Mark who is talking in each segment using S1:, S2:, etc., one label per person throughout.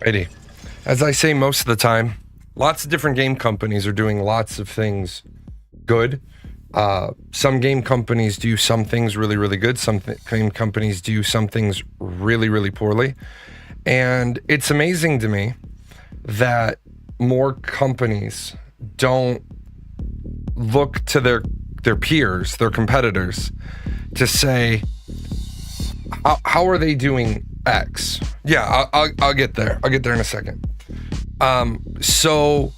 S1: Alrighty. As I say most of the time, lots of different game companies are doing lots of things good. Some game companies do some things really, really good. Some game companies do some things really, really poorly. And it's amazing to me that more companies don't look to their peers, their competitors, to say, how are they doing X? Yeah, I'll get there. I'll get there in a second. So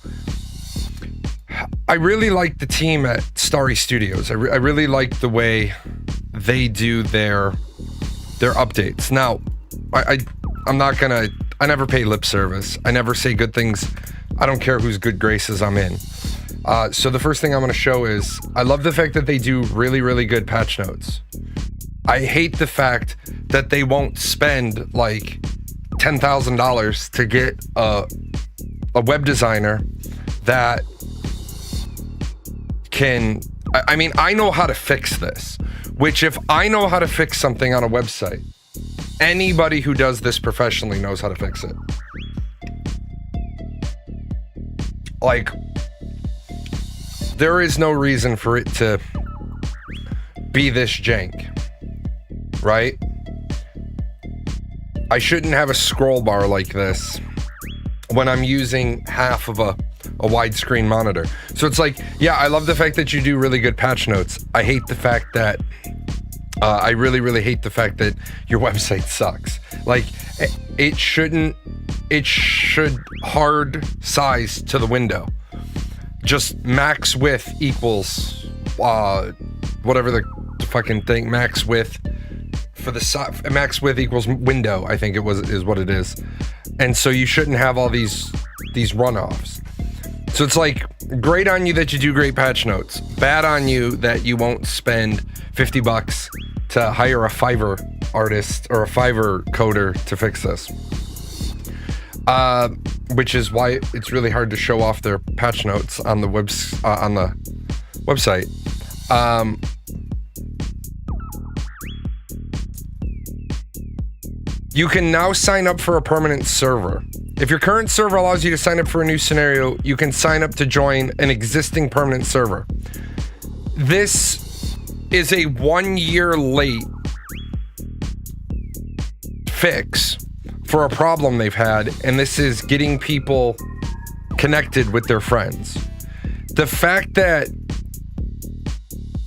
S1: I really like the team at Starry Studios. I really like the way they do their updates. Now, I'm not gonna. I never pay lip service. I never say good things. I don't care whose good graces I'm in. So the first thing I'm gonna show is I love the fact that they do really, really good patch notes. I hate the fact that they won't spend like $10,000 to get a web designer that can. I mean, I know how to fix this. Which, if I know how to fix something on a website, anybody who does this professionally knows how to fix it. Like, there is no reason for it to be this jank, right? I shouldn't have a scroll bar like this when I'm using half of a widescreen monitor. So it's like, yeah, I love the fact that you do really good patch notes. I hate the fact that I really, really hate the fact that your website sucks. Like, it should hard size to the window. Just max width equals whatever the fucking thing, max width for the max width equals window, I think is what it is. And so you shouldn't have all these runoffs. So it's like, great on you that you do great patch notes. Bad on you that you won't spend $50 to hire a Fiverr artist or a Fiverr coder to fix this. Which is why it's really hard to show off their patch notes on the website. You can now sign up for a permanent server. If your current server allows you to sign up for a new scenario, you can sign up to join an existing permanent server. This is a 1 year late fix for a problem they've had, and this is getting people connected with their friends. The fact that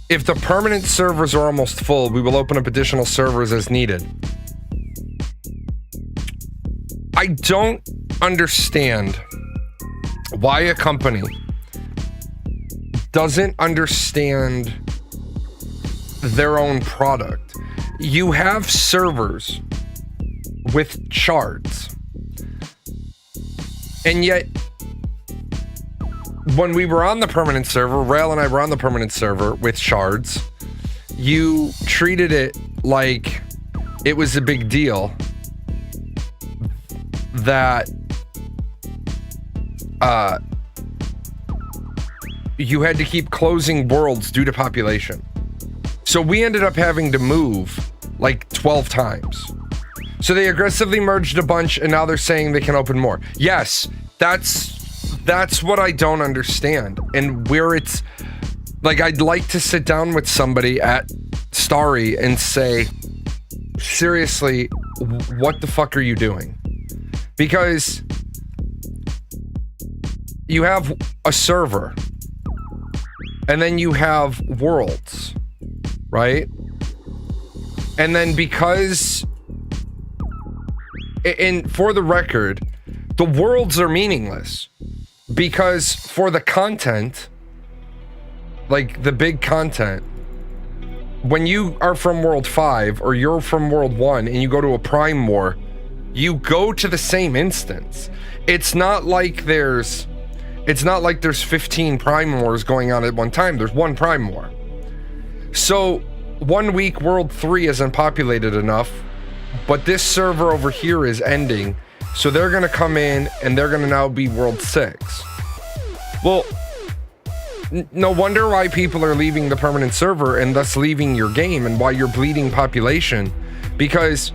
S1: if the permanent servers are almost full, we will open up additional servers as needed. I don't understand why a company doesn't understand their own product. You have servers with shards, and yet when we were on the permanent server, Rail and I were on the permanent server with shards, you treated it like it was a big deal that you had to keep closing worlds due to population. So we ended up having to move like 12 times. So they aggressively merged a bunch, and now they're saying they can open more. Yes, that's what I don't understand. And where it's like, I'd like to sit down with somebody at Starry and say, seriously, what the fuck are you doing? Because you have a server, and then you have worlds, right? And then because, and for the record, the worlds are meaningless because for the content, like the big content, when you are from World 5 or you're from World 1 and you go to a Prime War, you go to the same instance. It's not like there's 15 Prime Wars going on at one time. There's one Prime War. So 1 week World 3 isn't populated enough, but this server over here is ending. So they're gonna come in and they're gonna now be World 6. Well, no wonder why people are leaving the permanent server and thus leaving your game, and why you're bleeding population, because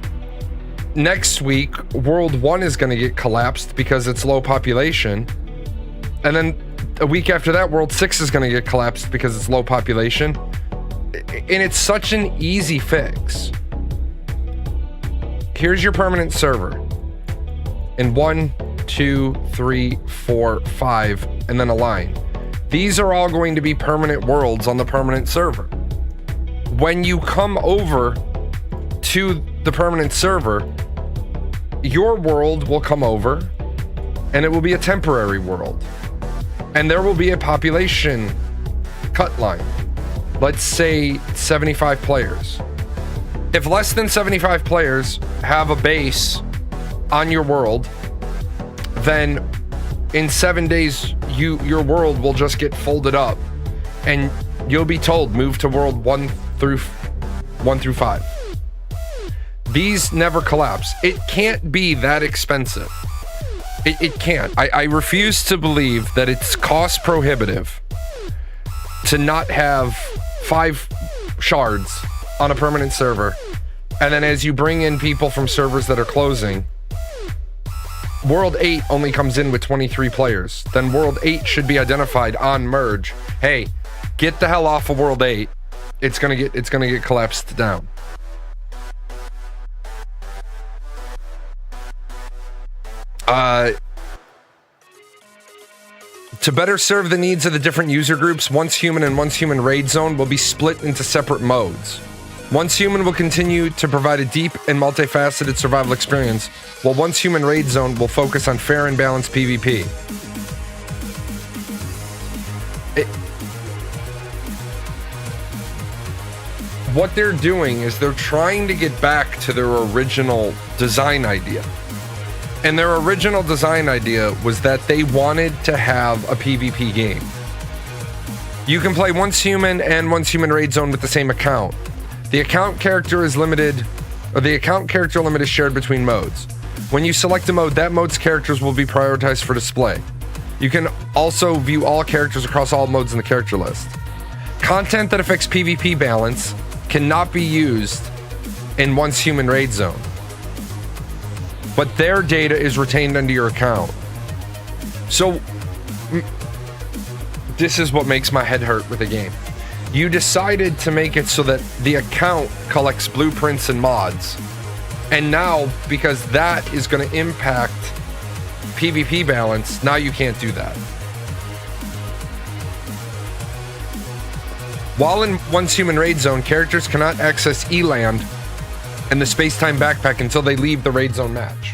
S1: next week, World 1 is going to get collapsed because it's low population. And then a week after that, World 6 is going to get collapsed because it's low population. And it's such an easy fix. Here's your permanent server. In 1, 2, 3, 4, 5, and then a line. These are all going to be permanent worlds on the permanent server. When you come over to the permanent server, your world will come over and it will be a temporary world. And there will be a population cut line. Let's say 75 players. If less than 75 players have a base on your world, then in 7 days, your world will just get folded up and you'll be told move to world 1 through 5. These never collapse. It can't be that expensive. It can't. I refuse to believe that it's cost prohibitive to not have 5 shards on a permanent server. And then as you bring in people from servers that are closing, World 8 only comes in with 23 players. Then World 8 should be identified on merge. Hey, get the hell off of World 8. It's gonna get collapsed down. To better serve the needs of the different user groups, Once Human and Once Human Raid Zone will be split into separate modes. Once Human will continue to provide a deep and multifaceted survival experience, while Once Human Raid Zone will focus on fair and balanced PvP. What they're doing is they're trying to get back to their original design idea. And their original design idea was that they wanted to have a PvP game. You can play Once Human and Once Human Raid Zone with the same account. The account character is limited, or the account character limit is shared between modes. When you select a mode, that mode's characters will be prioritized for display. You can also view all characters across all modes in the character list. Content that affects PvP balance cannot be used in Once Human Raid Zone, but their data is retained under your account. So this is what makes my head hurt with the game. You decided to make it so that the account collects blueprints and mods. And now, because that is going to impact PvP balance, now you can't do that. While in Once Human Raid Zone, characters cannot access Eland and the Space-Time Backpack until they leave the Raid Zone match.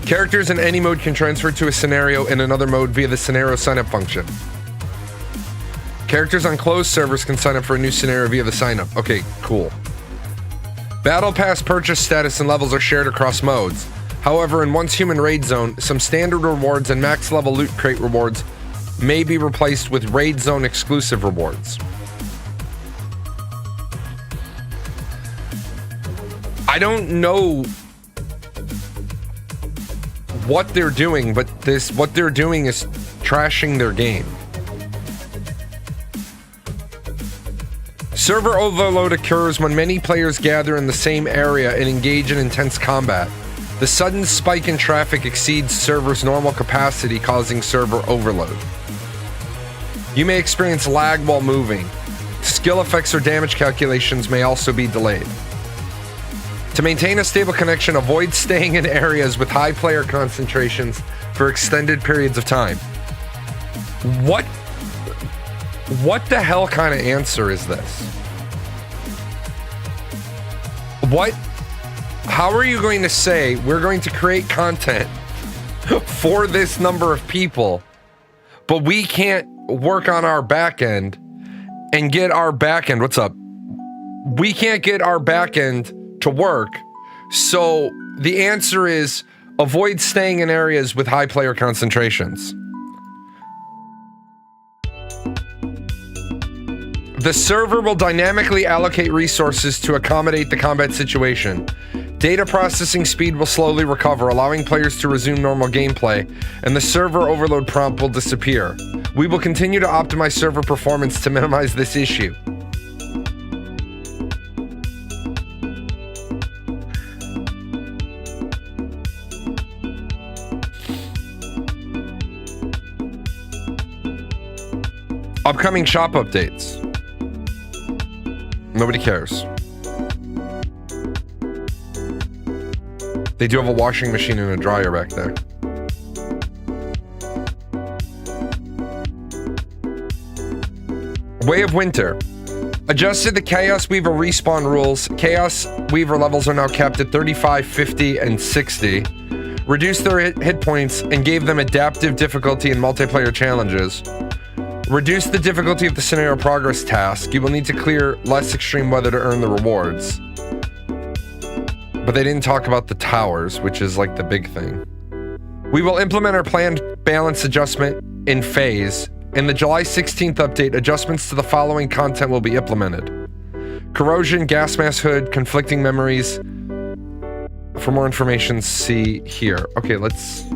S1: Characters in any mode can transfer to a scenario in another mode via the scenario sign-up function. Characters on closed servers can sign up for a new scenario via the sign-up. Okay, cool. Battle Pass purchase status and levels are shared across modes. However, in Once Human Raid Zone, some standard rewards and max level loot crate rewards may be replaced with Raid Zone exclusive rewards. I don't know what they're doing, but what they're doing is trashing their game. Server overload occurs when many players gather in the same area and engage in intense combat. The sudden spike in traffic exceeds server's normal capacity, causing server overload. You may experience lag while moving. Skill effects or damage calculations may also be delayed. To maintain a stable connection, avoid staying in areas with high player concentrations for extended periods of time. What the hell kind of answer is this? How are you going to say we're going to create content for this number of people, but we can't work on our back end and get our back end, what's up? We can't get our back end to work. So the answer is avoid staying in areas with high player concentrations. The server will dynamically allocate resources to accommodate the combat situation. Data processing speed will slowly recover, allowing players to resume normal gameplay, and the server overload prompt will disappear. We will continue to optimize server performance to minimize this issue. Upcoming shop updates. Nobody cares. They do have a washing machine and a dryer back there. Way of Winter. Adjusted the Chaos Weaver respawn rules. Chaos Weaver levels are now capped at 35, 50, and 60. Reduced their hit points and gave them adaptive difficulty in multiplayer challenges. Reduce the difficulty of the scenario progress task. You will need to clear less extreme weather to earn the rewards. But they didn't talk about the towers, which is like the big thing. We will implement our planned balance adjustment in phase. In the July 16th update, adjustments to the following content will be implemented. Corrosion, gas mask hood, conflicting memories. For more information, see here. Okay, let's...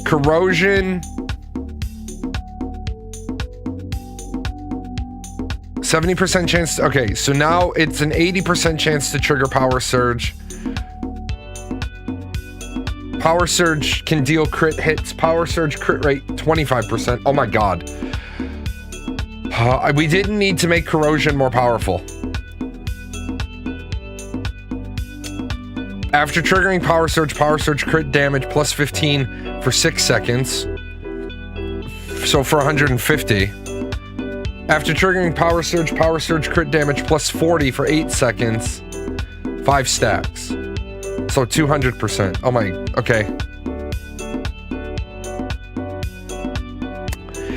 S1: Corrosion. 70% chance. Okay, so now it's an 80% chance to trigger Power Surge. Power Surge can deal crit hits. Power Surge crit rate 25%. Oh my god. We didn't need to make Corrosion more powerful. After triggering Power Surge crit damage plus 15 for 6 seconds. So for 150. After triggering Power Surge crit damage plus 40 for 8 seconds. 5 stacks. So 200%. Oh my, okay.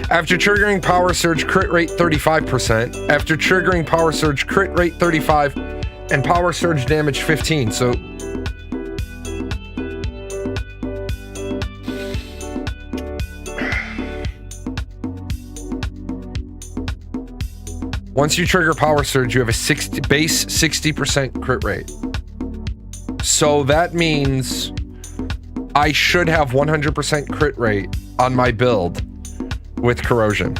S1: After triggering Power Surge crit rate 35%. After triggering Power Surge crit rate 35 and Power Surge damage 15. So once you trigger Power Surge, you have a base 60% crit rate. So that means I should have 100% crit rate on my build with Corrosion.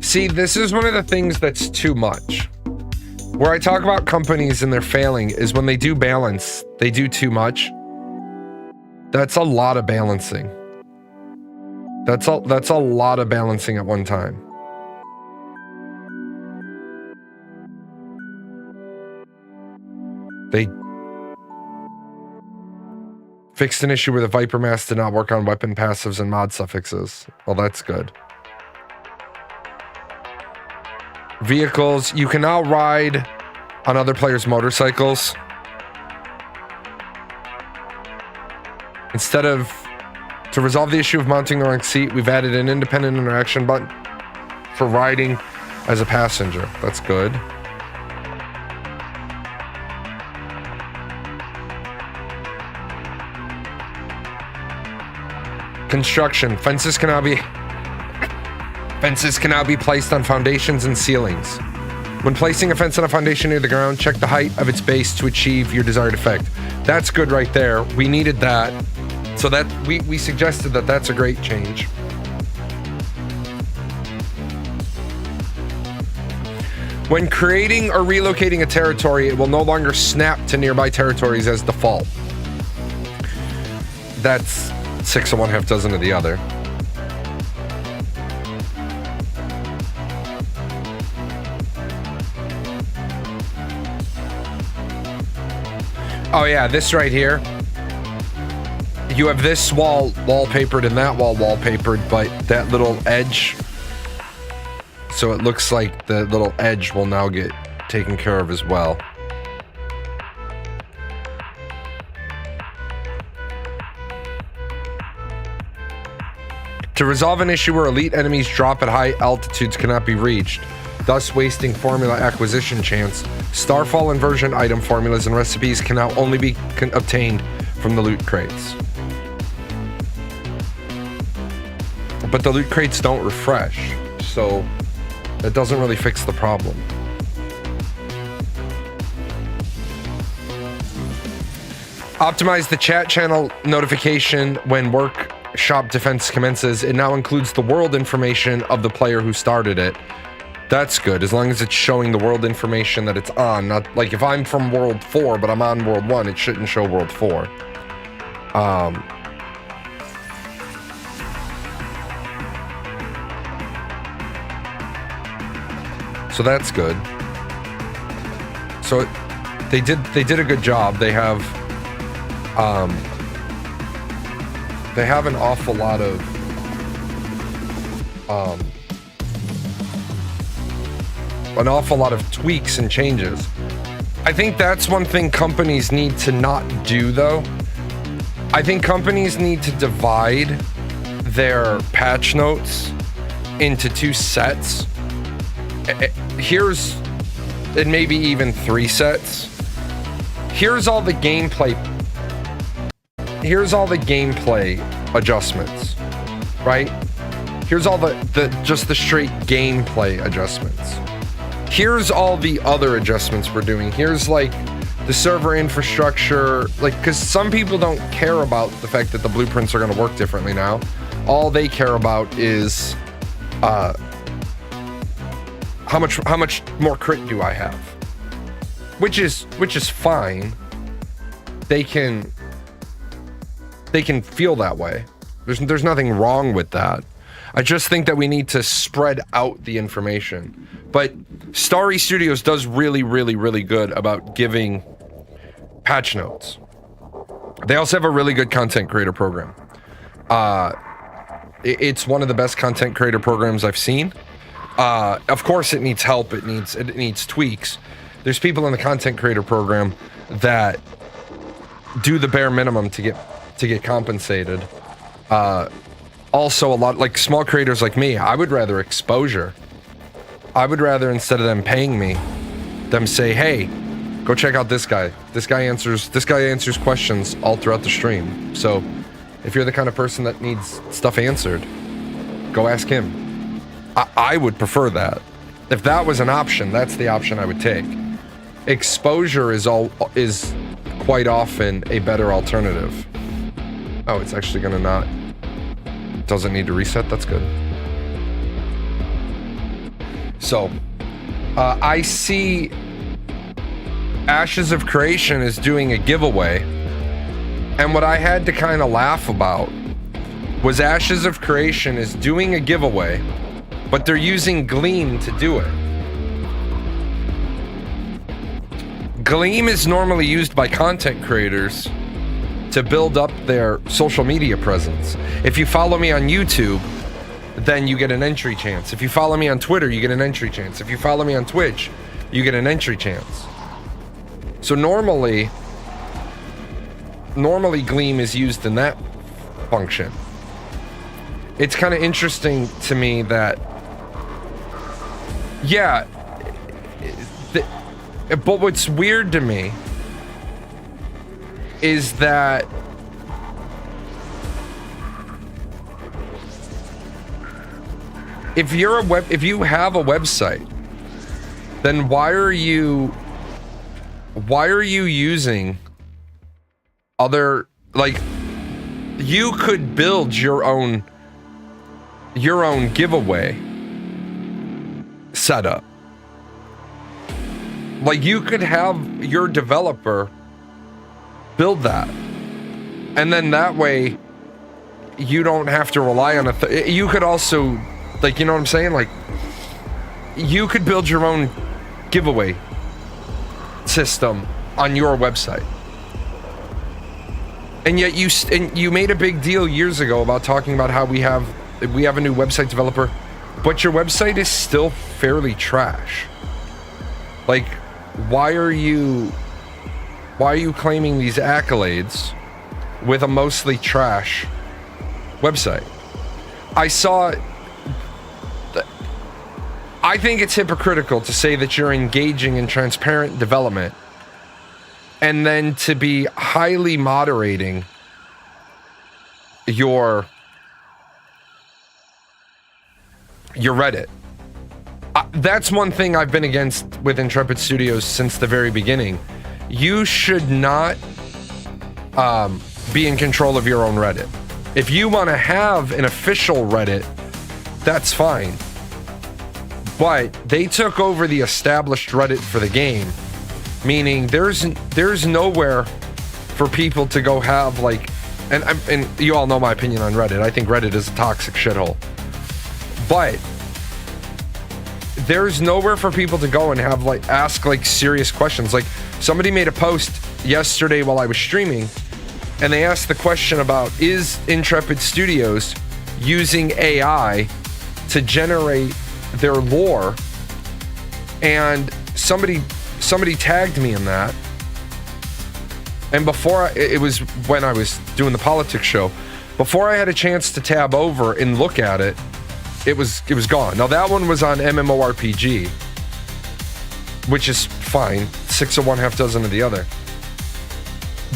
S1: See, this is one of the things that's too much. Where I talk about companies and they're failing is when they do balance, they do too much. That's a lot of balancing. That's a lot of balancing at one time. They fixed an issue where the Viper Mask did not work on weapon passives and mod suffixes. Well, that's good. Vehicles. You can now ride on other players' motorcycles. Instead of... To resolve the issue of mounting the wrong seat, we've added an independent interaction button for riding as a passenger. That's good. Construction. Fences can now be placed on foundations and ceilings. When placing a fence on a foundation near the ground, check the height of its base to achieve your desired effect. That's good right there. We needed that. So that we suggested that that's a great change. When creating or relocating a territory, it will no longer snap to nearby territories as default. That's 6 of one, half dozen of the other. Oh yeah, this right here. You have this wall wallpapered and that wall wallpapered, but that little edge, so it looks like the little edge will now get taken care of as well. To resolve an issue where elite enemies drop at high altitudes cannot be reached, thus wasting formula acquisition chance, Starfall inversion item formulas and recipes can now only be obtained from the loot crates. But the loot crates don't refresh, so that doesn't really fix the problem. Optimize the chat channel notification when workshop defense commences. It now includes the world information of the player who started it. That's good, as long as it's showing the world information that it's on. Not like if I'm from World 4, but I'm on World 1, it shouldn't show World 4. So that's good. So they did a good job. They have an awful lot of tweaks and changes. I think that's one thing companies need to not do, though. I think companies need to divide their patch notes into 2 sets. Here's, and maybe even 3 sets. Here's all the gameplay adjustments, right? Here's all the just the straight gameplay adjustments. Here's all the other adjustments we're doing. Here's like the server infrastructure, like, because some people don't care about the fact that the blueprints are going to work differently now. All they care about is how much more crit do I have, which is fine. They can feel that way. There's nothing wrong with that. I just think that we need to spread out the information. But Starry Studios does really, really, really good about giving patch notes. They also have a really good content creator program. It's one of the best content creator programs I've seen. Of course, it needs help. It needs tweaks. There's people in the content creator program that do the bare minimum to get compensated. Also, a lot like small creators like me, I would rather exposure. I would rather, instead of them paying me, them say, "Hey, go check out this guy. This guy answers questions all throughout the stream." So, if you're the kind of person that needs stuff answered, go ask him. I would prefer that. If that was an option, that's the option I would take. Exposure is quite often a better alternative. Oh, it's actually gonna not. Doesn't need to reset. That's good. So, I see Ashes of Creation is doing a giveaway, and what I had to kind of laugh about was Ashes of Creation is doing a giveaway, but they're using Gleam to do it. Gleam is normally used by content creators to build up their social media presence. If you follow me on YouTube, then you get an entry chance. If you follow me on Twitter, you get an entry chance. If you follow me on Twitch, you get an entry chance. So normally Gleam is used in that function. It's kind of interesting to me that, yeah, but what's weird to me is that if you have a website, then why are you using other, like, you could build your own giveaway setup. Like, you could have your developer build that, and then that way you don't have to rely on you could also, like, you know what I'm saying, like, you could build your own giveaway system on your website. And yet you made a big deal years ago about talking about how we have a new website developer, but your website is still fairly trash. Like, why are you claiming these accolades with a mostly trash website? I think it's hypocritical to say that you're engaging in transparent development and then to be highly moderating your Reddit. That's one thing I've been against with Intrepid Studios since the very beginning. You should not be in control of your own Reddit. If you want to have an official Reddit, that's fine. But they took over the established Reddit for the game, meaning there's nowhere for people to go have like, and you all know my opinion on Reddit. I think Reddit is a toxic shithole. But there's nowhere for people to go and have like ask like serious questions. Like somebody made a post yesterday while I was streaming, and they asked the question about, is Intrepid Studios using AI to generate their lore? And somebody tagged me in that. And before it was when I was doing the politics show, before I had a chance to tab over and look at it, it was gone. Now that one was on MMORPG, which is fine. 6 of one, half dozen of the other.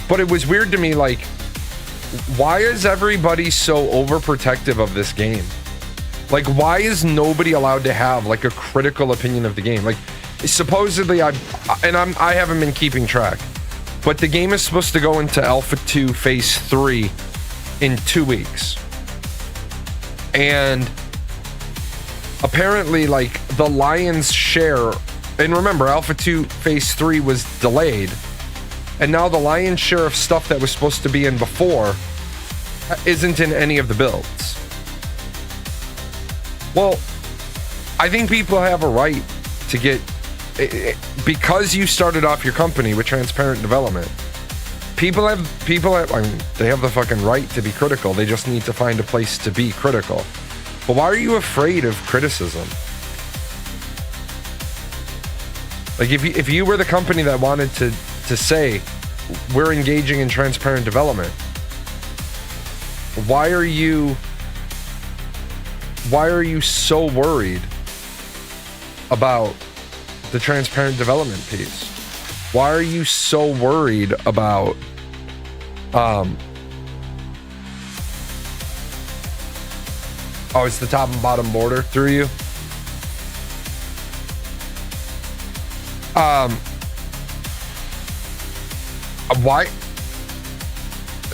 S1: But it was weird to me, like, why is everybody so overprotective of this game? Like, why is nobody allowed to have like a critical opinion of the game? Like, supposedly I haven't been keeping track, but the game is supposed to go into Alpha 2 Phase 3 in 2 weeks. And apparently, like, the lion's share, and remember, Alpha 2 Phase 3 was delayed, and now the lion's share of stuff that was supposed to be in before isn't in any of the builds. Well, I think people have a right to get, because you started off your company with transparent development, people have, I mean, they have the fucking right to be critical. They just need to find a place to be critical. But why are you afraid of criticism? Like, if you were the company that wanted to say, we're engaging in transparent development, why are you so worried about the transparent development piece? Why are you so worried about oh, it's the top and bottom border through you? Why?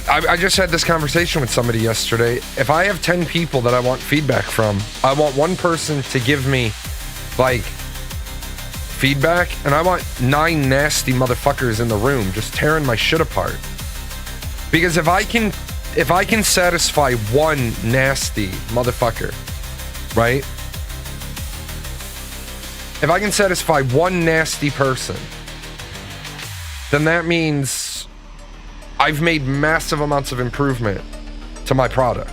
S1: I just had this conversation with somebody yesterday. If I have 10 people that I want feedback from, I want one person to give me like feedback, and I want 9 nasty motherfuckers in the room just tearing my shit apart. Because if I can satisfy one nasty motherfucker, right? If I can satisfy one nasty person, then that means I've made massive amounts of improvement to my product.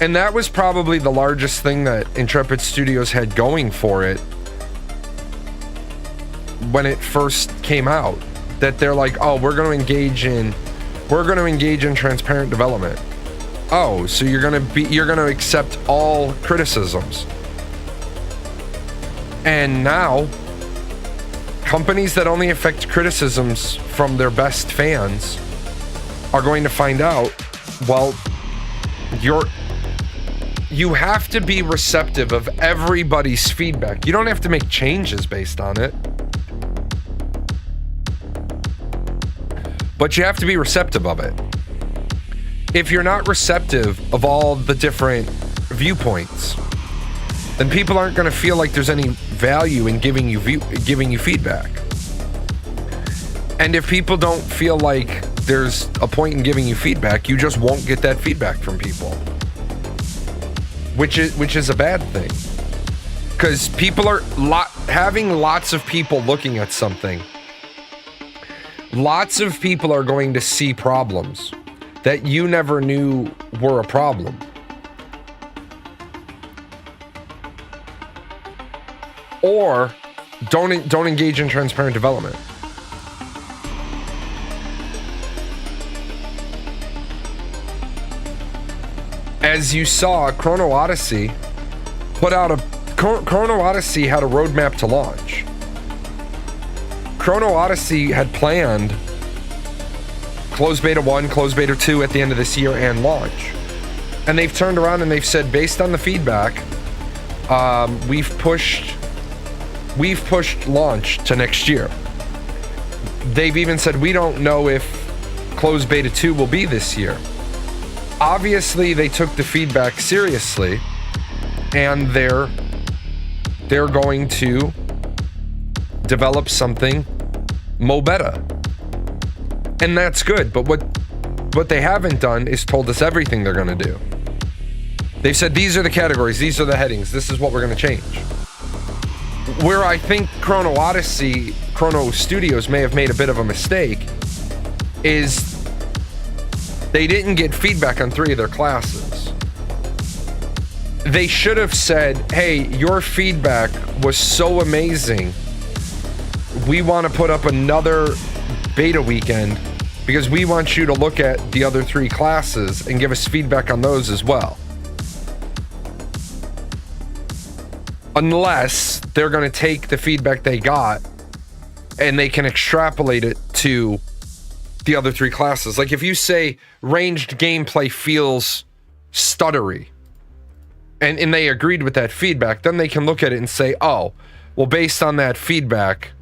S1: And that was probably the largest thing that Intrepid Studios had going for it when it first came out. That they're like, oh, we're going to engage in transparent development. Oh, so you're going to accept all criticisms. And now, companies that only affect criticisms from their best fans are going to find out, well, you have to be receptive of everybody's feedback. You don't have to make changes based on it, but you have to be receptive of it. If you're not receptive of all the different viewpoints, then people aren't going to feel like there's any value in giving you feedback. And if people don't feel like there's a point in giving you feedback, you just won't get that feedback from people, which is a bad thing, because people are having lots of people looking at something. Lots of people are going to see problems that you never knew were a problem. Or don't engage in transparent development. As you saw, Chrono Odyssey Chrono Odyssey had a roadmap to launch. Chrono Odyssey had planned close beta 1, close beta 2 at the end of this year and launch. And they've turned around and they've said, based on the feedback, we've pushed launch to next year. They've even said, we don't know if closed beta 2 will be this year. obviously they took the feedback seriously, and they're going to develop something mo better, and that's good. But what they haven't done is told us everything they're going to do. They've said these are the categories, these are the headings, this is what we're going to change. Where I think Chrono Studios may have made a bit of a mistake is they didn't get feedback on 3 of their classes. They should have said, hey, your feedback was so amazing, we want to put up another beta weekend because we want you to look at the other 3 classes and give us feedback on those as well. Unless they're going to take the feedback they got and they can extrapolate it to the other 3 classes. Like if you say ranged gameplay feels stuttery and they agreed with that feedback, then they can look at it and say, oh, well, based on that feedback,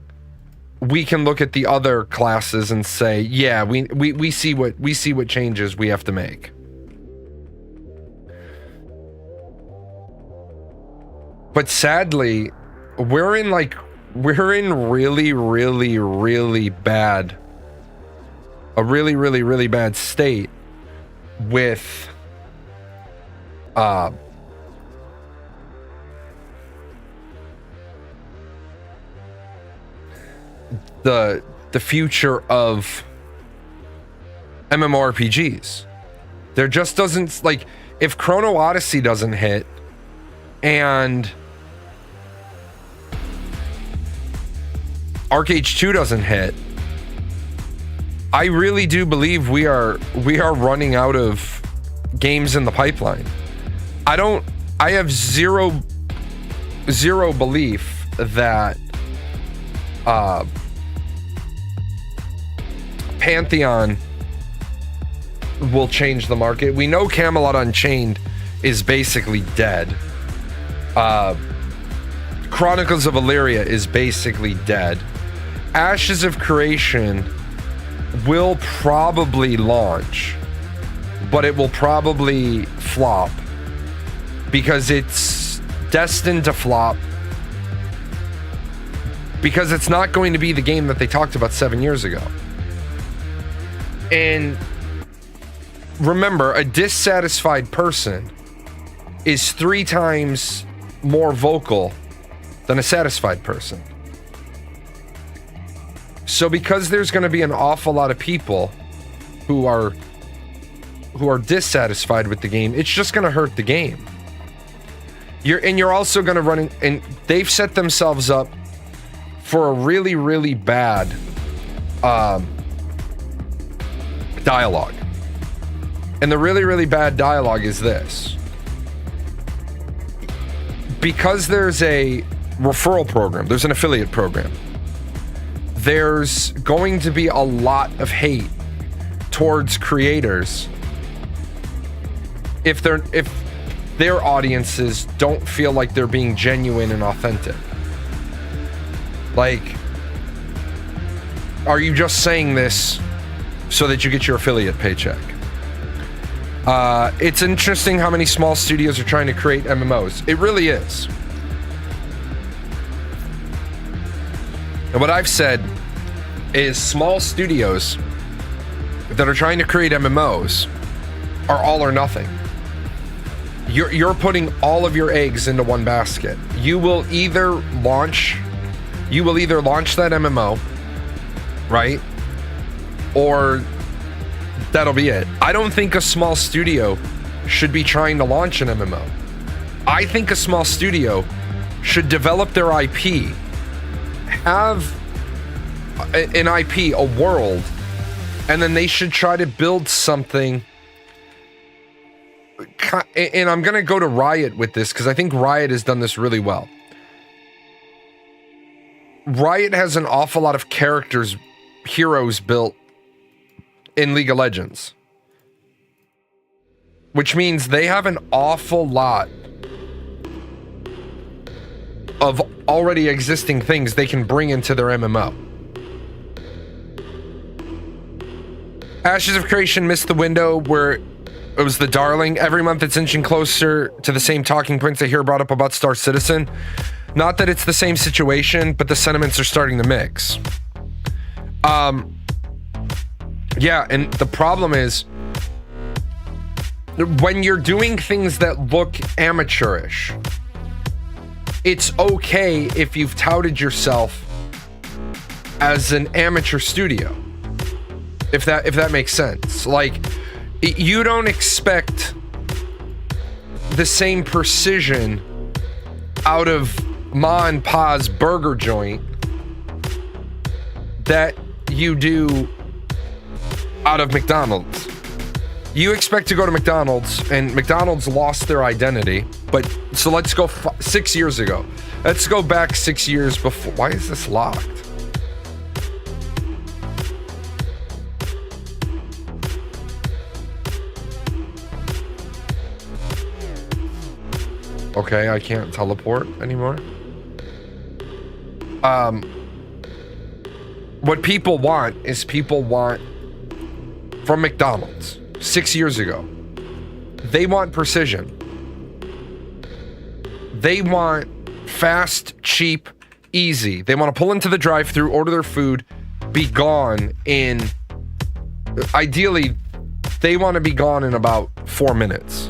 S1: we can look at the other classes and say, yeah, we see what changes we have to make. But sadly, we're in really, really, really bad, a really, really, really bad state with the future of MMORPGs. There just doesn't, like, if Chrono Odyssey doesn't hit and ArcheAge 2 doesn't hit, I really do believe we are running out of games in the pipeline. I have zero belief that Pantheon will change the market. We know Camelot Unchained is basically dead. Chronicles of Illyria is basically dead. Ashes of Creation will probably launch, but it will probably flop because it's destined to flop, because it's not going to be the game that they talked about 7 years ago. And remember, a dissatisfied person is 3 times more vocal than a satisfied person. So because there's going to be an awful lot of people who are dissatisfied with the game, it's just going to hurt the game. You're also going to run in, and they've set themselves up for a really, really bad dialogue. And the really, really bad dialogue is this. Because there's a referral program, there's an affiliate program, there's going to be a lot of hate towards creators if their audiences don't feel like they're being genuine and authentic. Like, are you just saying this so that you get your affiliate paycheck? It's interesting how many small studios are trying to create MMOs. It really is. And what I've said is small studios that are trying to create MMOs are all or nothing. You're putting all of your eggs into one basket. You will either launch that MMO, right? Or that'll be it. I don't think a small studio should be trying to launch an MMO. I think a small studio should develop their IP, have an IP, a world, and then they should try to build something. And I'm going to go to Riot with this because I think Riot has done this really well. Riot has an awful lot of characters, heroes built in League of Legends, which means they have an awful lot of already existing things they can bring into their MMO. Ashes of Creation missed the window where It was the darling. Every month it's inching closer to the same talking points I hear brought up about Star Citizen. Not that it's the same situation, but the sentiments are starting to mix. Yeah, and the problem is when you're doing things that look amateurish, it's okay if you've touted yourself as an amateur studio. If that makes sense. Like, you don't expect the same precision out of Ma and Pa's burger joint that you do out of McDonald's. You expect to go to McDonald's, and McDonald's lost their identity. But so let's go 6 years ago. Let's go back 6 years before. Why is this locked? Okay, I can't teleport anymore. What people want is from McDonald's 6 years ago. They want precision. They want fast, cheap, easy. They want to pull into the drive-thru, order their food, be gone in... Ideally, they want to be gone in about 4 minutes.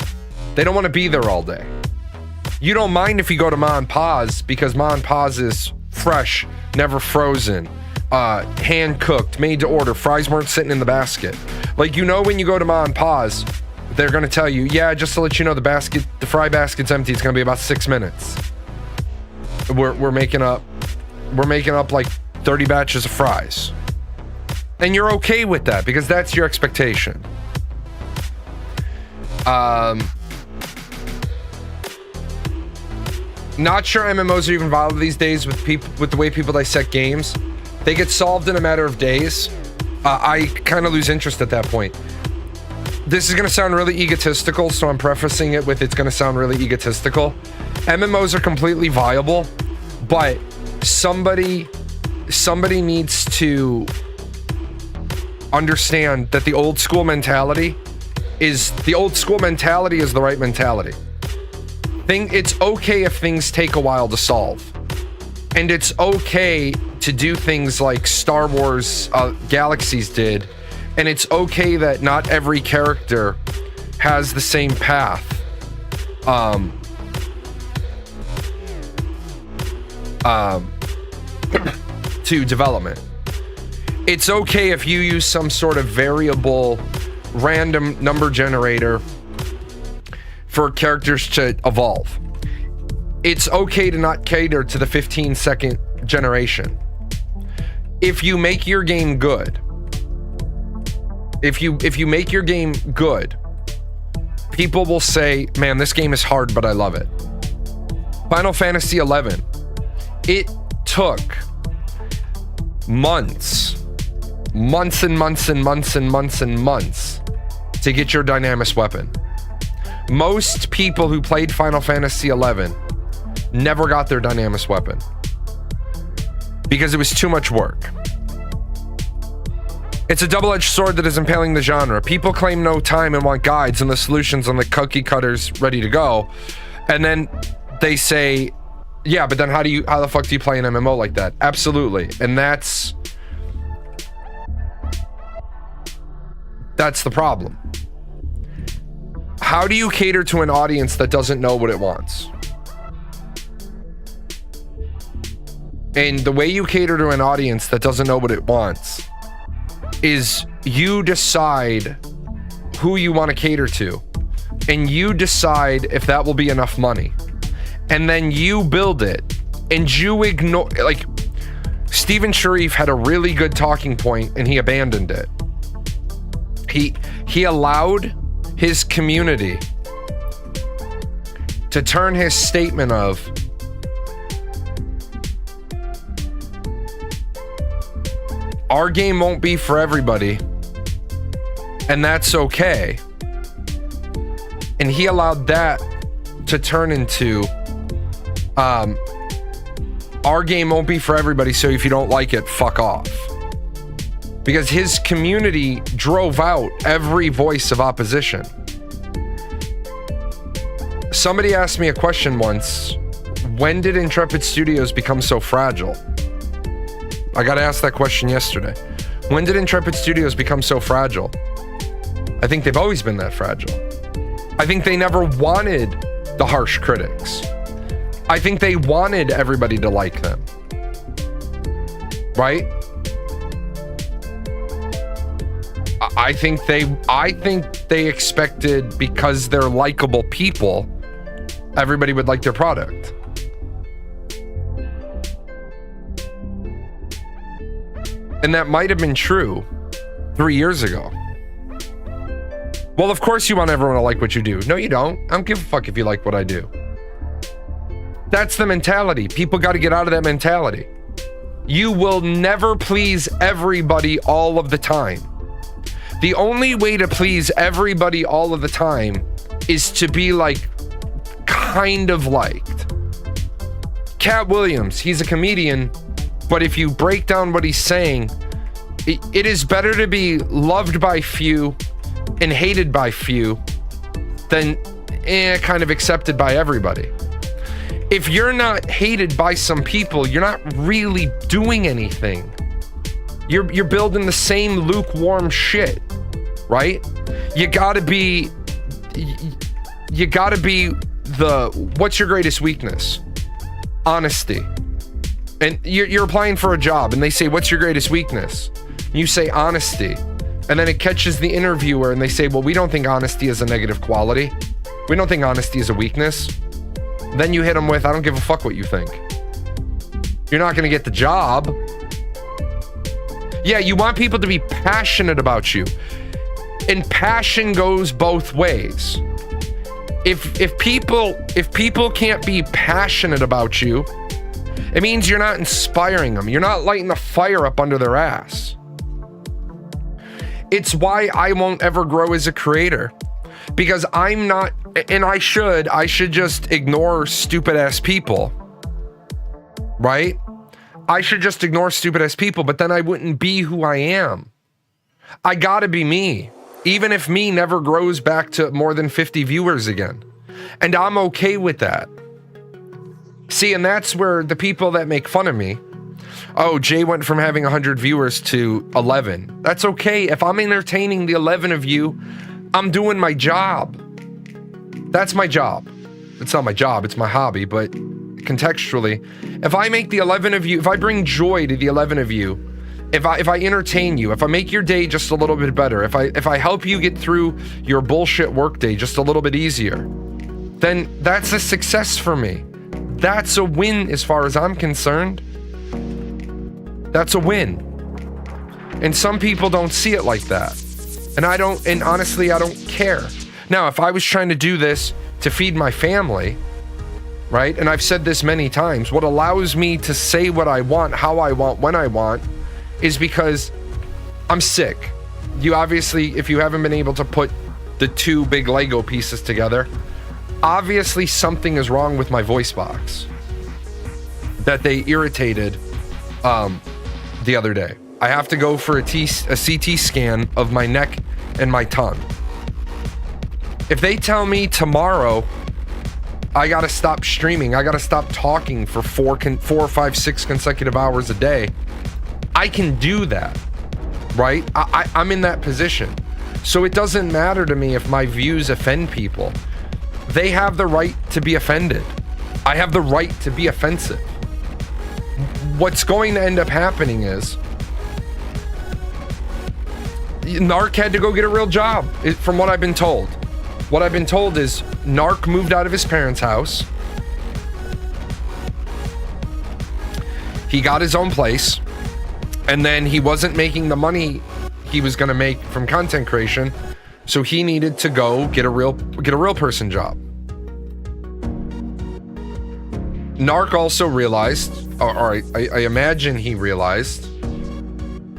S1: They don't want to be there all day. You don't mind if you go to Ma and Pa's because Ma and Pa's is fresh, never frozen, hand-cooked, made to order. Fries weren't sitting in the basket. Like, you know, when you go to Ma and Pa's, they're going to tell you, yeah, just to let you know, the fry basket's empty. It's going to be about 6 minutes. We're making up like 30 batches of fries. And you're okay with that because that's your expectation. Not sure MMOs are even viable these days with the way people dissect games. They get solved in a matter of days. I kind of lose interest at that point. This is going to sound really egotistical, so I'm prefacing it with it's going to sound really egotistical. MMOs are completely viable, but somebody needs to understand that the old school mentality is the right mentality. It's okay if things take a while to solve. And it's okay to do things like Star Wars Galaxies did. And it's okay that not every character has the same path. To development. It's okay if you use some sort of variable random number generator for characters to evolve. It's okay to not cater to the 15-second generation. If you make your game good, if you make your game good, people will say, man, this game is hard, but I love it. Final Fantasy XI, it took months and months and months and months and months to get your Dynamis weapon. Most people who played Final Fantasy XI never got their Dynamis weapon because it was too much work. It's a double-edged sword that is impaling the genre. People claim no time and want guides and the solutions on the cookie cutters ready to go. And then they say, yeah, but then how the fuck do you play an MMO like that? Absolutely. And that's the problem. How do you cater to an audience that doesn't know what it wants? And the way you cater to an audience that doesn't know what it wants is you decide who you want to cater to, and you decide if that will be enough money, and then you build it, and you ignore, like, Steven Sharif had a really good talking point and he abandoned it. He allowed his community to turn his statement of our game won't be for everybody, and that's okay. And he allowed that to turn into our game won't be for everybody, so if you don't like it, fuck off. Because his community drove out every voice of opposition. Somebody asked me a question once. When did Intrepid Studios become so fragile? I got asked that question yesterday. When did Intrepid Studios become so fragile? I think they've always been that fragile. I think they never wanted the harsh critics. I think they wanted everybody to like them. Right? I think they expected, because they're likable people, everybody would like their product. And that might have been true 3 years ago. Well, of course you want everyone to like what you do. No, you don't. I don't give a fuck if you like what I do. That's the mentality. People got to get out of that mentality. You will never please everybody all of the time. The only way to please everybody all of the time is to be like, kind of liked. Cat Williams, he's a comedian, but if you break down what he's saying, it is better to be loved by few and hated by few than kind of accepted by everybody. If you're not hated by some people, you're not really doing anything. You're building the same lukewarm shit, right? You gotta be the, what's your greatest weakness? Honesty. And you're applying for a job and they say, what's your greatest weakness? You say honesty. And then it catches the interviewer and they say, well, we don't think honesty is a negative quality. We don't think honesty is a weakness. Then you hit them with, I don't give a fuck what you think. You're not going to get the job. Yeah, you want people to be passionate about you. And passion goes both ways. If people can't be passionate about you, it means you're not inspiring them. You're not lighting the fire up under their ass. It's why I won't ever grow as a creator. Because I'm not, and I should just ignore stupid ass people. Right? I should just ignore stupid ass people, but then I wouldn't be who I am. I gotta be me. Even if me never grows back to more than 50 viewers again. And I'm okay with that. See, and that's where the people that make fun of me, oh, Jay went from having 100 viewers to 11. That's okay. If I'm entertaining the 11 of you, I'm doing my job. That's my job. It's not my job, it's my hobby, but contextually, if I make the 11 of you, if I bring joy to the 11 of you, if I entertain you, if I make your day just a little bit better, if I help you get through your bullshit workday just a little bit easier, then that's a success for me. That's a win as far as I'm concerned. That's a win. And some people don't see it like that. And honestly, I don't care. Now, if I was trying to do this to feed my family, right? And I've said this many times, what allows me to say what I want, how I want, when I want, is because I'm sick. You obviously, if you haven't been able to put the two big Lego pieces together, obviously something is wrong with my voice box that they irritated the other day. I have to go for a CT scan of my neck and my tongue. If they tell me tomorrow I gotta stop streaming, I gotta stop talking for 4 or 5, 6 consecutive hours a day, I can do that, right? I'm in that position. So it doesn't matter to me if my views offend people. They have the right to be offended. I have the right to be offensive. What's going to end up happening is Narc had to go get a real job, from what I've been told. What I've been told is Narc moved out of his parents' house. He got his own place, and then he wasn't making the money he was going to make from content creation, so he needed to go get a real person job. Narc also realized, or I imagine he realized,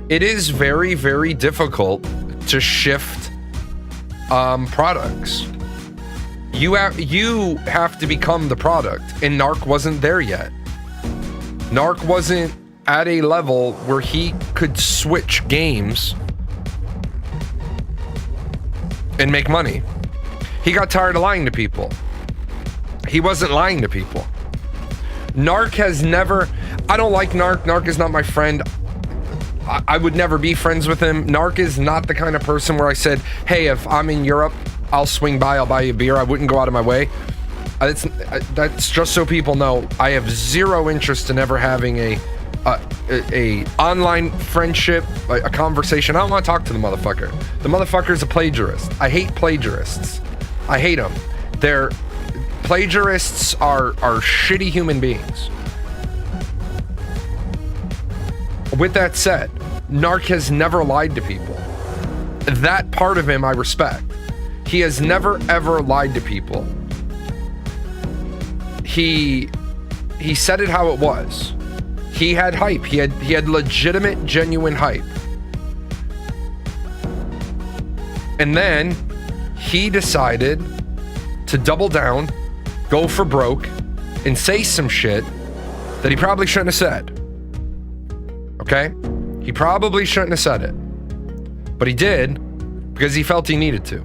S1: it is very, very difficult to shift products. You have to become the product, and Narc wasn't there yet. Narc wasn't at a level where he could switch games and make money. He got tired of lying to people. He wasn't lying to people. Narc has never... I don't like Narc. Narc is not my friend. I would never be friends with him. Narc is not the kind of person where I said, hey, if I'm in Europe, I'll swing by, I'll buy you a beer. I wouldn't go out of my way. That's just so people know. I have zero interest in ever having a online friendship, a conversation. I don't want to talk to the motherfucker. The motherfucker's a plagiarist. I hate plagiarists. I hate them. Plagiarists are shitty human beings. With that said, Narc has never lied to people. That part of him I respect. He has never ever lied to people. He said it how it was. He had hype. He had legitimate, genuine hype. And then he decided to double down, go for broke, and say some shit that he probably shouldn't have said. Okay? He probably shouldn't have said it. But he did because he felt he needed to.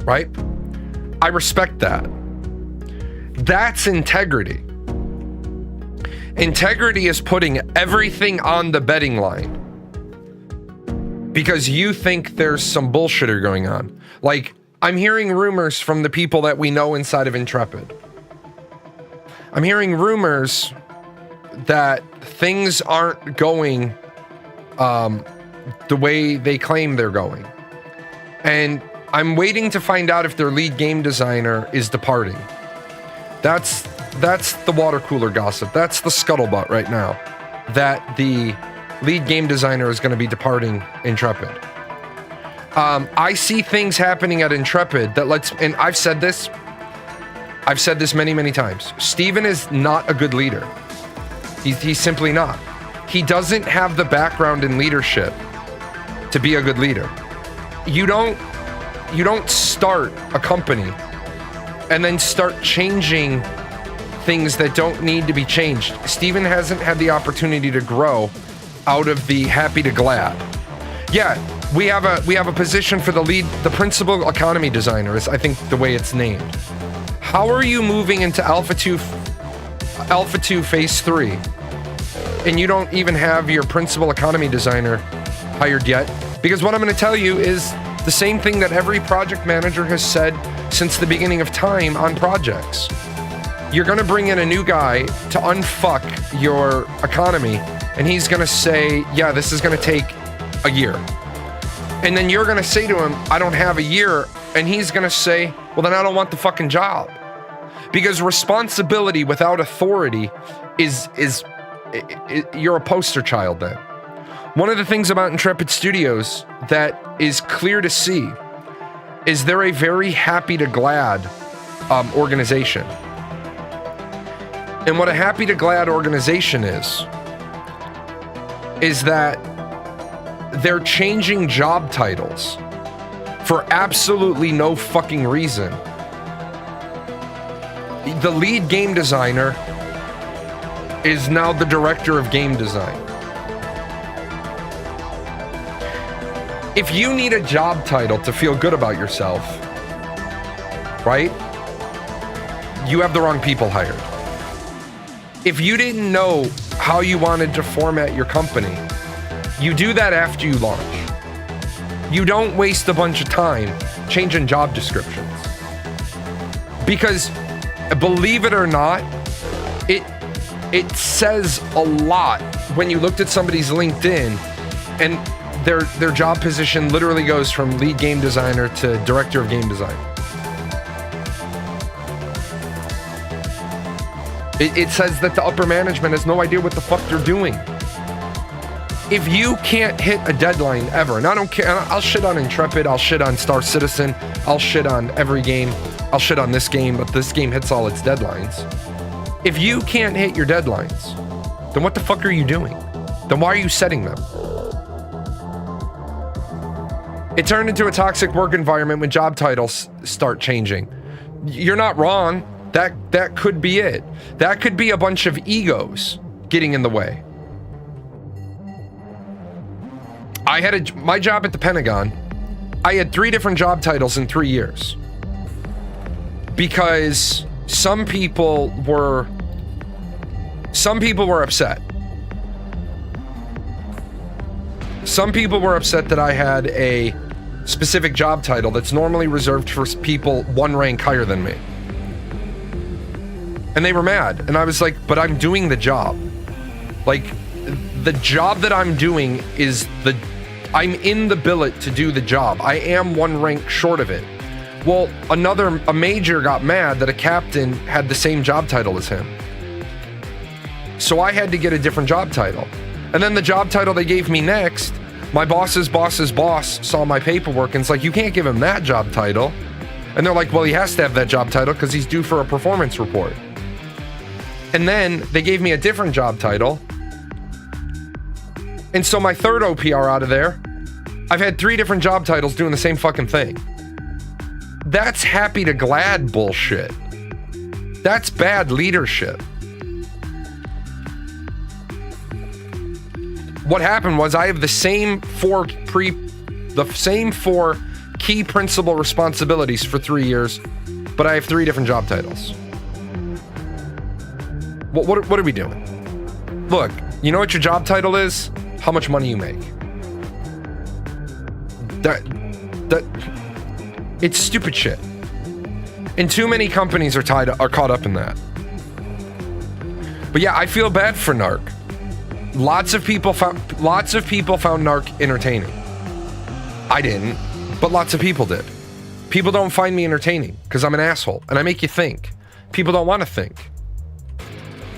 S1: Right? I respect that. That's integrity. Integrity is putting everything on the betting line because you think there's some bullshitter going on. Like, I'm hearing rumors from the people that we know inside of Intrepid. I'm hearing rumors that things aren't going the way they claim they're going. And I'm waiting to find out if their lead game designer is departing. That's the water cooler gossip. That's the scuttlebutt right now. That the lead game designer is going to be departing Intrepid. I see things happening at Intrepid that and I've said this many, many times. Steven is not a good leader. He's simply not. He doesn't have the background in leadership to be a good leader. You don't start a company and then start changing things that don't need to be changed. Steven hasn't had the opportunity to grow out of the happy to glad. Yeah, we have a position for the principal economy designer is I think the way it's named. How are you moving into Alpha 2 Phase 3 and you don't even have your principal economy designer hired yet? Because what I'm going to tell you is the same thing that every project manager has said since the beginning of time on projects. You're going to bring in a new guy to unfuck your economy, and he's going to say, yeah, this is going to take a year. And then you're going to say to him, I don't have a year. And he's going to say, well, then I don't want the fucking job. Because responsibility without authority is you're a poster child then. One of the things about Intrepid Studios that is clear to see is they're a very happy to glad organization. And what a happy to glad organization is that they're changing job titles for absolutely no fucking reason. The lead game designer is now the director of game design. If you need a job title to feel good about yourself, right? You have the wrong people hired. If you didn't know how you wanted to format your company, you do that after you launch. You don't waste a bunch of time changing job descriptions. Because believe it or not, it says a lot when you looked at somebody's LinkedIn and their job position literally goes from lead game designer to director of game design. It says that the upper management has no idea what the fuck they're doing. If you can't hit a deadline ever, and I don't care, I'll shit on Intrepid, I'll shit on Star Citizen, I'll shit on every game, I'll shit on this game, but this game hits all its deadlines. If you can't hit your deadlines, then what the fuck are you doing? Then why are you setting them? It turned into a toxic work environment when job titles start changing. You're not wrong. That could be it. That could be a bunch of egos getting in the way. I had my job at the Pentagon. I had 3 different job titles in 3 years. because some people were upset. Some people were upset that I had a specific job title that's normally reserved for people one rank higher than me. And they were mad. And I was like, but I'm doing the job. Like, the job that I'm doing is I'm in the billet to do the job. I am one rank short of it. Well, a major got mad that a captain had the same job title as him. So I had to get a different job title. And then the job title they gave me next, my boss's boss's boss saw my paperwork and it's like, you can't give him that job title. And they're like, well, he has to have that job title because he's due for a performance report. And then they gave me a different job title. And so my third OPR out of there, I've had 3 different job titles doing the same fucking thing. That's happy to glad bullshit. That's bad leadership. What happened was I have the same 4 key principal responsibilities for 3 years, but I have 3 different job titles. What are we doing? Look, you know what your job title is? How much money you make. That it's stupid shit. And too many companies are caught up in that. But yeah, I feel bad for Narc. Lots of people found Narc entertaining. I didn't, but lots of people did. People don't find me entertaining because I'm an asshole and I make you think. People don't want to think.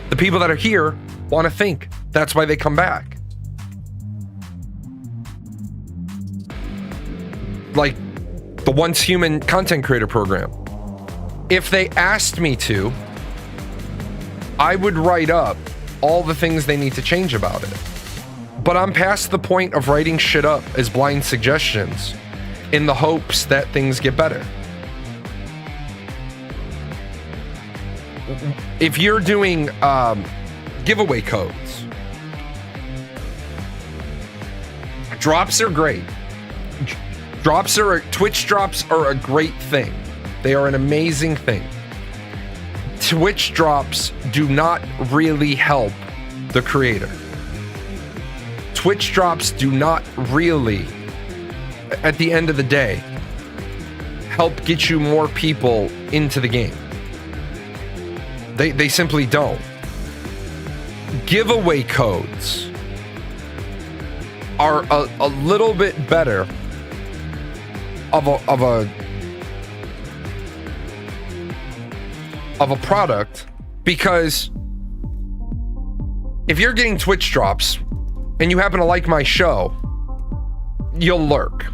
S1: The people that are here want to think. That's why they come back. Like the Once Human content creator program. If they asked me to, I would write up all the things they need to change about it. But I'm past the point of writing shit up as blind suggestions in the hopes that things get better. If you're doing giveaway codes, drops are great. Twitch drops are a great thing. They are an amazing thing. Twitch drops do not really help the creator. Twitch drops do not really, at the end of the day, help get you more people into the game. They simply don't. Giveaway codes are a little bit better of a product, because if you're getting Twitch drops and you happen to like my show, you'll lurk.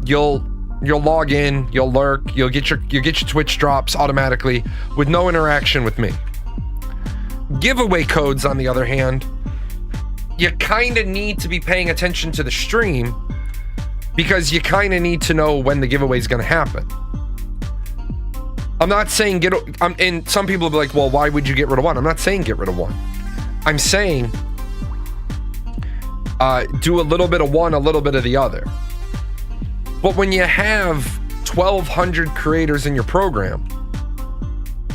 S1: You'll log in, you'll lurk, you'll get your Twitch drops automatically with no interaction with me. Giveaway codes, on the other hand, you kind of need to be paying attention to the stream because you kind of need to know when the giveaway is going to happen. I'm not saying and some people will be like, well, why would you get rid of one? I'm not saying get rid of one. I'm saying do a little bit of one, a little bit of the other. But when you have 1,200 creators in your program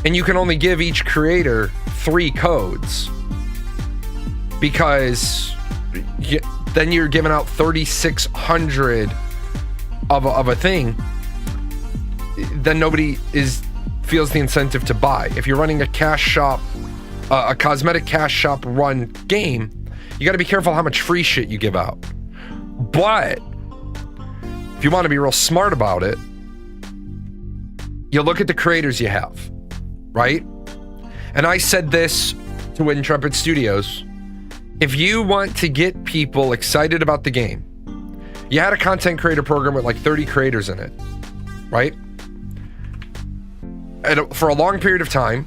S1: and you can only give each creator 3 codes because then you're giving out 3,600 of a thing, then nobody feels the incentive to buy. If you're running a cash shop, a cosmetic cash shop run game, you got to be careful how much free shit you give out. But if you want to be real smart about it, you look at the creators you have, right? And I said this to Intrepid Studios. If you want to get people excited about the game, you had a content creator program with like 30 creators in it, right? And for a long period of time,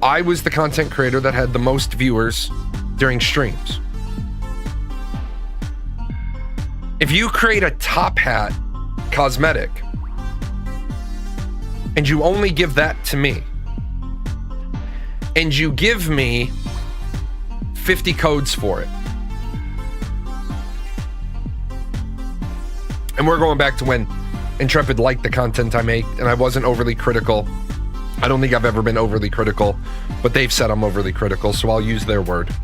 S1: I was the content creator that had the most viewers during streams. If you create a top hat cosmetic and you only give that to me and you give me 50 codes for it, and we're going back to when Intrepid liked the content I make and I wasn't overly critical I don't think I've ever been overly critical, but they've said I'm overly critical, so I'll use their word.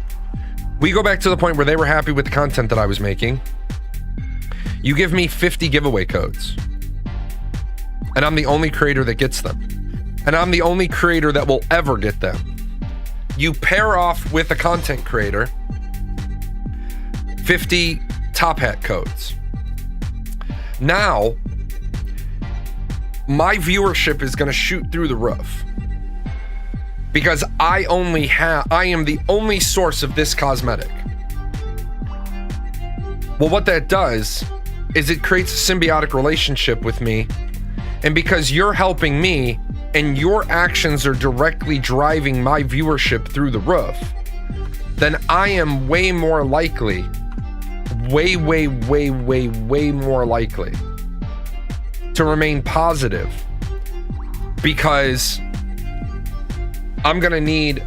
S1: We go back to the point where they were happy with the content that I was making. You give me 50 giveaway codes, and I'm the only creator that gets them. And I'm the only creator that will ever get them. You pair off with a content creator 50 Top Hat codes. Now, my viewership is going to shoot through the roof because I am the only source of this cosmetic. Well, what that does is it creates a symbiotic relationship with me. And because you're helping me and your actions are directly driving my viewership through the roof, then I am way more likely, way more likely to remain positive, because I'm gonna need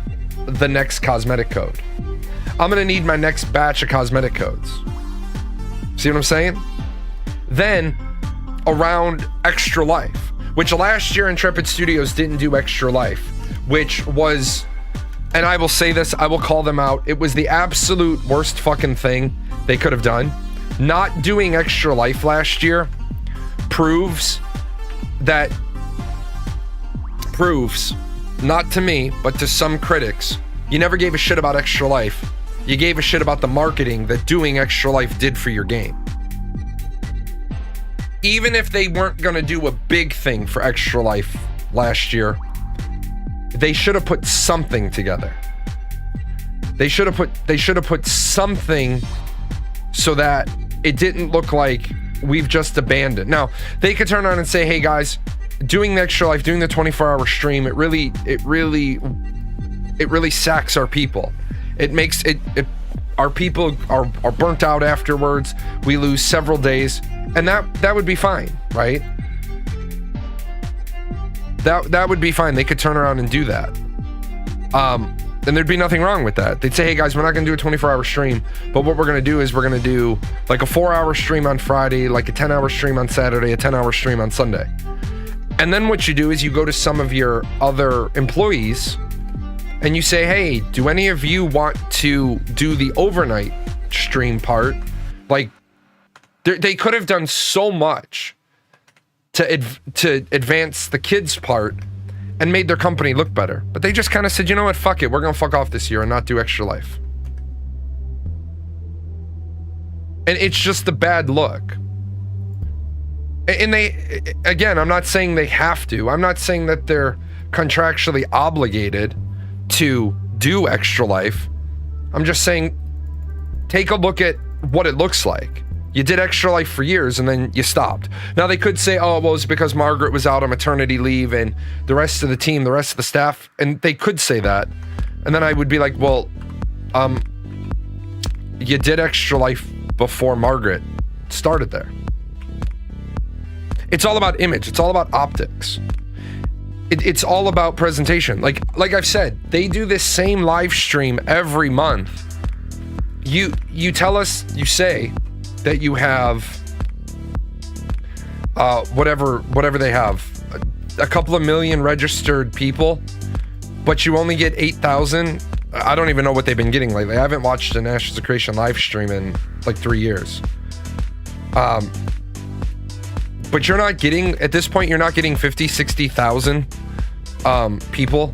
S1: the next cosmetic code. I'm gonna need my next batch of cosmetic codes. See what I'm saying? Then around Extra Life, which last year Intrepid Studios didn't do Extra Life, which was, and I will say this, I will call them out, it was the absolute worst fucking thing they could have done. Not doing Extra Life last year proves, not to me, but to some critics, you never gave a shit about Extra Life. You gave a shit about the marketing that doing Extra Life did for your game. Even if they weren't gonna do a big thing for Extra Life last year, they should have put something together. They should have put something so that it didn't look like we've just abandoned. Now, they could turn around and say, hey guys, doing the Extra Life, doing the 24-hour stream, it really sacks our people. It makes it our people are burnt out afterwards. We lose several days, and that would be fine, right? That would be fine. They could turn around and do that. And there'd be nothing wrong with that. They'd say, hey guys, we're not gonna do a 24-hour stream, but what we're gonna do is we're gonna do like a 4-hour stream on Friday, like a 10-hour stream on Saturday, a 10-hour stream on Sunday. And then what you do is you go to some of your other employees and you say, hey, do any of you want to do the overnight stream part? Like, they could have done so much to advance the kids part and made their company look better. But they just kind of said, you know what, fuck it, we're gonna fuck off this year and not do Extra Life. And it's just a bad look. And they, again, I'm not saying they have to. I'm not saying that they're contractually obligated to do Extra Life. I'm just saying, take a look at what it looks like. You did Extra Life for years and then you stopped. Now they could say, oh, well, it's because Margaret was out on maternity leave and the rest of the team, the rest of the staff, and they could say that. And then I would be like, well, you did Extra Life before Margaret started there. It's all about image. It's all about optics. It's all about presentation. Like I've said, they do this same live stream every month. You tell us, you say that you have whatever they have, a couple of million registered people, but you only get 8,000. I don't even know what they've been getting lately. I haven't watched an Ashes of Creation live stream in like 3 years. But you're not getting, at this point, you're not getting 50, 60,000 people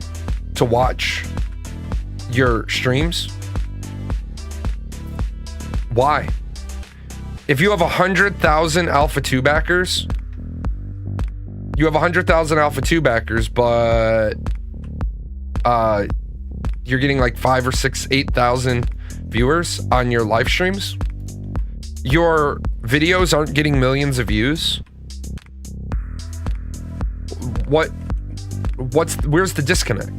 S1: to watch your streams. Why? If you have 100,000 Alpha 2 backers, you have 100,000 Alpha 2 backers, but you're getting like 5 or 6, 8,000 viewers on your live streams. Your videos aren't getting millions of views. Where's the disconnect?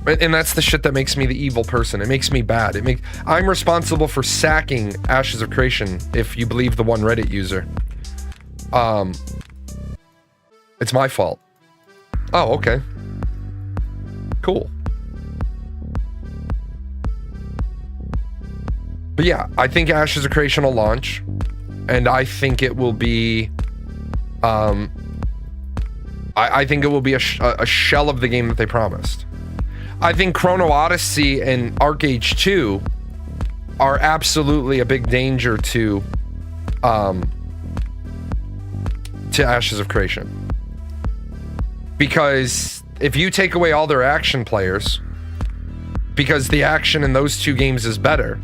S1: And that's the shit that makes me the evil person. It makes me bad. I'm responsible for sacking Ashes of Creation, if you believe the one Reddit user. It's my fault. Oh, okay. Cool. But yeah, I think Ashes of Creation will launch, and I think it will be I think it will be a shell of the game that they promised. I think Chrono Odyssey and ArcAge 2 are absolutely a big danger to Ashes of Creation. Because if you take away all their action players, because the action in those two games is better,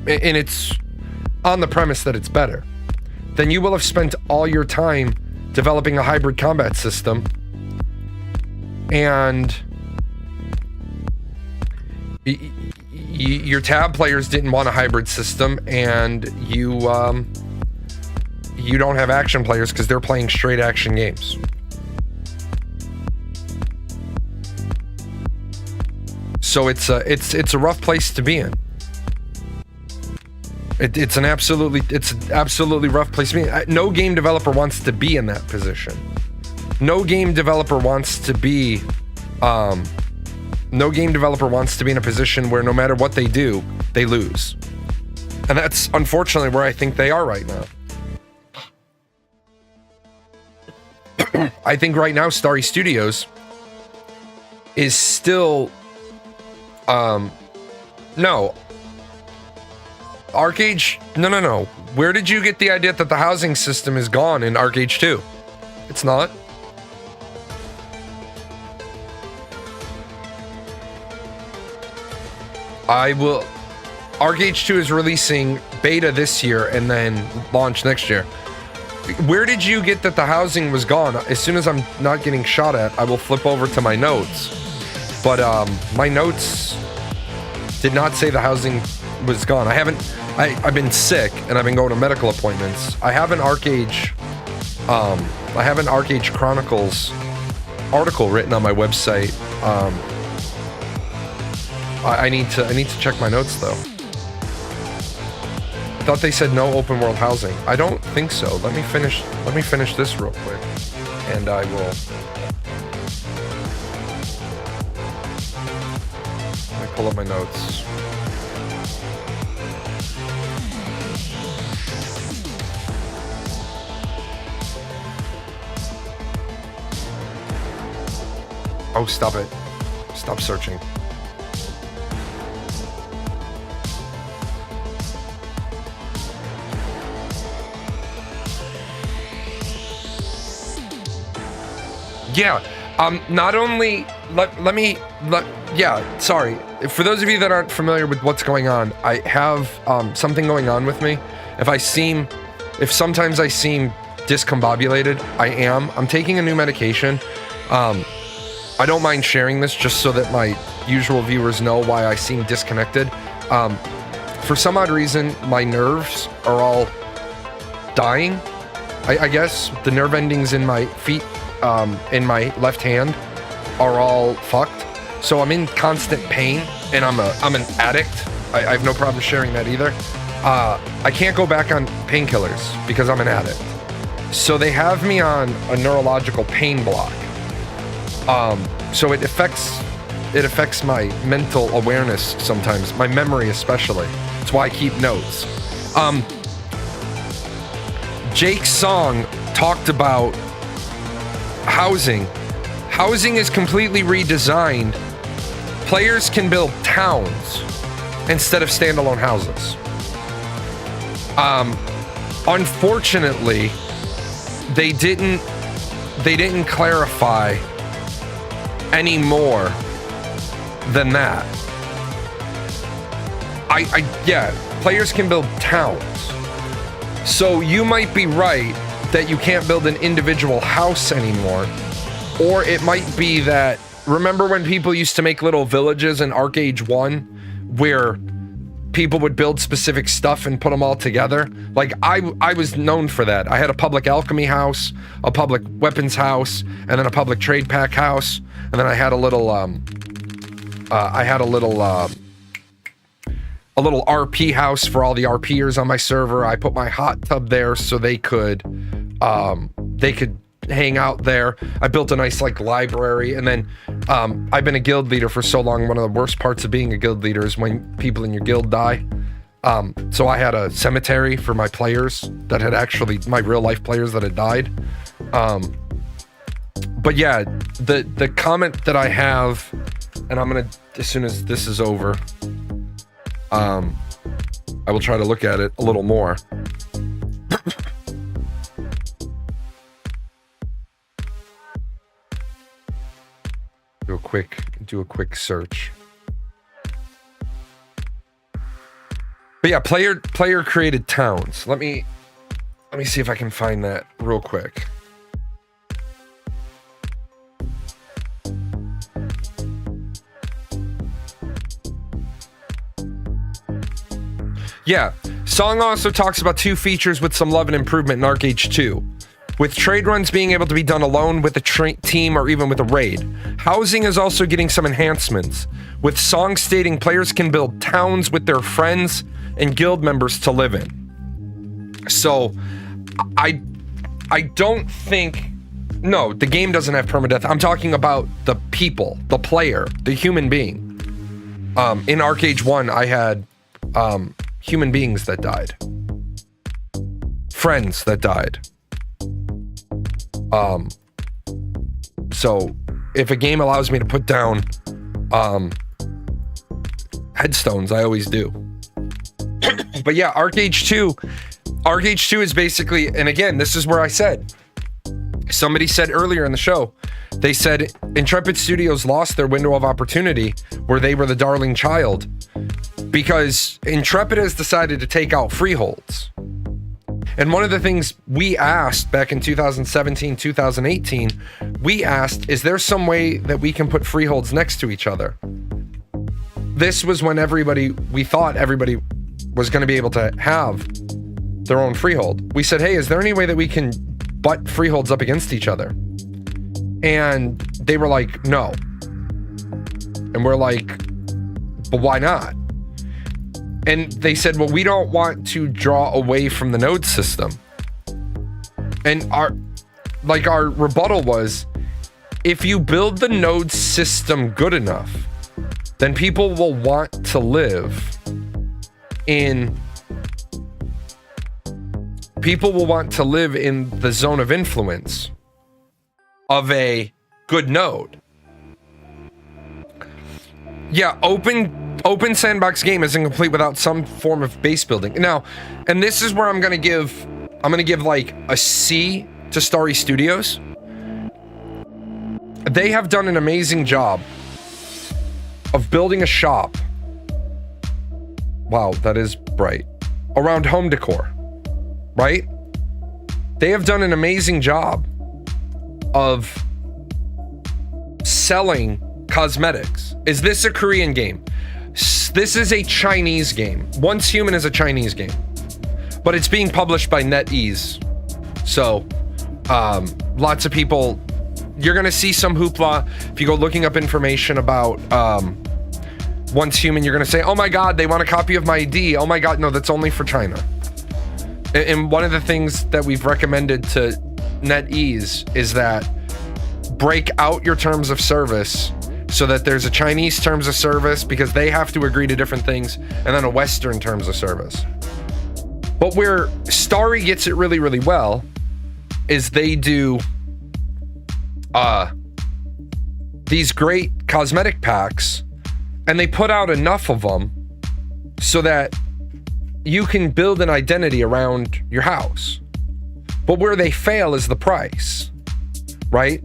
S1: and it's on the premise that it's better, then you will have spent all your time developing a hybrid combat system, and your tab players didn't want a hybrid system, and you don't have action players because they're playing straight action games. So it's a rough place to be in. It's an absolutely rough place to be in. No game developer wants to be in that position. No game developer wants to be in a position where no matter what they do, they lose. And that's unfortunately where I think they are right now. I think right now Starry Studios is still no. ArcAge, no. Where did you get the idea that the housing system is gone in ArcAge 2? It's not. ArcAge 2 is releasing beta this year and then launch next year. Where did you get that the housing was gone? As soon as I'm not getting shot at, I will flip over to my notes. But my notes did not say the housing was gone. I've been sick and I've been going to medical appointments. I have an ArcAge Chronicles article written on my website. I need to check my notes though. I thought they said no open world housing. I don't think so. Let me finish this real quick, and I will. Let me pull up my notes. Oh, stop it. Stop searching. Yeah, not only, sorry. For those of you that aren't familiar with what's going on, I have something going on with me. If sometimes I seem discombobulated, I am. I'm taking a new medication. I don't mind sharing this just so that my usual viewers know why I seem disconnected. For some odd reason, my nerves are all dying. I guess the nerve endings in my feet, in my left hand, are all fucked. So I'm in constant pain, and I'm an addict. I have no problem sharing that either. I can't go back on painkillers because I'm an addict. So they have me on a neurological pain block. So it affects my mental awareness sometimes, my memory especially. That's why I keep notes. Jake's song talked about housing. Housing is completely redesigned. Players can build towns instead of standalone houses. Unfortunately, they didn't clarify any more than that. Players can build towns. So you might be right that you can't build an individual house anymore. Or it might be that, remember when people used to make little villages in ArcAge 1 where people would build specific stuff and put them all together? Like, I was known for that. I had a public alchemy house, a public weapons house, and then a public trade pack house, and then I had a little RP house for all the RPers on my server. I put my hot tub there so they could hang out there. I built a nice library, and then I've been a guild leader for so long. One of the worst parts of being a guild leader is when people in your guild die. So I had a cemetery for my players that had actually, my real life players that had died. But yeah, the comment that I have, and I'm gonna, as soon as this is over, I will try to look at it a little more. Do a quick search. But yeah, player created towns. Let me see if I can find that real quick. Yeah, Song also talks about 2 features with some love and improvement in Arc Age 2. With trade runs being able to be done alone, with a team, or even with a raid. Housing is also getting some enhancements, with Song stating players can build towns with their friends and guild members to live in. So, I don't think... No, the game doesn't have permadeath. I'm talking about the people, the player, the human being. In Arc Age 1, I had human beings that died. Friends that died. So if a game allows me to put down headstones, I always do. But yeah, Arc Age 2 is basically, and again, this is where I said, somebody said earlier in the show, they said Intrepid Studios lost their window of opportunity where they were the darling child because Intrepid has decided to take out freeholds. And one of the things we asked back in 2017, 2018, we asked, is there some way that we can put freeholds next to each other? This was when we thought everybody was going to be able to have their own freehold. We said, hey, is there any way that we can butt freeholds up against each other? And they were like, no. And we're like, but why not? And they said, well, we don't want to draw away from the node system. And our rebuttal was, if you build the node system good enough, then people will want to live in the zone of influence of a good node. Yeah, open sandbox game isn't complete without some form of base building. Now, and this is where I'm gonna give like a C to Starry Studios. They have done an amazing job of building a shop. Wow, that is bright. Around home decor, right? They have done an amazing job of selling cosmetics. Is this a Korean game? This is a Chinese game. Once Human is a Chinese game, but it's being published by NetEase. So, lots of people, you're gonna see some hoopla. If you go looking up information about Once Human, you're gonna say, oh my God, they want a copy of my ID. Oh my God, no, that's only for China. And one of the things that we've recommended to NetEase is that break out your terms of service so that there's a Chinese terms of service because they have to agree to different things, and then a Western terms of service. But where Starry gets it really, really well is they do these great cosmetic packs, and they put out enough of them so that you can build an identity around your house. But where they fail is the price, right?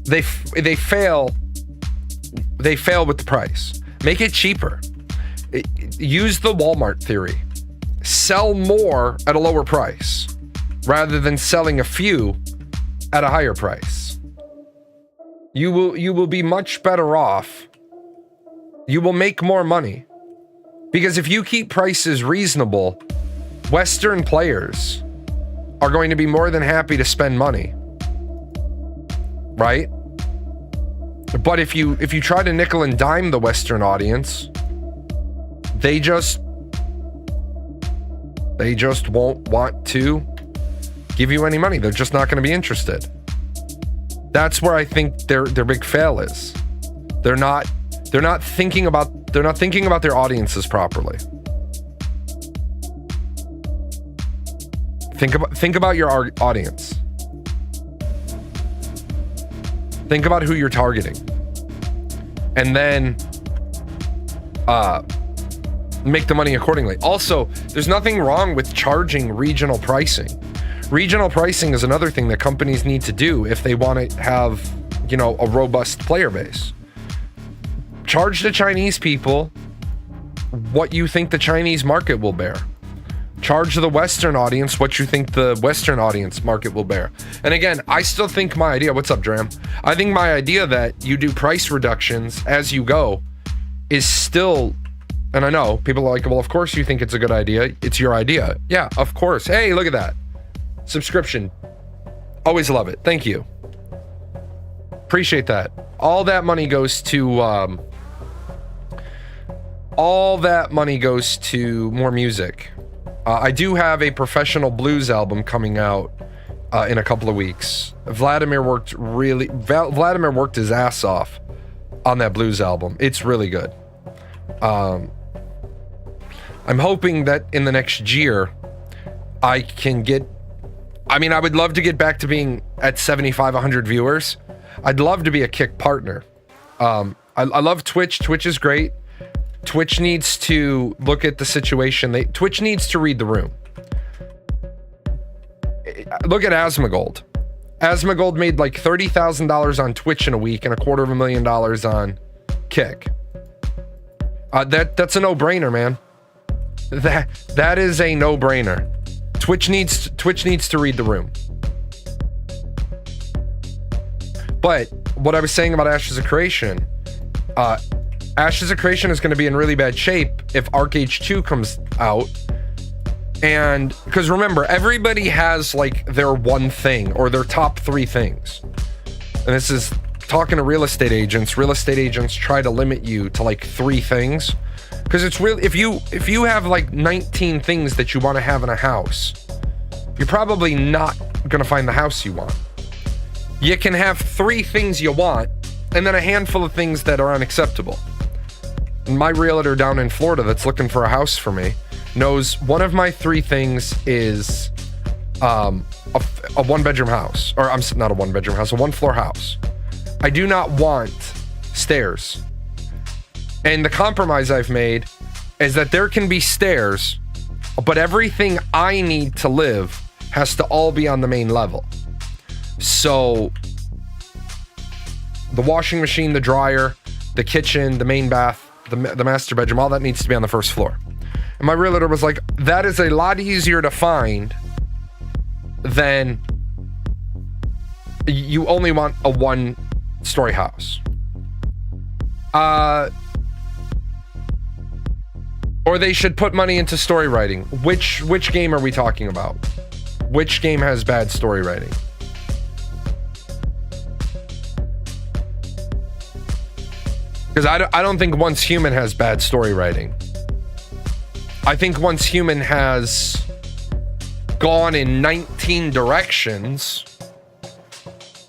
S1: They fail with the price. Make it cheaper. Use the Walmart theory. Sell more at a lower price rather than selling a few at a higher price. You will be much better off. You will make more money. Because if you keep prices reasonable, Western players are going to be more than happy to spend money. Right? But if you try to nickel and dime the Western audience, they just won't want to give you any money. They're just not going to be interested. That's where I think their big fail is. They're not thinking about their audiences properly. Think about your audience. Think about who you're targeting. And then make the money accordingly. Also, there's nothing wrong with charging regional pricing. Regional pricing is another thing that companies need to do if they want to have, you know, a robust player base. Charge the Chinese people what you think the Chinese market will bear. Charge the Western audience what you think the Western audience market will bear. And again, I still think my idea, what's up, Dram? I think my idea that you do price reductions as you go is still, and I know people are like, well, of course you think it's a good idea. It's your idea. Yeah, of course. Hey, look at that. Subscription. Always love it. Thank you. Appreciate that. All that money goes to, more music. I do have a professional blues album coming out in a couple of weeks. Vladimir worked his ass off on that blues album. It's really good. I'm hoping that in the next year I can get, I mean, I would love to get back to being at 75, 100 viewers. I'd love to be a Kick partner. I love Twitch. Twitch is great. Twitch needs to look at the situation. Twitch needs to read the room. Look at Asmongold. Asmongold made like $30,000 on Twitch in a week and $250,000 on Kick. That's a no-brainer, man. That is a no-brainer. Twitch needs to read the room. But what I was saying about Ashes of Creation, Ashes of Creation is going to be in really bad shape if ArcheAge 2 comes out. And because remember, everybody has like their one thing or their top 3 things. And this is talking to real estate agents. Real estate agents try to limit you to like 3 things. Because it's real, if you have like 19 things that you want to have in a house, you're probably not going to find the house you want. You can have 3 things you want and then a handful of things that are unacceptable. My realtor down in Florida that's looking for a house for me knows one of my 3 things is a 1-bedroom house. Or I'm not a 1-bedroom house, a 1-floor house. I do not want stairs. And the compromise I've made is that there can be stairs, but everything I need to live has to all be on the main level. So the washing machine, the dryer, the kitchen, the main bath, the master bedroom, all that needs to be on the first floor. And my realtor was like, that is a lot easier to find than you only want a 1-story house. Or they should put money into story writing. Which game are we talking about? Which game has bad story writing? Because I don't think Once Human has bad story writing. I think Once Human has gone in 19 directions,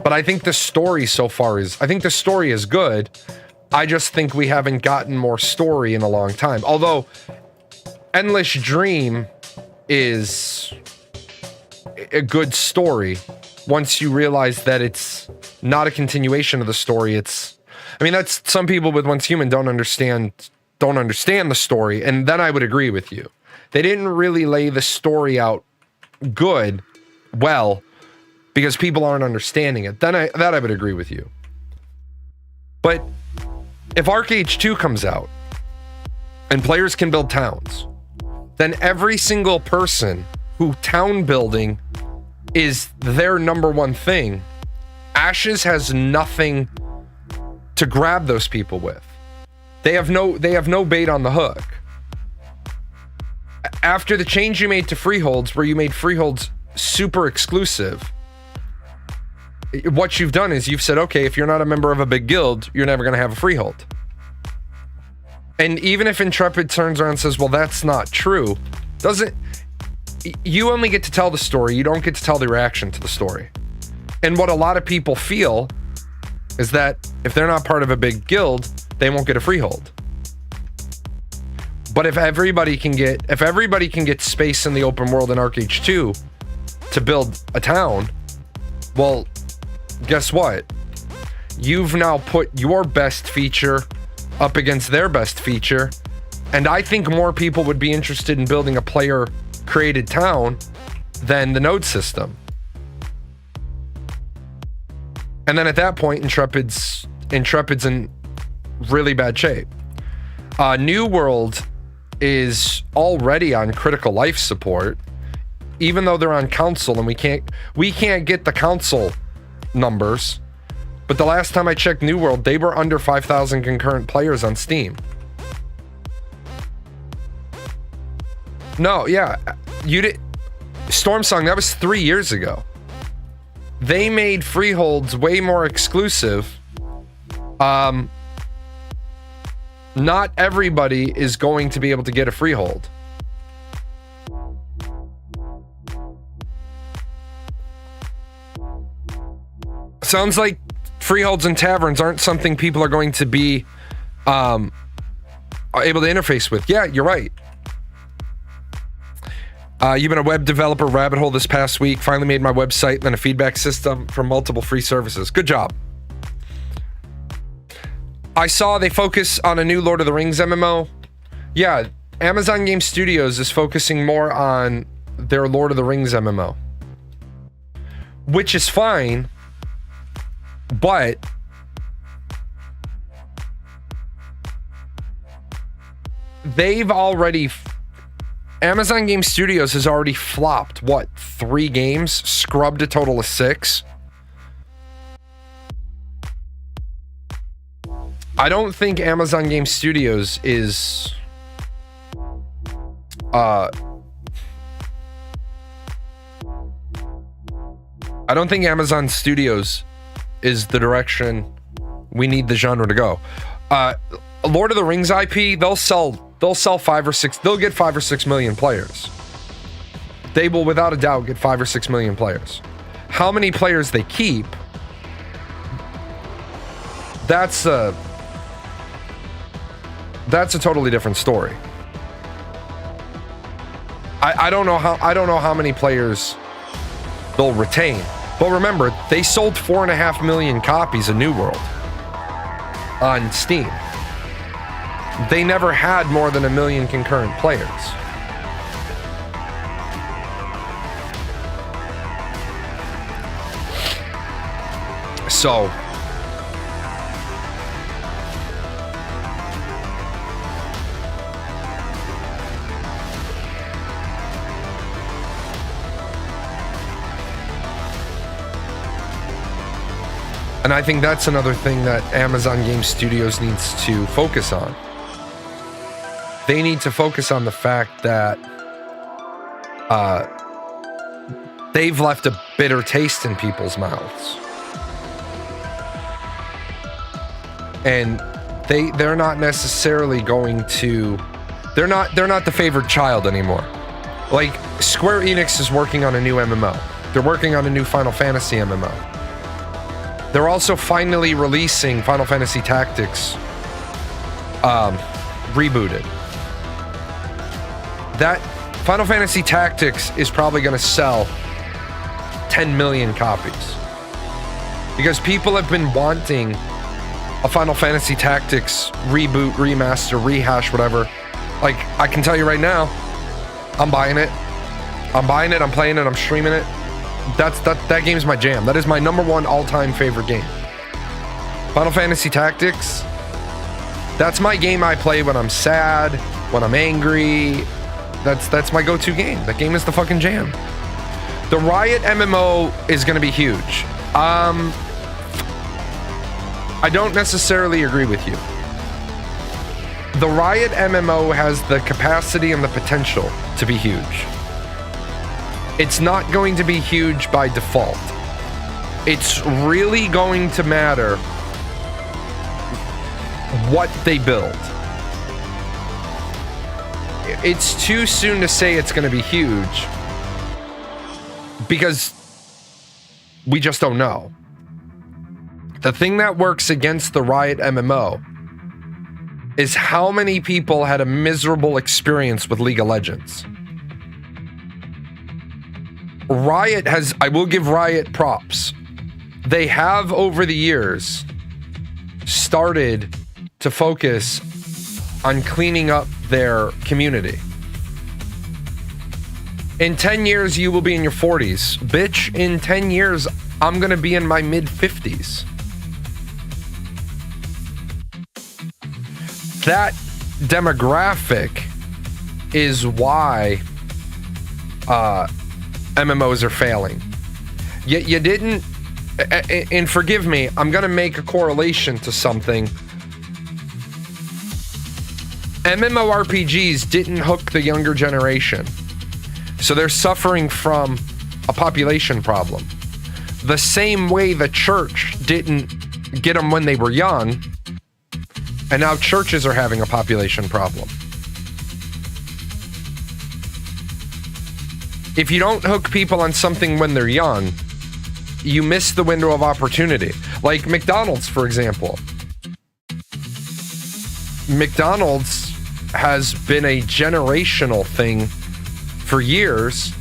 S1: but I think the story so far is, I think the story is good. I just think we haven't gotten more story in a long time. Although Endless Dream is a good story once you realize that it's not a continuation of the story. I mean, that's some people with Once Human don't understand the story, and then I would agree with you. They didn't really lay the story out well, because people aren't understanding it. Then I would agree with you. But if ArcheAge 2 comes out and players can build towns, then every single person who town building is their number one thing, Ashes has nothing to grab those people with. They have no bait on the hook. After the change you made to freeholds, where you made freeholds super exclusive, what you've done is you've said, okay, if you're not a member of a big guild, you're never going to have a freehold. And even if Intrepid turns around and says, well, that's not true, you only get to tell the story. You don't get to tell the reaction to the story. And what a lot of people feel is that if they're not part of a big guild, they won't get a freehold. But if everybody can get space in the open world in ArcheAge 2 to build a town, well, guess what? you've now put your best feature up against their best feature. And I think more people would be interested in building a player-created town than the node system. And then at that point, Intrepid's in really bad shape. New World is already on critical life support, even though they're on console, and we can't get the console numbers. But the last time I checked New World, they were under 5,000 concurrent players on Steam. No, yeah, you did. Stormsong, that was 3 years ago. They made freeholds way more exclusive. Not everybody is going to be able to get a freehold. Sounds like freeholds and taverns aren't something people are going to be able to interface with. Yeah, you're right. You've been a web developer rabbit hole this past week. Finally made my website, then a feedback system from multiple free services. Good job. I saw they focus on a new Lord of the Rings MMO. Yeah, Amazon Game Studios is focusing more on their Lord of the Rings MMO, which is fine, but they've already... Amazon Game Studios has already flopped, 3 games? Scrubbed a total of 6? I don't think Amazon Game Studios is... I don't think Amazon Studios is the direction we need the genre to go. Lord of the Rings IP, they'll sell 5 or 6, they'll get 5 or 6 million players. They will without a doubt get 5 or 6 million players. How many players they keep, that's a totally different story. I don't know how many players they'll retain. But remember, they sold 4.5 million copies of New World on Steam. They never had more than 1 million concurrent players. So, and I think that's another thing that Amazon Game Studios needs to focus on. They need to focus on the fact that they've left a bitter taste in people's mouths. And they're not necessarily going to... They're not the favored child anymore. Like, Square Enix is working on a new MMO. They're working on a new Final Fantasy MMO. They're also finally releasing Final Fantasy Tactics rebooted. That Final Fantasy Tactics is probably going to sell 10 million copies. Because people have been wanting a Final Fantasy Tactics reboot, remaster, rehash, whatever. Like, I can tell you right now, I'm buying it. I'm playing it, I'm streaming it. That game's my jam. That is my #1 all-time favorite game. Final Fantasy Tactics, that's my game I play when I'm sad, when I'm angry. That's my go-to game. That game is the fucking jam. The Riot MMO is going to be huge. I don't necessarily agree with you. The Riot MMO has the capacity and the potential to be huge. It's not going to be huge by default. It's really going to matter what they build. It's too soon to say it's going to be huge because we just don't know. The thing that works against the Riot MMO is how many people had a miserable experience with League of Legends. Riot has, I will give Riot props. They have over the years started to focus on cleaning up their community. In 10 years, you will be in your 40s. Bitch, in 10 years, I'm going to be in my mid-50s. That demographic is why MMOs are failing. You didn't, and forgive me, I'm going to make a correlation to something. MMORPGs didn't hook the younger generation. So they're suffering from a population problem. The same way the church didn't get them when they were young, and now churches are having a population problem. If you don't hook people on something when they're young, you miss the window of opportunity. Like McDonald's, for example. McDonald's has been a generational thing for years,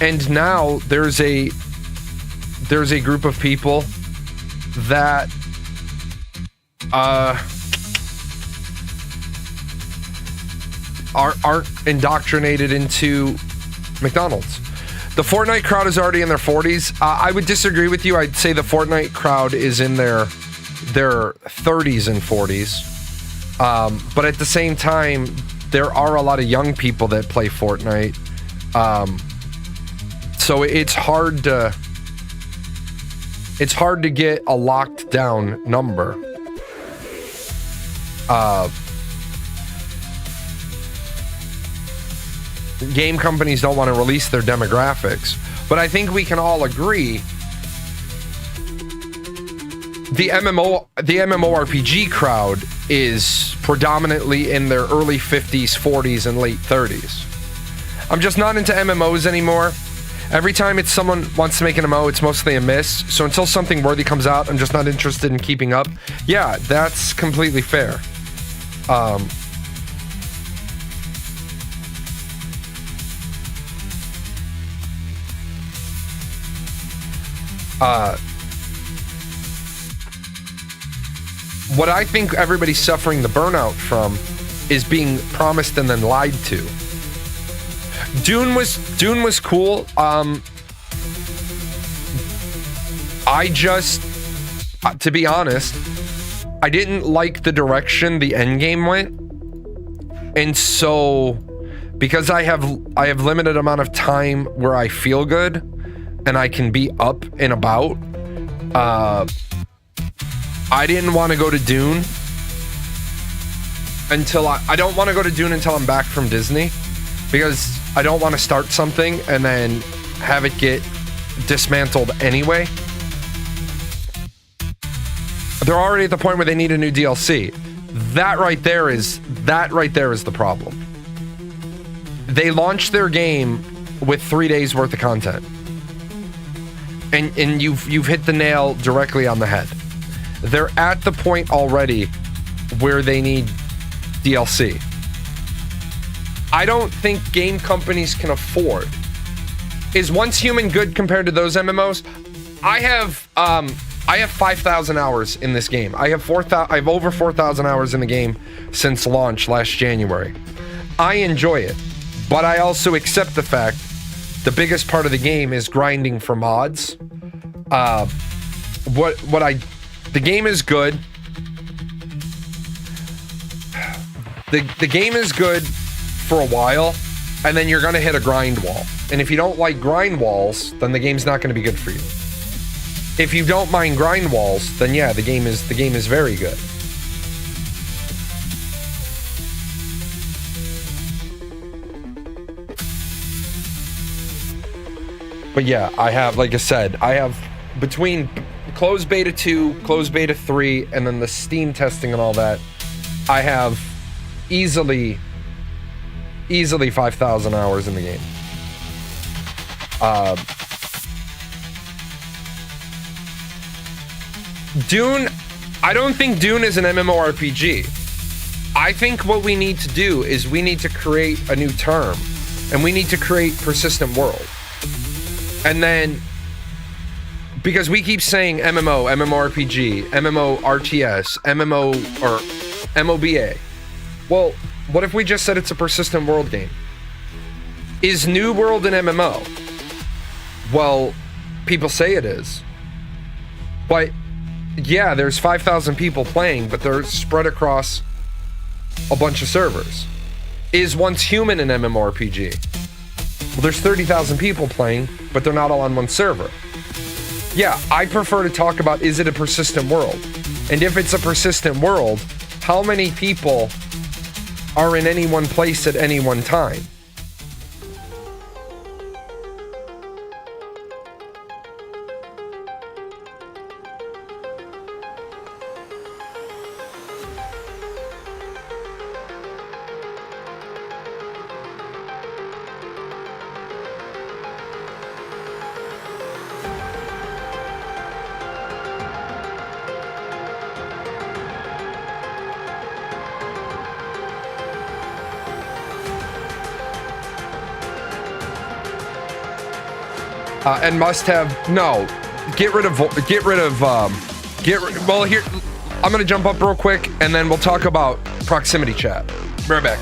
S1: and now there's a group of people that aren't indoctrinated into McDonald's. The Fortnite crowd is already in their 40s. I would disagree with you. I'd say the Fortnite crowd is in their 30s and 40s. But at the same time, there are a lot of young people that play Fortnite. So it's hard to get a locked down number. Game companies don't want to release their demographics, but I think we can all agree the MMORPG crowd is predominantly in their early 50s, 40s, and late 30s. I'm just not into MMOs anymore. Every time it's someone wants to make an MMO, it's mostly a miss. So until something worthy comes out, I'm just not interested in keeping up. Yeah, that's completely fair. What I think everybody's suffering the burnout from is being promised and then lied to. Dune was cool. I just, to be honest, I didn't like the direction the end game went, and so because I have limited amount of time where I feel good and I can be up and about. I didn't want to go to Dune until I don't want to go to Dune until I'm back from Disney, because I don't want to start something and then have it get dismantled anyway. They're already at the point where they need a new DLC. That right there is the problem. They launched their game with 3 days worth of content. And you've hit the nail directly on the head. They're at the point already where they need DLC. I don't think game companies can afford. Is Once Human good compared to those MMOs? I have 5,000 hours in this game. I have over 4,000 hours in the game since launch last January. I enjoy it, but I also accept the fact the biggest part of the game is grinding for mods. The game is good. The game is good for a while, and then you're gonna hit a grind wall. And if you don't like grind walls, then the game's not gonna be good for you. If you don't mind grind walls, then yeah, the game is very good. But yeah, I have, like I said, I have between closed beta 2, closed beta 3, and then the Steam testing and all that, I have easily 5,000 hours in the game. Dune, I don't think Dune is an MMORPG. I think what we need to do is we need to create a new term, and we need to create persistent world. And then Because we keep saying MMO, MMORPG, MMO RTS, MMO or MOBA. Well, what if we just said it's a persistent world game? Is New World an MMO? Well, people say it is. But yeah, there's 5,000 people playing, but they're spread across a bunch of servers. Is Once Human an MMORPG? Well, there's 30,000 people playing, but they're not all on one server. Yeah, I prefer to talk about, is it a persistent world? And if it's a persistent world, how many people are in any one place at any one time? And must have no. Well, here I'm gonna jump up real quick, and then we'll talk about proximity chat. Be right back.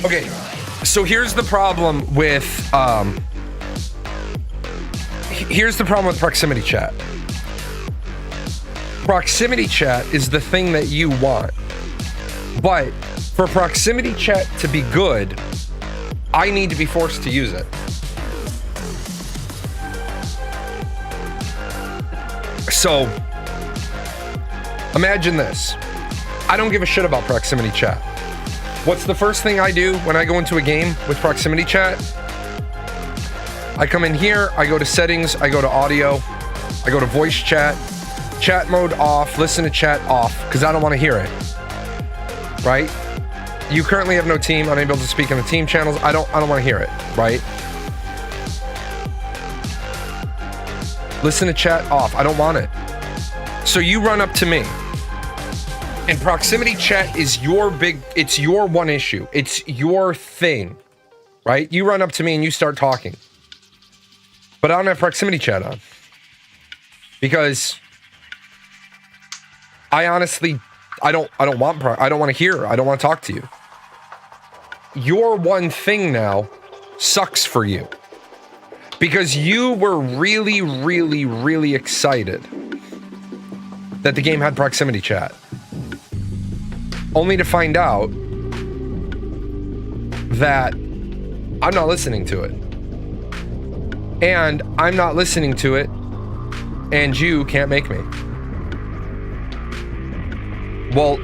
S1: Okay, so here's the problem with proximity chat. Proximity chat is the thing that you want, but for proximity chat to be good, I need to be forced to use it. So imagine this. I don't give a shit about proximity chat. What's the first thing I do when I go into a game with proximity chat? I come in here, I go to settings, I go to audio, I go to voice chat mode off, listen to chat off, because I don't want to hear it. Right? You currently have no team, unable to speak on the team channels. I don't want to hear it, right? Listen to chat off. I don't want it. So you run up to me. And proximity chat is it's your one issue. It's your thing, right? You run up to me and you start talking. But I don't have proximity chat on. Because I honestly, I don't want to hear. I don't want to talk to you. Your one thing now sucks for you. Because you were really, really, really excited that the game had proximity chat. Only to find out that I'm not listening to it. And I'm not listening to it, and you can't make me. Well,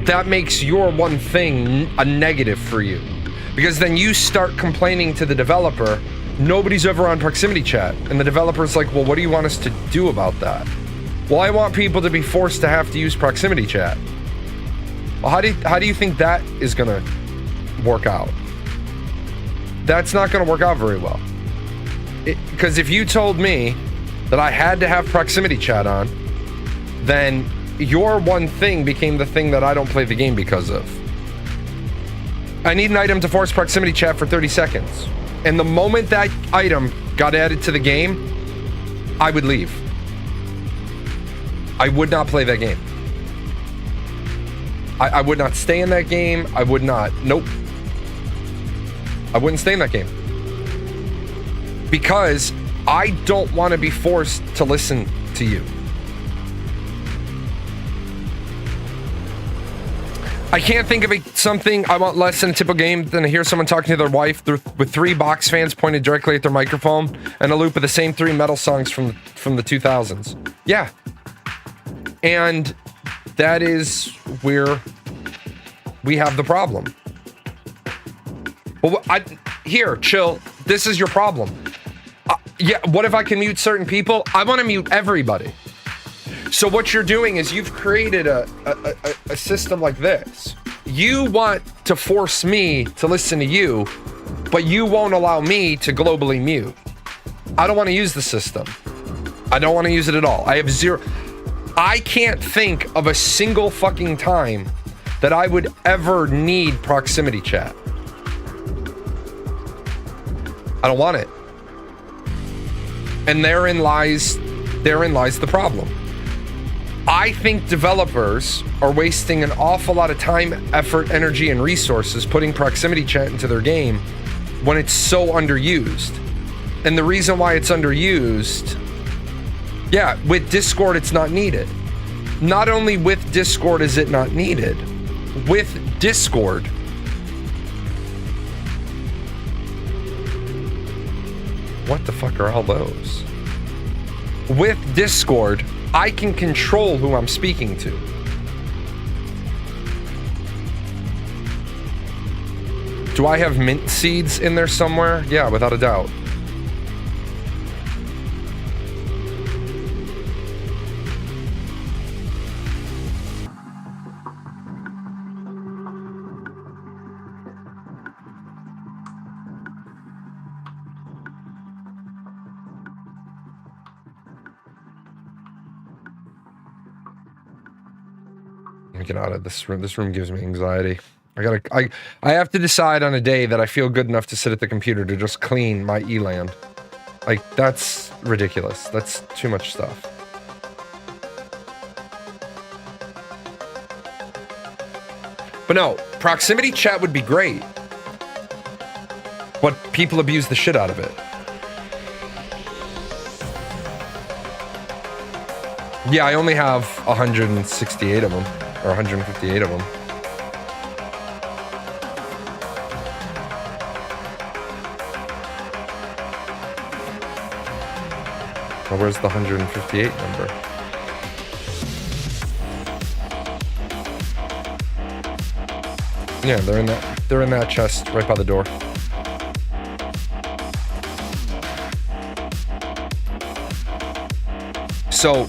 S1: that makes your one thing a negative for you. Because then you start complaining to the developer, nobody's ever on proximity chat. And the developer's like, well, what do you want us to do about that? Well, I want people to be forced to have to use proximity chat. Well, how do you think that is going to work out? That's not going to work out very well. Because if you told me that I had to have proximity chat on, then your one thing became the thing that I don't play the game because of. I need an item to force proximity chat for 30 seconds. And the moment that item got added to the game, I would leave. I would not play that game. I would not stay in that game. I would not. Nope. I wouldn't stay in that game. Because I don't want to be forced to listen to you. I can't think of something I want less in a typical game than to hear someone talking to their wife with 3 box fans pointed directly at their microphone and a loop of the same 3 metal songs from the 2000s. Yeah. And that is where we have the problem. Well, here, chill. This is your problem. Yeah, what if I can mute certain people? I want to mute everybody. So what you're doing is you've created a system like this. You want to force me to listen to you, but you won't allow me to globally mute. I don't want to use the system. I don't want to use it at all. I can't think of a single fucking time that I would ever need proximity chat. I don't want it. And therein lies the problem. I think developers are wasting an awful lot of time, effort, energy, and resources putting proximity chat into their game when it's so underused. And the reason why it's underused, yeah, with Discord, it's not needed. Not only with Discord is it not needed, with Discord, what the fuck are all those? With Discord, I can control who I'm speaking to. Do I have mint seeds in there somewhere? Yeah, without a doubt. Get out of this room. This room gives me anxiety. I have to decide on a day that I feel good enough to sit at the computer to just clean my ELAN. Like, that's ridiculous. That's too much stuff. But no, proximity chat would be great. But people abuse the shit out of it. Yeah, I only have 168 of them. Or 158 of them. Well, where's the 158 number? Yeah, they're in that chest right by the door. So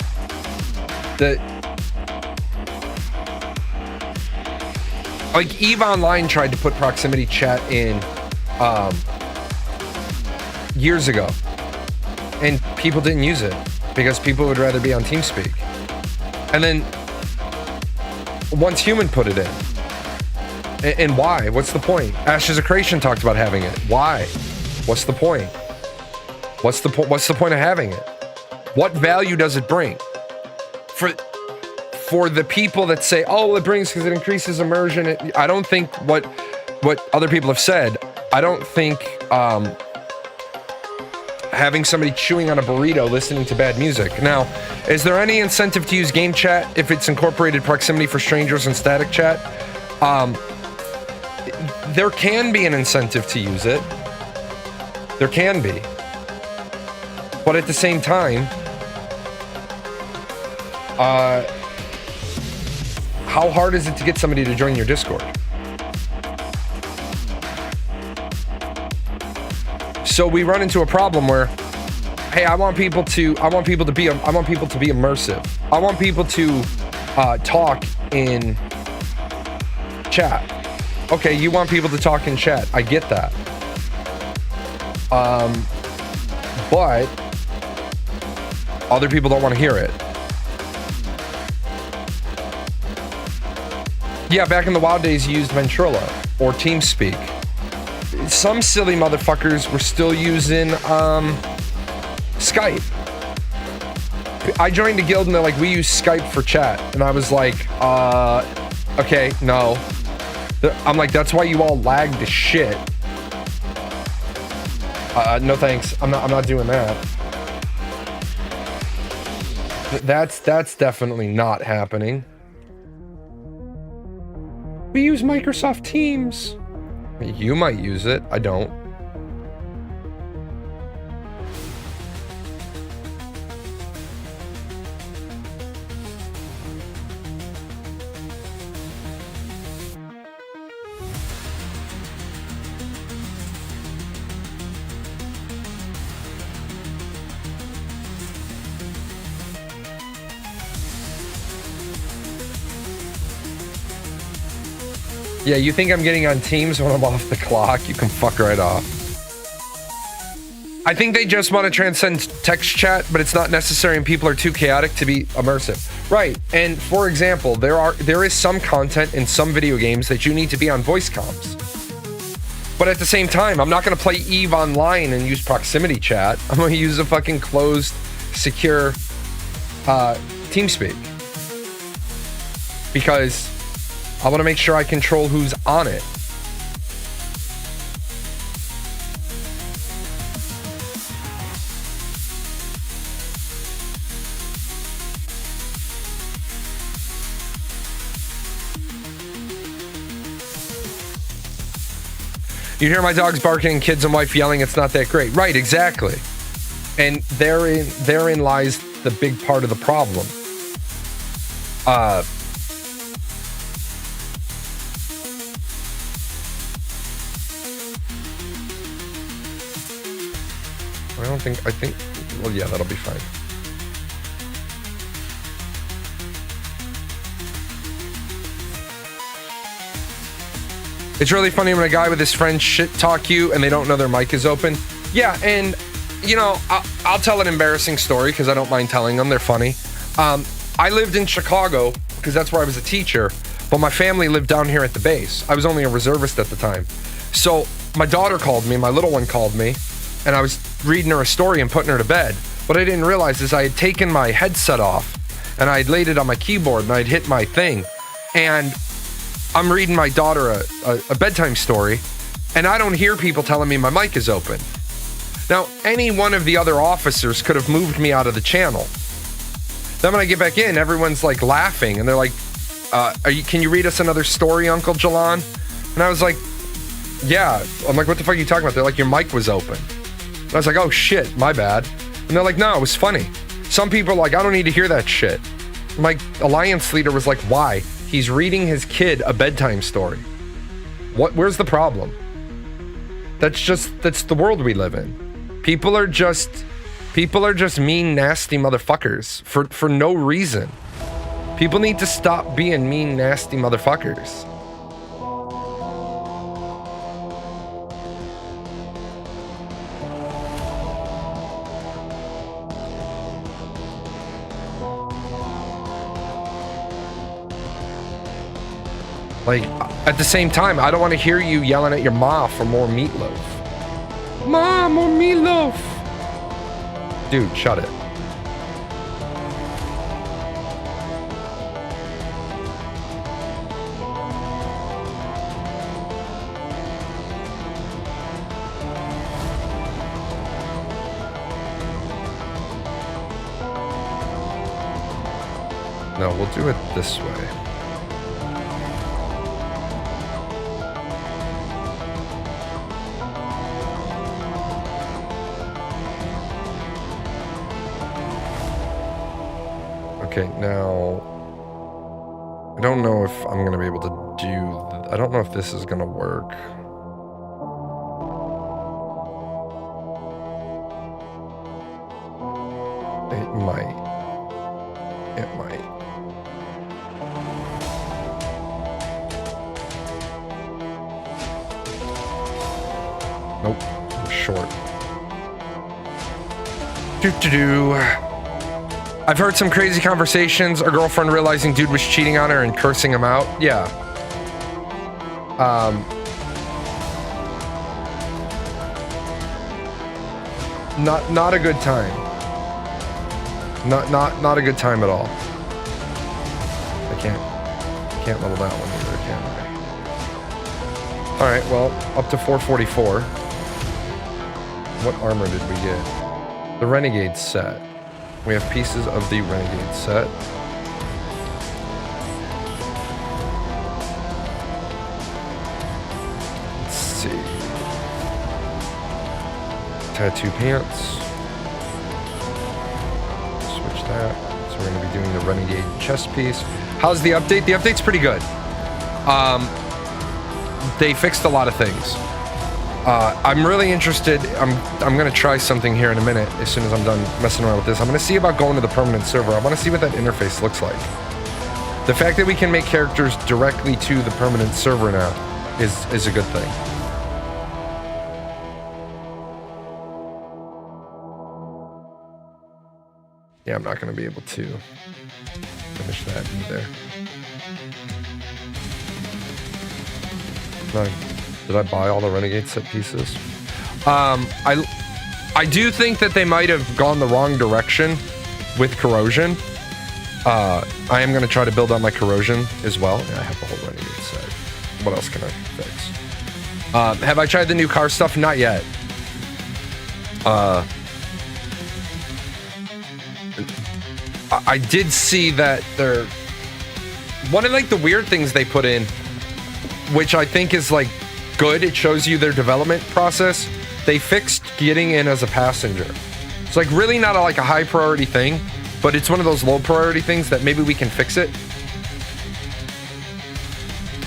S1: like EVE Online tried to put proximity chat in years ago, and people didn't use it because people would rather be on TeamSpeak. And then once Human put it in, and why? What's the point? Ashes of Creation talked about having it. Why? What's the point? What's the point of having it? What value does it bring? For the people that say, oh, it brings because it increases immersion. I don't think what other people have said. I don't think having somebody chewing on a burrito listening to bad music. Now, is there any incentive to use game chat if it's incorporated proximity for strangers and static chat? There can be an incentive to use it. There can be. But at the same time, how hard is it to get somebody to join your Discord? So we run into a problem where, hey, I want people to be immersive. I want people to talk in chat. Okay, you want people to talk in chat. I get that. But other people don't want to hear it. Yeah, back in the WoW days, you used Ventrilo or TeamSpeak. Some silly motherfuckers were still using Skype. I joined a guild and they're like, we use Skype for chat. And I was like, Okay, no. I'm like, that's why you all lagged to shit. No thanks. I'm not doing that. That's definitely not happening. We use Microsoft Teams. You might use it. I don't. Yeah, you think I'm getting on Teams when I'm off the clock? You can fuck right off. I think they just want to transcend text chat, but it's not necessary and people are too chaotic to be immersive. Right, and for example, there is some content in some video games that you need to be on voice comms. But at the same time, I'm not going to play EVE Online and use proximity chat. I'm going to use a fucking closed, secure TeamSpeak. Because I want to make sure I control who's on it. You hear my dogs barking and kids and wife yelling, it's not that great. Right, exactly. And therein lies the big part of the problem. I think, well, yeah, that'll be fine. It's really funny when a guy with his friend shit talk you and they don't know their mic is open. Yeah, and, you know, I'll tell an embarrassing story because I don't mind telling them. They're funny. I lived in Chicago because that's where I was a teacher, but my family lived down here at the base. I was only a reservist at the time. So my daughter called me, my little one called me, and I was reading her a story and putting her to bed. What I didn't realize is I had taken my headset off and I had laid it on my keyboard and I'd hit my thing. And I'm reading my daughter a bedtime story and I don't hear people telling me my mic is open. Now, any one of the other officers could have moved me out of the channel. Then when I get back in, everyone's like laughing and they're like, can you read us another story, Uncle Jalan? And I was like, yeah. I'm like, what the fuck are you talking about? They're like, your mic was open. I was like, oh shit, my bad. And they're like, no, it was funny. Some people are like, I don't need to hear that shit. My alliance leader was like, why? He's reading his kid a bedtime story. Where's the problem? That's the world we live in. People are just mean, nasty motherfuckers for no reason. People need to stop being mean, nasty motherfuckers. Like, at the same time, I don't want to hear you yelling at your ma for more meatloaf. Ma, more meatloaf. Dude, shut it. No, we'll do it this way. Okay, now, I don't know if I'm going to be able to do, I don't know if this is going to work. It might. It might. Nope, I'm short. I've heard some crazy conversations. A girlfriend realizing dude was cheating on her and cursing him out. Yeah. Not a good time. Not a good time at all. I can't level that one either, can I? Alright, well, up to 444. What armor did we get? The Renegade set. We have pieces of the Renegade set. Let's see. Tattoo pants. Switch that. So we're going to be doing the Renegade chest piece. How's the update? The update's pretty good. They fixed a lot of things. I'm really interested. I'm going to try something here in a minute as soon as I'm done messing around with this. I'm going to see about going to the permanent server. I want to see what that interface looks like. The fact that we can make characters directly to the permanent server now is a good thing. Yeah, I'm not going to be able to finish that either. Did I buy all the Renegade set pieces? I do think that they might have gone the wrong direction with corrosion. I am going to try to build out my corrosion as well. Yeah, I have the whole Renegade set. What else can I fix? Have I tried the new car stuff? Not yet. I did see that they're... One of like the weird things they put in, which I think is like good, it shows you their development process. They fixed getting in as a passenger. It's like really not like a high priority thing, but it's one of those low priority things that maybe we can fix it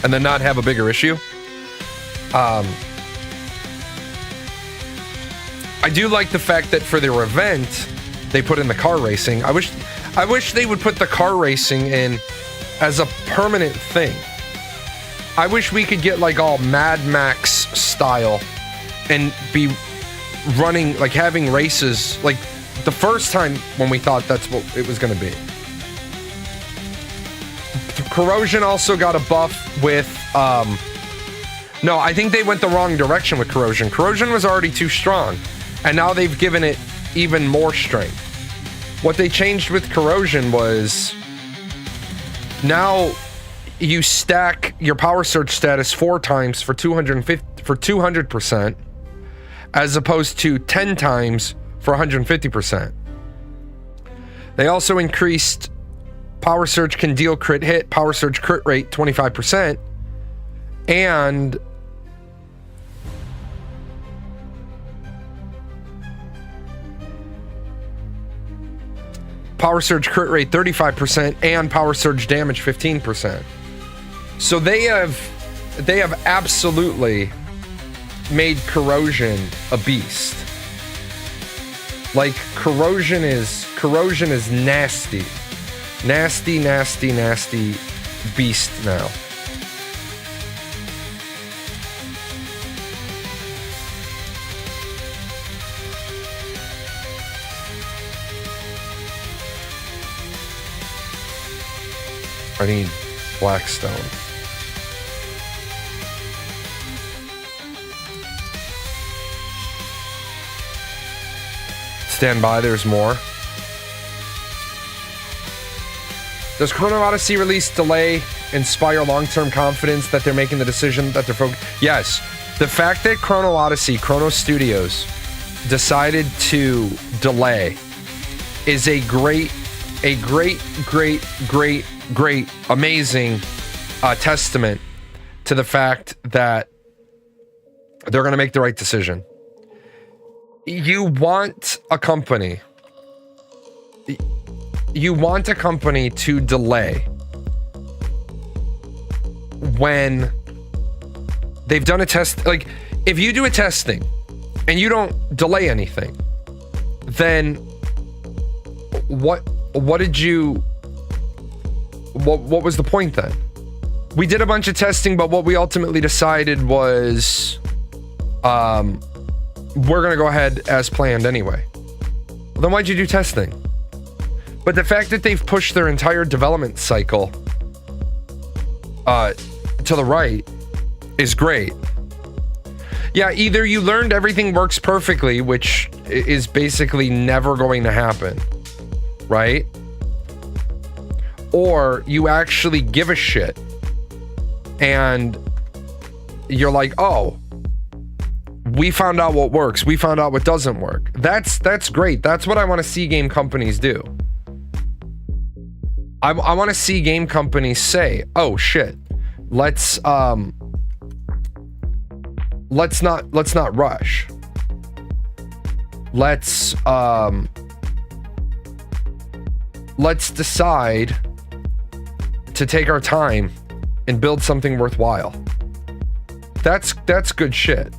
S1: and then not have a bigger issue. I do like the fact that for their event they put in the car racing. I wish they would put the car racing in as a permanent thing. I wish we could get like all Mad Max style and be running, like having races like the first time when we thought that's what it was going to be. Corrosion also got a buff with, no, I think they went the wrong direction with Corrosion. Corrosion was already too strong, and now they've given it even more strength. What they changed with Corrosion was now you stack your power surge status 4 times for 200%, as opposed to 10 times for 150%. They also increased power surge can deal crit hit, power surge crit rate 25%, and power surge crit rate 35%, and power surge damage 15%. So they have absolutely made Corrosion a beast. Like corrosion is nasty beast now. I need Blackstone. Stand by, there's more. Does Chrono Odyssey release delay inspire long-term confidence that they're making the decision that they're focused? Yes. The fact that Chrono Odyssey, Chrono Studios, decided to delay is a great, amazing testament to the fact that they're going to make the right decision. You want a company to delay when they've done a test. Like, if you do a testing and you don't delay anything, then what was the point then? We did a bunch of testing, but what we ultimately decided was we're gonna go ahead as planned anyway. Well, then why'd you do testing? But the fact that they've pushed their entire development cycle to the right is great. Yeah, either you learned everything works perfectly, which is basically never going to happen, right? Or you actually give a shit and you're like, oh, we found out what works. We found out what doesn't work. That's great. That's what I want to see game companies do. I want to see game companies say, oh shit, let's not rush. Let's decide to take our time and build something worthwhile. That's good shit.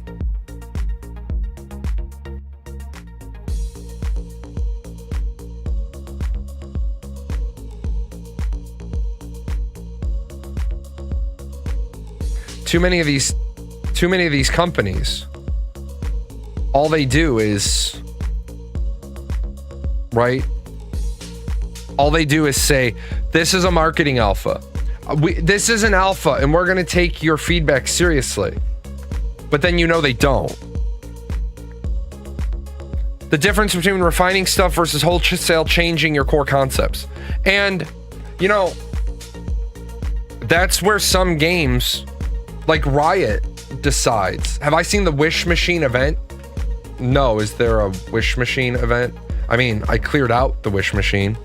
S1: Too many of these companies, all they do is, right? All they do is say, this is a marketing alpha. This is an alpha, and we're going to take your feedback seriously. But then they don't. The difference between refining stuff versus wholesale changing your core concepts. And, that's where some games, like Riot, decides. Have I seen the Wish Machine event? No. Is there a Wish Machine event? I mean, I cleared out the Wish Machine.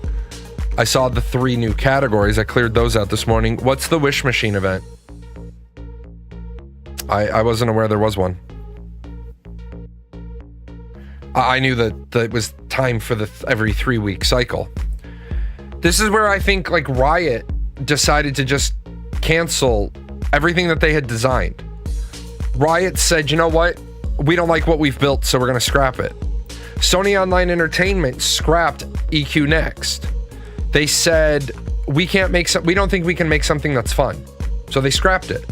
S1: I saw the 3 new categories. I cleared those out this morning. What's the Wish Machine event? I wasn't aware there was one. I knew that it was time for the every 3-week cycle. This is where I think like Riot decided to just cancel everything that they had designed. Riot said, you know what? We don't like what we've built, so we're going to scrap it. Sony Online Entertainment scrapped EQ Next. They said, we don't think we can make something that's fun. So they scrapped it,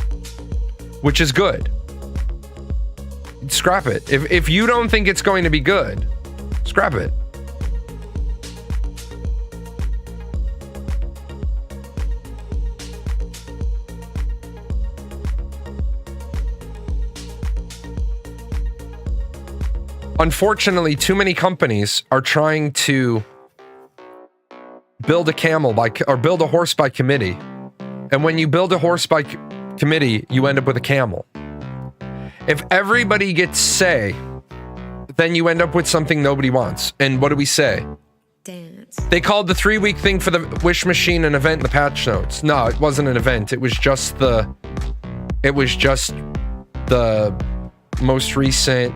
S1: which is good. Scrap it. If you don't think it's going to be good, scrap it. Unfortunately, too many companies are trying to build a build a horse by committee. And when you build a horse by committee, you end up with a camel. If everybody gets say, then you end up with something nobody wants. And what do we say? Dance. They called the 3-week thing for the Wish Machine an event in the patch notes. No, it wasn't an event. It was just the most recent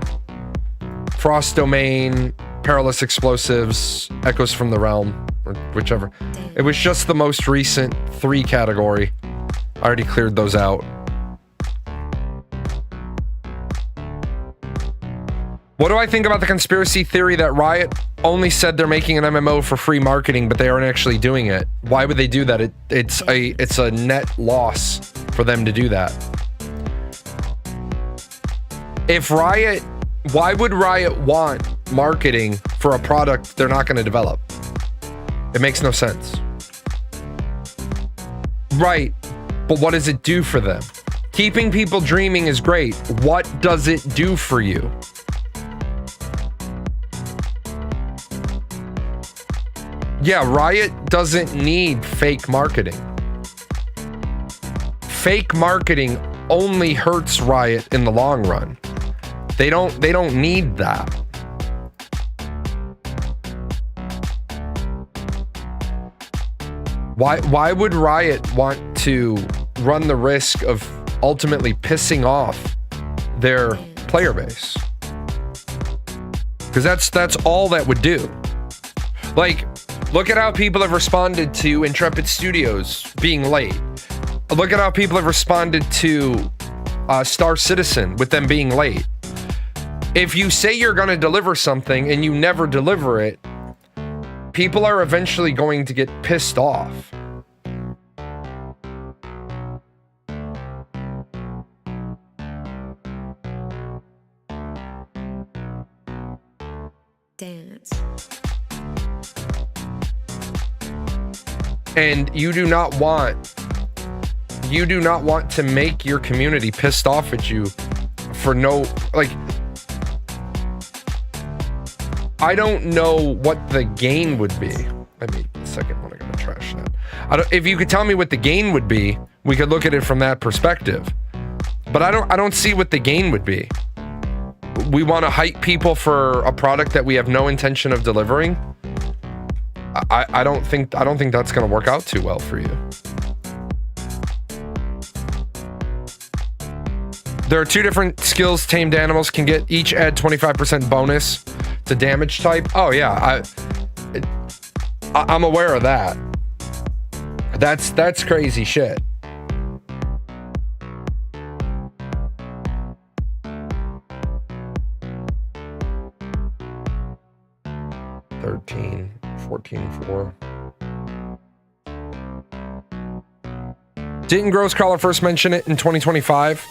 S1: Frost Domain, Perilous Explosives, Echoes from the Realm, or whichever. It was just the most recent 3 category. I already cleared those out. What do I think about the conspiracy theory that Riot only said they're making an MMO for free marketing, but they aren't actually doing it? Why would they do that? It's a net loss for them to do that. Why would Riot want marketing for a product they're not going to develop? It makes no sense. Right, but what does it do for them? Keeping people dreaming is great. What does it do for you? Yeah, Riot doesn't need fake marketing. Fake marketing only hurts Riot in the long run. They don't need that. Why would Riot want to run the risk of ultimately pissing off their player base? Because that's all that would do. Like, look at how people have responded to Intrepid Studios being late. Look at how people have responded to Star Citizen with them being late. If you say you're going to deliver something and you never deliver it, people are eventually going to get pissed off. Dance. And you do not want to make your community pissed off at you for no, like, I don't know what the gain would be. Let me a second when I'm gonna trash that. If you could tell me what the gain would be We could look at it from that perspective. But I don't see what the gain would be. We want to hype people for a product that we have no intention of delivering. I don't think that's going to work out too well for you. There are 2 different skills tamed animals can get. Each add 25% bonus to damage type. Oh yeah, I'm aware of that. That's crazy shit. $13, $14, $4. Didn't Ghostcrawler first mention it in 2025?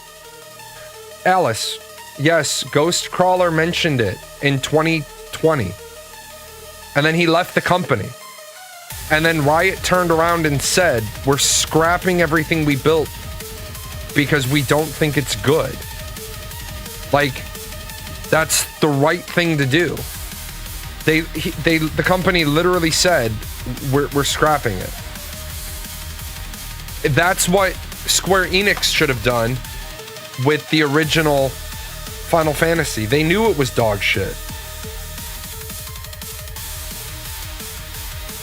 S1: Alice, yes, Ghostcrawler mentioned it in 2020. And then he left the company. And then Riot turned around and said, we're scrapping everything we built because we don't think it's good. Like, that's the right thing to do. The company literally said, we're scrapping it. That's what Square Enix should have done with the original Final Fantasy. They knew it was dog shit.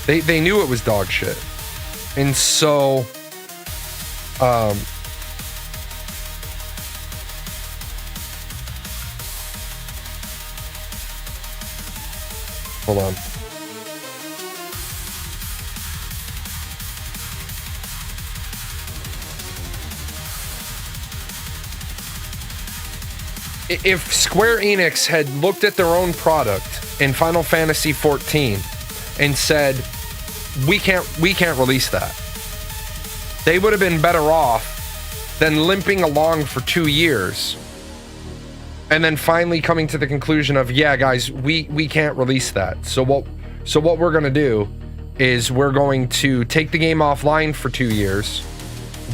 S1: They knew it was dog shit. And so hold on. If Square Enix had looked at their own product in Final Fantasy 14 and said, we can't release that, they would have been better off than limping along for 2 years and then finally coming to the conclusion of, yeah, guys, we can't release that. So what we're going to do is we're going to take the game offline for 2 years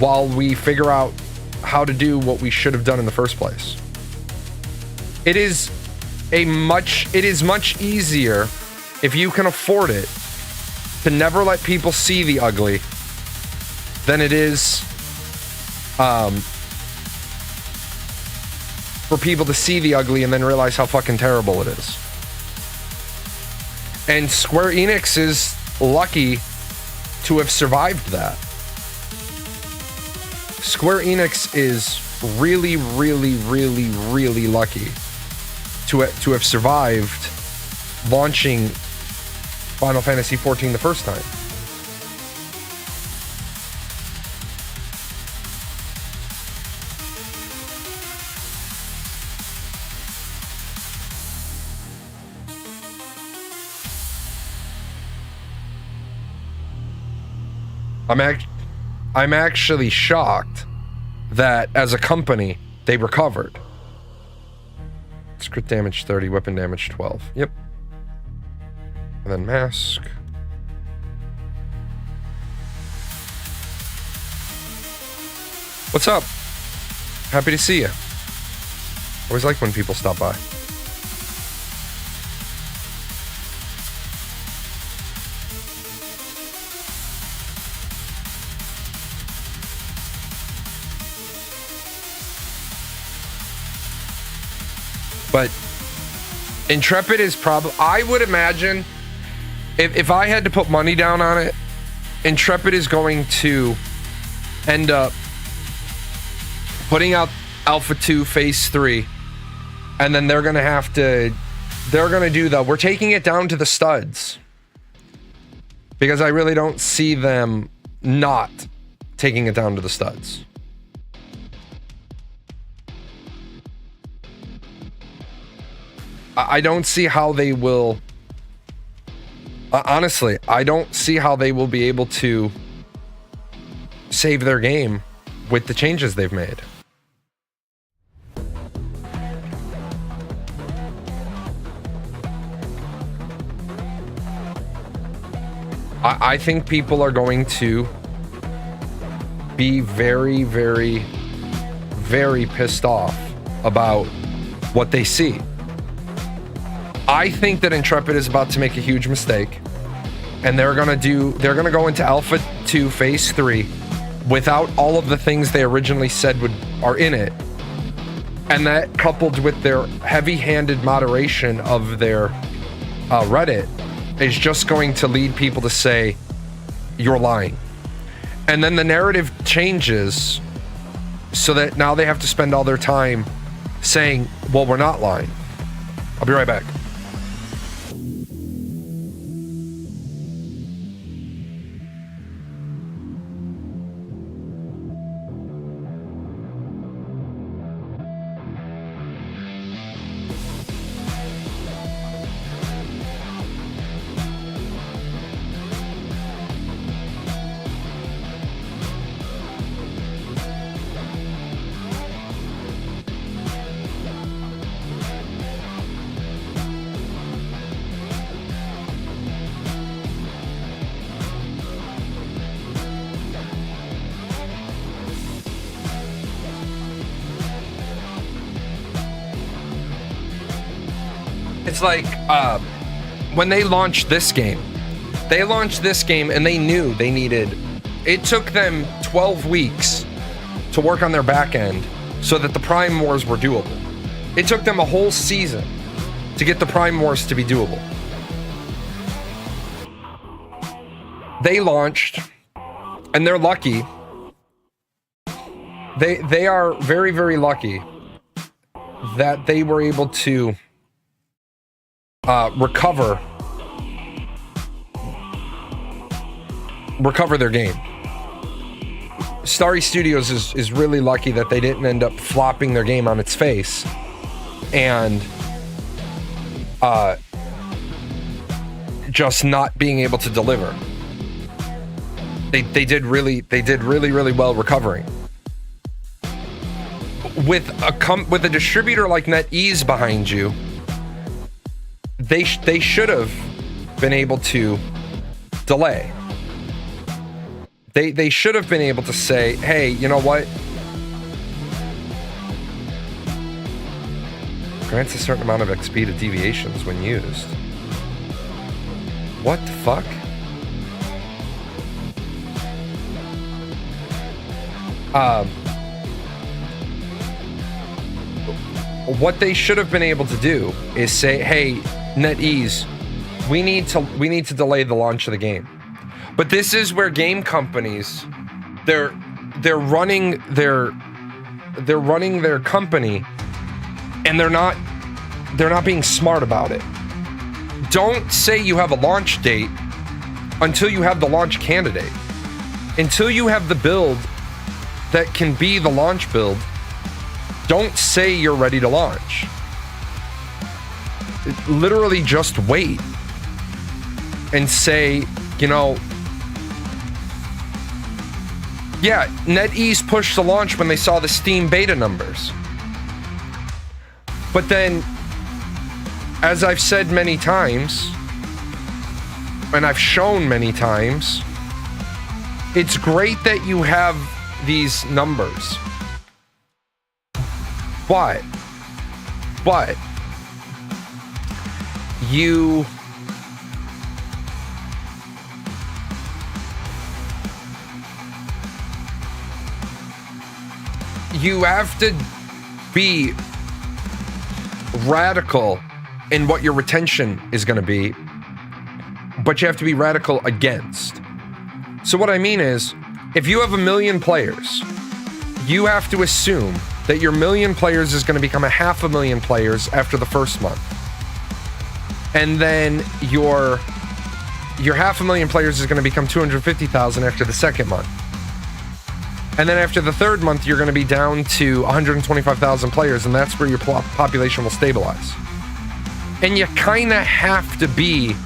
S1: while we figure out how to do what we should have done in the first place. It is much easier, if you can afford it, to never let people see the ugly than it is for people to see the ugly and then realize how fucking terrible it is. And Square Enix is lucky to have survived that. Square Enix is really, really, really, really lucky to have survived launching Final Fantasy XIV the first time. I'm actually shocked that as a company they recovered. Crit damage 30, weapon damage 12. Yep. And then mask. What's up? Happy to see you. Always like when people stop by. But Intrepid is probably, I would imagine, if I had to put money down on it, Intrepid is going to end up putting out Alpha 2 Phase 3, and then they're going to do we're taking it down to the studs. Because I really don't see them not taking it down to the studs. I don't see how they will. Honestly, I don't see how they will be able to save their game with the changes they've made. I think people are going to be very, very, very pissed off about what they see. I think that Intrepid is about to make a huge mistake, and they're gonna go into Alpha 2 Phase 3 without all of the things they originally said are in it. And that, coupled with their heavy-handed moderation of their Reddit, is just going to lead people to say, you're lying. And then the narrative changes so that now they have to spend all their time saying, well, we're not lying. I'll be right back. It's like when they launched this game and they knew they needed, it took them 12 weeks to work on their back end so that the Prime Wars were doable. It took them a whole season to get the Prime Wars to be doable. They launched, and they're lucky. They are very, very lucky that they were able to recover their game. Starry Studios is really lucky that they didn't end up flopping their game on its face and just not being able to deliver. They did really well recovering. With a distributor like NetEase behind you, they should have been able to delay. They should have been able to say, hey, you know what? Grants a certain amount of XP to deviations when used. What the fuck? What they should have been able to do is say, hey, NetEase, we need to delay the launch of the game. But this is where game companies, they're running their company, and they're not being smart about it. Don't say you have a launch date until you have the launch candidate. Until you have the build that can be the launch build, don't say you're ready to launch. Literally just wait and say, you know, yeah, NetEase pushed the launch when they saw the Steam beta numbers. But then, as I've said many times, and I've shown many times, it's great that you have these numbers. But you have to be radical in what your retention is going to be, but you have to be radical against. So what I mean is, if you have 1 million players, you have to assume that your 1 million players is going to become 500,000 players after the first month. And then your 500,000 players is going to become 250,000 after the second month. And then after the third month, you're going to be down to 125,000 players, and that's where your population will stabilize. And you kind of have to be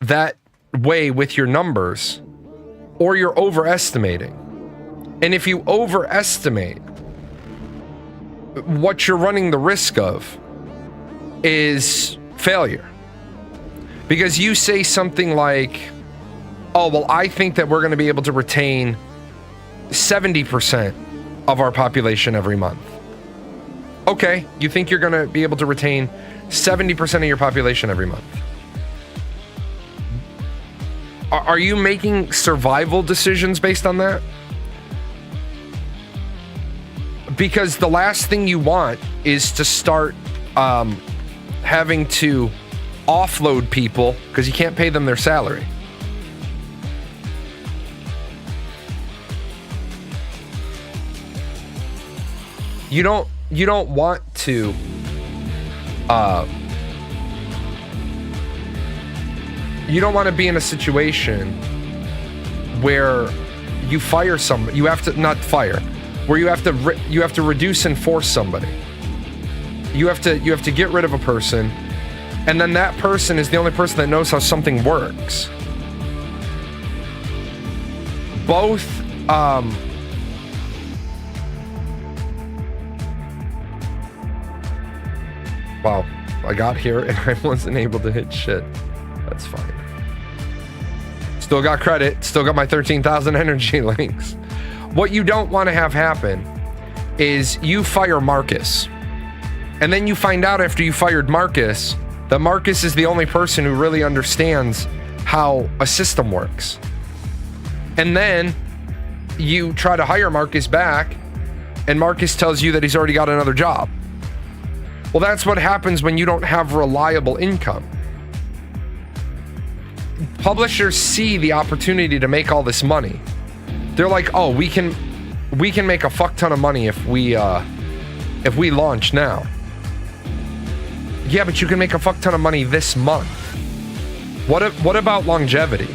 S1: that way with your numbers, or you're overestimating. And if you overestimate, what you're running the risk of is failure. Because you say something like, oh, well, I think that we're going to be able to retain 70% of our population every month. Okay, you think you're going to be able to retain 70% of your population every month. Are you making survival decisions based on that? Because the last thing you want is to start having to offload people because you can't pay them their salary. You don't want to you don't want to be in a situation where you fire somebody. You have to not fire, where you have to reduce and force somebody. You have to get rid of a person, and then that person is the only person that knows how something works. Both wow, I got here and I wasn't able to hit shit. That's fine. Still got credit, still got my 13,000 energy links. What you don't want to have happen is you fire Marcus, and then you find out after you fired Marcus that Marcus is the only person who really understands how a system works. And then you try to hire Marcus back, and Marcus tells you that he's already got another job. Well, that's what happens when you don't have reliable income. Publishers see the opportunity to make all this money. They're like, oh, we can make a fuck ton of money if we launch now. Yeah, but you can make a fuck ton of money this month. What about longevity?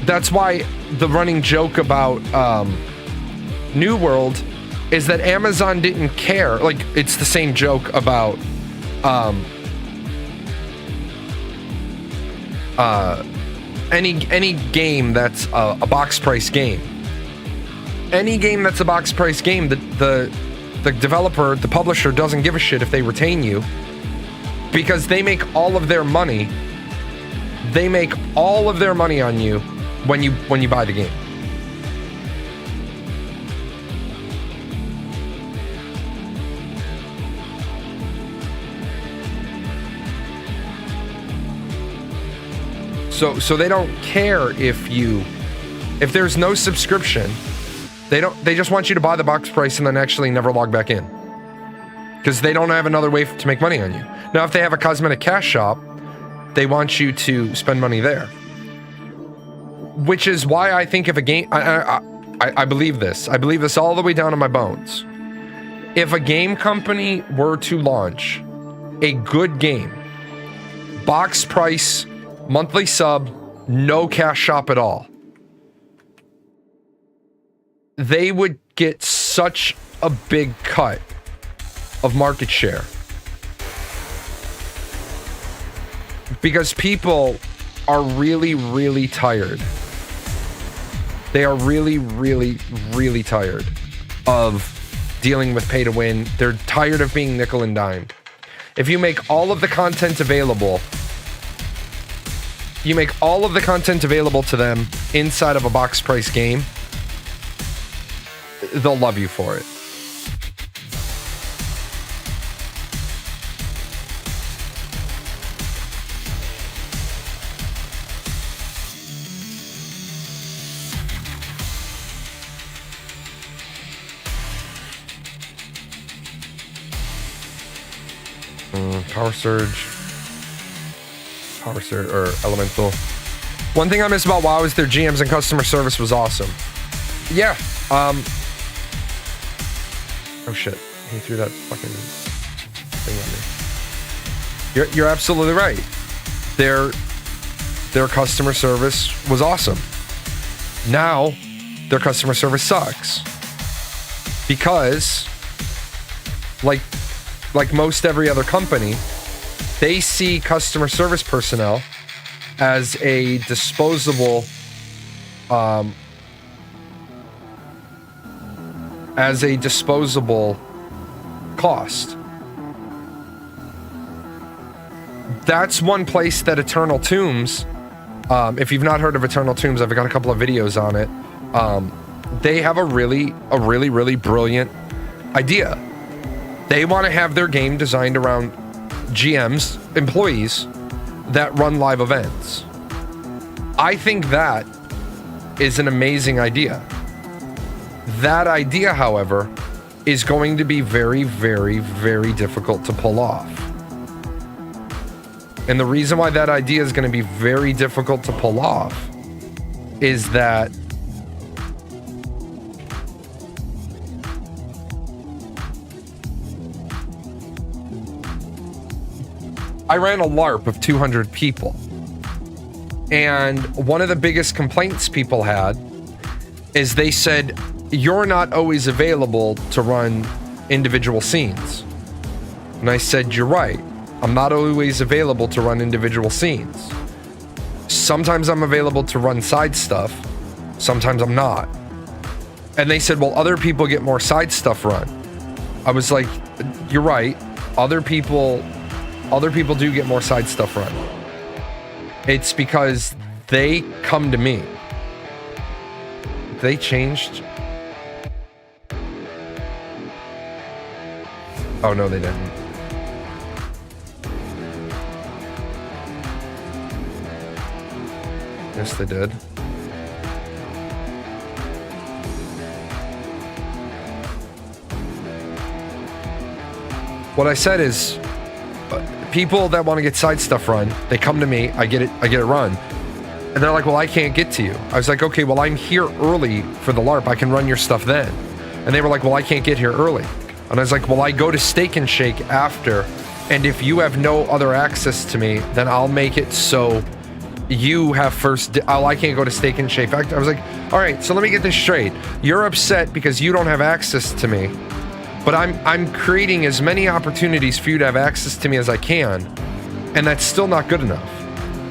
S1: That's why the running joke about New World is that Amazon didn't care. Like, it's the same joke about any game that's a box price game. Any game that's a box price game, the developer, the publisher doesn't give a shit if they retain you, because they make all of their money. They make all of their money on you when you buy the game. So they don't care if there's no subscription. They just want you to buy the box price and then actually never log back in, because they don't have another way to make money on you. Now, if they have a cosmetic cash shop, they want you to spend money there. Which is why I think if a game, I believe this. I believe this all the way down to my bones. If a game company were to launch a good game, box price, monthly sub, no cash shop at all, they would get such a big cut of market share. Because people are really, really tired. They are really, really, really tired of dealing with pay to win. They're tired of being nickel and dimed. If you make all of the content available, to them inside of a box price game, they'll love you for it. Power Surge or Elemental. One thing I miss about WoW is their GMs and customer service was awesome. Yeah. Oh shit! He threw that fucking thing at me. You're absolutely right. Their customer service was awesome. Now their customer service sucks because, like most every other company, they see customer service personnel as a disposable cost. That's one place that Eternal Tombs, if you've not heard of Eternal Tombs, I've got a couple of videos on it. They have a really brilliant idea. They want to have their game designed around GMs, employees that run live events. I think that is an amazing idea. That idea, however, is going to be very, very, very difficult to pull off. And the reason why that idea is going to be very difficult to pull off is that I ran a LARP of 200 people. And one of the biggest complaints people had is they said, you're not always available to run individual scenes. And I said, you're right. I'm not always available to run individual scenes. Sometimes I'm available to run side stuff. Sometimes I'm not. And they said, well, other people get more side stuff run. I was like, you're right. Other people do get more side stuff run. It's because they come to me. They changed. Oh, no, they didn't. Yes, they did. What I said is, people that want to get side stuff run, they come to me, I get it run. And they're like, well, I can't get to you. I was like, okay, well, I'm here early for the LARP. I can run your stuff then. And they were like, well, I can't get here early. And I was like, well, I go to Steak and Shake after. And if you have no other access to me, then I'll make it so you have first. I can't go to Steak and Shake. I was like, all right, so let me get this straight. You're upset because you don't have access to me. But I'm creating as many opportunities for you to have access to me as I can, and that's still not good enough.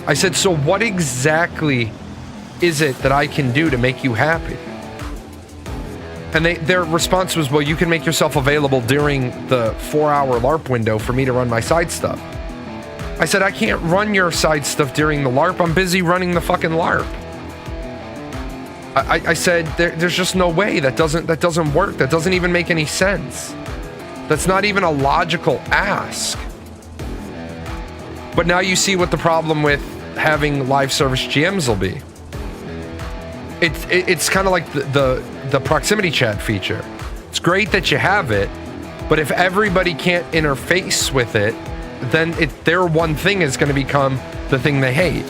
S1: I said, so what exactly is it that I can do to make you happy? And their response was, well, you can make yourself available during the 4-hour LARP window for me to run my side stuff. I said, I can't run your side stuff during the LARP. I'm busy running the fucking LARP. I said, there's just no way. That doesn't work. That doesn't even make any sense. That's not even a logical ask. But now you see what the problem with having live service GMs will be. It's kind of like the proximity chat feature. It's great that you have it, but if everybody can't interface with it, then their one thing is going to become the thing they hate.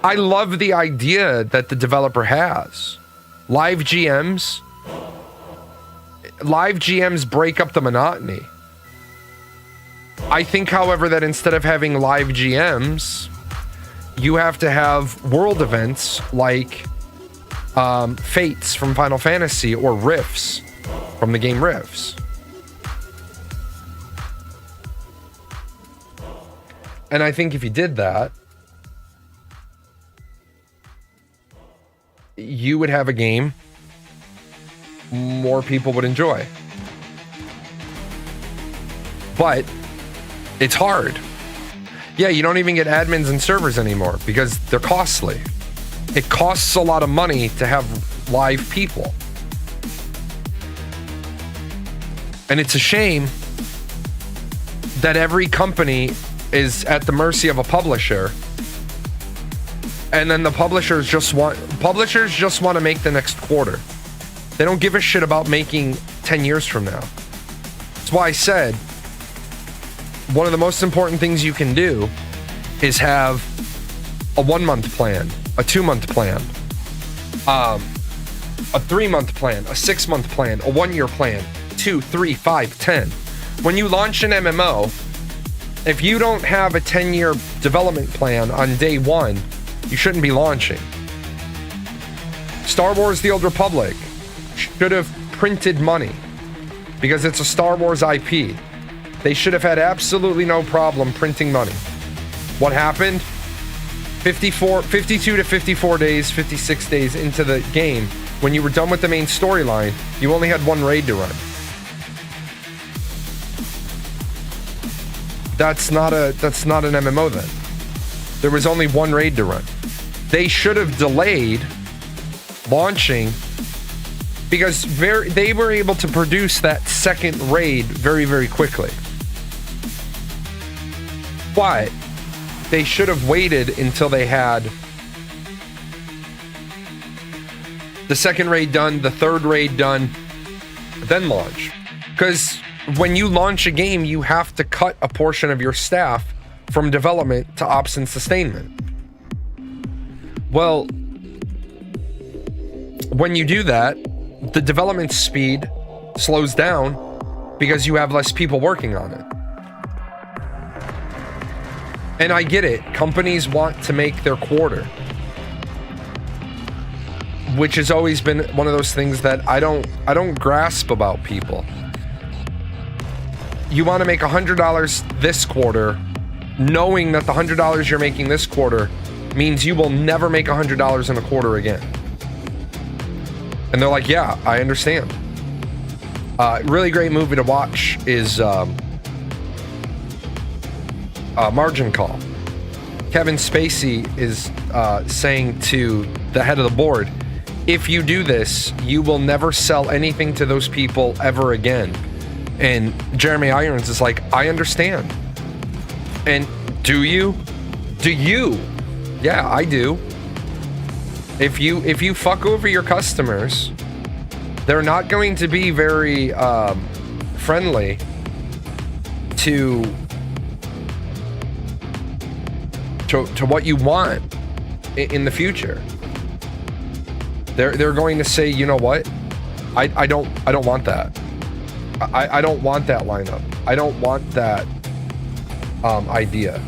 S1: I love the idea that the developer has. Live GMs break up the monotony. I think, however, that instead of having live GMs, you have to have world events like Fates from Final Fantasy or Rifts from the game Rifts. And I think if you did that, you would have a game more people would enjoy. But it's hard. Yeah, you don't even get admins and servers anymore because they're costly. It costs a lot of money to have live people. And it's a shame that every company is at the mercy of a publisher. And then the publishers just want to make the next quarter. They don't give a shit about making 10 years from now. That's why I said one of the most important things you can do is have a 1-month plan, a 2-month plan, a 3-month plan, a 6-month plan, a 1-year plan, 2, 3, 5, 10. When you launch an MMO, if you don't have a 10-year development plan on day one, you shouldn't be launching. Star Wars The Old Republic should have printed money because it's a Star Wars IP. They should have had absolutely no problem printing money. What happened? 52 to 54 days, 56 days into the game, when you were done with the main storyline, you only had one raid to run. That's not an MMO then. There was only one raid to run. They should have delayed launching because they were able to produce that second raid very, very quickly. But they should have waited until they had The second raid done, the third raid done, then launch. Because when you launch a game, you have to cut a portion of your staff from development to ops and sustainment. Well, when you do that, the development speed slows down because you have less people working on it. And I get it. Companies want to make their quarter, which has always been one of those things that I don't grasp about people. You want to make $100 this quarter, knowing that the $100 you're making this quarter means you will never make $100 in a quarter again. And they're like, yeah, I understand. Really great movie to watch is Margin Call. Kevin Spacey is saying to the head of the board, if you do this, you will never sell anything to those people ever again. And Jeremy Irons is like, I understand. And do you? Do you? Yeah, I do. If you fuck over your customers, they're not going to be very friendly to what you want in the future. They're going to say, you know what? I don't want that. I don't want that lineup. I don't want that idea.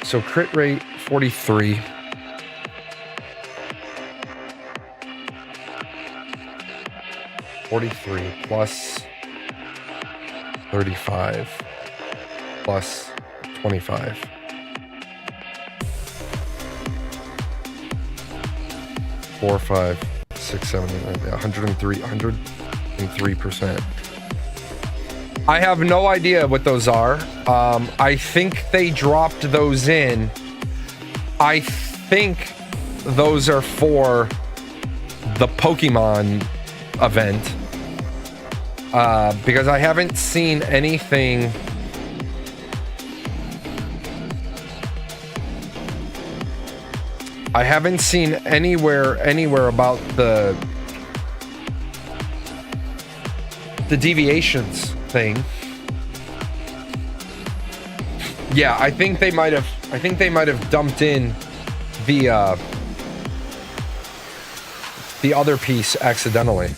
S1: So crit rate 43. Plus 35 plus 25. Four, 5, 6, 7, 8, 103%. I have no idea what those are. I think they dropped those in. I think those are for the Pokemon event. Because I haven't seen anything. I haven't seen anywhere about the deviations thing. Yeah, I think they might have dumped in the other piece accidentally.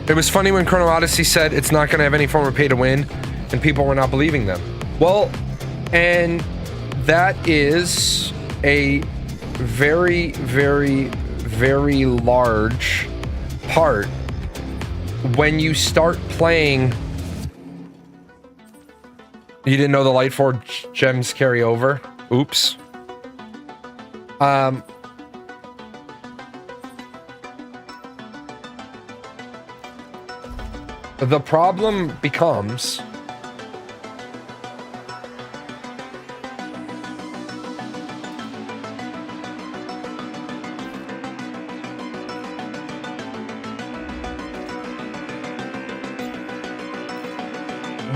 S1: It was funny when Chrono Odyssey said it's not going to have any form of pay to win, and people were not believing them. Well, and that is a very, very, very large part when you start playing. You didn't know the Lightforge gems carry over? Oops. The problem becomes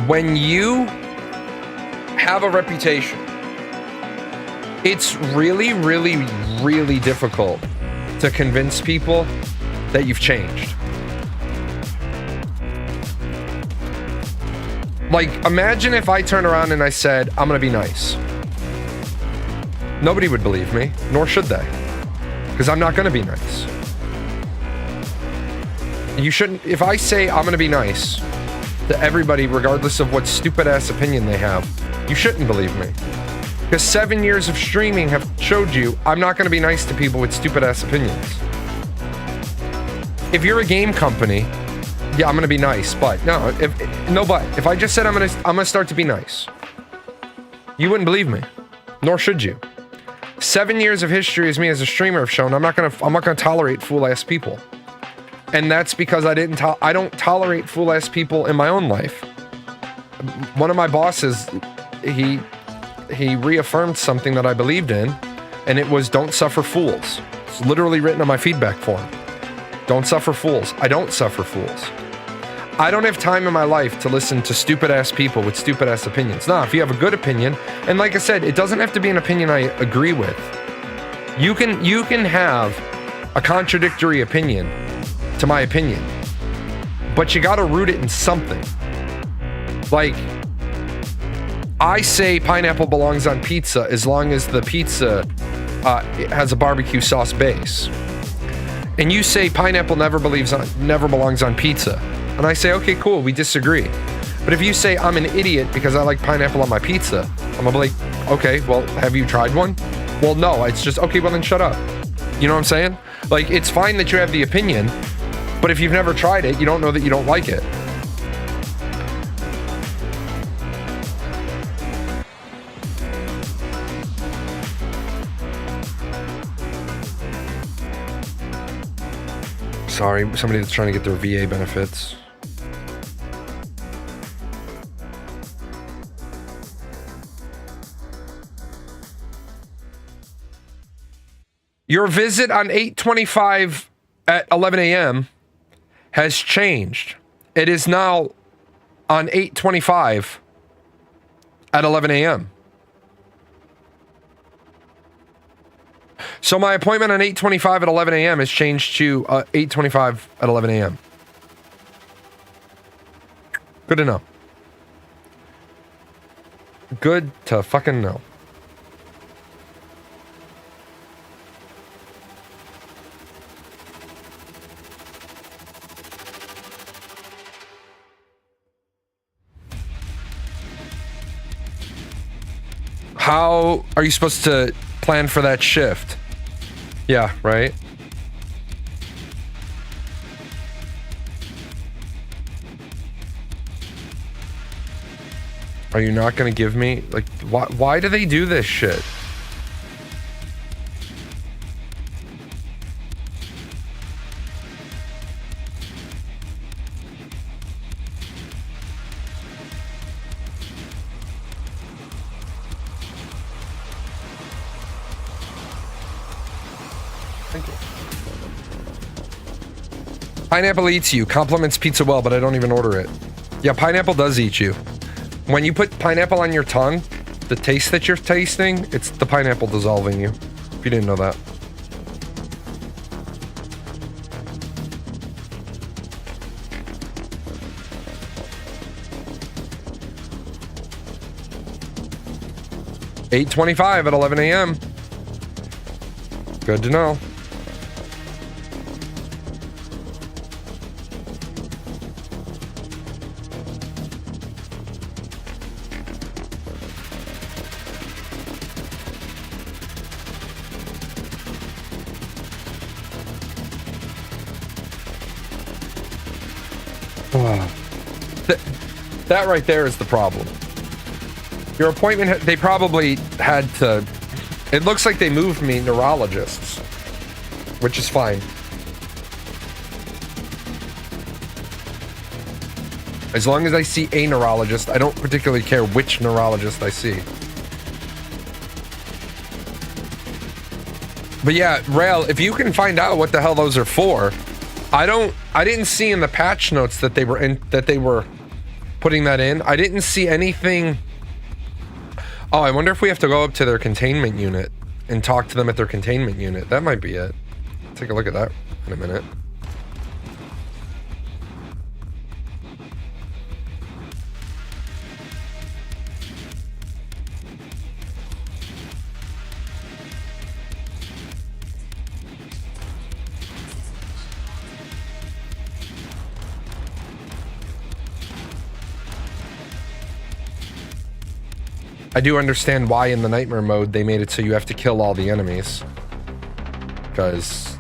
S1: when you have a reputation, it's really, really, really difficult to convince people that you've changed. Like, imagine if I turn around and I said, I'm gonna be nice. Nobody would believe me, nor should they. Because I'm not gonna be nice. You shouldn't, if I say I'm gonna be nice to everybody, regardless of what stupid ass opinion they have, you shouldn't believe me. Because 7 years of streaming have showed you I'm not gonna be nice to people with stupid ass opinions. If you're a game company, yeah, I'm gonna be nice, but no, if I just said I'm gonna start to be nice, you wouldn't believe me, nor should you. 7 years of history as me as a streamer have shown I'm not gonna tolerate fool ass people, and that's because I don't tolerate fool ass people in my own life. one of my bosses, he reaffirmed something that I believed in, and it was don't suffer fools. It's literally written on my feedback form. Don't suffer fools. I don't suffer fools. I don't have time in my life to listen to stupid ass people with stupid ass opinions. Nah, if you have a good opinion, and like I said, it doesn't have to be an opinion I agree with. You can have a contradictory opinion to my opinion, but you gotta root it in something. Like, I say pineapple belongs on pizza as long as the pizza it has a barbecue sauce base. And you say pineapple never belongs on pizza. And I say, okay, cool, we disagree. But if you say I'm an idiot because I like pineapple on my pizza, I'm gonna be like, okay, well, have you tried one? Well, no, it's just, okay, well then shut up. You know what I'm saying? Like, it's fine that you have the opinion, but if you've never tried it, you don't know that you don't like it. Sorry, somebody that's trying to get their VA benefits. Your visit on 8/25 at 11 a.m. has changed. It is now on 8/25 at 11 a.m. So my appointment on 8/25 at 11 a.m. has changed to 8/25 at 11 a.m. Good to know. Good to fucking know. How are you supposed to plan for that shift? Yeah, right? Are you not gonna give me, like, why do they do this shit? Thank you. Pineapple eats you. Compliments pizza well, but I don't even order it. Yeah, pineapple does eat you. When you put pineapple on your tongue, the taste that you're tasting, it's the pineapple dissolving you. If you didn't know that. $8:25 at 11 a.m. Good to know. That right there is the problem. Your appointment, they probably had to, it looks like they moved me neurologists, which is fine. As long as I see a neurologist, I don't particularly care which neurologist I see. But yeah, Rail, if you can find out what the hell those are for, I didn't see in the patch notes that they were putting that in. I didn't see anything. Oh, I wonder if we have to go up to their containment unit and talk to them at their containment unit. That might be it. Take a look at that in a minute. I do understand why in the nightmare mode they made it so you have to kill all the enemies. Because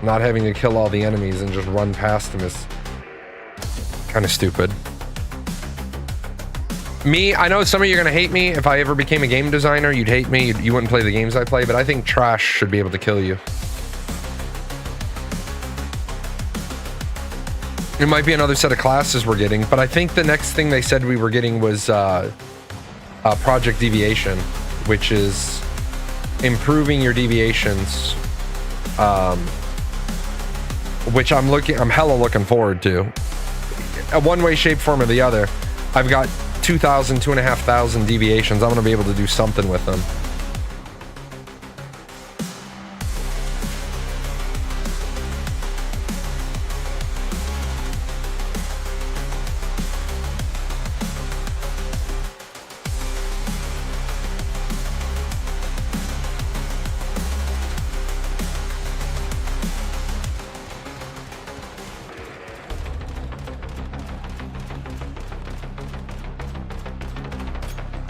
S1: not having to kill all the enemies and just run past them is kind of stupid. Me, I know some of you are going to hate me. If I ever became a game designer, you'd hate me. You wouldn't play the games I play, but I think trash should be able to kill you. It might be another set of classes we're getting, but I think the next thing they said we were getting was Project Deviation, which is improving your deviations, which I'm hella looking forward to. One way, shape, form, or the other. I've got 2,500 deviations. I'm gonna be able to do something with them.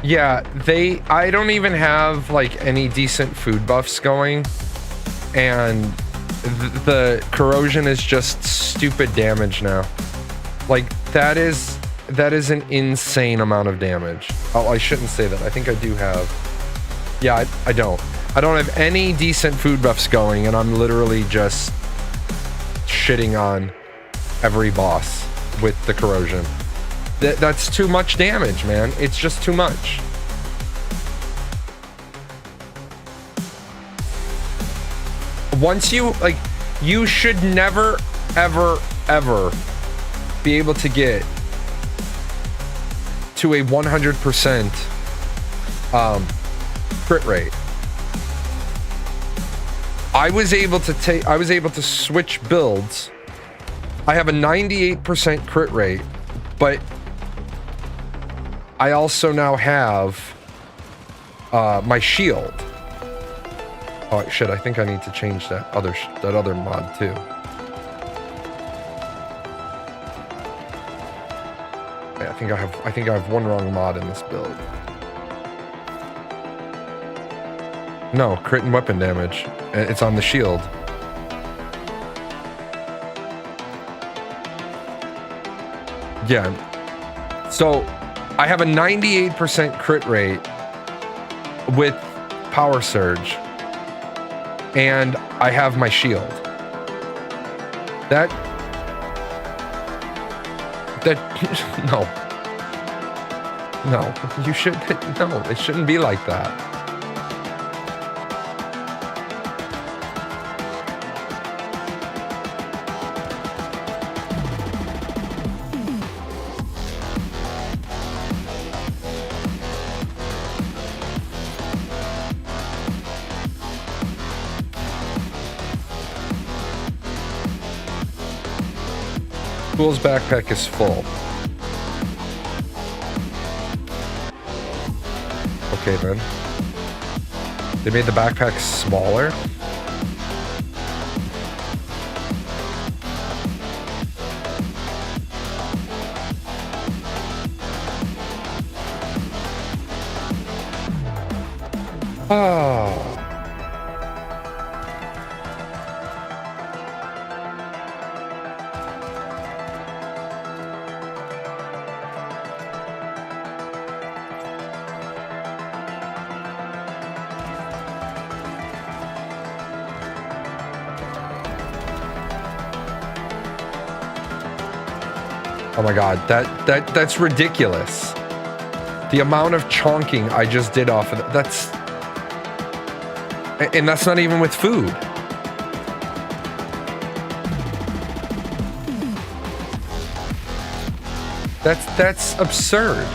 S1: Yeah, I don't even have like any decent food buffs going, and the corrosion is just stupid damage now. Like that is an insane amount of damage. Oh, I shouldn't say that. I think I do have. Yeah, I don't have any decent food buffs going, and I'm literally just shitting on every boss with the corrosion. That's too much damage, man. It's just too much. Once you, like, you should never, ever, ever be able to get to a 100% crit rate. I was able to switch builds. I have a 98% crit rate, but I also now have my shield. Oh shit! I think I need to change that other mod too. Yeah, I think I have one wrong mod in this build. No, crit and weapon damage. It's on the shield. Yeah. So I have a 98% crit rate with Power Surge, and I have my shield. That no, you should no, it shouldn't be like that. Fool's backpack is full. Okay then. They made the backpack smaller? Oh. Oh my god, that's ridiculous. The amount of chonking I just did off of that's not even with food. That's absurd.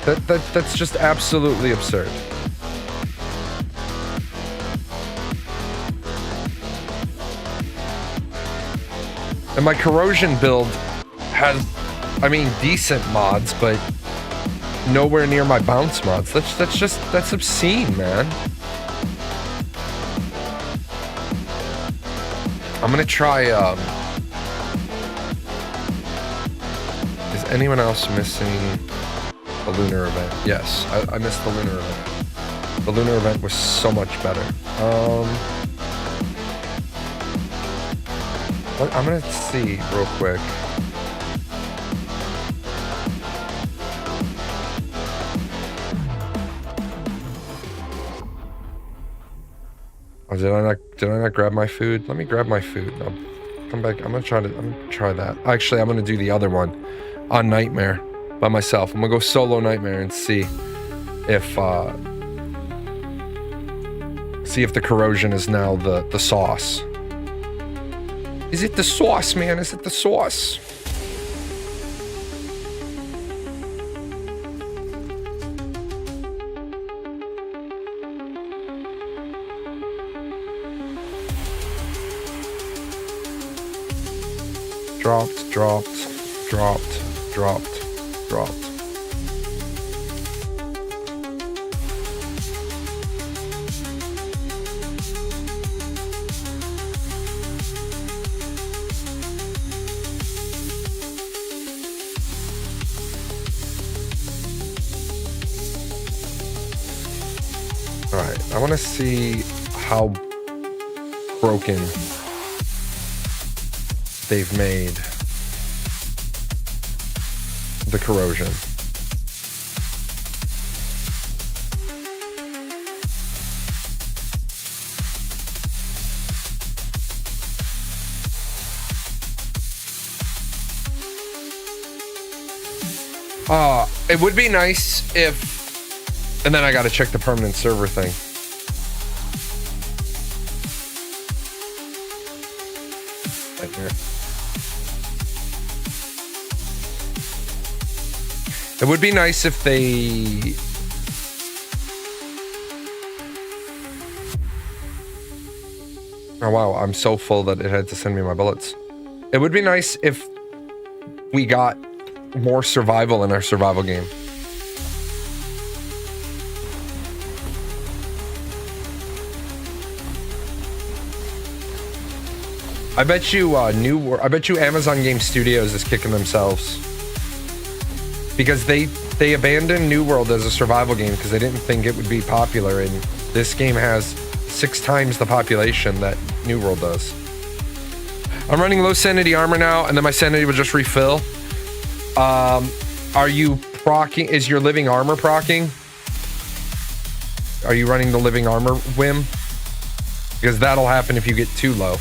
S1: That's just absolutely absurd. And my corrosion build has, I mean, decent mods, but nowhere near my bounce mods. That's obscene, man. I'm gonna try, is anyone else missing the lunar event? Yes, I missed the lunar event. The lunar event was so much better. I'm gonna see real quick. Oh Oh, did I not grab my food? Let me grab my food. I'll come back. I'm gonna try that. Actually, I'm gonna do the other one on Nightmare by myself. I'm gonna go solo Nightmare and see if the corrosion is now the sauce. Is it the sauce, man? Is it the sauce? Dropped. Alright, I want to see how broken they've made the corrosion. It would be nice if... And then I gotta check the permanent server thing. Right here. It would be nice if they... Oh wow, I'm so full that it had to send me my bullets. It would be nice if we got more survival in our survival game. I bet you Amazon Game Studios is kicking themselves because they abandoned New World as a survival game because they didn't think it would be popular, and this game has 6 times the population that New World does. I'm running low sanity armor now, and then my sanity will just refill. Are you procking? Is your living armor procking? Are you running the living armor whim? Because that'll happen if you get too low.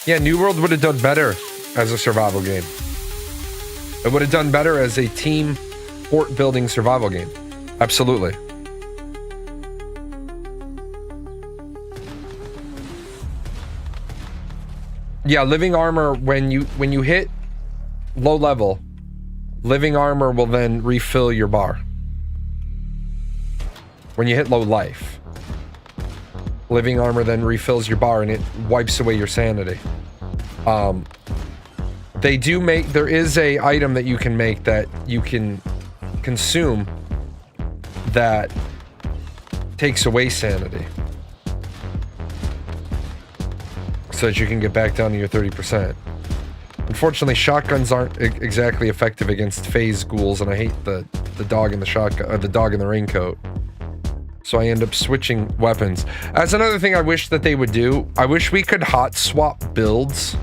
S1: Yeah, New World would have done better as a survival game. It would have done better as a team fort building survival game. Absolutely. Yeah, living armor, when you hit low level, living armor will then refill your bar. When you hit low life, living armor then refills your bar and it wipes away your sanity. There is a item that you can make that you can consume that takes away sanity, so that you can get back down to your 30%. Unfortunately, shotguns aren't exactly effective against phase ghouls, and I hate the dog in the shotgun, or the dog in the raincoat. So I end up switching weapons. That's another thing I wish that they would do. I wish we could hot swap builds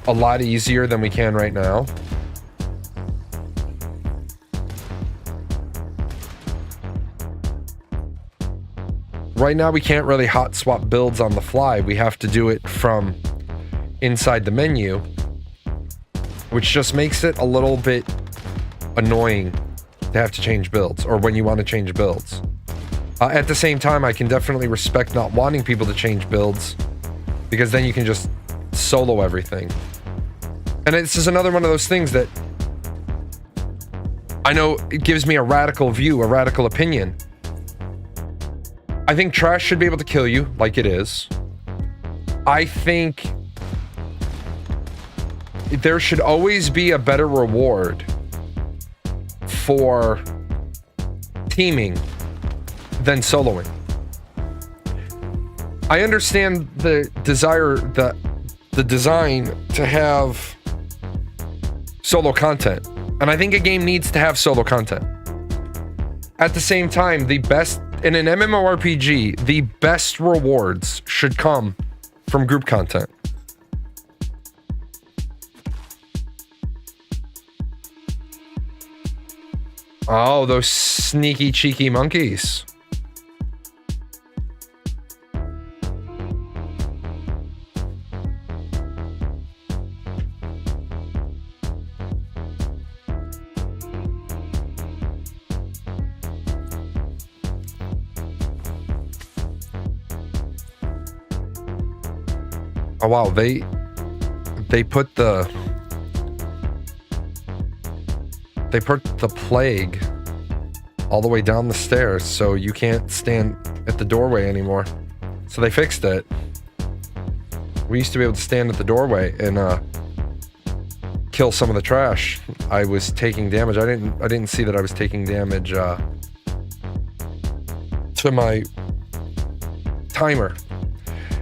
S1: a lot easier than we can right now. Right now we can't really hot swap builds on the fly. We have to do it from inside the menu, which just makes it a little bit annoying to have to change builds, or when you want to change builds. At the same time, I can definitely respect not wanting people to change builds, because then you can just solo everything. And this is another one of those things that I know it gives me a radical view, a radical opinion. I think trash should be able to kill you like it is. I think there should always be a better reward for teaming than soloing. I understand the desire, the design to have solo content. And I think a game needs to have solo content. At the same time, the best in an MMORPG, the best rewards should come from group content. Oh, those sneaky, cheeky monkeys. Oh wow, they put the plague all the way down the stairs, so you can't stand at the doorway anymore. So they fixed it. We used to be able to stand at the doorway and kill some of the trash. I was taking damage. I didn't see that I was taking damage to my timer.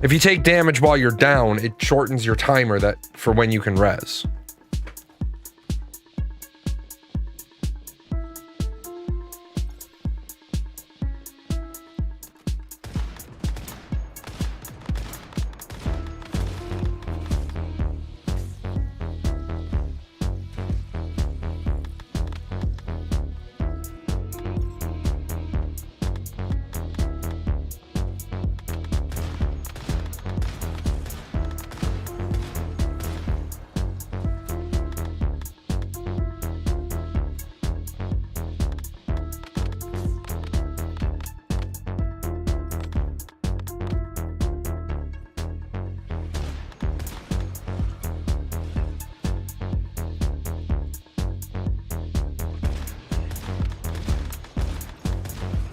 S1: If you take damage while you're down, it shortens your timer that for when you can res.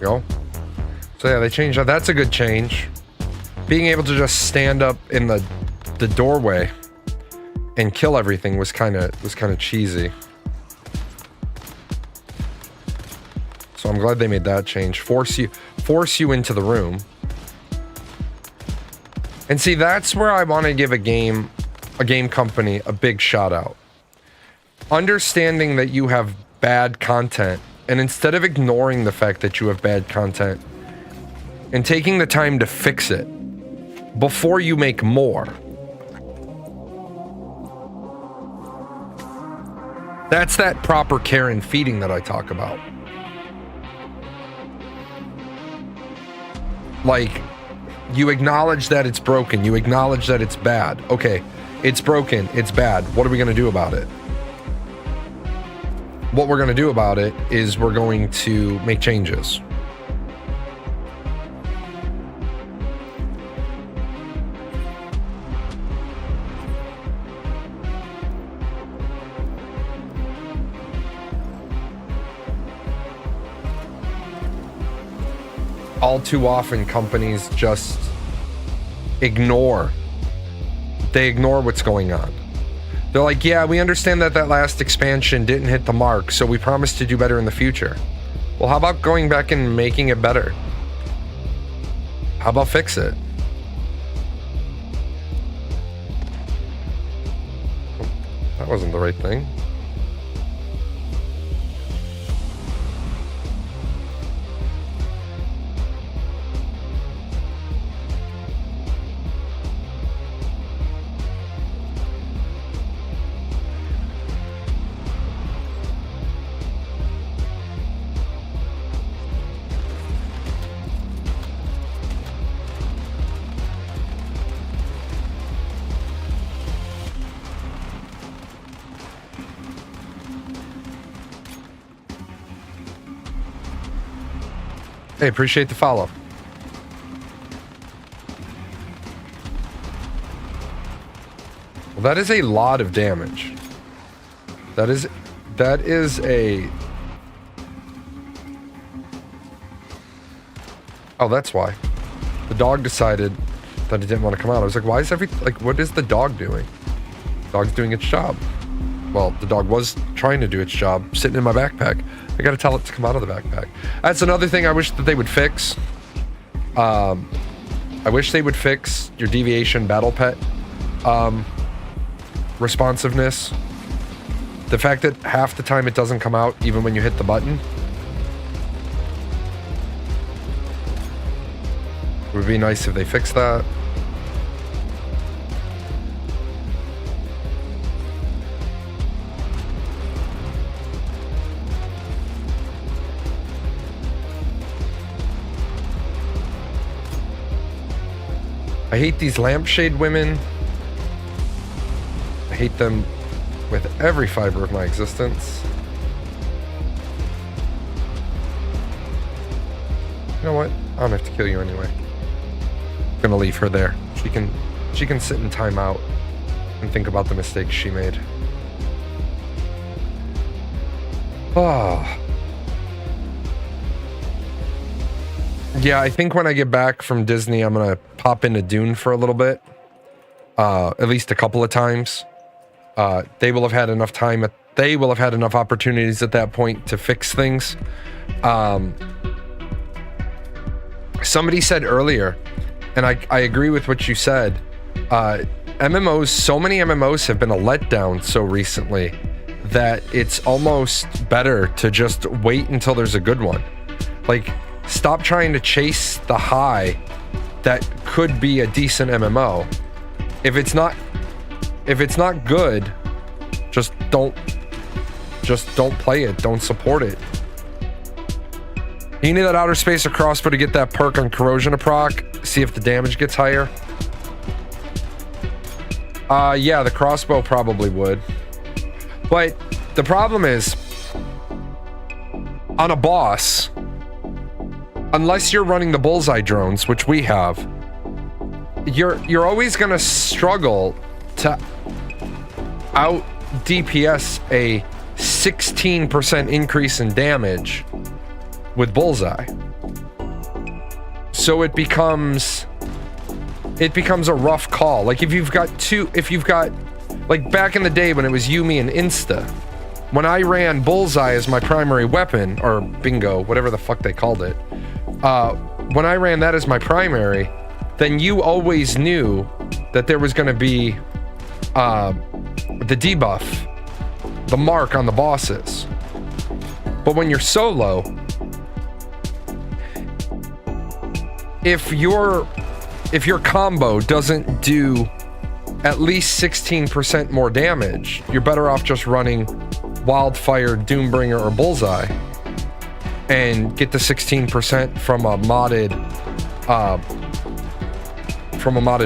S1: Go. So yeah, they changed that. That's a good change. Being able to just stand up in the doorway and kill everything was kind of cheesy. So I'm glad they made that change. Force you into the room. And see, that's where I want to give a game company a big shout out. Understanding that you have bad content, and instead of ignoring the fact that you have bad content and taking the time to fix it before you make more. That's that proper care and feeding that I talk about. Like, you acknowledge that it's broken. You acknowledge that it's bad. Okay, it's broken. It's bad. What are we going to do about it? What we're going to do about it is we're going to make changes. All too often, companies just ignore. They ignore what's going on. They're like, yeah, we understand that last expansion didn't hit the mark, so we promise to do better in the future. Well, how about going back and making it better? How about fix it? Oh, that wasn't the right thing. Hey, appreciate the follow. Well, that is a lot of damage. That is a... Oh, that's why. The dog decided that it didn't want to come out. I was like, why is what is the dog doing? The dog's doing its job. Well, the dog was trying to do its job, sitting in my backpack. I gotta tell it to come out of the backpack. That's another thing I wish that they would fix. I wish they would fix your deviation battle pet responsiveness. The fact that half the time it doesn't come out even when you hit the button. It would be nice if they fixed that. I hate these lampshade women. I hate them with every fiber of my existence. You know what? I don't have to kill you anyway. I'm gonna leave her there. She can sit in timeout and think about the mistakes she made. Oh. Yeah, I think when I get back from Disney, I'm gonna pop into Dune for a little bit. At least a couple of times. They will have had enough time. They will have had enough opportunities at that point to fix things. Somebody said earlier, and I agree with what you said. MMOs, so many MMOs have been a letdown so recently that it's almost better to just wait until there's a good one. Like, stop trying to chase the high that could be a decent MMO. If it's not good, just don't play it. Don't support it. You need that outer space or crossbow to get that perk on corrosion to proc. See if the damage gets higher. Yeah, the crossbow probably would. But the problem is, on a boss, unless you're running the bullseye drones, which we have, you're always gonna struggle to out DPS a 16% increase in damage with bullseye. So it becomes a rough call. Like if you've got like back in the day when it was Yuumi and Insta, when I ran bullseye as my primary weapon, or bingo, whatever the fuck they called it, when I ran that as my primary, then you always knew that there was going to be the debuff, the mark on the bosses. But when you're solo, if your combo doesn't do at least 16% more damage, you're better off just running Wildfire, Doombringer, or Bullseye and get the 16% from a modded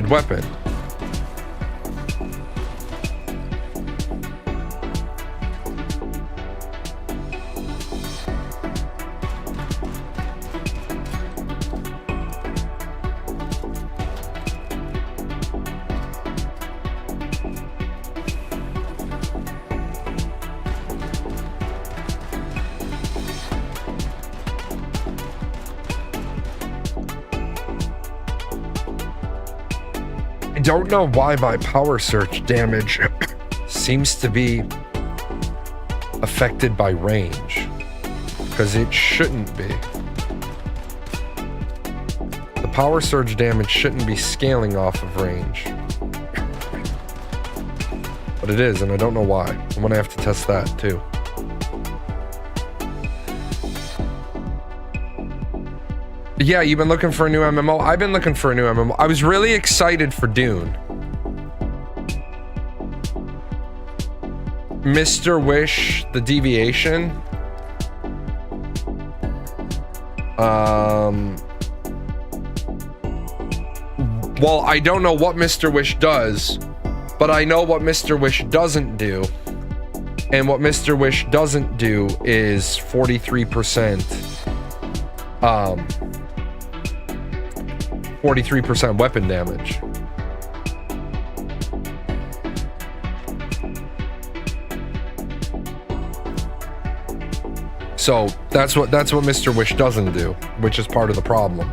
S1: weapon. I don't know why my power surge damage seems to be affected by range, because it shouldn't be. The power surge damage shouldn't be scaling off of range, but it is, and I don't know why. I'm gonna have to test that too. Yeah, you've been looking for a new MMO? I've been looking for a new MMO. I was really excited for Dune. Mr. Wish, The Deviation. Well, I don't know what Mr. Wish does, but I know what Mr. Wish doesn't do. And what Mr. Wish doesn't do is 43%. 43% weapon damage. So that's what Mr. Wish doesn't do, which is part of the problem.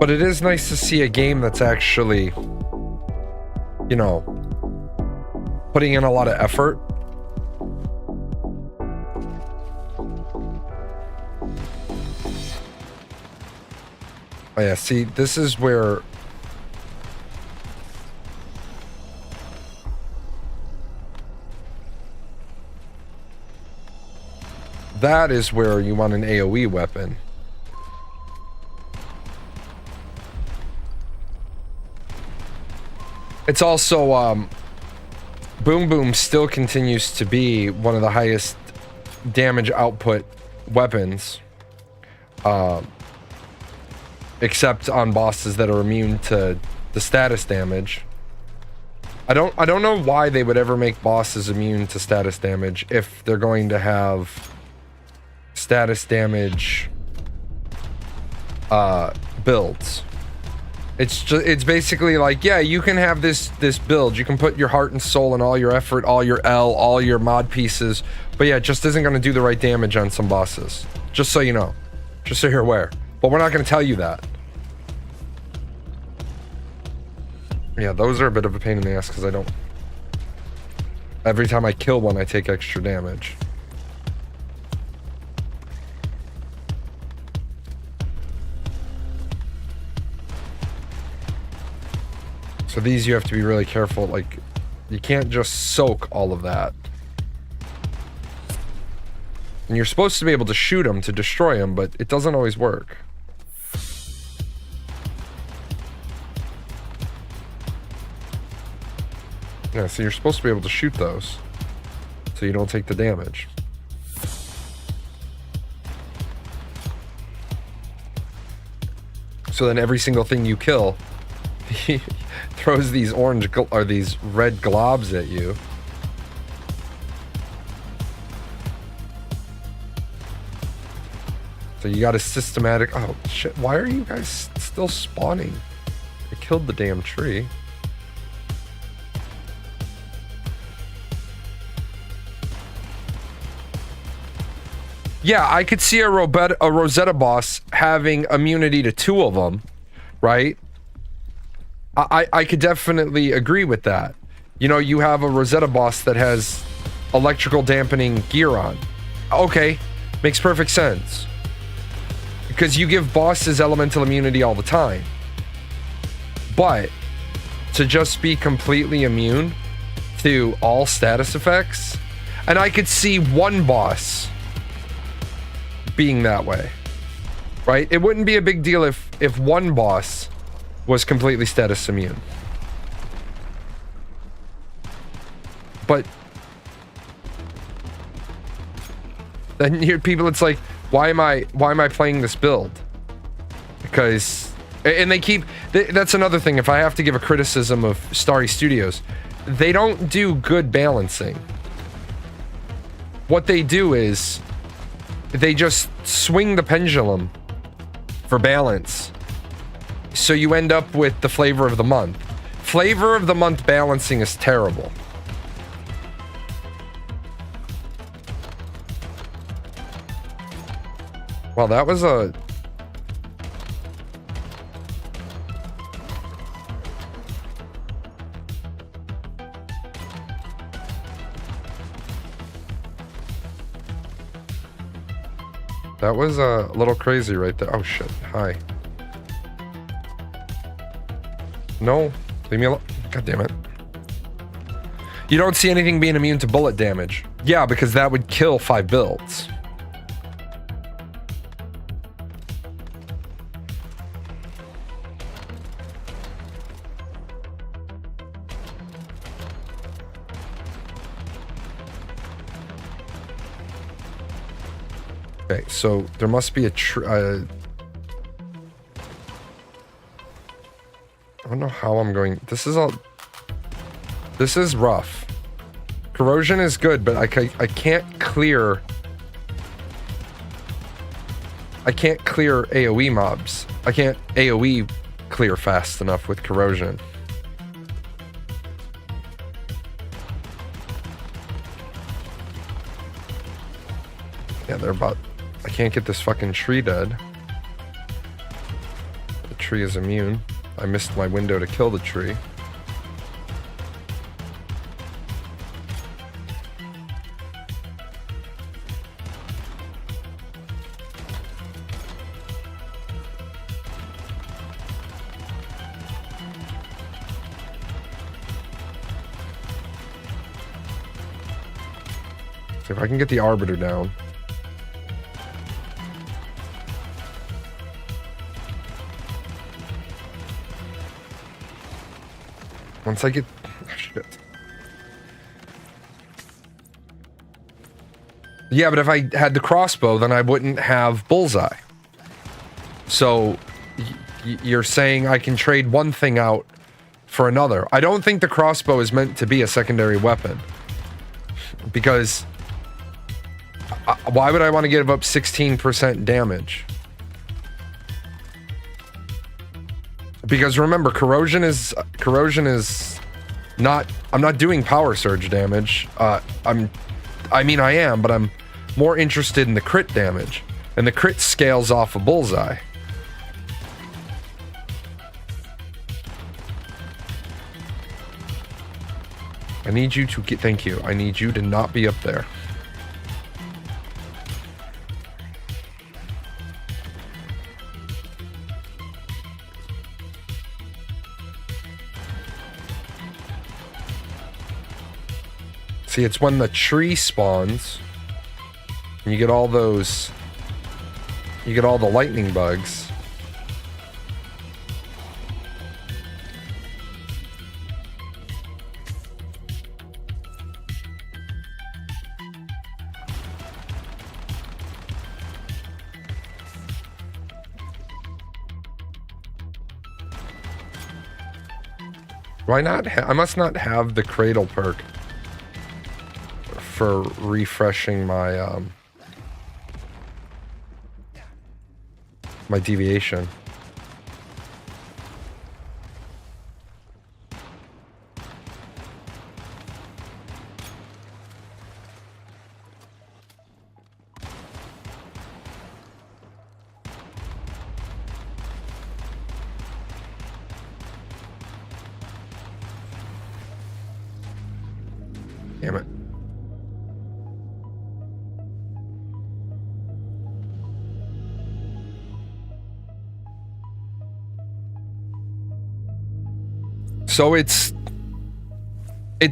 S1: But it is nice to see a game that's actually, you know, putting in a lot of effort. Oh yeah, see, this is where... That is where you want an AoE weapon. It's also, Boom Boom still continues to be one of the highest damage output weapons. Except on bosses that are immune to the status damage. I don't know why they would ever make bosses immune to status damage if they're going to have status damage builds. It's basically like, yeah, you can have this build, you can put your heart and soul and all your effort, all your L, all your mod pieces, but yeah, it just isn't going to do the right damage on some bosses. Just so you know, just so you're aware. But we're not going to tell you that. Yeah, those are a bit of a pain in the ass because I don't... Every time I kill one, I take extra damage. So these you have to be really careful, like, you can't just soak all of that. And you're supposed to be able to shoot them to destroy them, but it doesn't always work. Yeah, so you're supposed to be able to shoot those, so you don't take the damage. So then every single thing you kill, he throws these orange or these red globs at you. So you got a systematic... Oh, shit. Why are you guys still spawning? I killed the damn tree. Yeah, I could see a Rosetta boss having immunity to 2 of them, right? I could definitely agree with that. You know, you have a Rosetta boss that has electrical dampening gear on. Okay, makes perfect sense. Because you give bosses elemental immunity all the time. But to just be completely immune to all status effects, and I could see one boss being that way, right? It wouldn't be a big deal if one boss was completely status immune. But then you hear people, it's like, why am I playing this build? Because, and they keep, that's another thing, if I have to give a criticism of Starry Studios, they don't do good balancing. What they do is they just swing the pendulum for balance. So you end up with the flavor of the month. Flavor of the month balancing is terrible. Well, that was a... That was a little crazy right there. Oh shit, hi. No, leave me alone. God damn it. You don't see anything being immune to bullet damage. Yeah, because that would kill 5 builds. Okay, so there must be a I don't know how I'm going. This is rough. Corrosion is good, but I can't clear. I can't clear AoE mobs. I can't AoE clear fast enough with corrosion. Yeah, they're about... I can't get this fucking tree dead. The tree is immune. I missed my window to kill the tree. So if I can get the Arbiter down. Once I get... Oh, shit. Yeah, but if I had the crossbow, then I wouldn't have bullseye. So, you're saying I can trade one thing out for another. I don't think the crossbow is meant to be a secondary weapon. Because... why would I want to give up 16% damage? Because remember, corrosion is not... I'm not doing power surge damage. I am, but I'm more interested in the crit damage. And the crit scales off a bullseye. I need you to get... Thank you. I need you to not be up there. See, it's when the tree spawns, and you get all those... You get all the lightning bugs. Why not? I must not have the cradle perk for refreshing my my deviation. Damn it. So it's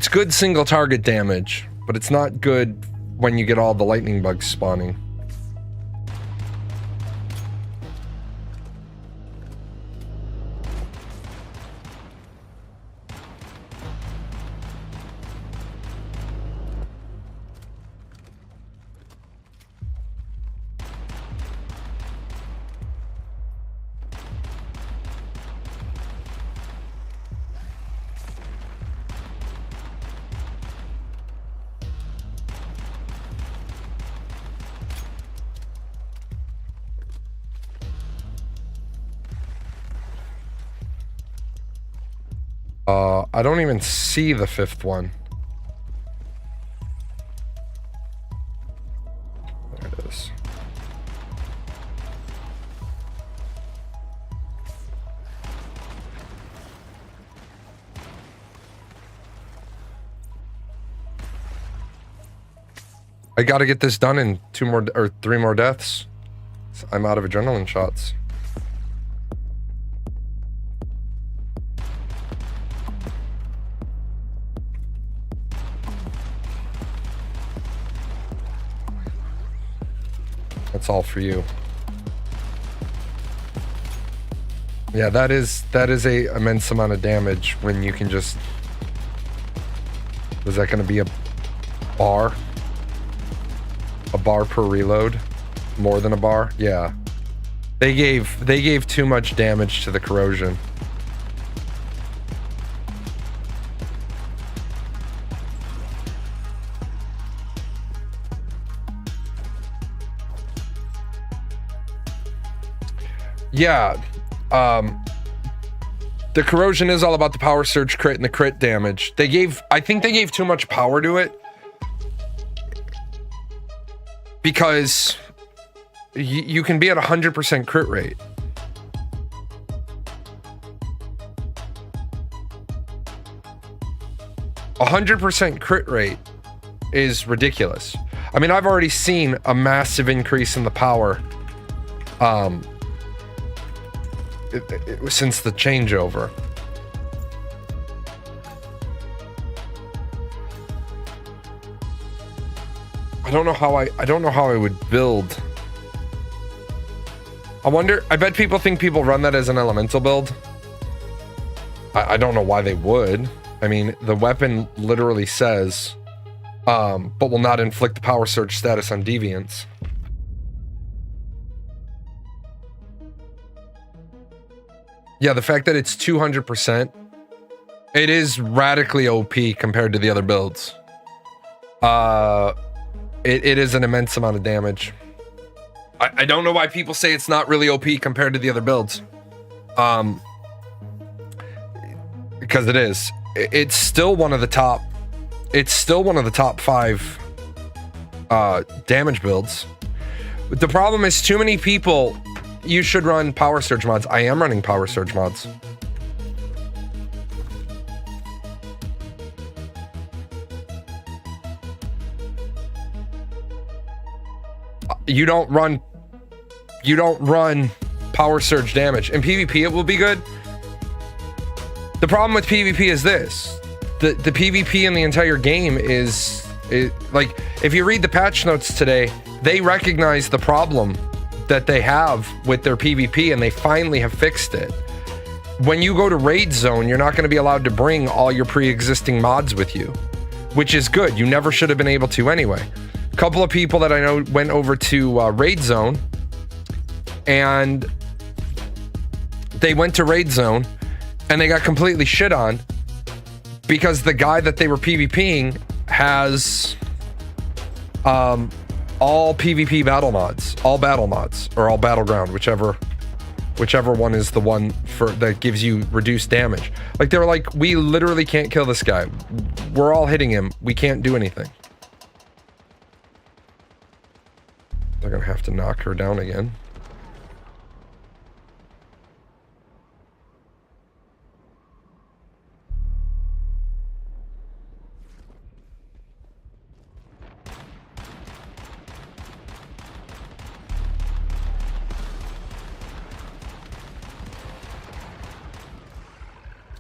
S1: good single target damage, but it's not good when you get all the lightning bugs spawning. I don't even see the fifth one. There it is. I gotta get this done in 2 more or 3 more deaths. I'm out of adrenaline shots. That's all for you. Yeah, that is a immense amount of damage when you can just... Was that going to be a bar? A bar per reload? More than a bar? Yeah. They gave too much damage to the corrosion. Yeah, the corrosion is all about the power surge crit and the crit damage. I think they gave too much power to it. Because you can be at 100% crit rate. 100% crit rate is ridiculous. I mean, I've already seen a massive increase in the power since the changeover. I don't know how I would build. I bet people think people run that as an elemental build. I don't know why they would. I mean, the weapon literally says, but will not inflict the power surge status on deviants. Yeah, the fact that it's 200%, it is radically OP compared to the other builds. It is an immense amount of damage. I don't know why people say it's not really OP compared to the other builds. Because it is. It's still one of the top. It's still one of the top 5 damage builds. The problem is too many people. You should run power surge mods. I am running power surge mods. You don't run power surge damage. In PvP it will be good. The problem with PvP is this. The PvP in the entire game is like, if you read the patch notes today, they recognize the problem that they have with their PvP and they finally have fixed it. When you go to Raid Zone, you're not going to be allowed to bring all your pre-existing mods with you, which is good. You never should have been able to anyway. A couple of people that I know went over to Raid Zone, and they went to Raid Zone and they got completely shit on because the guy that they were PvPing has all PvP battle mods, all battle mods, or all battleground, whichever one is the one for that gives you reduced damage. Like, they were like, we literally can't kill this guy. We're all hitting him. We can't do anything. They're gonna have to knock her down again.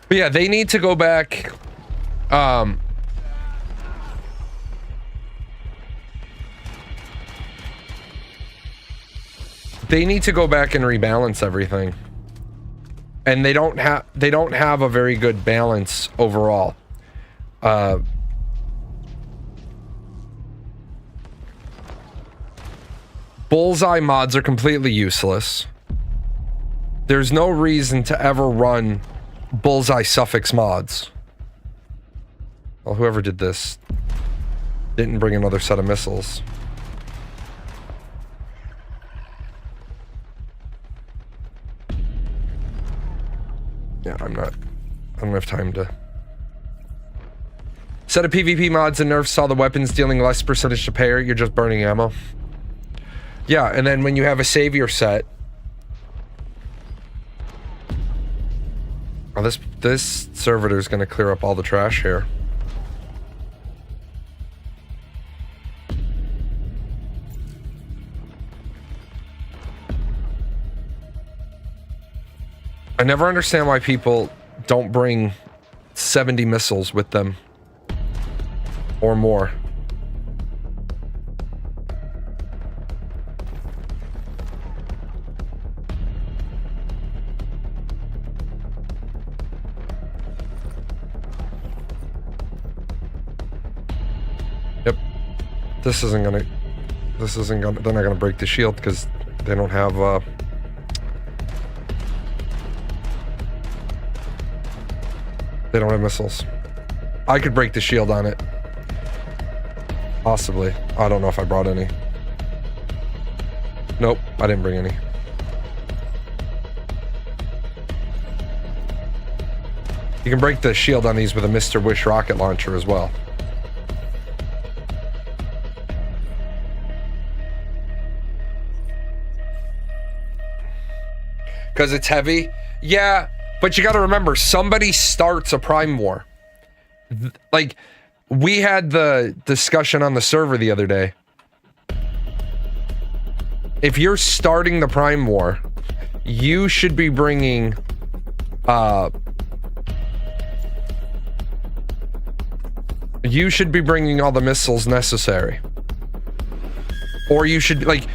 S1: But yeah, they need to go back. They need to go back and rebalance everything. And they don't have a very good balance overall. Bullseye mods are completely useless. There's no reason to ever run Bullseye suffix mods. Well, whoever did this didn't bring another set of missiles. Yeah, I don't have time to. Set of PvP mods and nerfs saw the weapons dealing less percentage to parry. You're just burning ammo. Yeah, and then when you have a savior set. Oh, this servitor is going to clear up all the trash here. I never understand why people don't bring 70 missiles with them or more. Yep. They're not gonna break the shield because they don't have they don't have missiles. I could break the shield on it. Possibly. I don't know if I brought any. Nope, I didn't bring any. You can break the shield on these with a Mr. Wish rocket launcher as well. Because it's heavy? Yeah, but you gotta remember, somebody starts a Prime War. Like, we had the discussion on the server the other day. If you're starting the Prime War, you should be bringing all the missiles necessary. Or you should, like,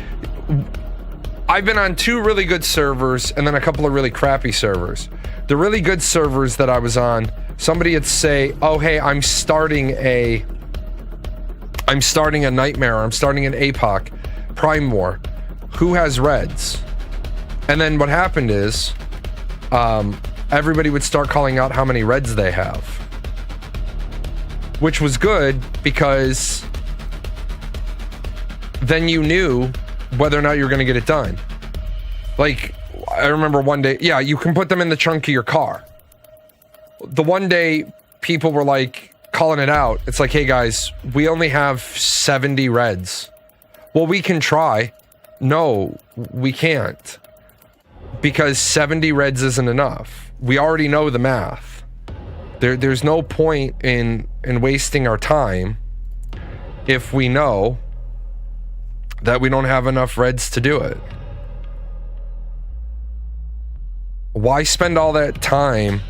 S1: I've been on 2 really good servers and then a couple of really crappy servers. The really good servers that I was on, somebody would say, oh, hey, I'm starting a Nightmare, I'm starting an APOC Prime War. Who has reds? And then what happened is, everybody would start calling out how many reds they have. Which was good because then you knew whether or not you're going to get it done. Like, I remember one day, yeah, you can put them in the trunk of your car. The one day people were like calling it out. It's like, hey guys, we only have 70 reds. Well, we can try. No, we can't. Because 70 reds isn't enough. We already know the math. There's no point in wasting our time if we know that we don't have enough reds to do it. Why spend all that time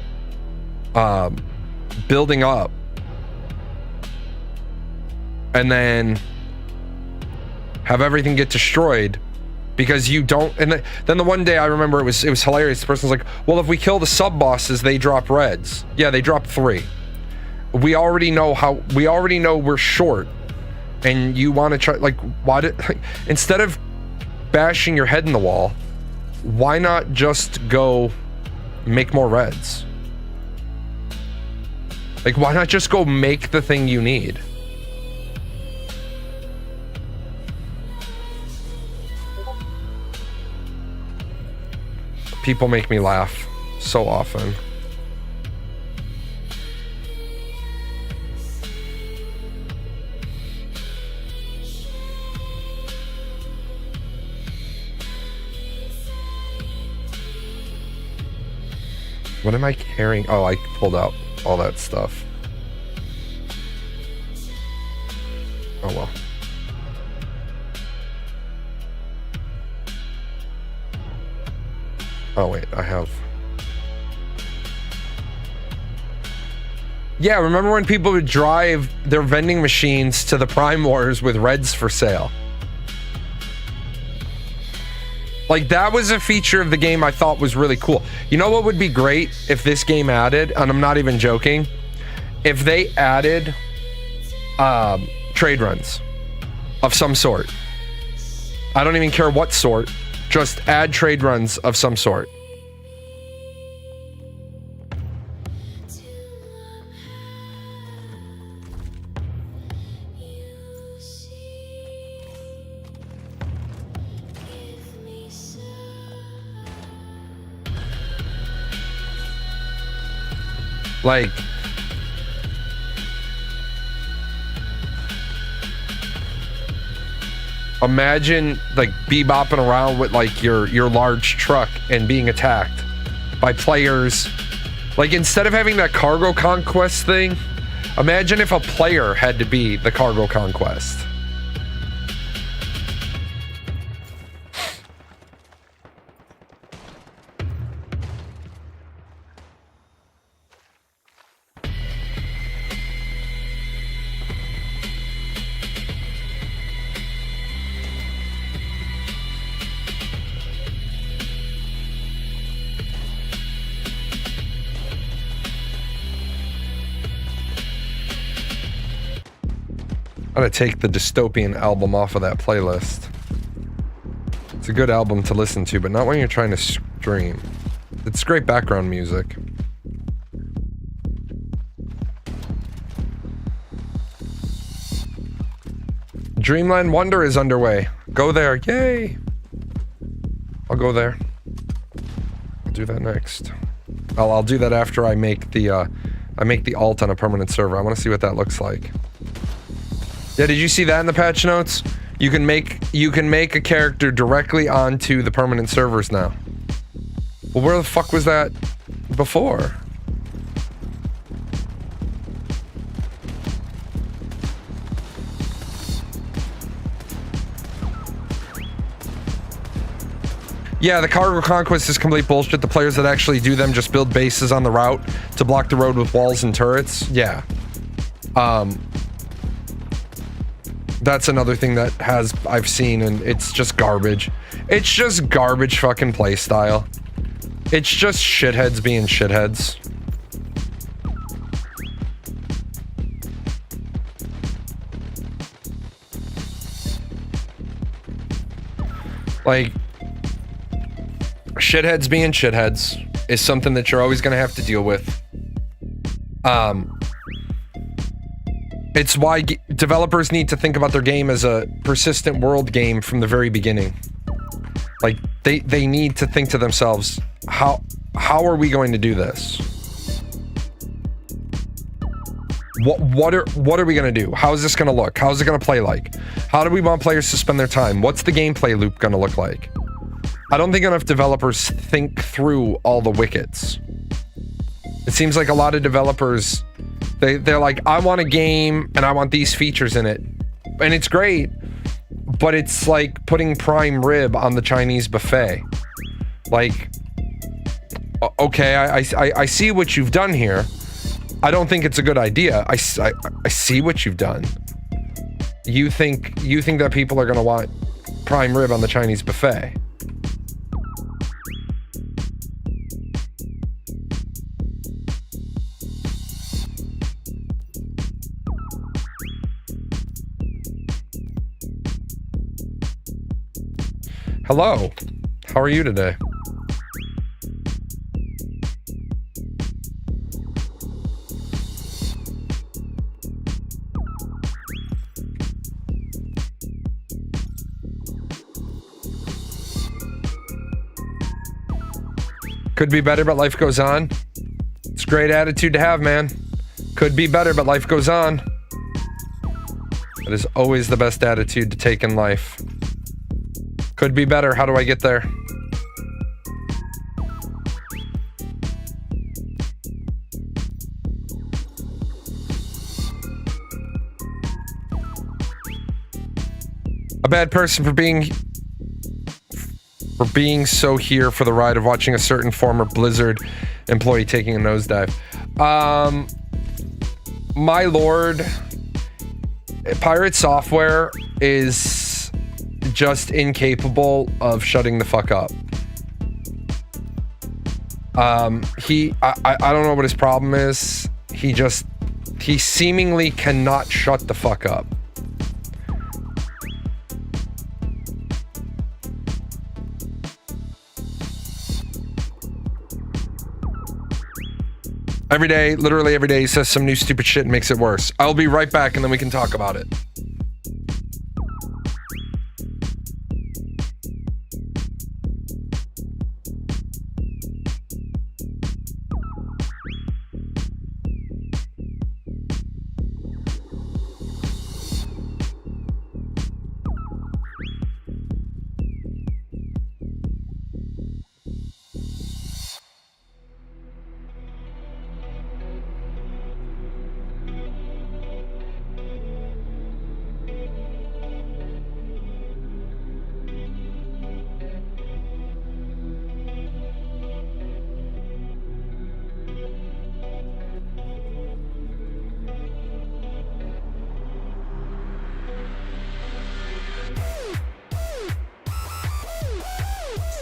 S1: building up and then have everything get destroyed because you don't? And then the one day I remember it was hilarious. The person's like, well, if we kill the sub bosses, they drop reds. Yeah, they drop 3. We already know we're short. And you want to try, like, why did, like, instead of bashing your head in the wall, why not just go make more reds? Like, why not just go make the thing you need? People make me laugh so often. What am I carrying? Oh, I pulled out all that stuff. Oh well. Oh wait, I have. Yeah, remember when people would drive their vending machines to the Prime Wars with reds for sale? Like, that was a feature of the game I thought was really cool. You know what would be great if this game added, and I'm not even joking, if they added trade runs of some sort. I don't even care what sort, just add trade runs of some sort. Like, imagine like bebopping around with like your large truck and being attacked by players. Like, instead of having that cargo conquest thing, imagine if a player had to be the cargo conquest. I'm gonna take the Dystopian album off of that playlist. It's a good album to listen to, but not when you're trying to stream. It's great background music. Dreamland Wonder is underway. Go there, yay! I'll go there. I'll do that next. I'll do that after I make the alt on a permanent server. I want to see what that looks like. Yeah, did you see that in the patch notes? You can make a character directly onto the permanent servers now. Well, where the fuck was that before? Yeah, the cargo conquest is complete bullshit. The players that actually do them just build bases on the route to block the road with walls and turrets. Yeah. That's another thing that I've seen, and it's just garbage. It's just garbage fucking play style. It's just shitheads being shitheads. Like, shitheads being shitheads is something that you're always going to have to deal with. It's why developers need to think about their game as a persistent world game from the very beginning. Like, they need to think to themselves, how are we going to do this? What are we going to do? How is this going to look? How is it going to play like? How do we want players to spend their time? What's the gameplay loop going to look like? I don't think enough developers think through all the wickets. It seems like a lot of developers, they're like, I want a game and I want these features in it. And it's great, but it's like putting prime rib on the Chinese buffet. Like, okay, I see what you've done here. I don't think it's a good idea. I see what you've done. You think that people are going to want prime rib on the Chinese buffet. Hello. How are you today? Could be better, but life goes on. It's a great attitude to have, man. Could be better, but life goes on. That is always the best attitude to take in life. Could be better. How do I get there? A bad person for being so here for the ride of watching a certain former Blizzard employee taking a nosedive. My lord, Pirate Software is just incapable of shutting the fuck up. I don't know what his problem is. He seemingly cannot shut the fuck up. Every day, literally every day, he says some new stupid shit and makes it worse. I'll be right back and then we can talk about it.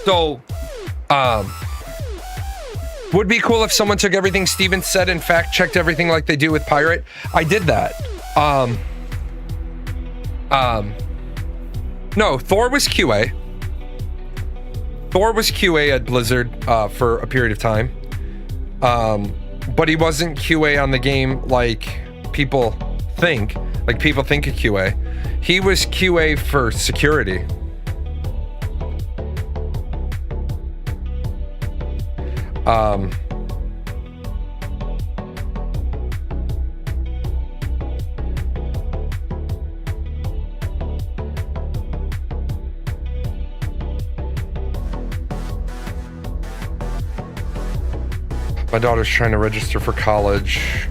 S1: So, would be cool if someone took everything Steven said and fact-checked everything like they do with Pirate. I did that. No, Thor was QA. Thor was QA at Blizzard for a period of time. But he wasn't QA on the game like people think. Like people think of QA. He was QA for security. My daughter's trying to register for college.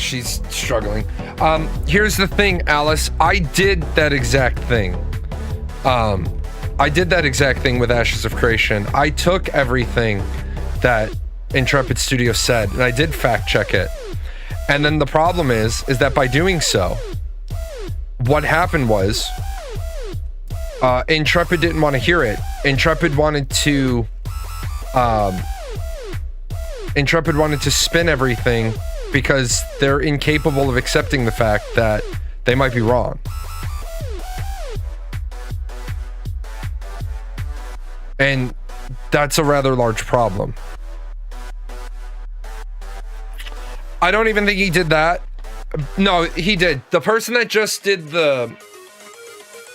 S1: she's struggling. Here's the thing, Alice. I did that exact thing. I did that exact thing with Ashes of Creation. I took everything that Intrepid Studio said, and I did fact check it. And then the problem is that by doing so, what happened was, Intrepid didn't want to hear it. Intrepid wanted to spin everything because they're incapable of accepting the fact that they might be wrong. And that's a rather large problem. I don't even think he did that. No, he did. The person that just did the...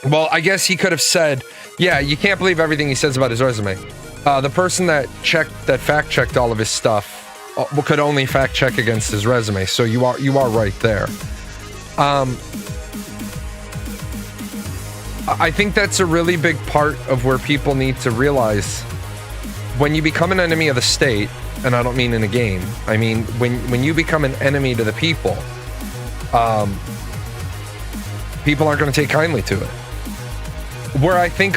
S1: Well, I guess he could have said, yeah, you can't believe everything he says about his resume. The person that fact-checked all of his stuff could only fact-check against his resume. So you are right there. I think that's a really big part of where people need to realize when you become an enemy of the state, and I don't mean in a game, I mean when you become an enemy to the people, people aren't going to take kindly to it. Where I think,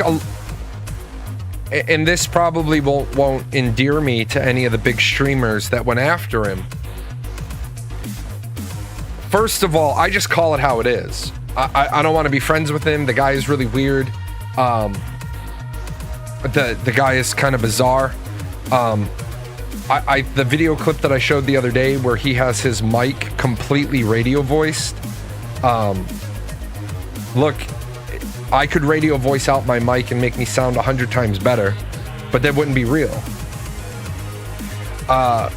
S1: and this probably won't endear me to any of the big streamers that went after him. First of all, I just call it how it is. I don't want to be friends with him. The guy is really weird. The guy is kind of bizarre. The video clip that I showed the other day where he has his mic completely radio voiced. Look, I could radio voice out my mic and make me sound 100 times better, but that wouldn't be real. At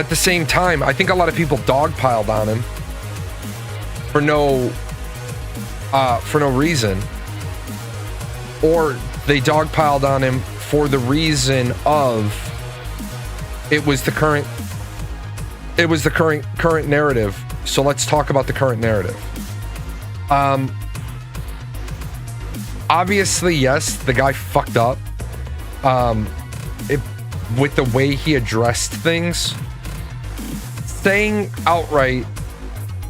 S1: the same time, I think a lot of people dogpiled on him for no reason, or they dogpiled on him for the reason of it was the current narrative. So let's talk about the current narrative. Obviously, yes, the guy fucked up. With the way he addressed things, saying outright,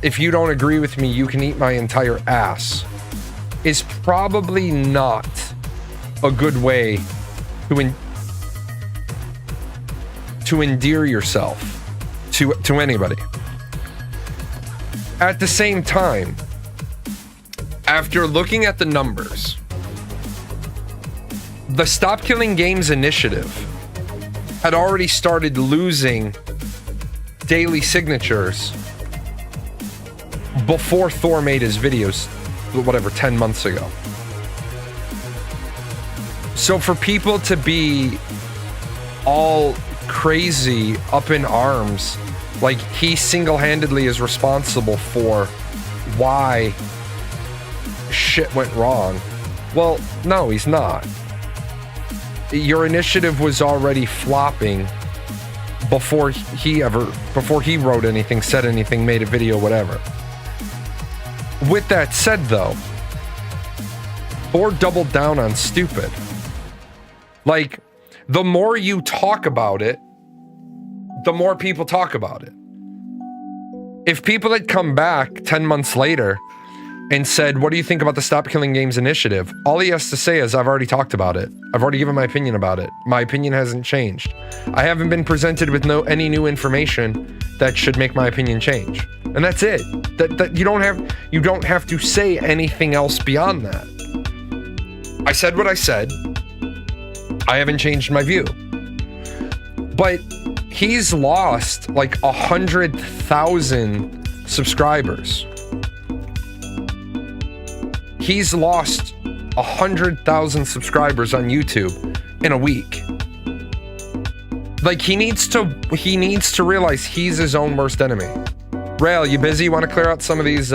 S1: if you don't agree with me, you can eat my entire ass, is probably not a good way to endear yourself to anybody. At the same time, after looking at the numbers, the Stop Killing Games initiative had already started losing daily signatures before Thor made his videos, 10 months ago. So for people to be all crazy, up in arms, like he single-handedly is responsible for why shit went wrong. Well, no, he's not. Your initiative was already flopping before he wrote anything, said anything, made a video, whatever. With that said, though, Thor doubled down on stupid. Like, the more you talk about it, the more people talk about it. If people had come back 10 months later and said, what do you think about the Stop Killing Games initiative? All he has to say is, I've already talked about it. I've already given my opinion about it. My opinion hasn't changed. I haven't been presented with any new information that should make my opinion change. And that's it. That you don't have to say anything else beyond that. I said what I said. I haven't changed my view. But he's lost like 100,000 subscribers. He's lost 100,000 subscribers on YouTube in a week. Like, he needs to realize he's his own worst enemy. Rail, you busy? You want to clear out some of these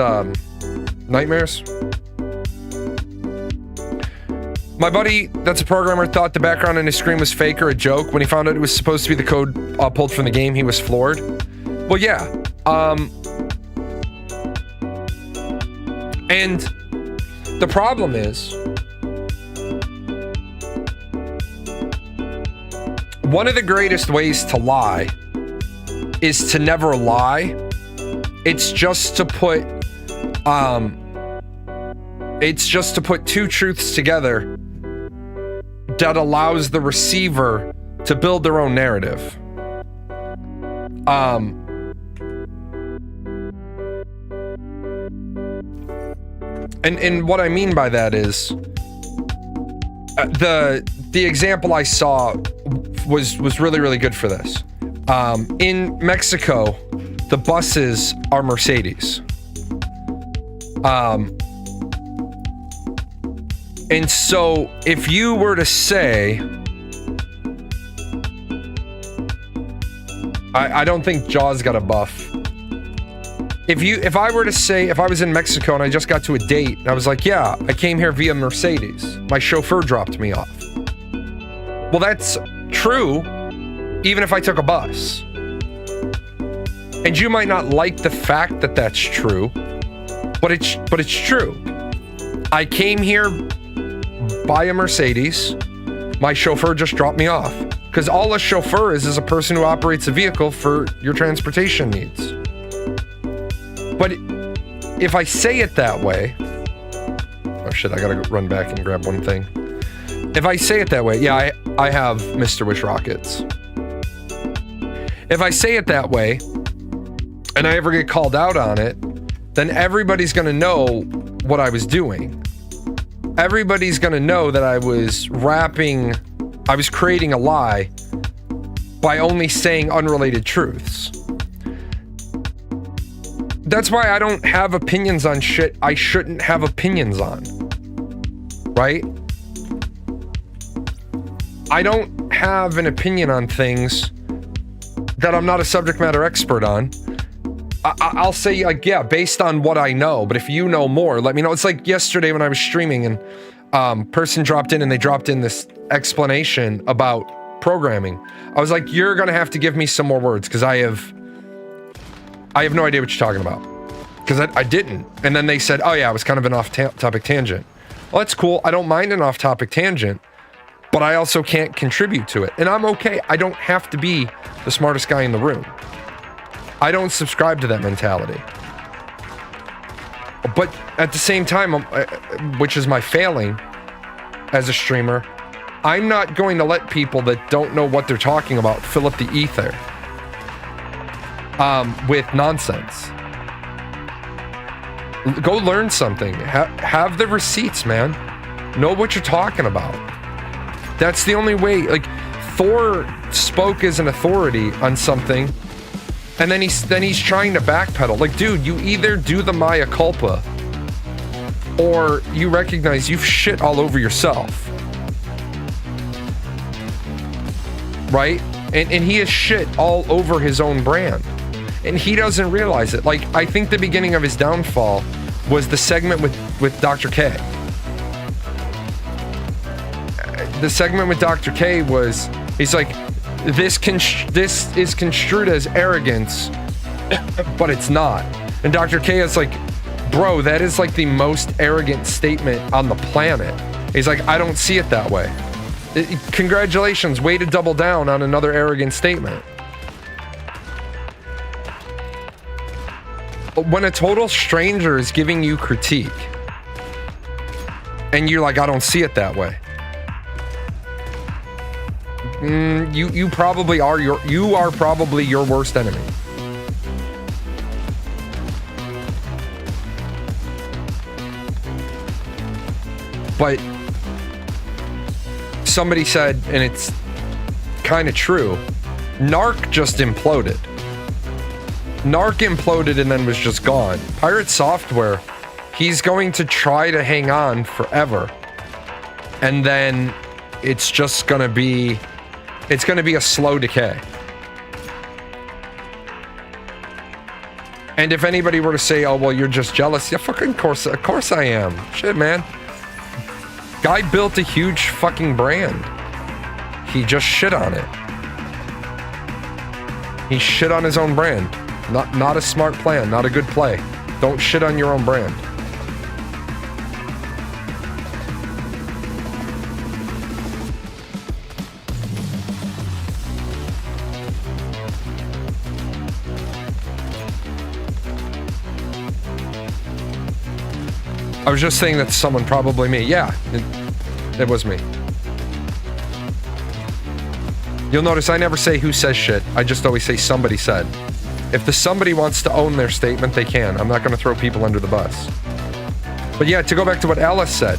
S1: nightmares? My buddy, that's a programmer, thought the background in his screen was fake or a joke. When he found out it was supposed to be the code pulled from the game, he was floored. Well, yeah. And the problem is, one of the greatest ways to lie is to never lie It's just to put two truths together that allows the receiver to build their own narrative. And what I mean by that is the example I saw was really good for this. In Mexico, the buses are Mercedes. And so if you were to say, I don't think Jaws got a buff. If I were to say, if I was in Mexico and I just got to a date, and I was like, yeah, I came here via Mercedes. My chauffeur dropped me off. Well, that's true, even if I took a bus. And you might not like the fact that that's true, but it's true. I came here by a Mercedes. My chauffeur just dropped me off. Because all a chauffeur is a person who operates a vehicle for your transportation needs. But if I say it that way, oh shit, I gotta run back and grab one thing. If I say it that way, yeah, I have Mr. Wish rockets. If I say it that way, and I ever get called out on it, then everybody's gonna know what I was doing. Everybody's gonna know that I was creating a lie by only saying unrelated truths. That's why I don't have opinions on shit I shouldn't have opinions on. Right? I don't have an opinion on things that I'm not a subject matter expert on. I'll say, like, yeah, based on what I know, but if you know more, let me know. It's like yesterday when I was streaming and person dropped in and they dropped in this explanation about programming. I was like, you're gonna have to give me some more words because I have no idea what you're talking about. Because I didn't. And then they said, oh yeah, it was kind of an off-topic tangent. Well, that's cool. I don't mind an off-topic tangent, but I also can't contribute to it. And I'm okay. I don't have to be the smartest guy in the room. I don't subscribe to that mentality. But at the same time, which is my failing as a streamer, I'm not going to let people that don't know what they're talking about fill up the ether with nonsense. Go learn something. Have the receipts, man. Know what you're talking about. That's the only way. Like, Thor spoke as an authority on something, and then he's trying to backpedal. Like, dude, you either do the Maya culpa, or you recognize you've shit all over yourself. Right? And he has shit all over his own brand. And he doesn't realize it. Like, I think the beginning of his downfall was the segment with Dr. K. The segment with Dr. K was, he's like, this is construed as arrogance, but it's not. And Dr. K is like, bro, that is like the most arrogant statement on the planet. He's like, I don't see it that way. Congratulations, way to double down on another arrogant statement. When a total stranger is giving you critique and you're like, I don't see it that way. You probably are probably your worst enemy. But somebody said, and it's kind of true, Narc just imploded. Narc imploded and then was just gone. Pirate Software, he's going to try to hang on forever. And then it's just gonna be, it's gonna be a slow decay. And if anybody were to say, oh, well, you're just jealous. Yeah, fucking of course I am. Shit, man. Guy built a huge fucking brand. He just shit on it. He shit on his own brand. Not a smart plan, not a good play. Don't shit on your own brand. I was just saying that to someone, probably me. Yeah, it was me. You'll notice I never say who says shit. I just always say somebody said. If the somebody wants to own their statement, they can. I'm not going to throw people under the bus. But yeah, to go back to what Alice said.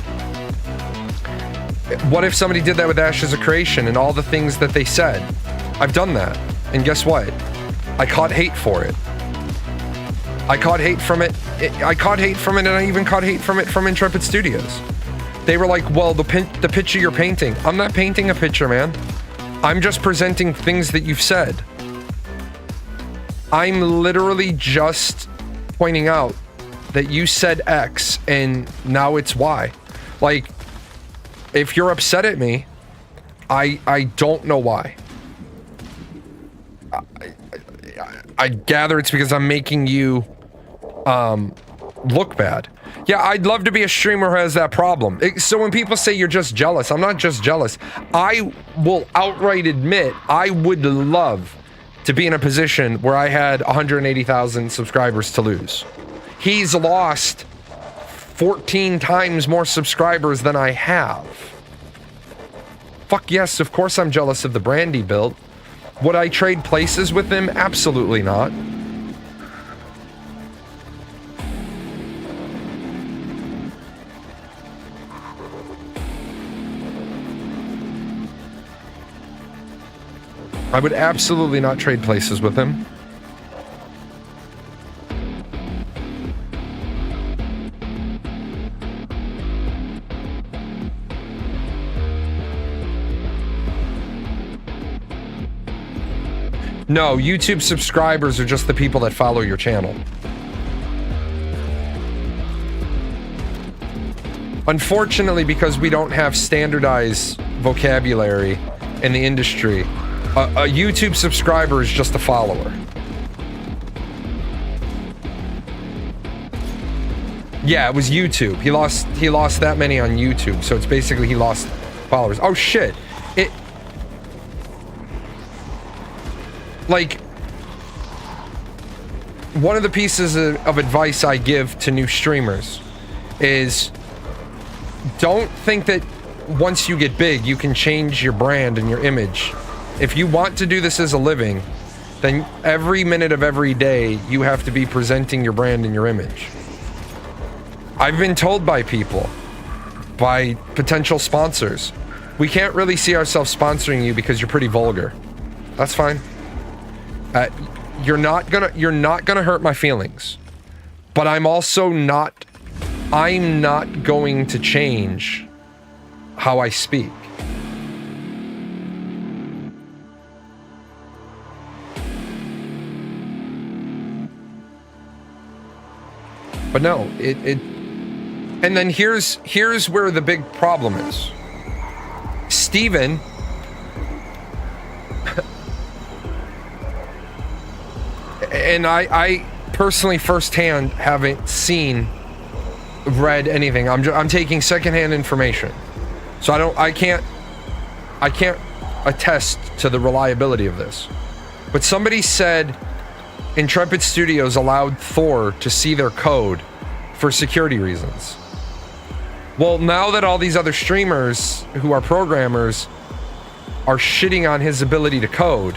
S1: What if somebody did that with Ashes of Creation and all the things that they said? I've done that. And guess what? I caught hate for it. I caught hate from it. I caught hate from it, and I even caught hate from it from Intrepid Studios. They were like, well, the picture you're painting. I'm not painting a picture, man. I'm just presenting things that you've said. I'm literally just pointing out that you said X and now it's Y. Like, if you're upset at me, I don't know why. I gather it's because I'm making you look bad. Yeah, I'd love to be a streamer who has that problem. So when people say you're just jealous, I'm not just jealous. I will outright admit I would love to be in a position where I had 180,000 subscribers to lose. He's lost 14 times more subscribers than I have. Fuck yes, of course I'm jealous of the Brandy build. Would I trade places with him? Absolutely not. I would absolutely not trade places with him. No, YouTube subscribers are just the people that follow your channel. Unfortunately, because we don't have standardized vocabulary in the industry, a YouTube subscriber is just a follower. Yeah, it was YouTube. He lost that many on YouTube, so it's basically he lost followers. Oh shit. Like, one of the pieces of advice I give to new streamers is don't think that once you get big, you can change your brand and your image. If you want to do this as a living, then every minute of every day, you have to be presenting your brand and your image. I've been told by people, by potential sponsors, we can't really see ourselves sponsoring you because you're pretty vulgar. That's fine. You're not gonna hurt my feelings, but I'm not going to change how I speak. But no, and then here's where the big problem is. Steven and I personally firsthand haven't read anything. I'm taking secondhand information. So I can't attest to the reliability of this. But somebody said Intrepid Studios allowed Thor to see their code for security reasons. Well, now that all these other streamers who are programmers are shitting on his ability to code,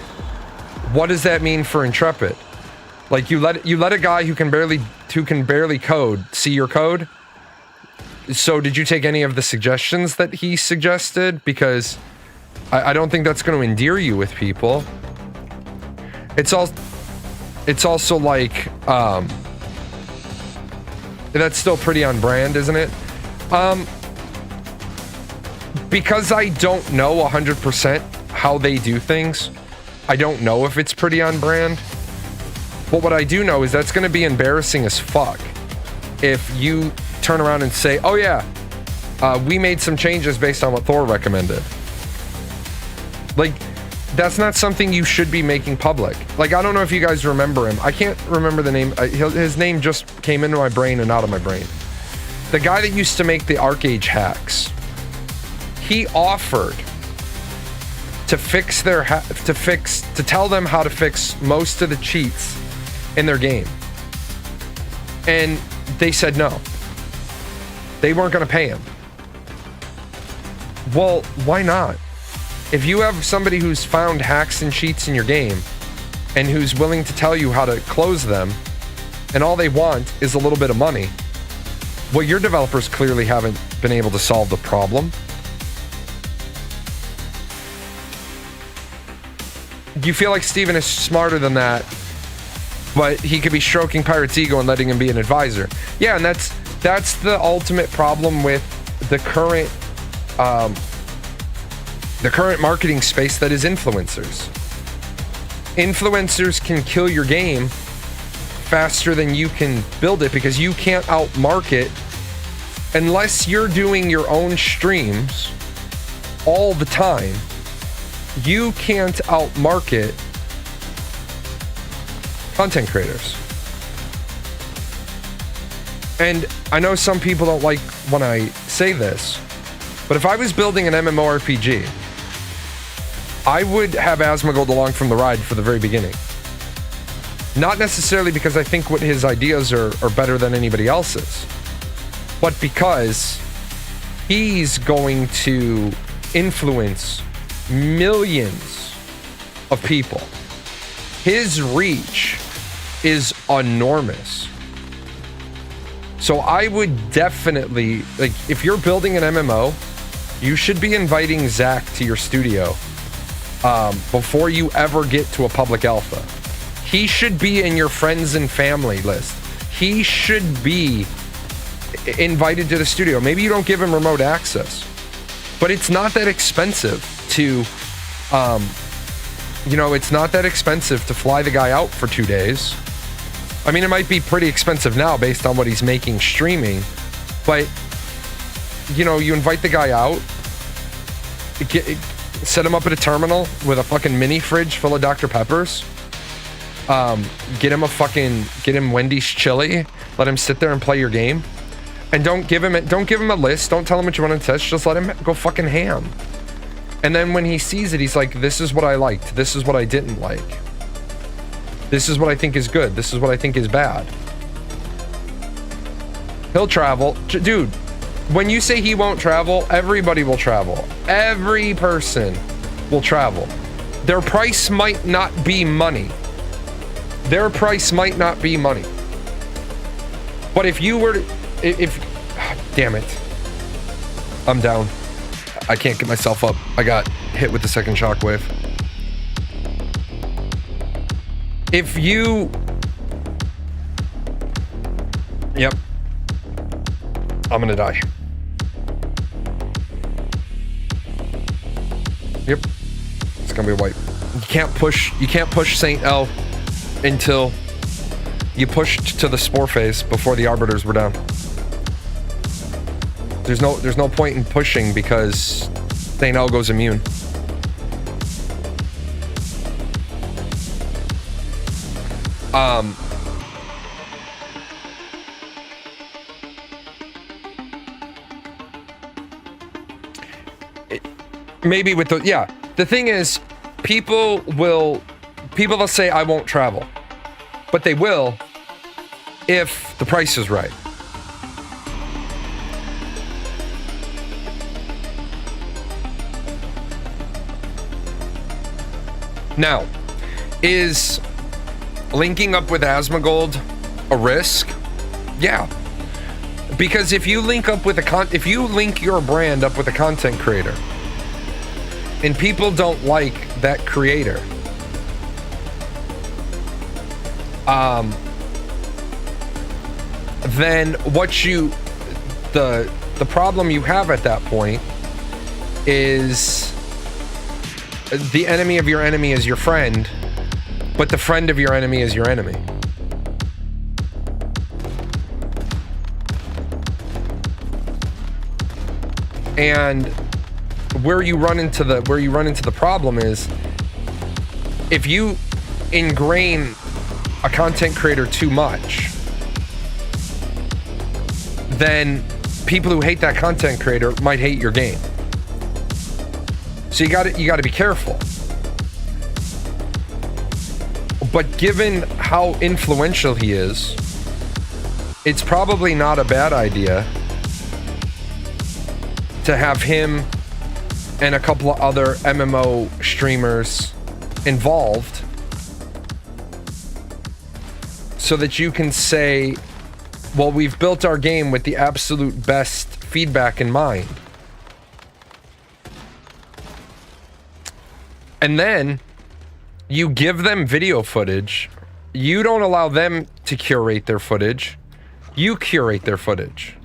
S1: what does that mean for Intrepid? Like, you let a guy who can barely code see your code? So did you take any of the suggestions that he suggested? Because I don't think that's going to endear you with people. It's also like, that's still pretty on brand, isn't it? Because I don't know 100% how they do things, I don't know if it's pretty on brand. But what I do know is that's going to be embarrassing as fuck if you turn around and say, oh yeah, we made some changes based on what Thor recommended. Like, that's not something you should be making public. Like, I don't know if you guys remember him. I can't remember the name. His name just came into my brain and out of my brain. The guy that used to make the ArcAge hacks. He offered to to tell them how to fix most of the cheats in their game. And they said no. They weren't going to pay him. Well, why not? If you have somebody who's found hacks and cheats in your game and who's willing to tell you how to close them, and all they want is a little bit of money, well, your developers clearly haven't been able to solve the problem. You feel like Steven is smarter than that, but he could be stroking Pirate's ego and letting him be an advisor. Yeah, and that's the ultimate problem with the current marketing space that is influencers. Influencers can kill your game faster than you can build it because you can't outmarket unless you're doing your own streams all the time. You can't outmarket content creators. And I know some people don't like when I say this, but if I was building an MMORPG, I would have Asmongold along from the ride for the very beginning. Not necessarily because I think what his ideas are better than anybody else's, but because he's going to influence millions of people. His reach is enormous. So I would definitely, like, if you're building an MMO, you should be inviting Zach to your studio before you ever get to a public alpha. He should be in your friends and family list. He should be invited to the studio. Maybe you don't give him remote access, but it's not that expensive to, it's not that expensive to fly the guy out for 2 days. I mean, it might be pretty expensive now based on what he's making streaming, but, you invite the guy out, set him up at a terminal with a fucking mini fridge full of Dr. Peppers, get him Wendy's chili, let him sit there and play your game, and don't give him a list, don't tell him what you want to test, just let him go fucking ham. And then when he sees it, he's like, this is what I liked, this is what I didn't like. This is what I think is good. This is what I think is bad. He'll travel. Dude, when you say he won't travel, everybody will travel. Every person will travel. Their price might not be money. Their price might not be money. But if you were to... damn it. I'm down. I can't get myself up. I got hit with the second shockwave. If you... Yep. I'm gonna die. Yep. It's gonna be a wipe. You can't push Saint L until you pushed to the spore phase before the arbiters were down. There's no point in pushing because Saint L goes immune. Maybe with the thing is, people will say I won't travel, but they will if the price is right. Now, is linking up with Asmongold a risk? Yeah. Because if you link up with if you link your brand up with a content creator and people don't like that creator, then the problem you have at that point is the enemy of your enemy is your friend, but the friend of your enemy is your enemy. And where you run into the problem is if you ingrain a content creator too much, then people who hate that content creator might hate your game. So you got to be careful. But given how influential he is, it's probably not a bad idea to have him and a couple of other MMO streamers involved so that you can say, well, we've built our game with the absolute best feedback in mind. And then you give them video footage. You don't allow them to curate their footage. You curate their footage.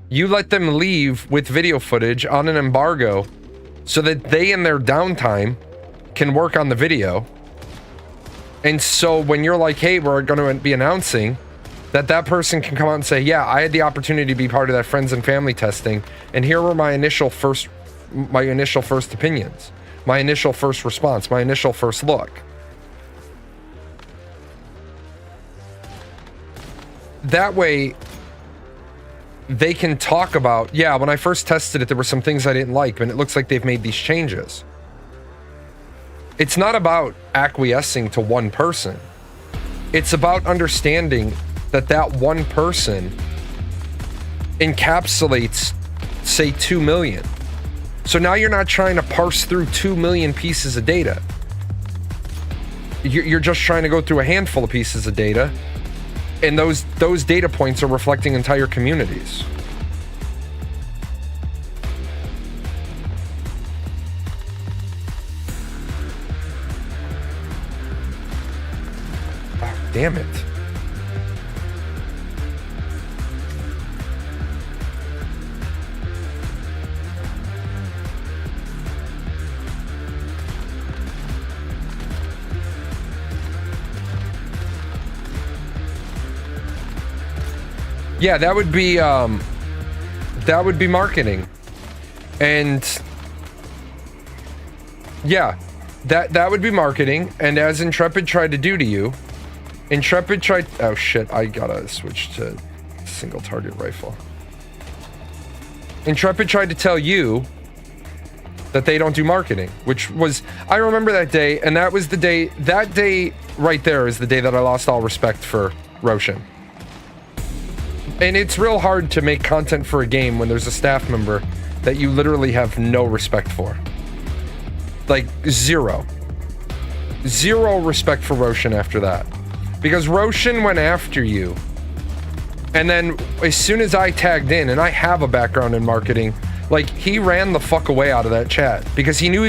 S1: You let them leave with video footage on an embargo so that they, in their downtime, can work on the video. And so when you're like, hey, we're going to be announcing, that person can come out and say, yeah, I had the opportunity to be part of that friends and family testing, and here were my initial first opinions, my initial first response, my initial first look. That way, they can talk about, yeah, when I first tested it, there were some things I didn't like, but it looks like they've made these changes. It's not about acquiescing to one person. It's about understanding that one person encapsulates, say, 2 million. So now you're not trying to parse through 2 million pieces of data. You're just trying to go through a handful of pieces of data, and those data points are reflecting entire communities. Oh, damn it. Yeah, that would be marketing. And yeah, that would be marketing. And as Intrepid tried to do to you, oh shit, I gotta switch to single target rifle. Intrepid tried to tell you that they don't do marketing, which was, I remember that day, and that day right there is the day that I lost all respect for Roshan. And it's real hard to make content for a game when there's a staff member that you literally have no respect for. Like, zero respect for Roshan after that. Because Roshan went after you. And then as soon as I tagged in, and I have a background in marketing, like, he ran the fuck away out of that chat. Because he knew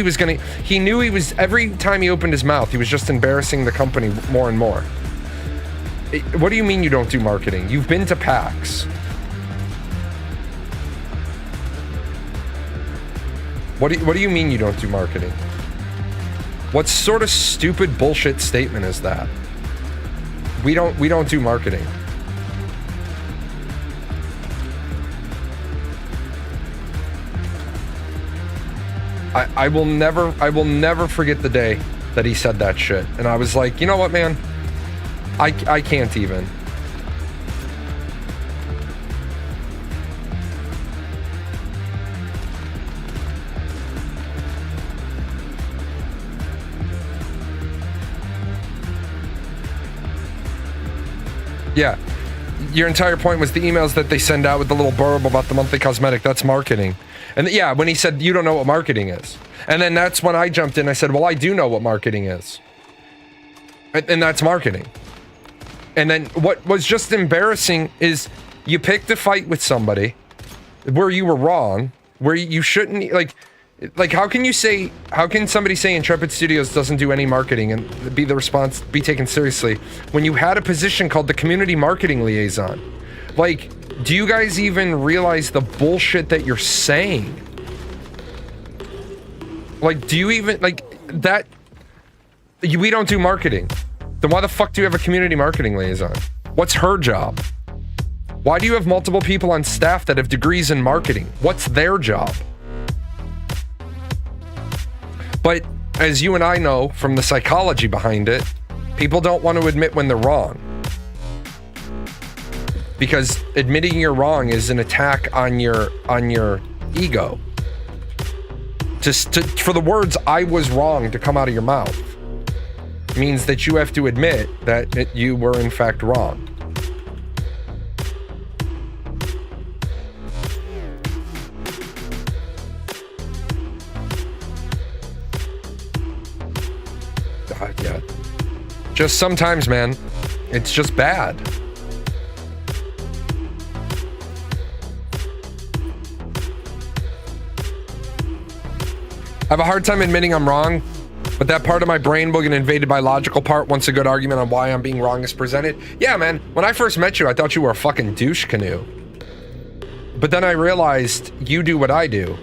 S1: every time he opened his mouth, he was just embarrassing the company more and more. What do you mean you don't do marketing? You've been to PAX. What do you mean you don't do marketing? What sort of stupid bullshit statement is that? We don't do marketing. I will never forget the day that he said that shit. And I was like, you know what, man? I can't even. Yeah. Your entire point was the emails that they send out with the little blurb about the monthly cosmetic. That's marketing. And yeah, when he said, you don't know what marketing is. And then that's when I jumped in. I said, well, I do know what marketing is. And that's marketing. And then what was just embarrassing is you picked a fight with somebody where you were wrong, where you shouldn't, like how can somebody say Intrepid Studios doesn't do any marketing and be taken seriously when you had a position called the community marketing liaison? Like, do you guys even realize the bullshit that you're saying? Like, do you even, like, that, we don't do marketing. Then why the fuck do you have a community marketing liaison? What's her job? Why do you have multiple people on staff that have degrees in marketing? What's their job? But as you and I know from the psychology behind it, people don't want to admit when they're wrong. Because admitting you're wrong is an attack on your ego. For the words "I was wrong" to come out of your mouth means that you have to admit that you were in fact wrong. Just sometimes, man, it's just bad. I have a hard time admitting I'm wrong, but that part of my brain will get invaded by logical part once a good argument on why I'm being wrong is presented. Yeah, man, when I first met you, I thought you were a fucking douche canoe. But then I realized you do what I do.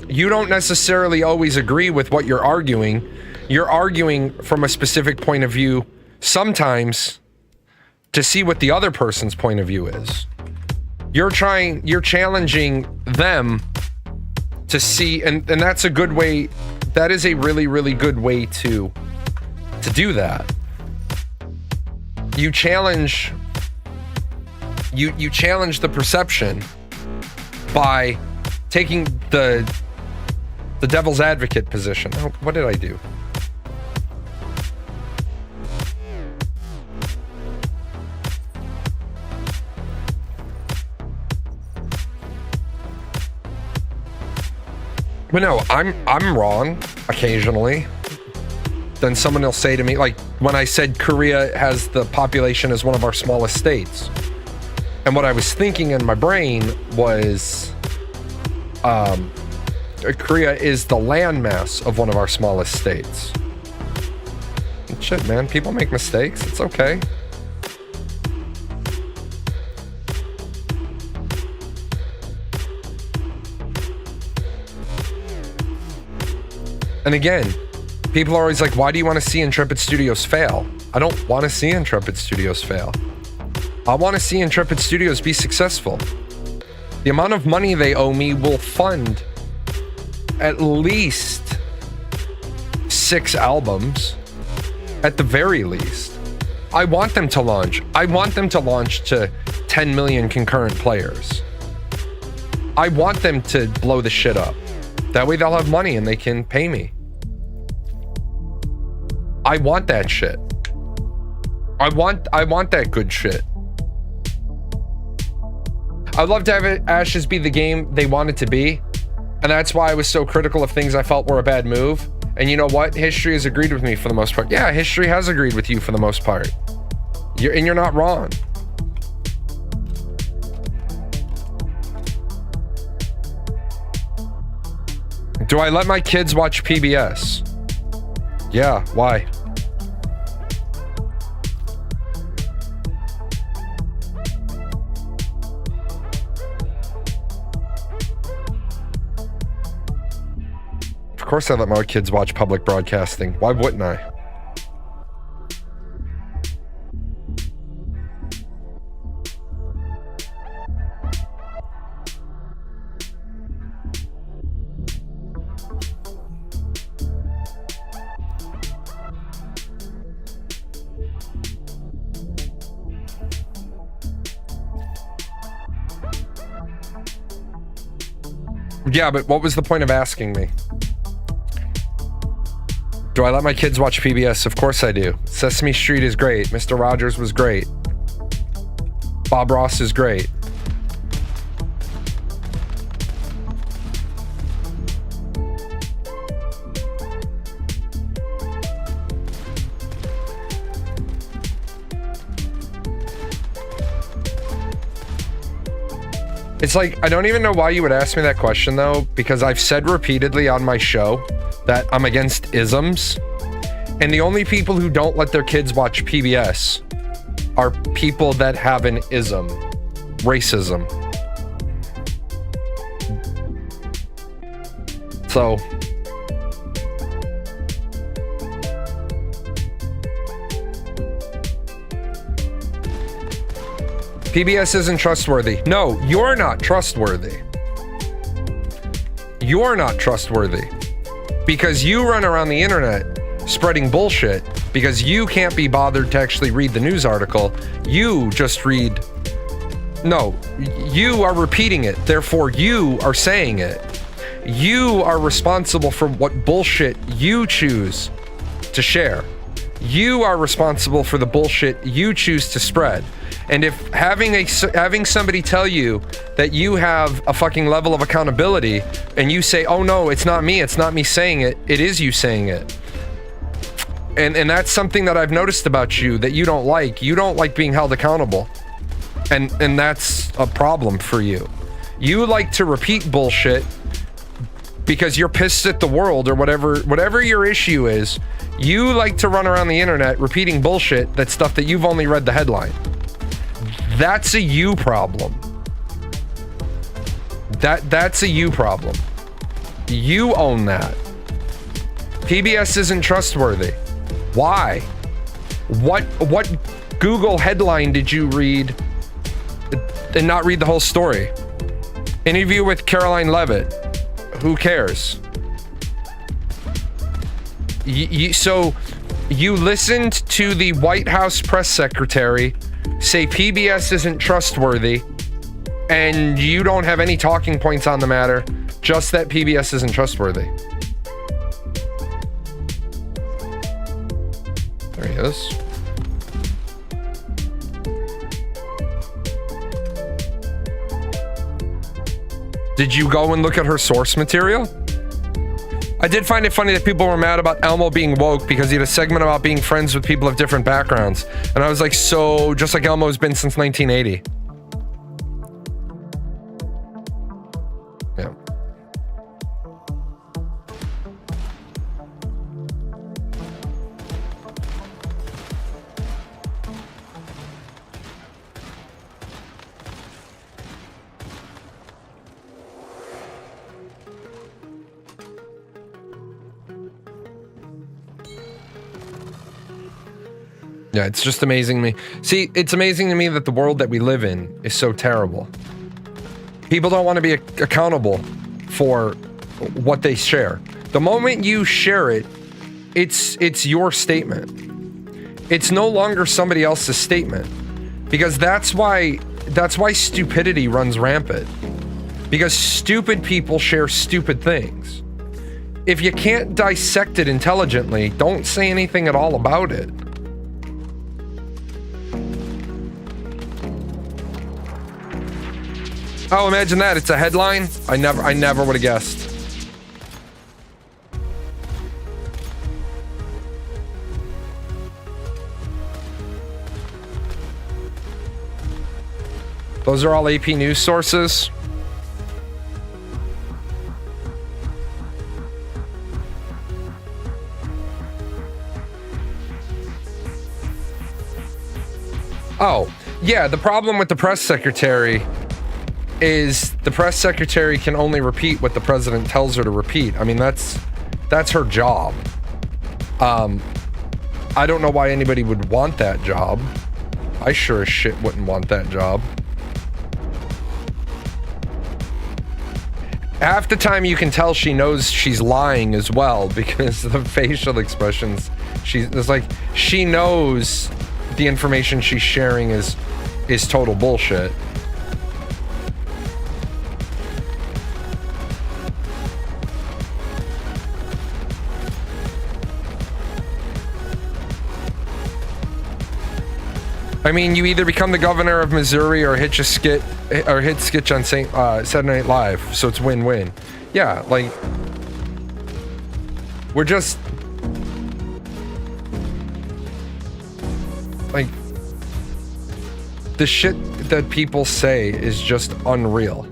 S1: You don't necessarily always agree with what you're arguing. You're arguing from a specific point of view, sometimes to see what the other person's point of view is. You're challenging them to see, and that's a good way. That is a really, really good way to do that. You challenge the perception by taking the devil's advocate position. Oh, what did I do? But no, I'm wrong occasionally. Then someone will say to me, like when I said Korea has the population as one of our smallest states. And what I was thinking in my brain was Korea is the landmass of one of our smallest states. And shit, man, people make mistakes. It's okay. And again, people are always like, why do you want to see Intrepid Studios fail? I don't want to see Intrepid Studios fail. I want to see Intrepid Studios be successful. The amount of money they owe me will fund at least 6 albums, at the very least. I want them to launch. I want them to launch to 10 million concurrent players. I want them to blow the shit up. That way they'll have money and they can pay me. I want that shit. I want that good shit. I'd love to have Ashes be the game they want it to be. And that's why I was so critical of things I felt were a bad move. And you know what? History has agreed with me for the most part. Yeah, history has agreed with you for the most part. You're not wrong. Do I let my kids watch PBS? Yeah, why? Of course I let my kids watch public broadcasting. Why wouldn't I? Yeah, but what was the point of asking me? Do I let my kids watch PBS? Of course I do. Sesame Street is great. Mr. Rogers was great. Bob Ross is great. It's like, I don't even know why you would ask me that question though, because I've said repeatedly on my show that I'm against isms. And the only people who don't let their kids watch PBS are people that have an ism, racism. So, PBS isn't trustworthy. No, you're not trustworthy. You're not trustworthy because you run around the internet spreading bullshit because you can't be bothered to actually read the news article. You just read. No, you are repeating it. Therefore, you are saying it. You are responsible for what bullshit you choose to share. You are responsible for the bullshit you choose to spread. And if having somebody tell you that you have a fucking level of accountability and you say, oh no, it's not me saying it, it is you saying it. And that's something that I've noticed about you that you don't like. You don't like being held accountable. And that's a problem for you. You like to repeat bullshit because you're pissed at the world or whatever your issue is. You like to run around the internet repeating bullshit, that's stuff that you've only read the headline. That's a you problem. That's a you problem. You own that. PBS isn't trustworthy. Why? What Google headline did you read and not read the whole story? Interview with Caroline Levitt. Who cares? So you listened to the White House press secretary say PBS isn't trustworthy, and you don't have any talking points on the matter, just that PBS isn't trustworthy. There he is. Did you go and look at her source material? I did find it funny that people were mad about Elmo being woke because he had a segment about being friends with people of different backgrounds. And I was like, so just like Elmo's been since 1980. Yeah. Yeah, it's just amazing to me. See, it's amazing to me that the world that we live in is so terrible. People don't want to be accountable for what they share. The moment you share it, it's your statement. It's no longer somebody else's statement. Because that's why stupidity runs rampant. Because stupid people share stupid things. If you can't dissect it intelligently, don't say anything at all about it. Oh, imagine that. It's a headline. I never would have guessed. Those are all AP news sources. Oh, yeah, the problem with the press secretary is the press secretary can only repeat what the president tells her to repeat. I mean, that's her job. I don't know why anybody would want that job. I sure as shit wouldn't want that job. Half the time you can tell she knows she's lying as well because of the facial expressions. It's like she knows the information she's sharing is total bullshit. I mean, you either become the governor of Missouri or hit sketch on Saturday Night Live, so it's win-win. Yeah, like we're just like the shit that people say is just unreal.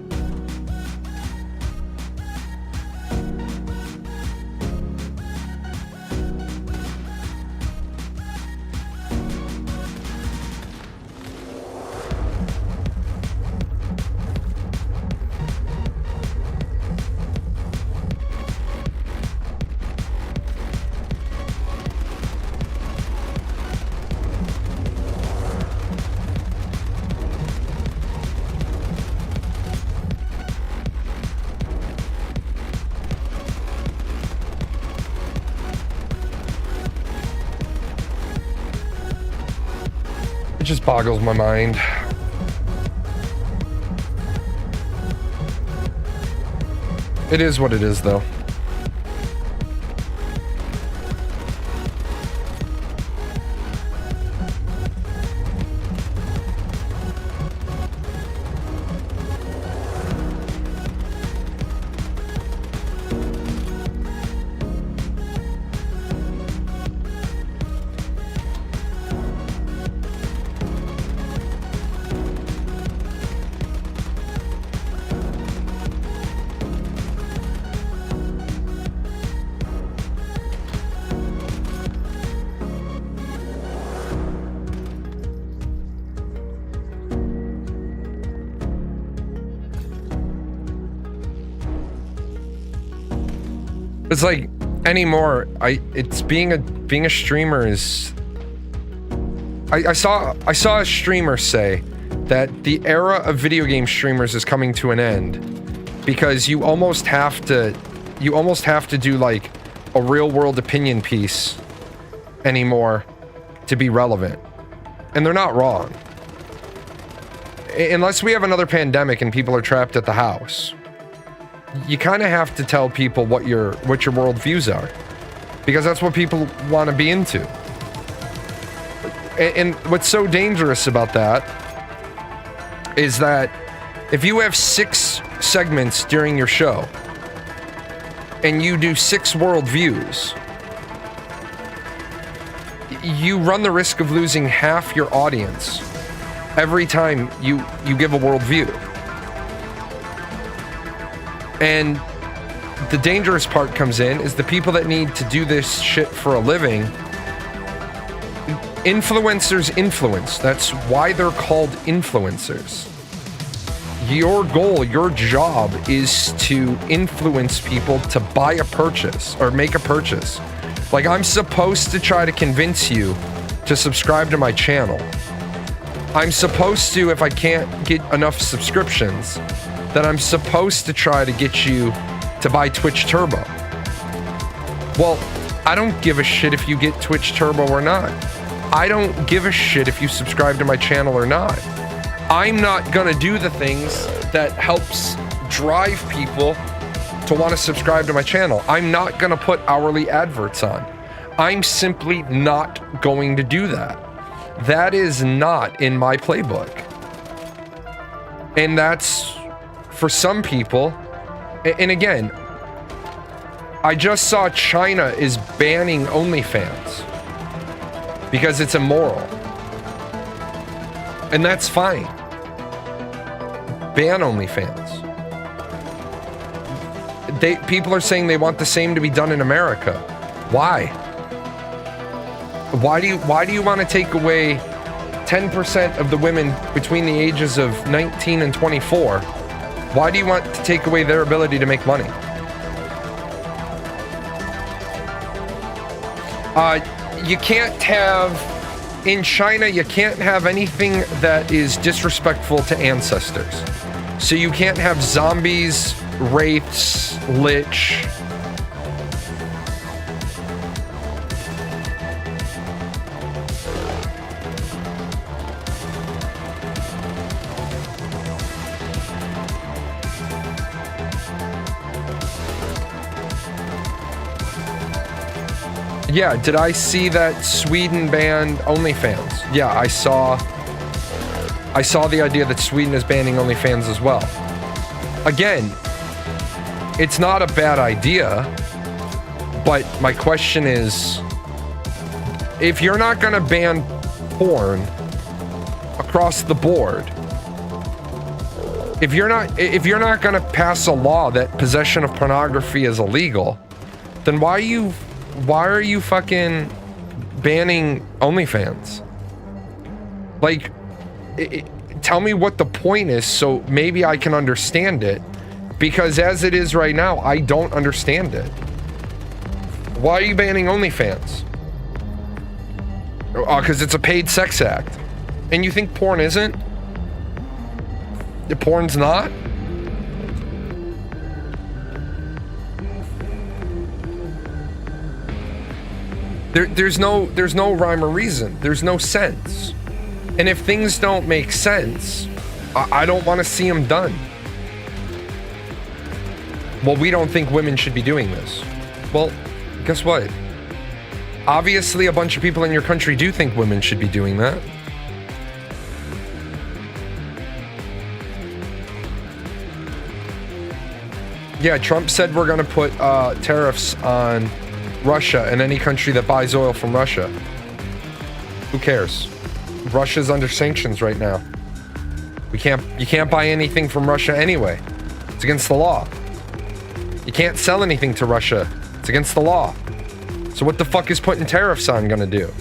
S1: It just boggles my mind. It is what it is, though. It's like anymore. It's being a streamer is. I saw a streamer say that the era of video game streamers is coming to an end because you almost have to do like a real world opinion piece anymore to be relevant. And they're not wrong. Unless we have another pandemic and people are trapped at the house, you kind of have to tell people what your worldviews are, because that's what people want to be into. And what's so dangerous about that is that if you have 6 segments during your show and you do 6 worldviews, you run the risk of losing half your audience every time you give a worldview. And the dangerous part comes in is the people that need to do this shit for a living. Influencers influence. That's why they're called influencers. Your goal, your job is to influence people to buy a purchase or make a purchase. Like, I'm supposed to try to convince you to subscribe to my channel. I'm supposed to, if I can't get enough subscriptions, then I'm supposed to try to get you to buy Twitch Turbo. Well, I don't give a shit if you get Twitch Turbo or not. I don't give a shit if you subscribe to my channel or not. I'm not gonna do the things that helps drive people to want to subscribe to my channel. I'm not gonna put hourly adverts on. I'm simply not going to do that. That is not in my playbook. And that's, for some people, and again, I just saw China is banning OnlyFans because it's immoral. And that's fine. Ban OnlyFans. People are saying they want the same to be done in America. Why? Why do you want to take away 10% of the women between the ages of 19 and 24? Why do you want to take away their ability to make money? You can't have, in China, you can't have anything that is disrespectful to ancestors. So you can't have zombies, wraiths, lich. Yeah, did I see that Sweden banned OnlyFans? Yeah, I saw the idea that Sweden is banning OnlyFans as well. Again, it's not a bad idea, but my question is, if you're not gonna ban porn across the board, if you're not gonna pass a law that possession of pornography is illegal, then why are you fucking banning OnlyFans? Like, tell me what the point is so maybe I can understand it, because as it is right now, I don't understand it. Why are you banning OnlyFans? Because it's a paid sex act. And you think porn isn't? The porn's not? There's no rhyme or reason. There's no sense. And if things don't make sense, I don't want to see them done. Well, we don't think women should be doing this. Well, guess what? Obviously, a bunch of people in your country do think women should be doing that. Yeah, Trump said we're going to put tariffs on Russia and any country that buys oil from Russia. Who cares? Russia's under sanctions right now. You can't buy anything from Russia anyway. It's against the law. You can't sell anything to Russia. It's against the law. So what the fuck is putting tariffs on gonna do?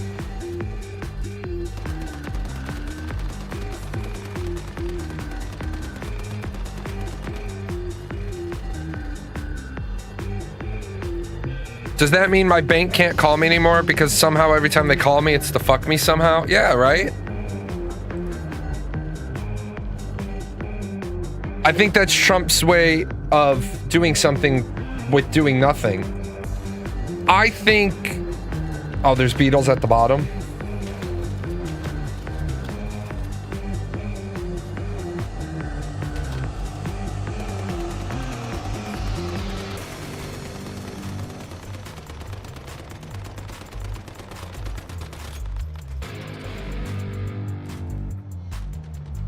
S1: Does that mean my bank can't call me anymore because somehow every time they call me, it's to fuck me somehow? Yeah, right? I think that's Trump's way of doing something with doing nothing. I think... Oh, there's beetles at the bottom.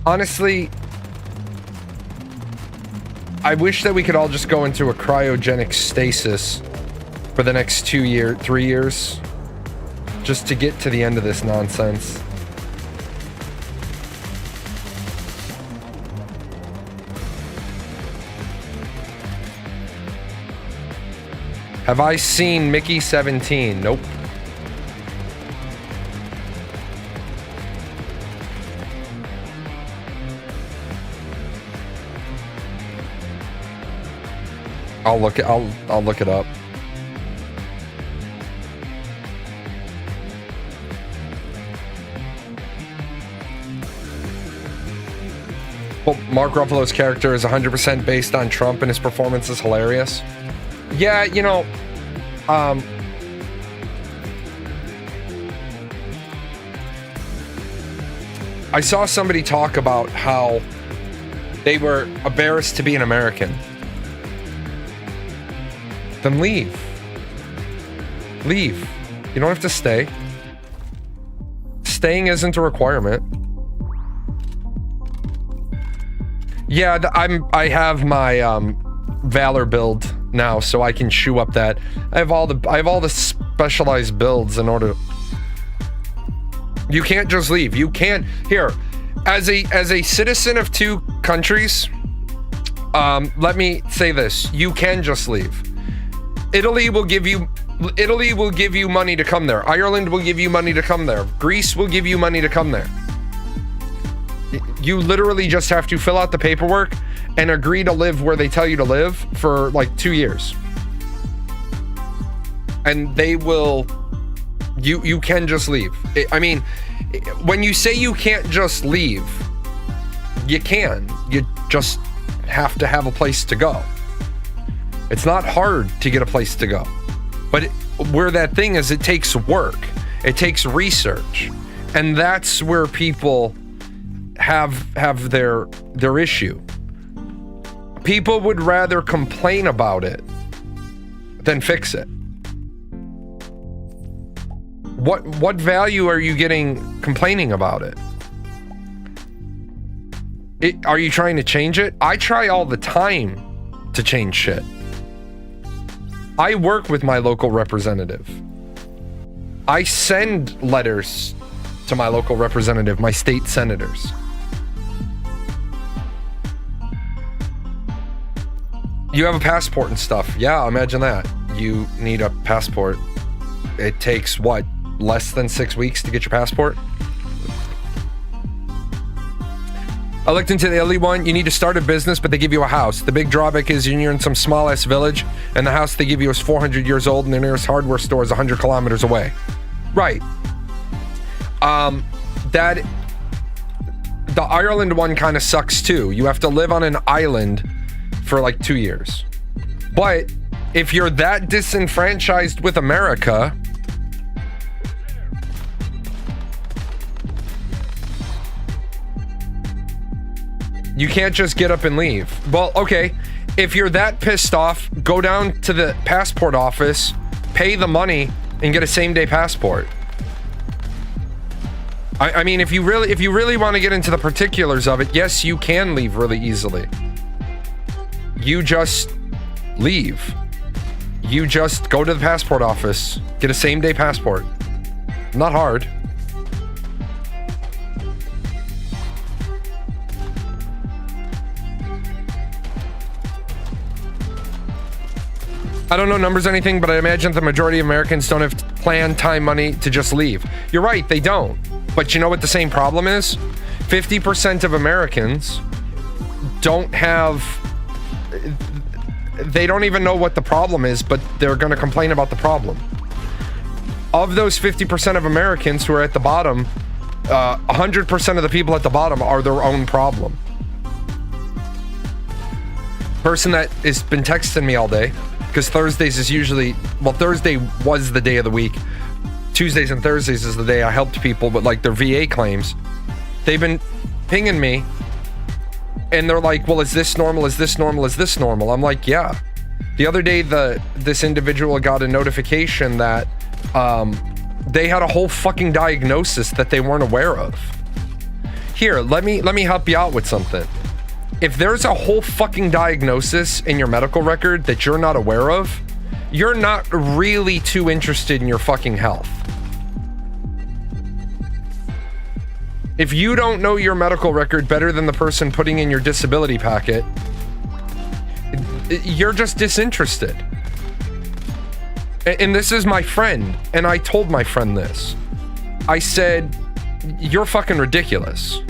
S1: Honestly, I wish that we could all just go into a cryogenic stasis for the next 3 years, just to get to the end of this nonsense. Have I seen Mickey 17? Nope. I'll look it up. Well, Mark Ruffalo's character is 100% based on Trump and his performance is hilarious. Yeah, you know, I saw somebody talk about how they were embarrassed to be an American. Then leave. Leave. You don't have to stay. Staying isn't a requirement. Yeah, I have my Valor build now, so I can chew up that. I have all the specialized builds in order. You can't just leave. You can't. Here, as a citizen of two countries, let me say this: you can just leave. Italy will give you money to come there. Ireland will give you money to come there. Greece will give you money to come there. You literally just have to fill out the paperwork and agree to live where they tell you to live for like 2 years. And they will, you can just leave. I mean, when you say you can't just leave, you can. You just have to have a place to go. It's not hard to get a place to go. But where that thing is, it takes work. It takes research. And that's where people have their issue. People would rather complain about it than fix it. What value are you getting complaining about it? Are you trying to change it? I try all the time to change shit. I work with my local representative. I send letters to my local representative, my state senators. You have a passport and stuff. Yeah, imagine that. You need a passport. It takes, what, less than 6 weeks to get your passport? I looked into the Italy one. You need to start a business, but they give you a house. The big drawback is you're in some small-ass village, and the house they give you is 400 years old, and the nearest hardware store is 100 kilometers away. Right. The Ireland one kind of sucks, too. You have to live on an island for like 2 years. But if you're that disenfranchised with America, you can't just get up and leave. Well, okay, if you're that pissed off, go down to the passport office, pay the money, and get a same-day passport. I mean, if you really want to get into the particulars of it, yes, you can leave really easily. You just leave. You just go to the passport office, get a same-day passport. Not hard. I don't know numbers or anything, but I imagine the majority of Americans don't have plan, time, money to just leave. You're right, they don't. But you know what the same problem is? 50% of Americans don't have... they don't even know what the problem is, but they're going to complain about the problem. Of those 50% of Americans who are at the bottom, 100% of the people at the bottom are their own problem. Person that has been texting me all day, because Thursdays is usually, well, Thursday was the day of the week. Tuesdays and Thursdays is the day I helped people with like their VA claims. They've been pinging me and they're like, well, is this normal? Is this normal? Is this normal? I'm like, yeah. The other day, this individual got a notification that they had a whole fucking diagnosis that they weren't aware of. Here, let me help you out with something. If there's a whole fucking diagnosis in your medical record that you're not aware of, you're not really too interested in your fucking health. If you don't know your medical record better than the person putting in your disability packet, you're just disinterested. And this is my friend, and I told my friend this. I said, you're fucking ridiculous.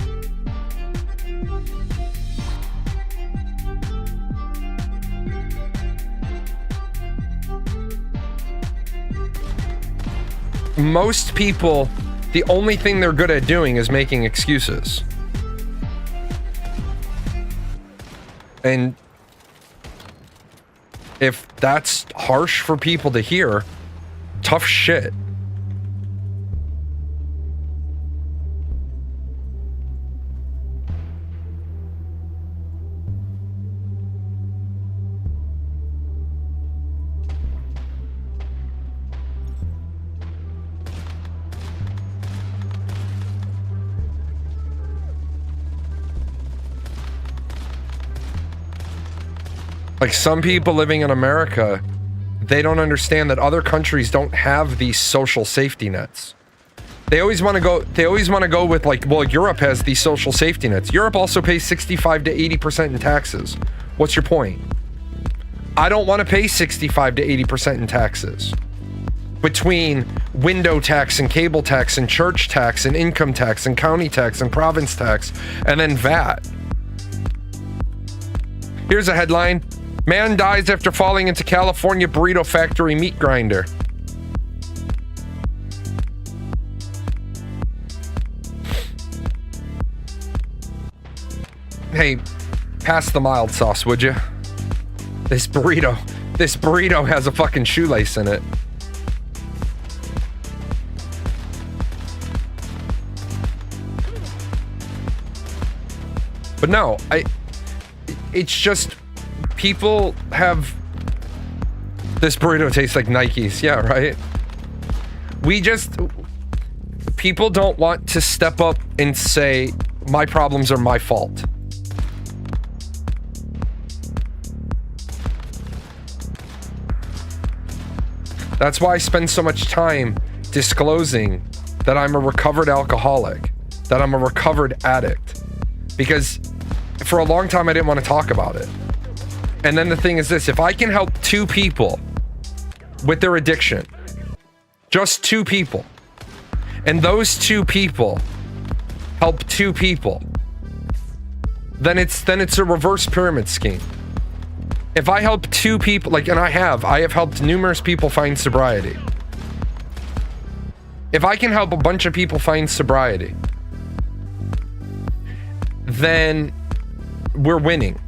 S1: Most people, the only thing they're good at doing is making excuses. And if that's harsh for people to hear, tough shit. Like, some people living in America, they don't understand that other countries don't have these social safety nets. They always want to go with like, well, Europe has these social safety nets. Europe also pays 65 to 80% in taxes. What's your point? I don't want to pay 65 to 80% in taxes. Between window tax and cable tax and church tax and income tax and county tax and province tax and then VAT. Here's a headline. Man dies after falling into California burrito factory meat grinder. Hey, pass the mild sauce, would you? This burrito has a fucking shoelace in it. But no, it's just, people have, this burrito tastes like Nikes. Yeah, right? People don't want to step up and say, my problems are my fault. That's why I spend so much time disclosing that I'm a recovered alcoholic, that I'm a recovered addict, because for a long time I didn't want to talk about it. And then the thing is this, if I can help 2 people with their addiction, just 2 people, and those 2 people help 2 people, then it's a reverse pyramid scheme. If I help 2 people, like, and I have helped numerous people find sobriety. If I can help a bunch of people find sobriety, then we're winning.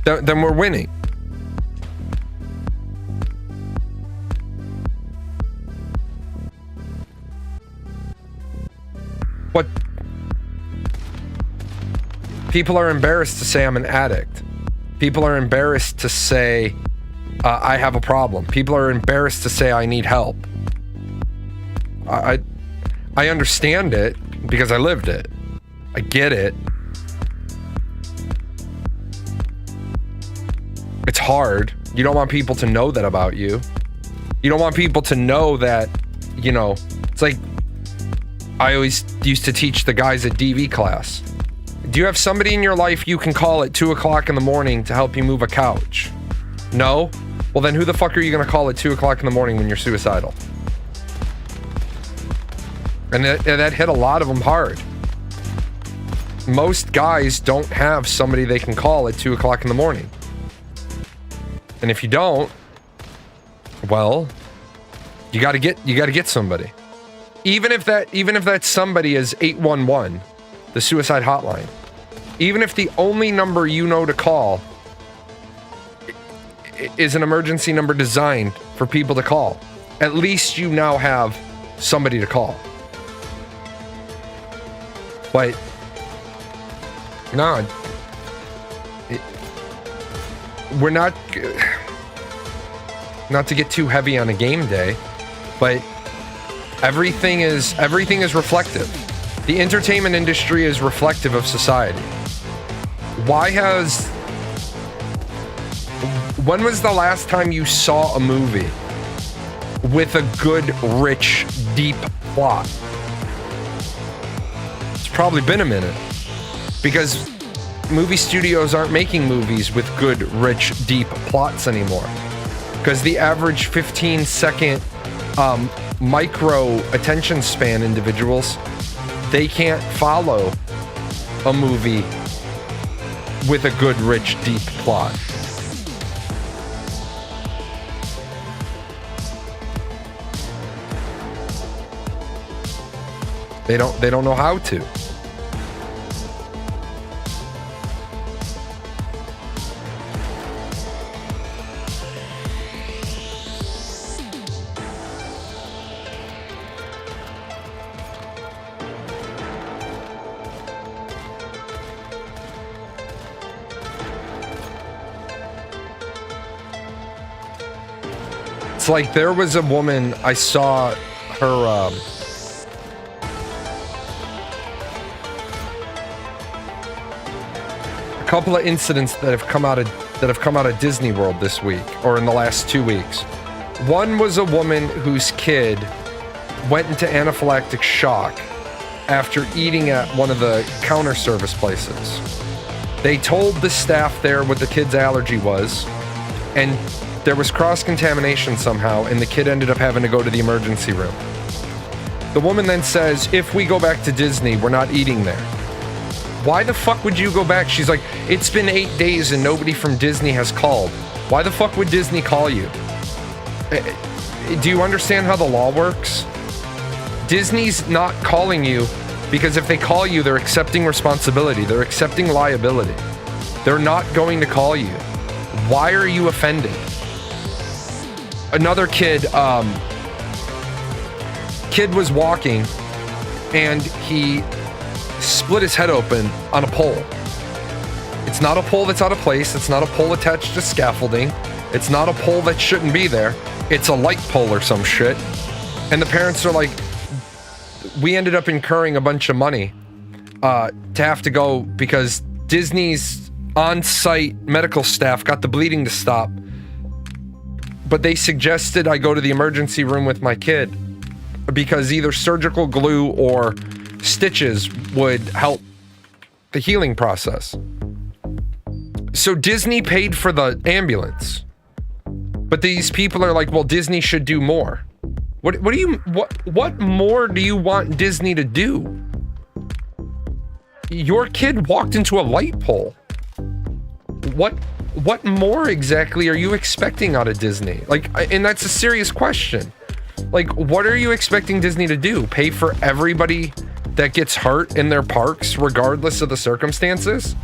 S1: Then we're winning. What? People are embarrassed to say I'm an addict. People are embarrassed to say I have a problem. People are embarrassed to say I need help. I understand it because I lived it. I get it. It's hard. You don't want people to know that about you. You don't want people to know that, you know, it's like I always used to teach the guys at DV class. Do you have somebody in your life you can call at 2 o'clock in the morning to help you move a couch? No? Well, then who the fuck are you going to call at 2 o'clock in the morning when you're suicidal? And that hit a lot of them hard. Most guys don't have somebody they can call at 2 o'clock in the morning. And if you don't, well, you got to get somebody. Even if that somebody is 811, the suicide hotline. Even if the only number you know to call is an emergency number designed for people to call, at least you now have somebody to call. But no, we're not to get too heavy on a game day, but everything is reflective. The entertainment industry is reflective of society. When was the last time you saw a movie with a good, rich, deep plot? It's probably been a minute, because movie studios aren't making movies with good, rich, deep plots anymore. Because the average 15-second micro attention span individuals, they can't follow a movie with a good, rich, deep plot. They don't know how to. It's like there was a woman, I saw her a couple of incidents that have come out of Disney World this week, or in the last 2 weeks. One was a woman whose kid went into anaphylactic shock after eating at one of the counter service places. They told the staff there what the kid's allergy was, and there was cross-contamination somehow, and the kid ended up having to go to the emergency room. The woman then says, if we go back to Disney, we're not eating there. Why the fuck would you go back? She's like, it's been 8 days and nobody from Disney has called. Why the fuck would Disney call you? Do you understand how the law works? Disney's not calling you because if they call you, they're accepting responsibility. They're accepting liability. They're not going to call you. Why are you offended? Another kid was walking and he split his head open on a pole. It's not a pole that's out of place. It's not a pole attached to scaffolding. It's not a pole that shouldn't be there. It's a light pole or some shit. And the parents are like, we ended up incurring a bunch of money to have to go because Disney's on-site medical staff got the bleeding to stop. But they suggested I go to the emergency room with my kid because either surgical glue or stitches would help the healing process. So Disney paid for the ambulance. But these people are like, well, Disney should do more. What more do you want Disney to do? Your kid walked into a light pole. What more exactly are you expecting out of Disney? Like, and that's a serious question. Like, what are you expecting Disney to do? Pay for everybody that gets hurt in their parks, regardless of the circumstances?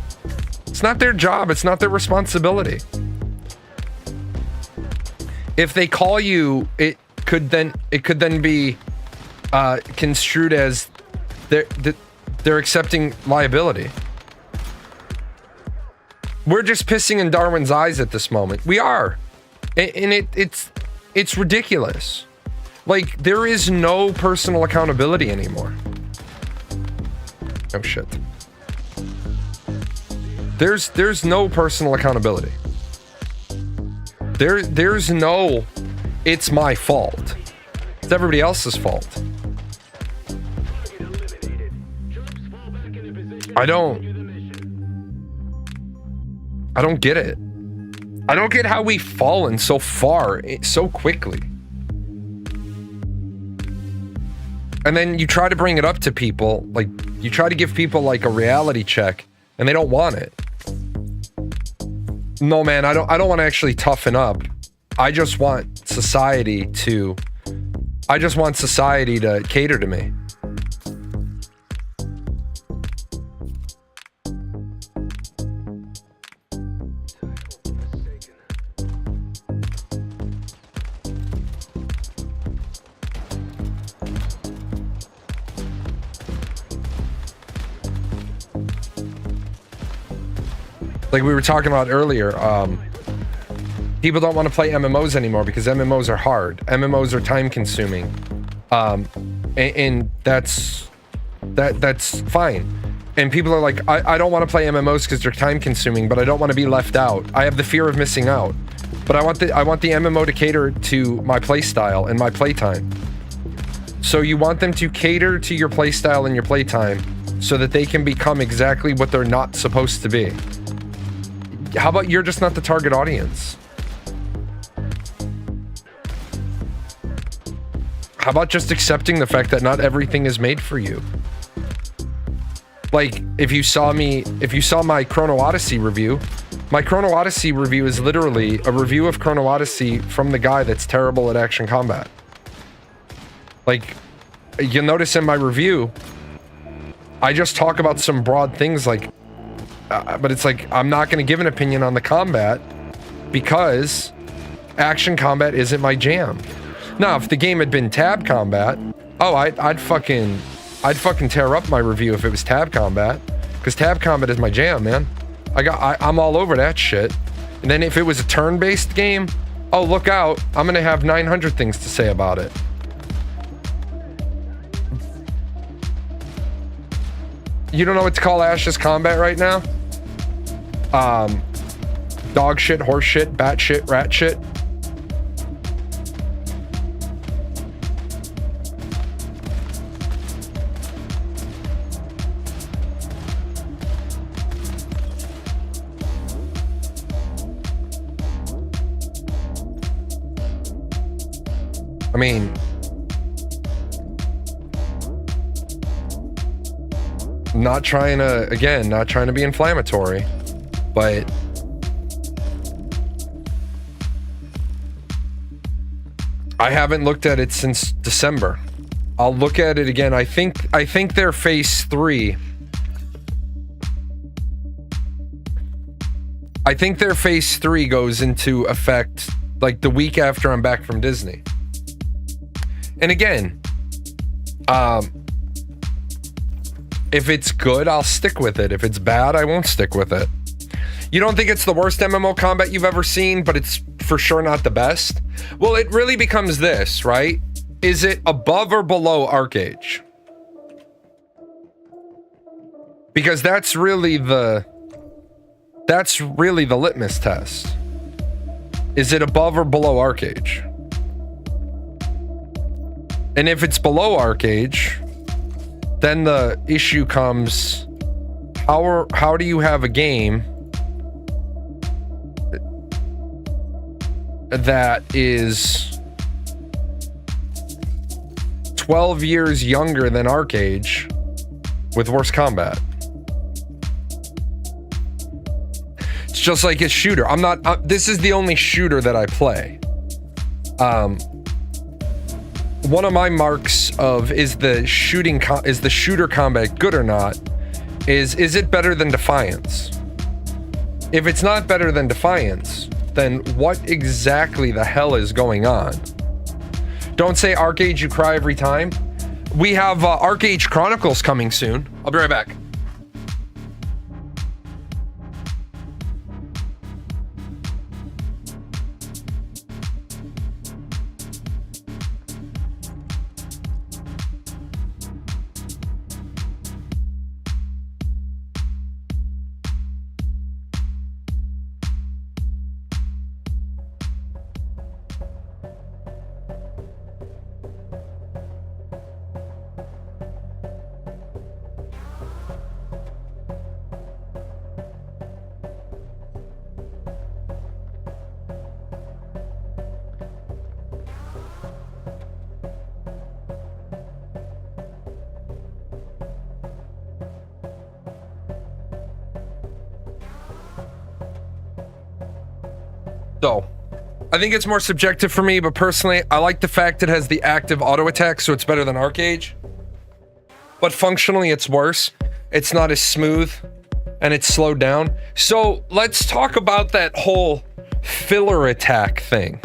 S1: It's not their job. It's not their responsibility. If they call you, it could then be construed as they're accepting liability. We're just pissing in Darwin's eyes at this moment. We are, and it's ridiculous. Like, there is no personal accountability anymore. Oh shit. There's no personal accountability. There's no, it's my fault. It's everybody else's fault. I don't get it. I don't get how we've fallen so far so quickly. And then you try to bring it up to people, like you try to give people like a reality check and they don't want it. No, man, I don't want to actually toughen up. I just want society to cater to me. Like we were talking about earlier, people don't want to play MMOs anymore because MMOs are hard. MMOs are time consuming. And that's fine. And people are like, I don't want to play MMOs because they're time consuming, but I don't want to be left out. I have the fear of missing out. But I want the MMO to cater to my play style and my playtime. So you want them to cater to your play style and your playtime so that they can become exactly what they're not supposed to be. How about you're just not the target audience? How about just accepting the fact that not everything is made for you? Like, if you saw my Chrono Odyssey review, my Chrono Odyssey review is literally a review of Chrono Odyssey from the guy that's terrible at action combat. Like, you'll notice in my review, I just talk about some broad things like, but it's like, I'm not going to give an opinion on the combat because action combat isn't my jam. Now, if the game had been tab combat, oh, I'd fucking tear up my review if it was tab combat, because tab combat is my jam, man. I'm all over that shit. And then if it was a turn-based game, oh, look out, I'm gonna have 900 things to say about it. You don't know what to call Ash's combat right now? Dog shit, horse shit, bat shit, rat shit. I mean, not trying to be inflammatory, but I haven't looked at it since December. I'll look at it again. I think they're phase 3. I think their phase 3 goes into effect like the week after I'm back from Disney. And again, if it's good, I'll stick with it. If it's bad, I won't stick with it. You don't think it's the worst MMO combat you've ever seen, but it's for sure not the best? Well, it really becomes this, right? Is it above or below ArcAge? Because that's really the litmus test. Is it above or below ArcAge? And if it's below ArcAge, then the issue comes, how do you have a game that is 12 years younger than ArcAge with worse combat? It's just like a shooter. This is the only shooter that I play. One of my marks of is the shooter combat good or not is it better than Defiance? If it's not better than Defiance, then what exactly the hell is going on? Don't say ArcAge, you cry every time. We have ArcAge Chronicles coming soon. I'll be right back. So, I think it's more subjective for me, but personally, I like the fact it has the active auto attack, so it's better than Arcage. But functionally, it's worse. It's not as smooth, and it's slowed down. So, let's talk about that whole filler attack thing.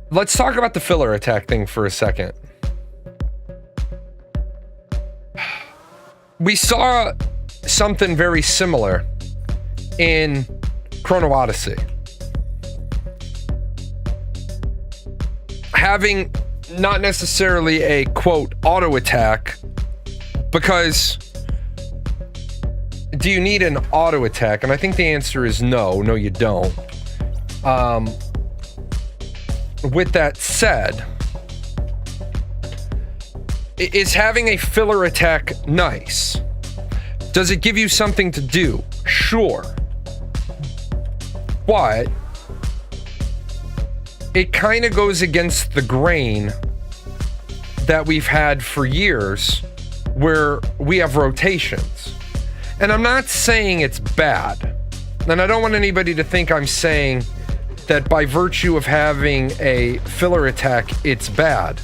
S1: Let's talk about the filler attack thing for a second. We saw something very similar in Chrono Odyssey. Having not necessarily a quote auto attack, because do you need an auto attack? And I think the answer is no. No, you don't. With that said, is having a filler attack nice? Does it give you something to do? Sure. But it kind of goes against the grain that we've had for years where we have rotations. And I'm not saying it's bad. And I don't want anybody to think I'm saying that by virtue of having a filler attack, it's bad.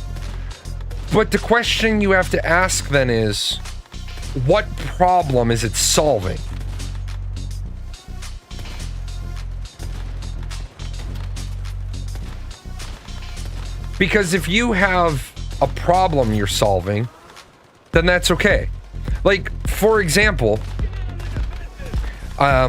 S1: But the question you have to ask then is, what problem is it solving? Because if you have a problem you're solving, then that's okay. Like, for example, I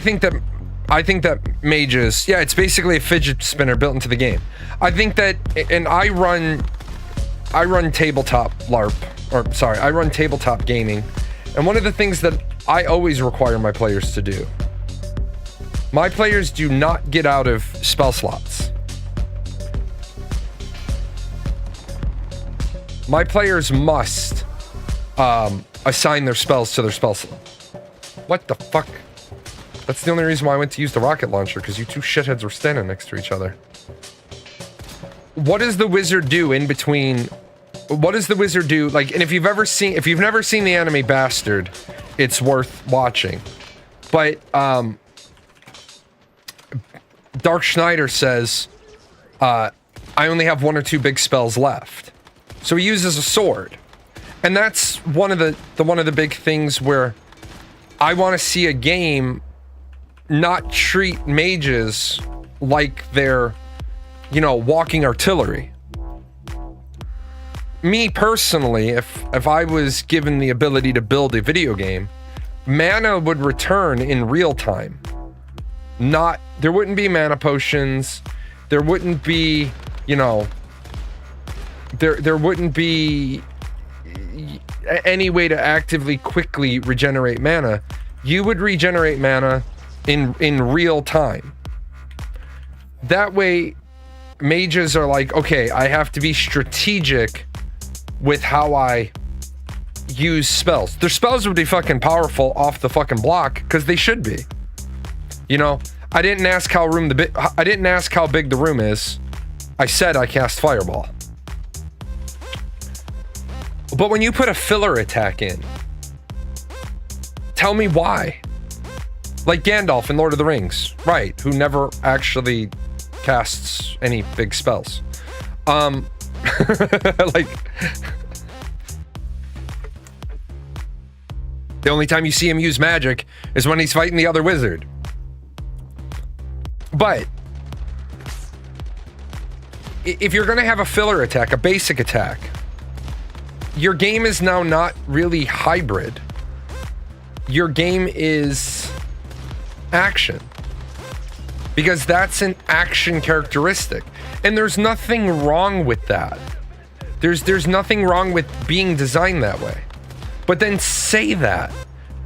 S1: think that mages, yeah, it's basically a fidget spinner built into the game. I think that, and I run tabletop LARP, or sorry, I run tabletop gaming, and one of the things that I always require my players to do, my players do not get out of spell slots. My players must assign their spells to their spell slot. What the fuck? That's the only reason why I went to use the rocket launcher, because you two shitheads were standing next to each other. What does the wizard do in between? What does the wizard do? Like, and if you've never seen the anime Bastard, it's worth watching. But Dark Schneider says, I only have 1 or 2 big spells left. So he uses a sword. And that's one of the big things where I want to see a game not treat mages like they're, walking artillery. Me personally, if I was given the ability to build a video game, mana would return in real time. There wouldn't be mana potions. There wouldn't be, there wouldn't be any way to actively quickly regenerate mana. You would regenerate mana in real time. That way, mages are like, okay, I have to be strategic with how I use spells. Their spells would be fucking powerful off the fucking block, because they should be. I didn't ask how big the room is. I said I cast Fireball. But when you put a filler attack in, tell me why. Like Gandalf in Lord of the Rings, right, who never actually casts any big spells. Like, the only time you see him use magic is when he's fighting the other wizard. But if you're gonna have a filler attack, a basic attack, your game is now not really hybrid. Your game is action, because that's an action characteristic, and there's nothing wrong with that. There's nothing wrong with being designed that way. But then say that.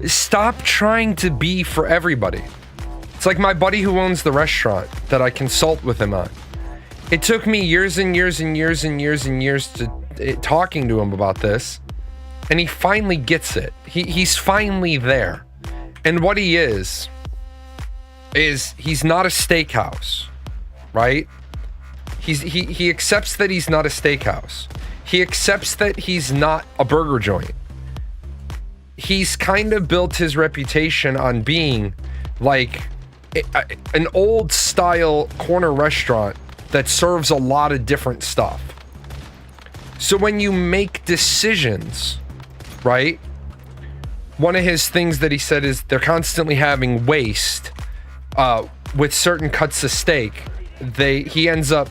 S1: Stop trying to be for everybody. It's like my buddy who owns the restaurant that I consult with him on. It took me years and years and years and years and years to talking to him about this, and he finally gets it. He's finally there. And what he is he's not a steakhouse, right? He accepts that he's not a steakhouse. He accepts that he's not a burger joint. He's kind of built his reputation on being like an old style corner restaurant that serves a lot of different stuff. So when you make decisions, right? One of his things that he said is they're constantly having waste with certain cuts of steak. He ends up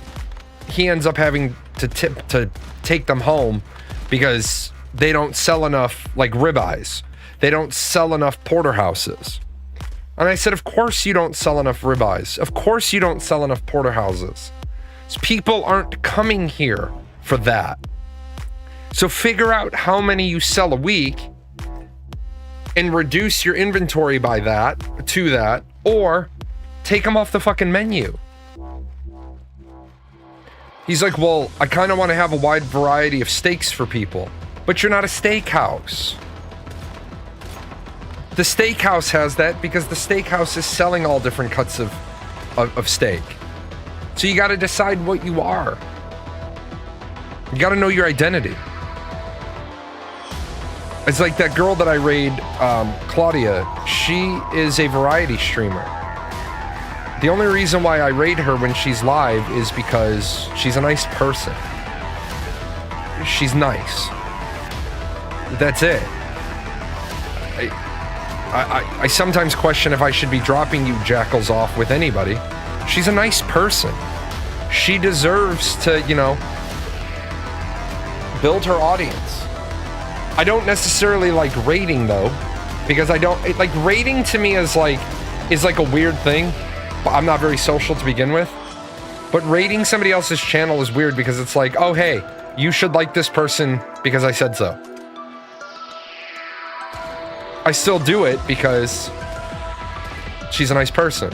S1: having to take them home because they don't sell enough like ribeyes. They don't sell enough porterhouses. And I said, of course you don't sell enough ribeyes. Of course you don't sell enough porterhouses. People aren't coming here for that. So figure out how many you sell a week and reduce your inventory by that, to that, or take them off the fucking menu. He's like, well, I kind of want to have a wide variety of steaks for people, but you're not a steakhouse. The steakhouse has that because the steakhouse is selling all different cuts of steak. So you got to decide what you are. You got to know your identity. It's like that girl that I raid, Claudia. She is a variety streamer. The only reason why I raid her when she's live is because she's a nice person. She's nice. That's it. I sometimes question if I should be dropping you jackals off with anybody. She's a nice person. She deserves to, build her audience. I don't necessarily like rating though, because rating to me is like a weird thing. I'm not very social to begin with, but rating somebody else's channel is weird because it's like, oh hey, you should like this person because I said so. I still do it because she's a nice person.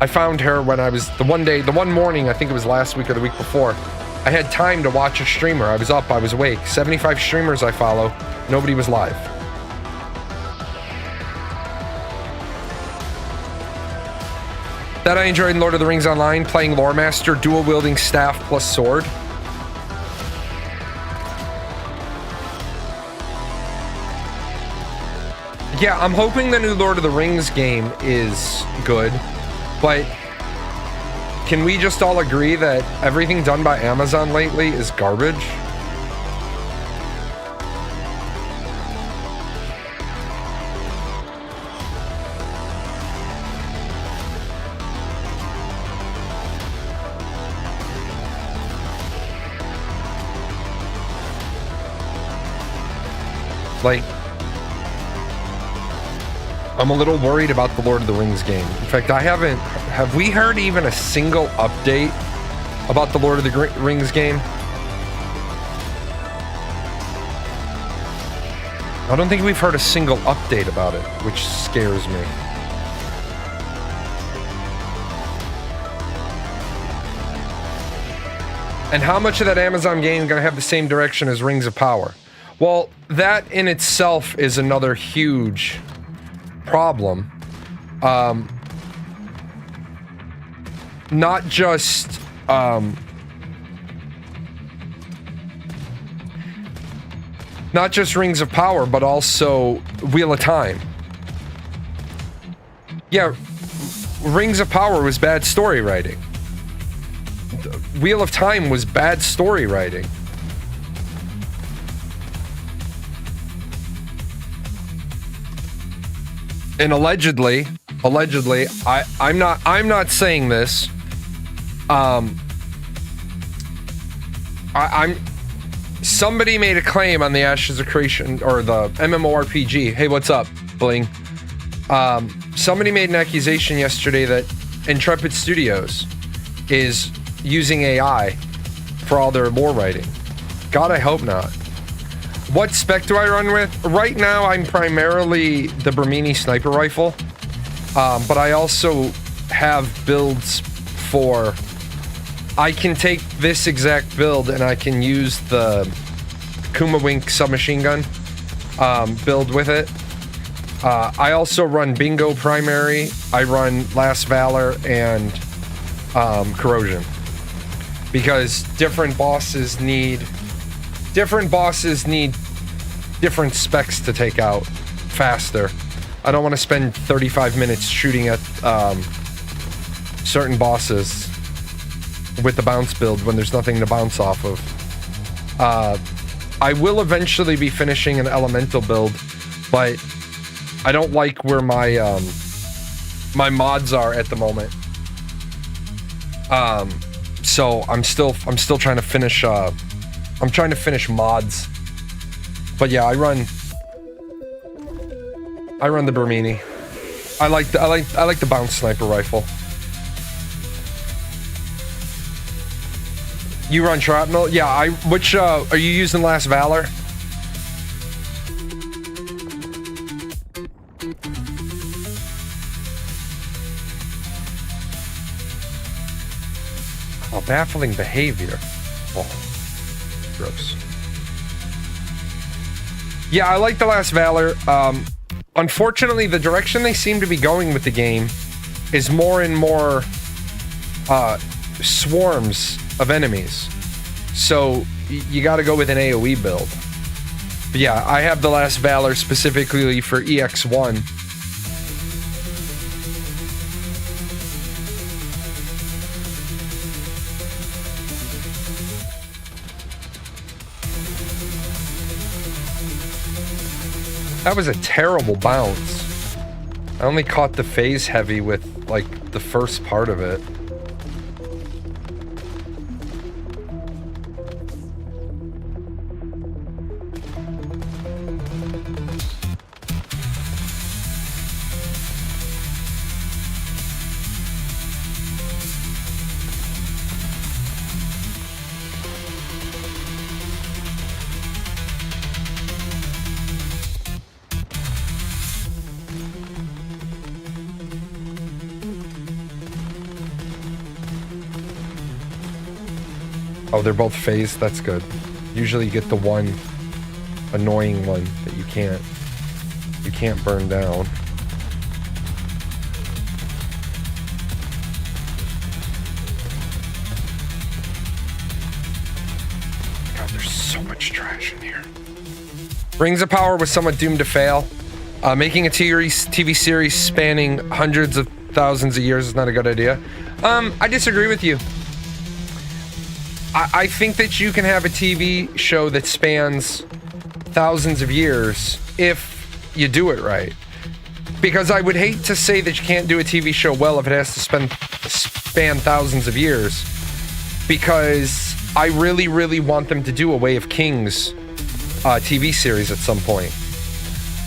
S1: I found her when I was the one morning, I think it was last week or the week before. I had time to watch a streamer. I was up, I was awake. 75 streamers I follow, nobody was live. That I enjoyed in Lord of the Rings Online, playing Lore Master, dual wielding staff plus sword. Yeah, I'm hoping the new Lord of the Rings game is good, but can we just all agree that everything done by Amazon lately is garbage? Like, I'm a little worried about the Lord of the Rings game. In fact, have we heard even a single update about the Lord of the Rings game? I don't think we've heard a single update about it, which scares me. And how much of that Amazon game is going to have the same direction as Rings of Power? Well, that in itself is another huge problem. Not just Rings of Power, but also Wheel of Time. Yeah, Rings of Power was bad story writing. Wheel of Time was bad story writing. And allegedly, I'm not saying this. Somebody made a claim on the Ashes of Creation or the MMORPG. Hey, what's up, Bling? Somebody made an accusation yesterday that Intrepid Studios is using AI for all their lore writing. God, I hope not. What spec do I run with? Right now, I'm primarily the Brimini sniper rifle, but I also have builds for... I can take this exact build and I can use the Kumawink submachine gun build with it. I also run Bingo primary. I run Last Valor and Corrosion. because different bosses need different specs to take out faster. I don't want to spend 35 minutes shooting at certain bosses with the bounce build when there's nothing to bounce off of. I will eventually be finishing an elemental build, but I don't like where my my mods are at the moment. So I'm still trying to finish I'm trying to finish mods. But yeah, I run the Bermini. I like the bounce sniper rifle. You run shrapnel? Yeah, which are you using Last Valor? Oh, baffling behavior. Oh, gross. Yeah, I like the Last Valor. Unfortunately, the direction they seem to be going with the game is more and more swarms of enemies. So you got to go with an AoE build. But yeah, I have the Last Valor specifically for EX1. That was a terrible bounce. I only caught the phase heavy with, like, the first part of it. Oh, they're both phased? That's good. Usually you get the one annoying one that you can't burn down. God, there's so much trash in here. Rings of Power was somewhat doomed to fail. Making a TV series spanning hundreds of thousands of years is not a good idea. I disagree with you. I think that you can have a TV show that spans thousands of years if you do it right. Because I would hate to say that you can't do a TV show well if it has to span thousands of years. Because I really, really want them to do a Way of Kings TV series at some point.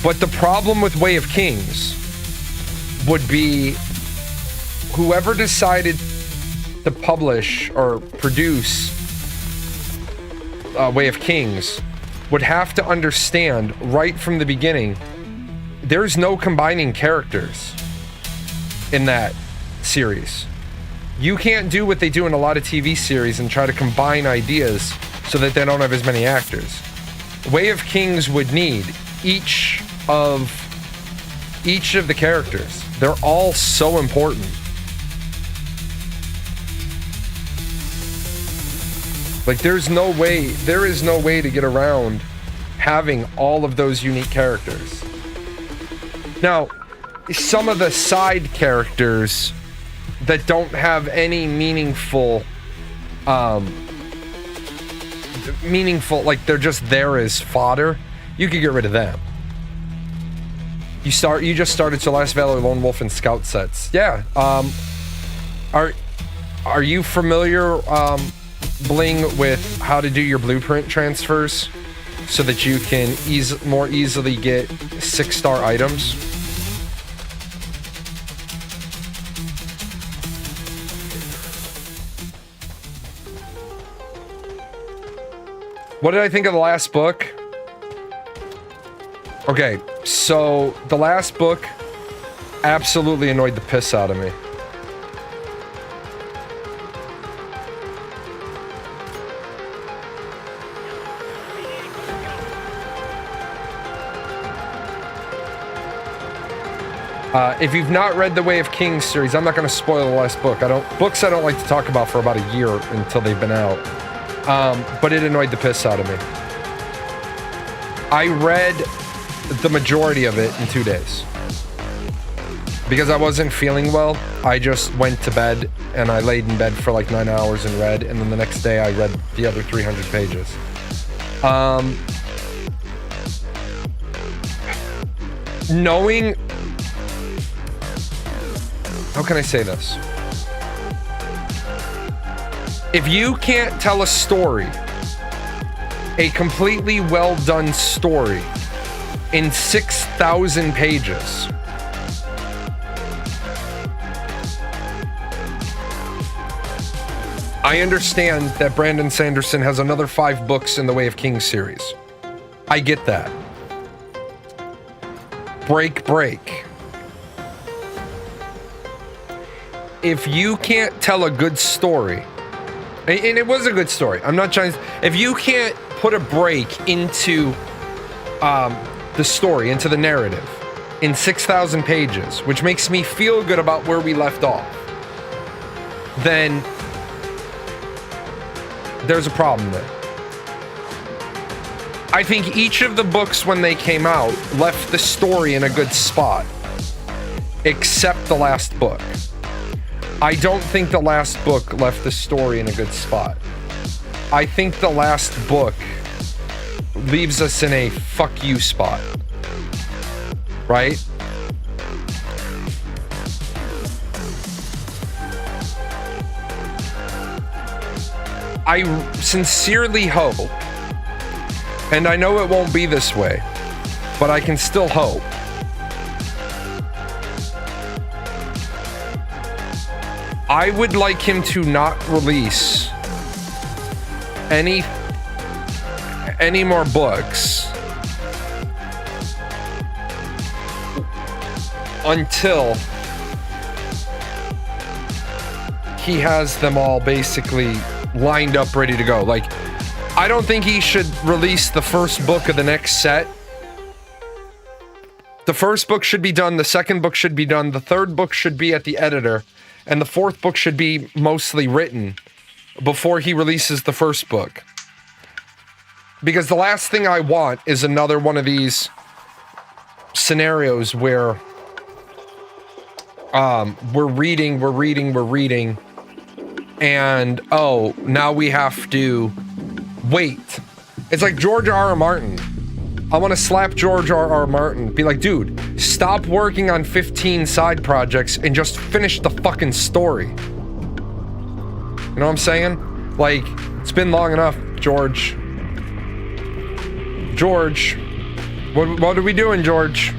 S1: But the problem with Way of Kings would be whoever decided to publish or produce Way of Kings would have to understand right from the beginning there's no combining characters in that series. You can't do what they do in a lot of TV series and try to combine ideas so that they don't have as many actors. Way of Kings would need each of the characters. They're all so important. Like, there is no way to get around having all of those unique characters. Now, some of the side characters that don't have any meaningful, like, they're just there as fodder, you could get rid of them. You just started Last Valor, Lone Wolf, and Scout sets. Yeah. Are you familiar, Bling, with how to do your blueprint transfers so that you can more easily get 6-star items? What did I think of the last book? Okay, so the last book absolutely annoyed the piss out of me. If you've not read the Way of Kings series, I'm not going to spoil the last book. Books I don't like to talk about for about a year until they've been out. But it annoyed the piss out of me. I read the majority of it in 2 days. Because I wasn't feeling well, I just went to bed and I laid in bed for like 9 hours and read, and then the next day I read the other 300 pages. Knowing... How can I say this? If you can't tell a story, a completely well done story, in 6,000 pages, I understand that Brandon Sanderson has another 5 books in the Way of Kings series. I get that. Break. If you can't tell a good story, and it was a good story, I'm not trying to, if you can't put a break into the story, into the narrative, in 6,000 pages, which makes me feel good about where we left off, then there's a problem there. I think each of the books when they came out left the story in a good spot, except the last book. I don't think the last book left the story in a good spot. I think the last book leaves us in a fuck you spot. Right? I sincerely hope, and I know it won't be this way, but I can still hope, I would like him to not release any more books until he has them all basically lined up, ready to go. Like, I don't think he should release the first book of the next set. The first book should be done, the second book should be done, the third book should be at the editor, and the fourth book should be mostly written before he releases the first book. Because the last thing I want is another one of these scenarios where we're reading, and oh, now we have to wait. It's like George R.R. Martin. I want to slap George R.R. Martin, be like, dude, stop working on 15 side projects and just finish the fucking story. You know what I'm saying? Like, it's been long enough, George. George, what are we doing, George?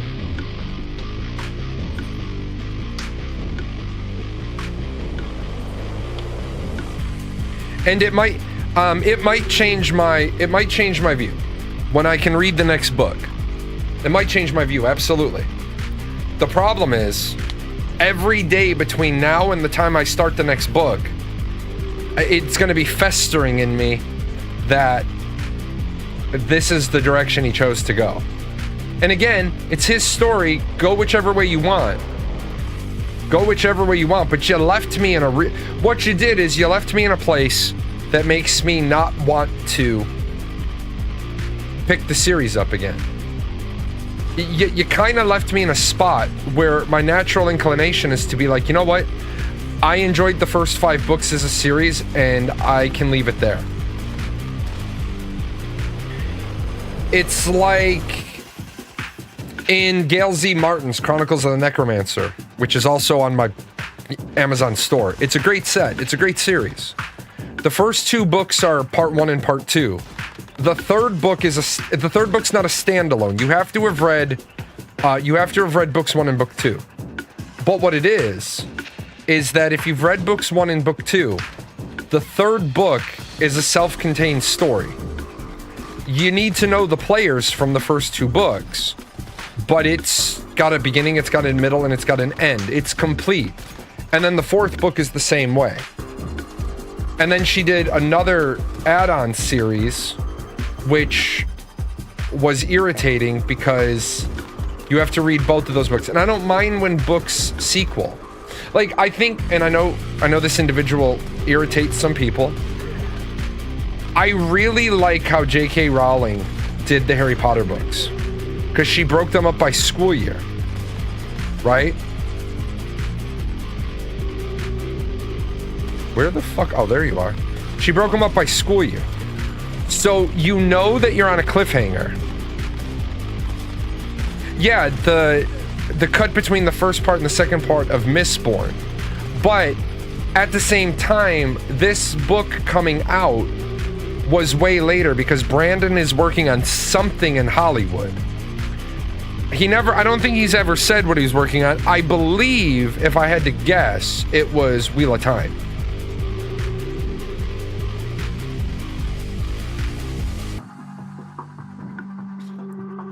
S1: And it might change my view when I can read the next book. It might change my view, absolutely. The problem is, every day between now and the time I start the next book, it's going to be festering in me that this is the direction he chose to go. And again, it's his story. Go whichever way you want. But you left me in what you did is you left me in a place that makes me not want to pick the series up again. You kind of left me in a spot where my natural inclination is to be like, you know what? I enjoyed the first 5 books as a series, and I can leave it there. It's like in Gail Z. Martin's Chronicles of the Necromancer, which is also on my Amazon store. It's a great set. It's a great series. The first 2 books are part 1 and part 2. The third book's not a standalone. You have to have read books 1 and book 2. But what it is that if you've read books 1 and book 2, the third book is a self-contained story. You need to know the players from the first 2 books, but it's got a beginning, it's got a middle, and it's got an end. It's complete. And then the fourth book is the same way. And then she did another add-on series, which was irritating because You have to read both of those books. And I don't mind when books sequel. Like, I think, and I know this individual irritates some people. I really like how J.K. Rowling did the Harry Potter books, because she broke them up by school year, right? Where the fuck? Oh, there you are. She broke them up by school year. So you know that you're on a cliffhanger. Yeah, the cut between the first part and the second part of Mistborn. But at the same time, this book coming out was way later because Brandon is working on something in Hollywood. I don't think he's ever said what he's working on. I believe, if I had to guess, it was Wheel of Time.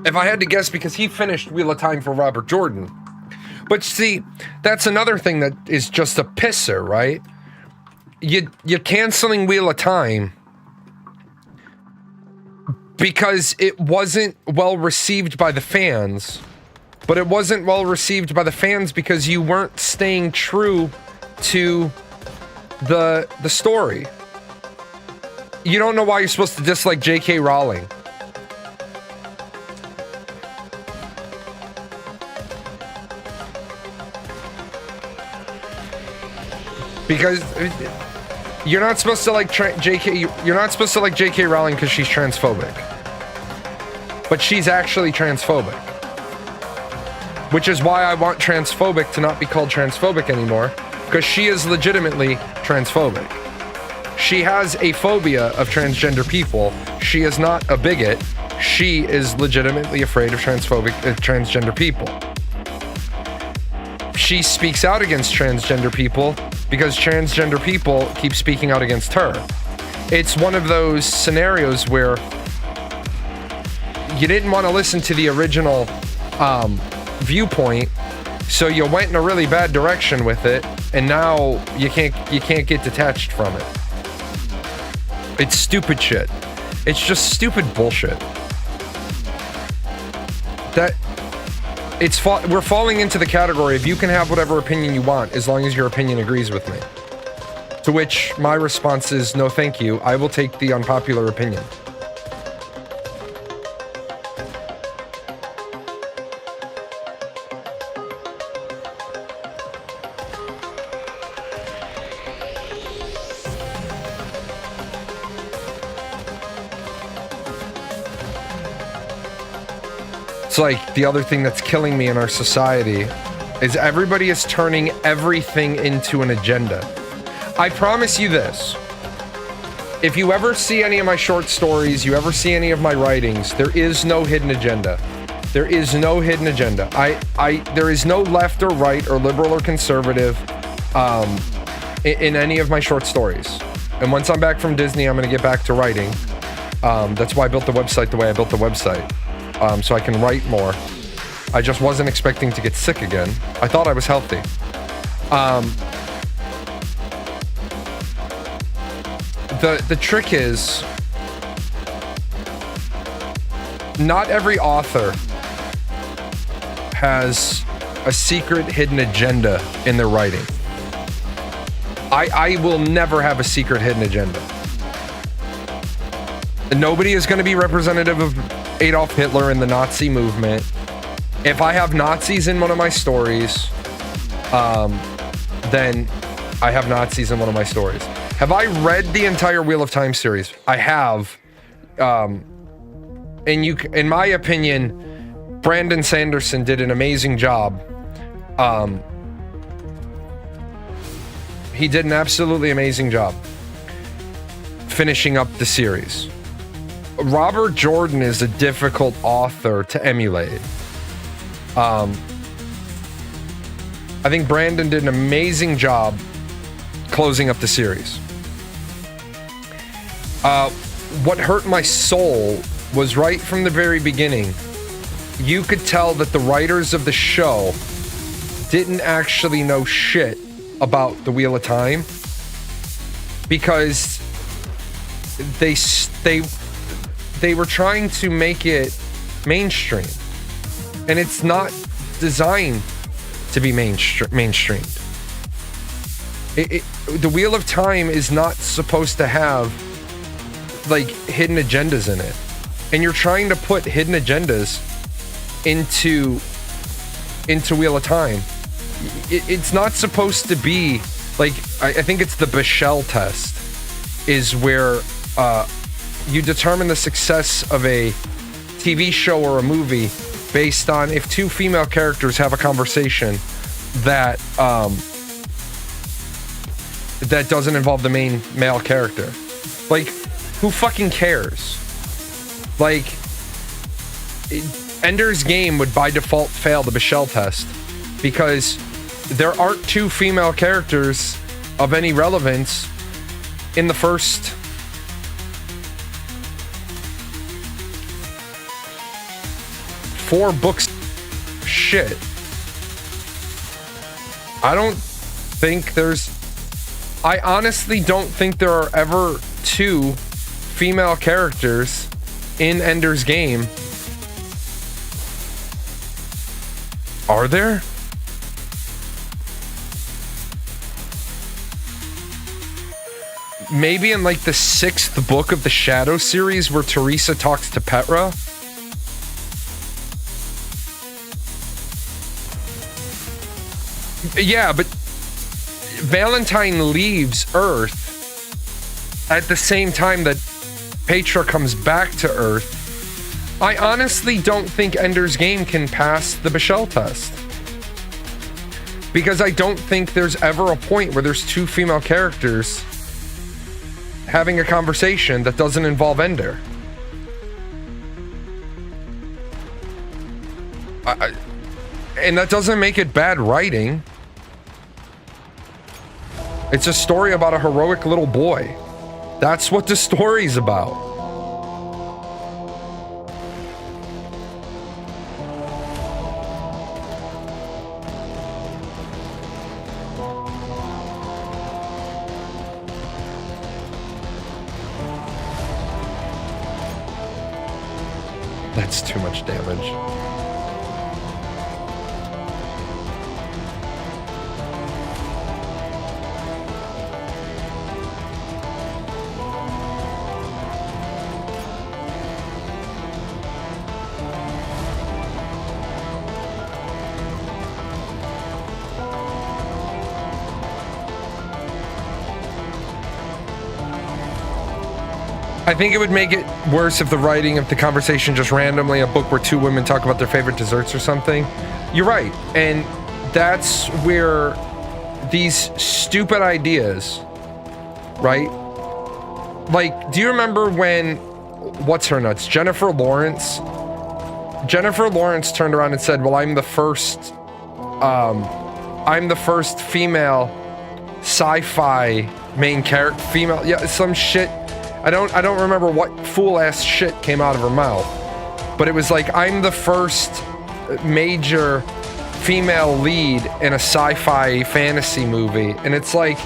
S1: If I had to guess, because he finished Wheel of Time for Robert Jordan. But see, that's another thing that is just a pisser, right? You're canceling Wheel of Time because it wasn't well received by the fans. But it wasn't well received by the fans because you weren't staying true to the story. You don't know why you're supposed to dislike J.K. Rowling. Because you're not supposed to like You're not supposed to like J.K. Rowling because she's transphobic. But she's actually transphobic. Which is why I want transphobic to not be called transphobic anymore. Because she is legitimately transphobic. She has a phobia of transgender people. She is not a bigot. She is legitimately afraid of transgender people. She speaks out against transgender people because transgender people keep speaking out against her. It's one of those scenarios where you didn't want to listen to the original viewpoint, so you went in a really bad direction with it, and now you can't get detached from it. It's stupid shit. It's just stupid bullshit. We're falling into the category of you can have whatever opinion you want as long as your opinion agrees with me. To which my response is no thank you. I will take the unpopular opinion. It's like the other thing that's killing me in our society is everybody is turning everything into an agenda. I promise you this. If you ever see any of my short stories, you ever see any of my writings, there is no hidden agenda. There is no hidden agenda. There is no left or right or liberal or conservative in any of my short stories. And once I'm back from Disney, I'm going to get back to writing. That's why I built the website the way I built the website. So I can write more. I just wasn't expecting to get sick again. I thought I was healthy. The trick is, not every author has a secret hidden agenda in their writing. I will never have a secret hidden agenda. Nobody is going to be representative of Adolf Hitler and the Nazi movement. If I have Nazis in one of my stories, then I have Nazis in one of my stories. Have I read the entire Wheel of Time series? I have. And in my opinion, Brandon Sanderson did an amazing job. He did an absolutely amazing job finishing up the series. Robert Jordan is a difficult author to emulate. I think Brandon did an amazing job closing up the series. What hurt my soul was right from the very beginning. You could tell that the writers of the show didn't actually know shit about the Wheel of Time because they were trying to make it mainstream. and it's not designed to be mainstreamed. The Wheel of Time is not supposed to have like hidden agendas in it, and you're trying to put hidden agendas into Wheel of Time. It's not supposed to be like, I think it's the Bechdel test is where you determine the success of a TV show or a movie based on if two female characters have a conversation that that doesn't involve the main male character. Like, who fucking cares? Like, Ender's Game would by default fail the Bechdel test because there aren't two female characters of any relevance in the first 4 books. Shit. I honestly don't think there are ever 2 female characters in Ender's Game. Are there? Maybe in like the 6th book of the Shadow series where Teresa talks to Petra. Yeah, but Valentine leaves Earth at the same time that Petra comes back to Earth. I honestly don't think Ender's Game can pass the Bechdel test. Because I don't think there's ever a point where there's 2 female characters having a conversation that doesn't involve Ender. And that doesn't make it bad writing. It's a story about a heroic little boy. That's what the story's about. That's too much damage. I think it would make it worse if the writing of the conversation just randomly a book where 2 women talk about their favorite desserts or something. You're right. And that's where these stupid ideas, right? Like, do you remember when, what's her nuts? Jennifer Lawrence turned around and said, well, I'm the first female sci-fi main character, female, yeah, some shit. I don't remember what fool-ass shit came out of her mouth, but it was like, I'm the first major female lead in a sci-fi fantasy movie, and it's like,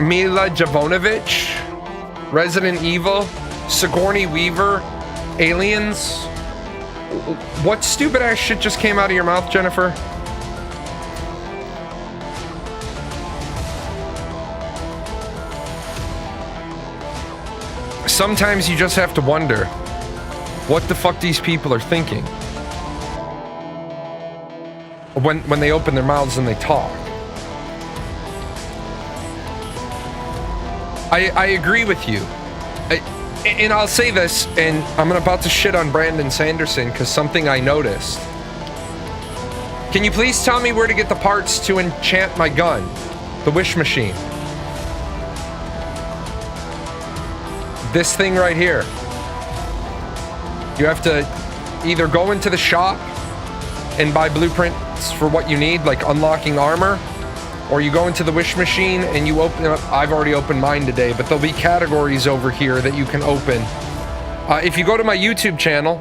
S1: Mila Jovovich, Resident Evil, Sigourney Weaver, Aliens. What stupid-ass shit just came out of your mouth, Jennifer? Sometimes you just have to wonder what the fuck these people are thinking when they open their mouths and they talk. I agree with you. And I'll say this, and I'm about to shit on Brandon Sanderson because something I noticed. Can you please tell me where to get the parts to enchant my gun? The wish machine. This thing right here. You have to either go into the shop and buy blueprints for what you need, like unlocking armor, or you go into the wish machine and you open up. I've already opened mine today, but there'll be categories over here that you can open. If you go to my YouTube channel,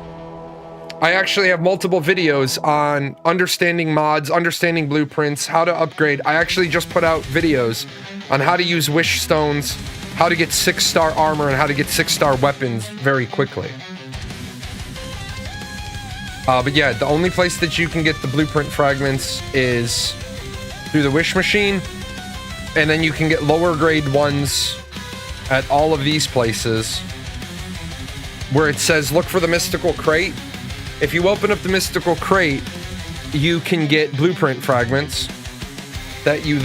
S1: I actually have multiple videos on understanding mods, understanding blueprints, how to upgrade. I actually just put out videos on how to use wish stones, how to get 6-star armor, and how to get 6-star weapons very quickly. But yeah, the only place that you can get the blueprint fragments is through the Wish Machine, and then you can get lower grade ones at all of these places where it says look for the mystical crate. If you open up the mystical crate, you can get blueprint fragments that you'll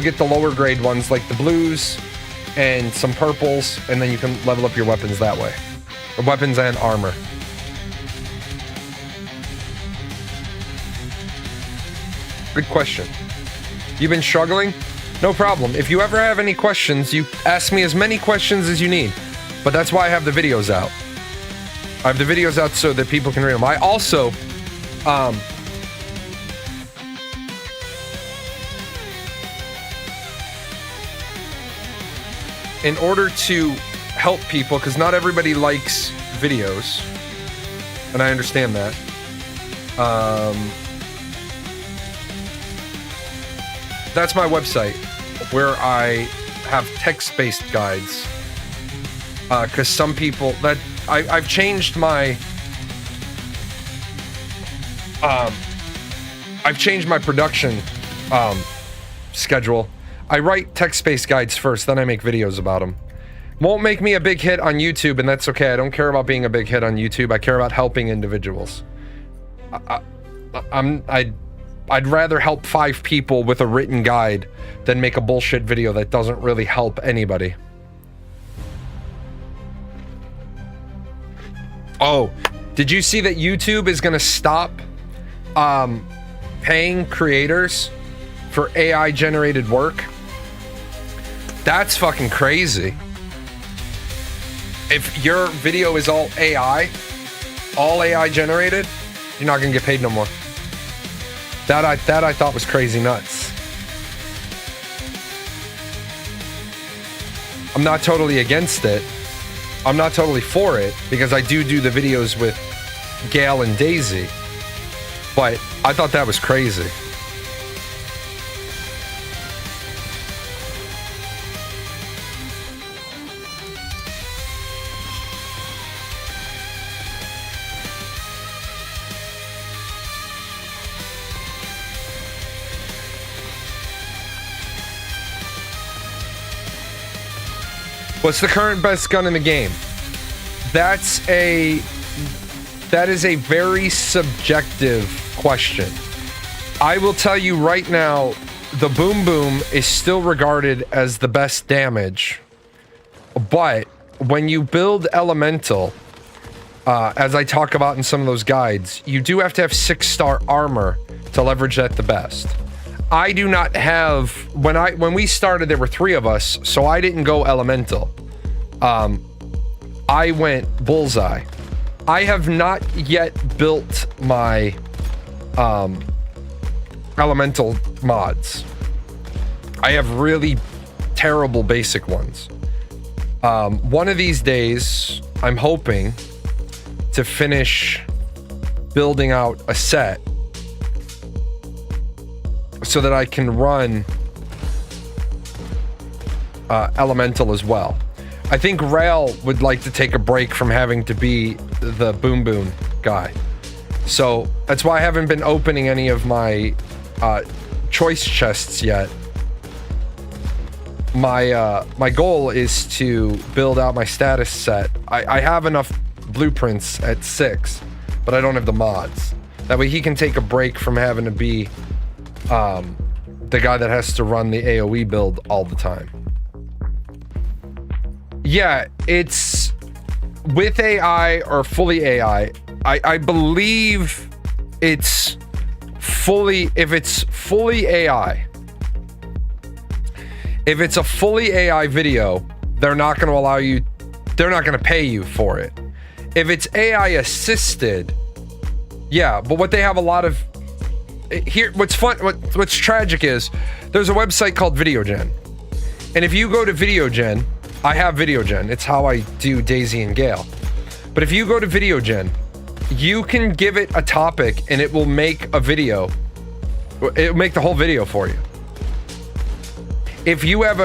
S1: get the lower grade ones like the blues and some purples, and then you can level up your weapons that way. Weapons and armor. Good question. You've been struggling? No problem. If you ever have any questions, you ask me as many questions as you need. But that's why I have the videos out. I have the videos out so that people can read them. I also, in order to help people, because not everybody likes videos, and I understand that. That's my website, where I have text-based guides. Because some people that I've changed my production schedule. I write text-based guides first, then I make videos about them. Won't make me a big hit on YouTube, and that's okay. I don't care about being a big hit on YouTube. I care about helping individuals. I'd rather help 5 people with a written guide than make a bullshit video that doesn't really help anybody. Oh, did you see that YouTube is gonna stop paying creators for AI generated work? That's fucking crazy. If your video is all AI generated, you're not gonna get paid no more. That I thought was crazy nuts. I'm not totally against it. I'm not totally for it, because I do the videos with Gale and Daisy. But I thought that was crazy. What's the current best gun in the game? That is a very subjective question. I will tell you right now, the Boom Boom is still regarded as the best damage. But when you build Elemental, as I talk about in some of those guides, you do have to have 6-star armor to leverage that the best. I do not have, when we started, there were 3 of us, so I didn't go Elemental. I went Bullseye. I have not yet built my Elemental mods. I have really terrible basic ones. One of these days, I'm hoping to finish building out a set so that I can run Elemental as well. I think Rail would like to take a break from having to be the Boom Boom guy. So that's why I haven't been opening any of my choice chests yet. My goal is to build out my status set. I have enough blueprints at 6, but I don't have the mods. That way he can take a break from having to be the guy that has to run the AoE build all the time. Yeah, it's with AI or fully AI. I believe it's fully, if it's fully AI, if it's a fully AI video, they're not going to allow you, they're not going to pay you for it. If it's AI assisted, yeah, but what they have a lot of here, what's tragic is there's a website called VideoGen. And if you go to VideoGen, I have VideoGen. It's how I do Daisy and Gale. But if you go to VideoGen, you can give it a topic and it will make a video. It'll make the whole video for you. If you have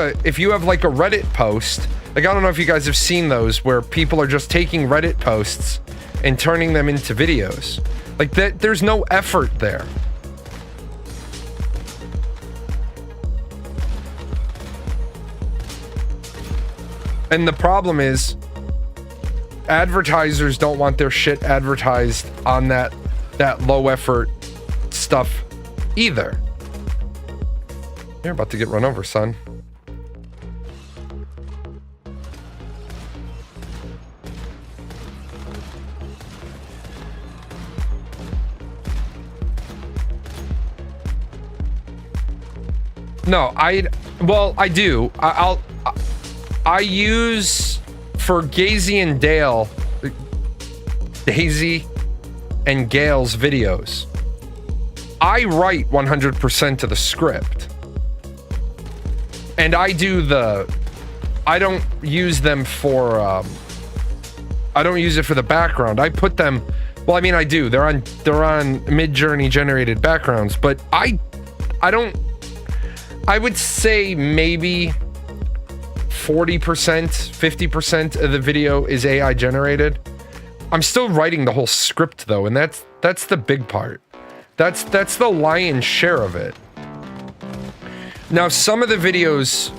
S1: like a Reddit post Like, I don't know if you guys have seen those where people are just taking Reddit posts and turning them into videos. Like, that, there's no effort there. And the problem is, advertisers don't want their shit advertised on that low effort stuff either. You're about to get run over, son. No, I do. I use for Daisy and Gale's videos. I write 100% of the script. And I don't use them for, I don't use it for the background. I put them, well, I mean, I do. They're on Midjourney generated backgrounds, but I would say maybe 40%, 50% of the video is AI generated. I'm still writing the whole script though, and that's the big part. That's the lion's share of it. Now, some of the videos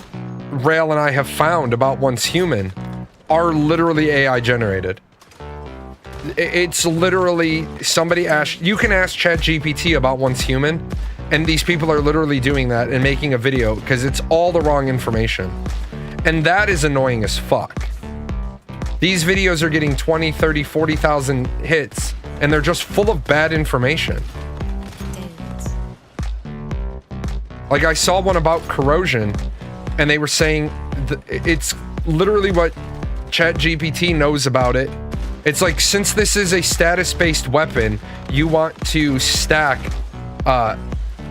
S1: Rail and I have found about Once Human are literally AI generated. It's literally somebody asked, you can ask ChatGPT about Once Human, and these people are literally doing that and making a video because it's all the wrong information. And that is annoying as fuck. These videos are getting 20, 30, 40,000 hits, and they're just full of bad information. Like, I saw one about corrosion, and they were saying it's literally what ChatGPT knows about it. It's like, since this is a status-based weapon, you want to stack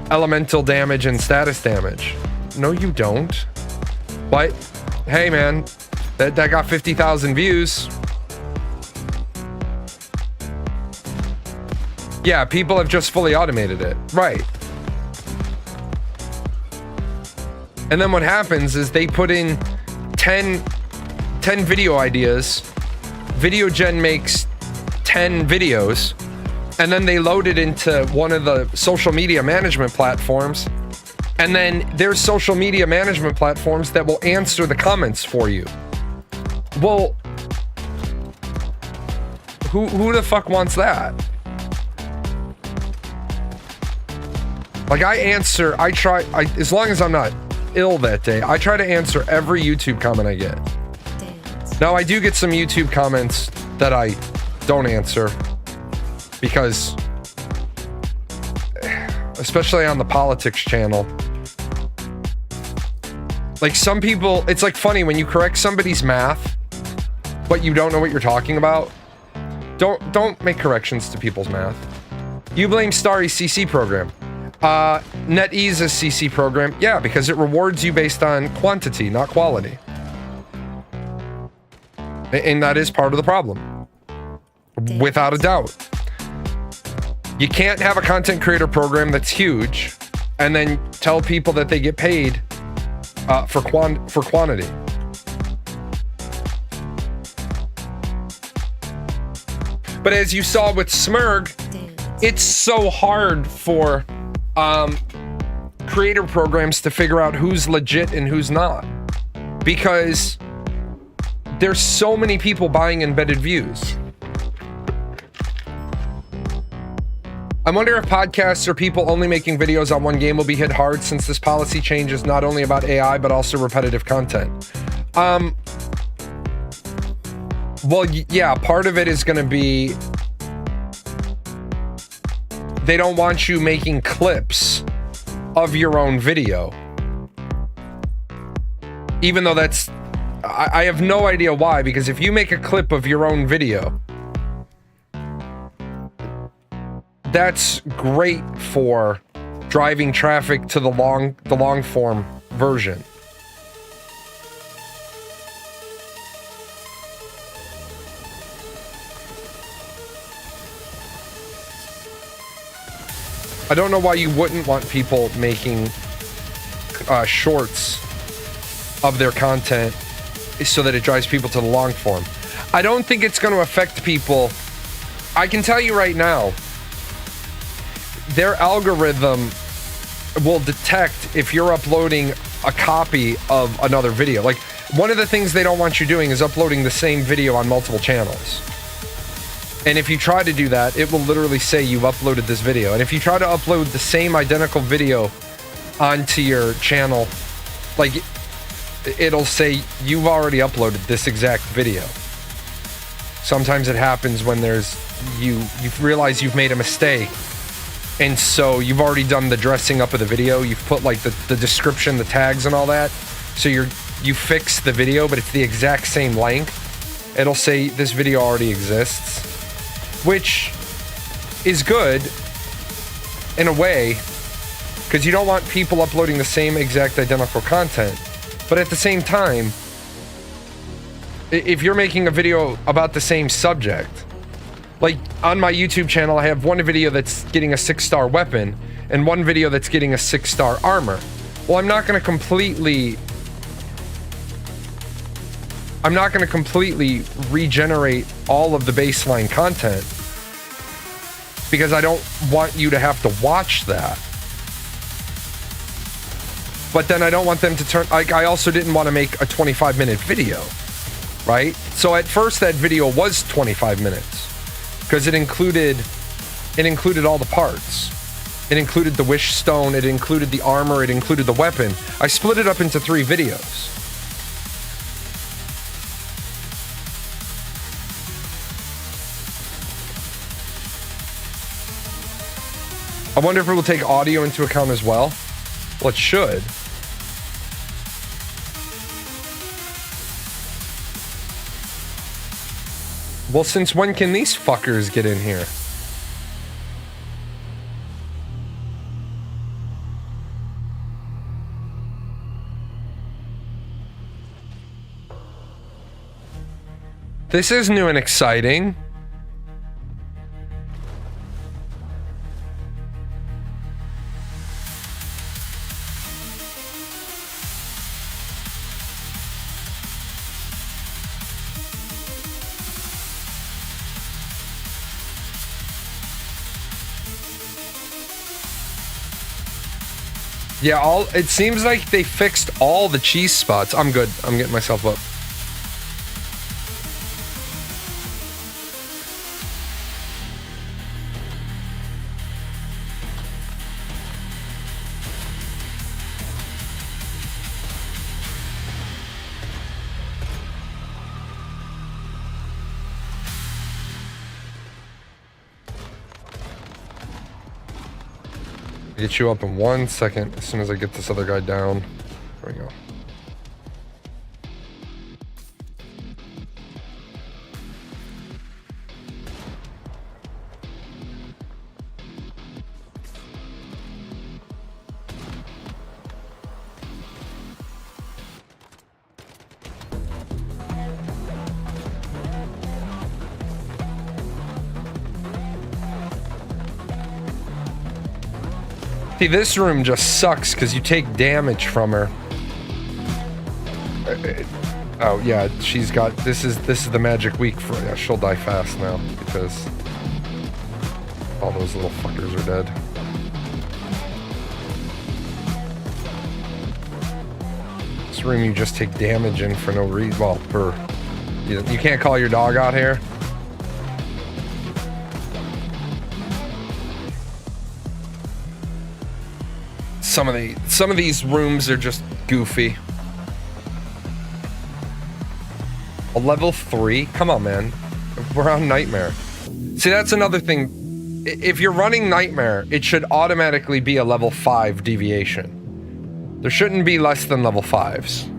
S1: elemental damage and status damage. No, you don't. But, hey man, that got 50,000 views. Yeah, people have just fully automated it. Right. And then what happens is they put in 10 video ideas. VideoGen makes 10 videos, and then they load it into one of the social media management platforms. And then there's social media management platforms that will answer the comments for you. Well, who the fuck wants that? Like, as long as I'm not ill that day, I try to answer every YouTube comment I get. Now, I do get some YouTube comments that I don't answer because, especially on the politics channel, like, some people, it's like funny when you correct somebody's math, but you don't know what you're talking about. Don't make corrections to people's math. You blame Starry's CC program. NetEase's CC program, yeah, because it rewards you based on quantity, not quality. And that is part of the problem. Without a doubt. You can't have a content creator program that's huge and then tell people that they get paid for quantity. But as you saw with Smurg, it's so hard for creator programs to figure out who's legit and who's not, because there's so many people buying embedded views. I wonder if podcasts or people only making videos on one game will be hit hard, since this policy change is not only about AI but also repetitive content. Well, yeah, part of it is going to be they don't want you making clips of your own video. Even though that's, I have no idea why, because if you make a clip of your own video, that's great for driving traffic to the long form version. I don't know why you wouldn't want people making shorts of their content so that it drives people to the long form. I don't think it's going to affect people. I can tell you right now, their algorithm will detect if you're uploading a copy of another video. Like, one of the things they don't want you doing is uploading the same video on multiple channels. And if you try to do that, it will literally say you've uploaded this video. And if you try to upload the same identical video onto your channel, like, it'll say you've already uploaded this exact video. Sometimes it happens when you realize you've made a mistake, and so you've already done the dressing up of the video. You've put like the description, the tags, and all that. So you fix the video, but it's the exact same length. It'll say this video already exists, which is good in a way, because you don't want people uploading the same exact identical content. But at the same time, if you're making a video about the same subject, like on my YouTube channel, I have one video that's getting a 6-star weapon and one video that's getting a 6-star armor. Well, I'm not going to completely regenerate all of the baseline content, because I don't want you to have to watch that. But then I don't want them to turn, like, I also didn't want to make a 25-minute video, right? So at first that video was 25 minutes because it included all the parts. It included the wish stone, it included the armor, it included the weapon. I split it up into 3 videos. I wonder if it will take audio into account as well. Well, it should. Well, since when can these fuckers get in here? This is new and exciting. Yeah, it seems like they fixed all the cheese spots. I'm good. I'm getting myself up. Get you up in 1 second as soon as I get this other guy down. There we go. See, this room just sucks because you take damage from her. Oh yeah, she's got this is the magic week for her. Yeah, she'll die fast now because all those little fuckers are dead. This room you just take damage in for no reason. Well, you can't call your dog out here. Some of these rooms are just goofy. A level 3? Come on, man. We're on Nightmare. See, that's another thing. If you're running Nightmare, it should automatically be a level 5 deviation. There shouldn't be less than level 5s.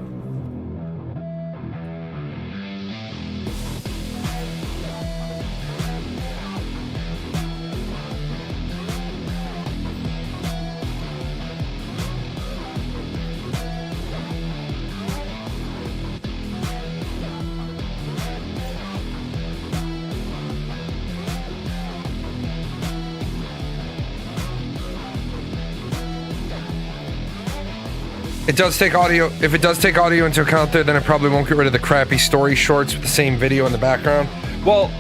S1: It does take audio. If it does take audio into account there, then it probably won't get rid of the crappy story shorts with the same video in the background. Well,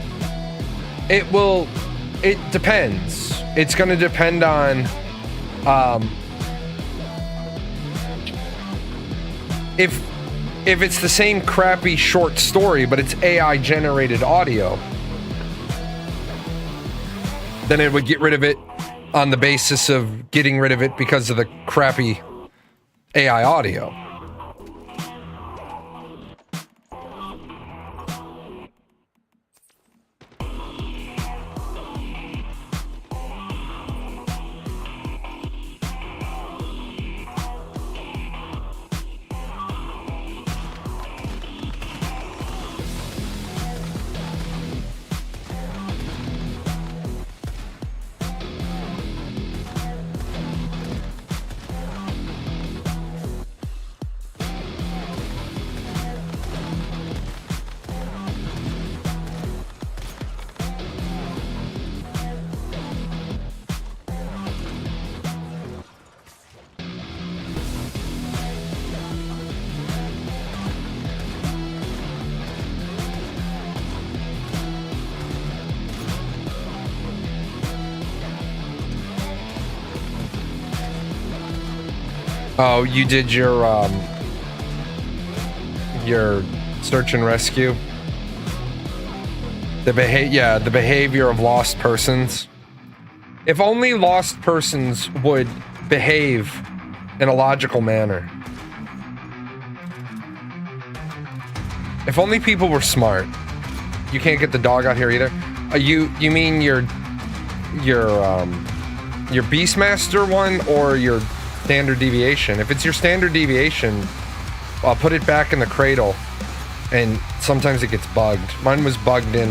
S1: it will. It depends. It's going to depend on if it's the same crappy short story, but it's AI generated audio, then it would get rid of it on the basis of getting rid of it because of the crappy AI audio. Oh, you did your search and rescue? The behavior of lost persons. If only lost persons would behave in a logical manner. If only people were smart. You can't get the dog out here either. You mean your Beastmaster one or your standard deviation? If it's your standard deviation, I'll put it back in the cradle, and sometimes it gets bugged. Mine was bugged in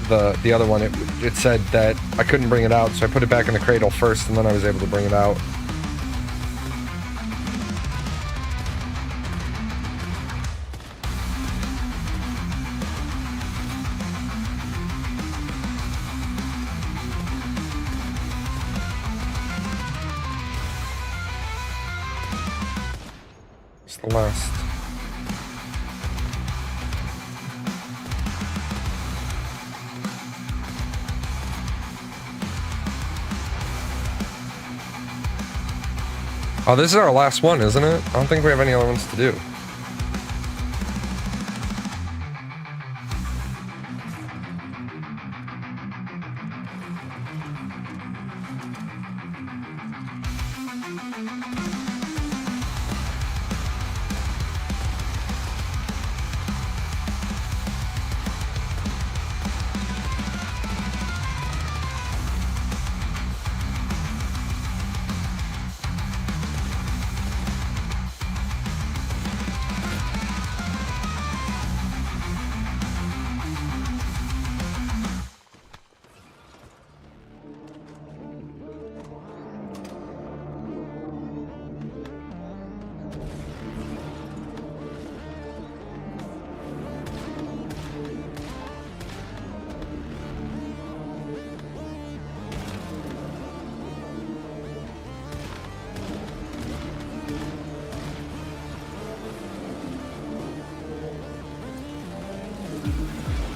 S1: the other one. It said that I couldn't bring it out, so I put it back in the cradle first, and then I was able to bring it out. The last. Oh, this is our last one, isn't it? I don't think we have any other ones to do.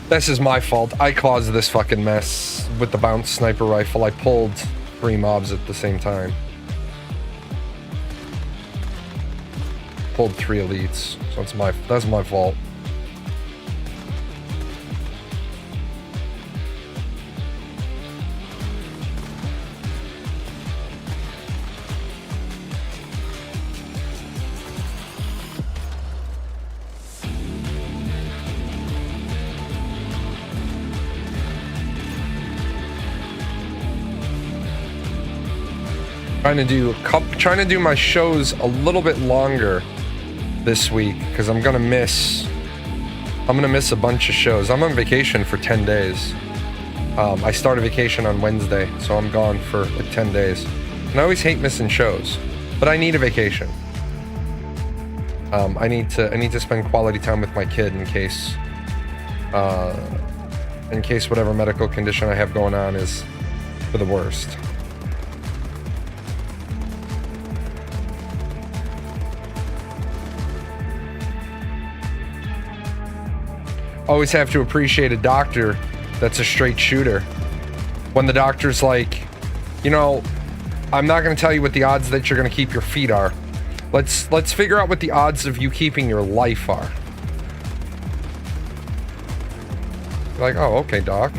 S1: This is my fault. I caused this fucking mess with the bounce sniper rifle. I pulled 3 mobs at the same time. Pulled 3 elites. So that's my fault. Trying to do my shows a little bit longer this week because I'm gonna miss a bunch of shows. I'm on vacation for 10 days. I start a vacation on Wednesday, so I'm gone for like 10 days. And I always hate missing shows, but I need a vacation. I need to spend quality time with my kid in case whatever medical condition I have going on is for the worst. always have to appreciate a doctor that's a straight shooter. When the doctor's like, you know, I'm not going to tell you what the odds that you're going to keep your feet are. Let's figure out what the odds of you keeping your life are. Like, oh, okay, doc.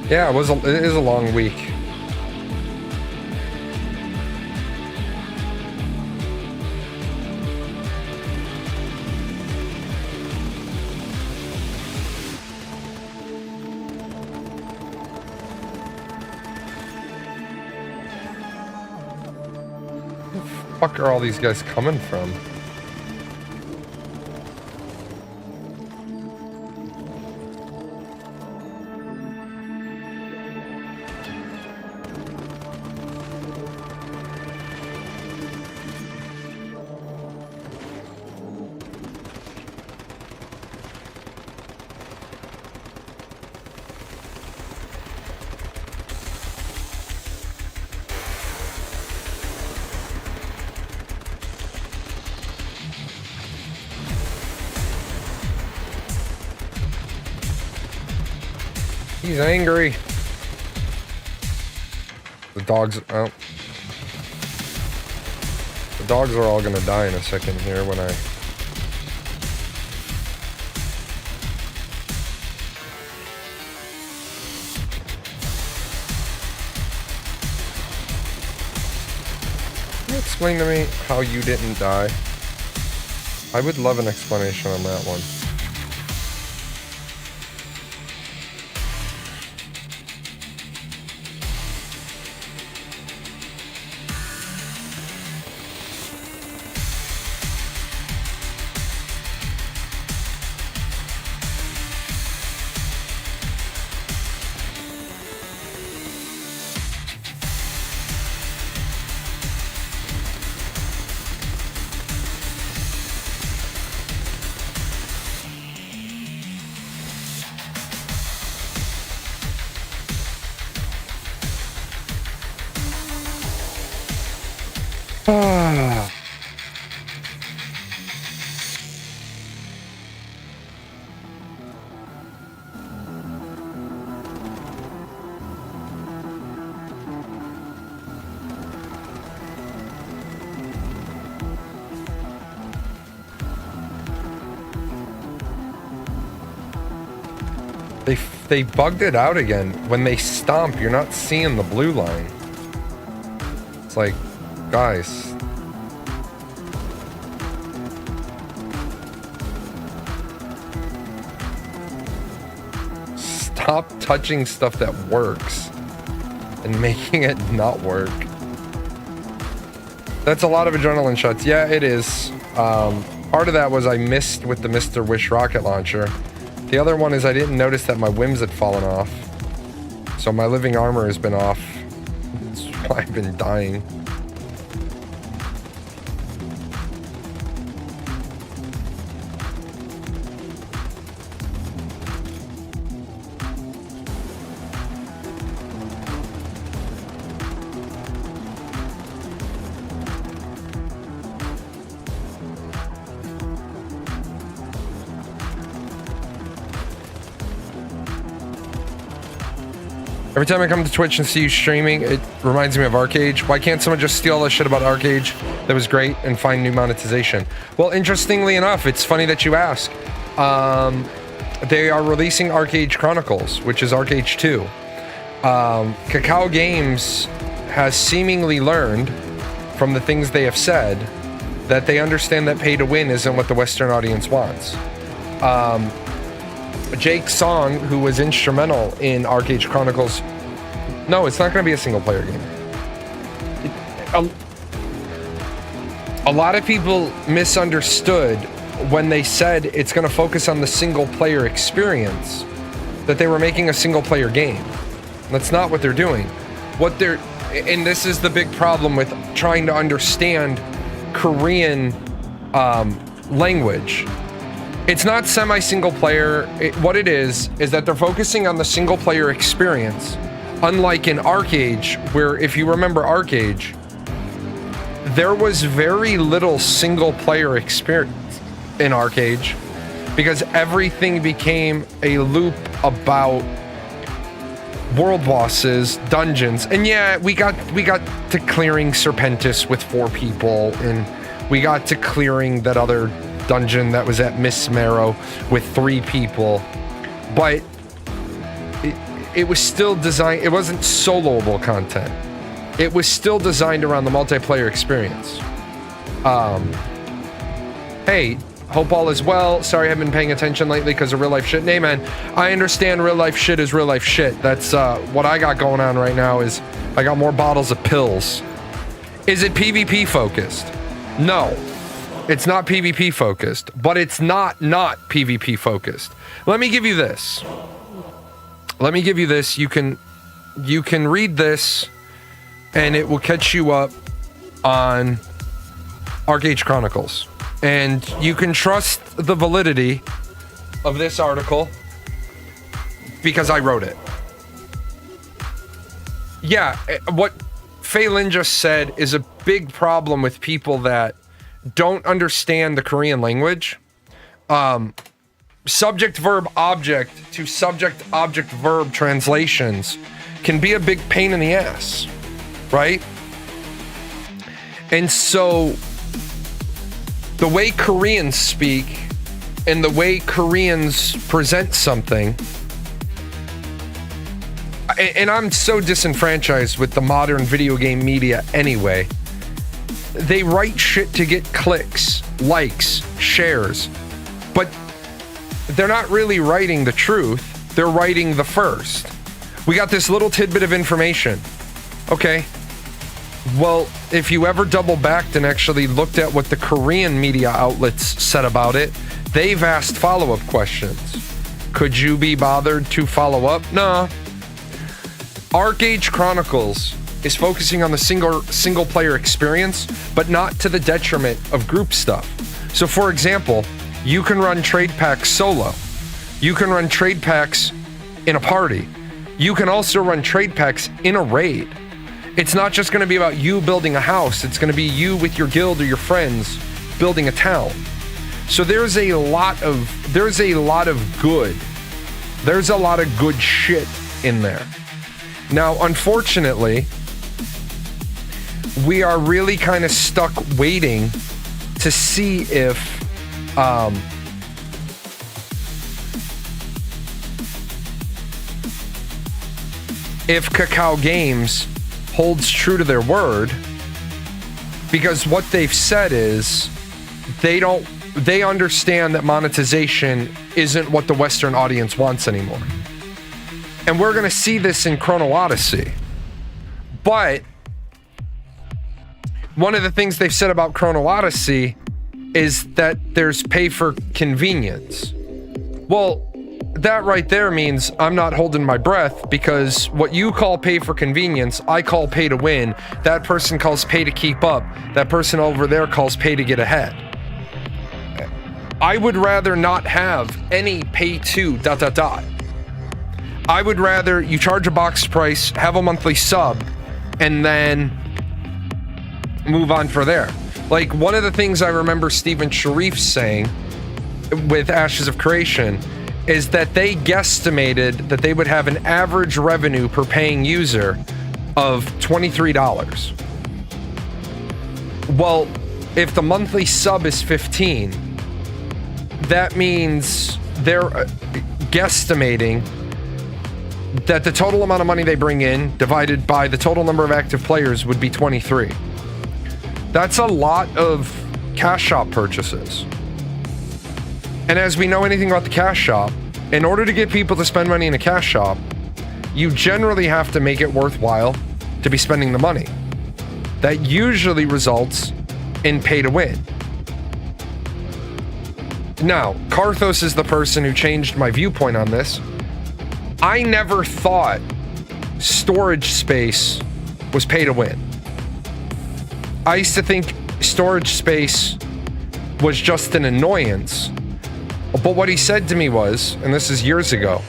S1: Yeah, it is a long week. Where the fuck are all these guys coming from? He's angry. The dogs, oh. The dogs are all gonna die in a second here when I... Can you explain to me how you didn't die? I would love an explanation on that one. They bugged it out again. When they stomp, you're not seeing the blue line. It's like, guys. Stop touching stuff that works and making it not work. That's a lot of adrenaline shots. Yeah, it is. Part of that was I missed with the Mr. Wish rocket launcher. The other one is I didn't notice that my whims had fallen off. So my living armor has been off. That's why I've been dying. Every time I come to Twitch and see you streaming, it reminds me of ArcAge. Why can't someone just steal all the shit about ArcAge that was great and find new monetization? Well, interestingly enough, it's funny that you ask. They are releasing ArcAge Chronicles, which is ArcAge 2. Kakao Games has seemingly learned from the things they have said that they understand that pay to win isn't what the Western audience wants. Jake Song, who was instrumental in ArcheAge Chronicles, no, it's not going to be a single player game. A lot of people misunderstood when they said it's going to focus on the single player experience, that they were making a single player game. That's not what they're doing. And this is the big problem with trying to understand Korean language. It's not semi-single player. What it is that they're focusing on the single player experience. Unlike in ArcheAge, where if you remember ArcheAge, there was very little single player experience in ArcheAge because everything became a loop about world bosses, dungeons, and yeah, we got to clearing Serpentis with 4 people, and we got to clearing that other dungeon that was at Miss Marrow with 3 people, but it was still designed. It wasn't soloable content. It was still designed around the multiplayer experience. Hey, hope all is well. Sorry I haven't been paying attention lately because of real life shit. Nay, man, I understand real life shit is real life shit. That's what I got going on right now is I got more bottles of pills. Is it PvP focused? No, it's not PvP focused, but it's not PvP focused. Let me give you this. You can read this and it will catch you up on ArcheAge Chronicles. And you can trust the validity of this article because I wrote it. Yeah, what Phelan just said is a big problem with people that don't understand the Korean language. Subject, verb, object to subject, object, verb translations can be a big pain in the ass, right? And so the way Koreans speak and the way Koreans present something, and I'm so disenfranchised with the modern video game media anyway, they write shit to get clicks, likes, shares, but they're not really writing the truth. They're writing the first. We got this little tidbit of information. Okay. Well, if you ever double backed and actually looked at what the Korean media outlets said about it, they've asked follow-up questions. Could you be bothered to follow up? Nah. ArcheAge Chronicles is focusing on the single player experience, but not to the detriment of group stuff. So for example, you can run trade packs solo. You can run trade packs in a party. You can also run trade packs in a raid. It's not just going to be about you building a house. It's going to be you with your guild or your friends building a town. So there's a lot of good shit in there. Now, unfortunately, we are really kind of stuck waiting to see if Kakao Games holds true to their word, because what they've said is they understand that monetization isn't what the Western audience wants anymore. And we're going to see this in Chrono Odyssey. But one of the things they've said about Chrono Odyssey is that there's pay for convenience. Well, that right there means I'm not holding my breath, because what you call pay for convenience, I call pay to win. That person calls pay to keep up. That person over there calls pay to get ahead. I would rather not have any pay to ... I would rather you charge a box price, have a monthly sub, and then move on for there. Like, one of the things I remember Stephen Sharif saying with Ashes of Creation is that they guesstimated that they would have an average revenue per paying user of $23. Well, if the monthly sub is 15, that means they're guesstimating that the total amount of money they bring in divided by the total number of active players would be 23. That's a lot of cash shop purchases. And as we know anything about the cash shop, in order to get people to spend money in a cash shop, you generally have to make it worthwhile to be spending the money. That usually results in pay to win. Now, Karthos is the person who changed my viewpoint on this. I never thought storage space was pay to win. I used to think storage space was just an annoyance. But what he said to me was, and this is years ago,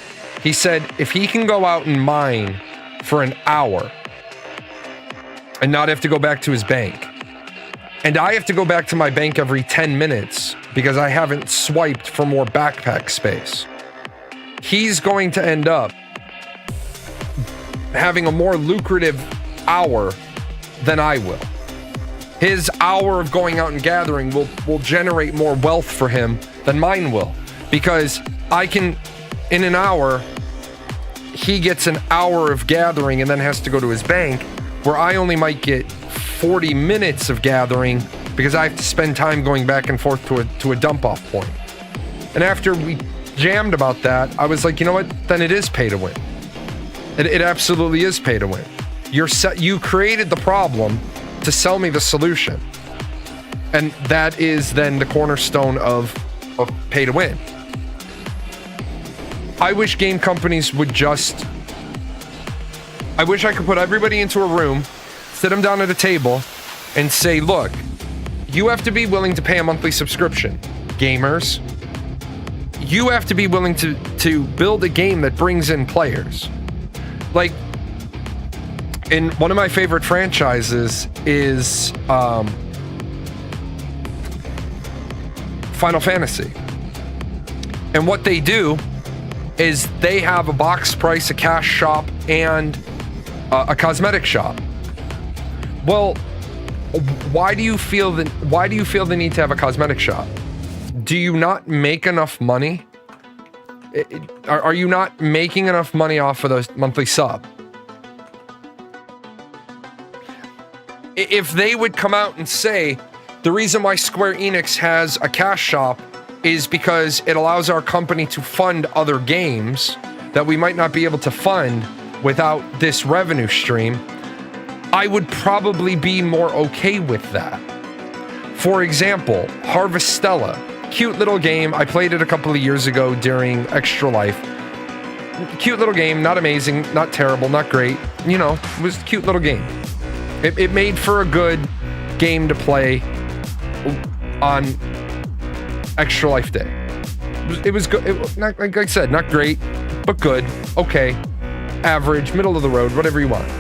S1: he said if he can go out and mine for an hour and not have to go back to his bank, and I have to go back to my bank every 10 minutes because I haven't swiped for more backpack space, he's going to end up having a more lucrative hour than I will. His hour of going out and gathering will generate more wealth for him than mine will. Because I can, in an hour, he gets an hour of gathering and then has to go to his bank, where I only might get 40 minutes of gathering because I have to spend time going back and forth to a dump-off point. And after we jammed about that, I was like, you know what? Then it is pay to win. It absolutely is pay to win. You created the problem to sell me the solution. And that is then the cornerstone of pay to win. I wish game companies would just... I wish I could put everybody into a room, sit them down at a table, and say, look, you have to be willing to pay a monthly subscription. Gamers, you have to be willing to build a game that brings in players. Like, in one of my favorite franchises is Final Fantasy. And what they do is they have a box price, a cash shop, and a cosmetic shop. Well, why do you feel the need to have a cosmetic shop? Do you not make enough money? Are you not making enough money off of the monthly sub? If they would come out and say the reason why Square Enix has a cash shop is because it allows our company to fund other games that we might not be able to fund without this revenue stream, I would probably be more okay with that. For example, Harvestella, cute little game. I played it a couple of years ago during Extra Life. Cute little game, not amazing, not terrible, not great. You know, it was a cute little game. It made for a good game to play on Extra Life Day. It was good. Like I said, not great, but good. Okay. Average, middle of the road, whatever you want.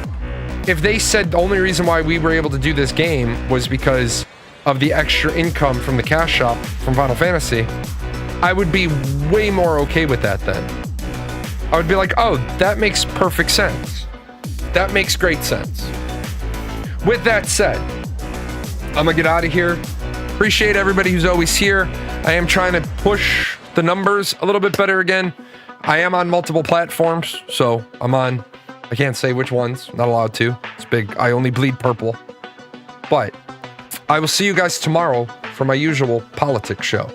S1: If they said the only reason why we were able to do this game was because of the extra income from the cash shop from Final Fantasy, I would be way more okay with that then. I would be like, oh, that makes perfect sense. That makes great sense. With that said, I'm gonna get out of here. Appreciate everybody who's always here. I am trying to push the numbers a little bit better again. I am on multiple platforms, so I can't say which ones, not allowed to. It's big. I only bleed purple. But I will see you guys tomorrow for my usual politics show.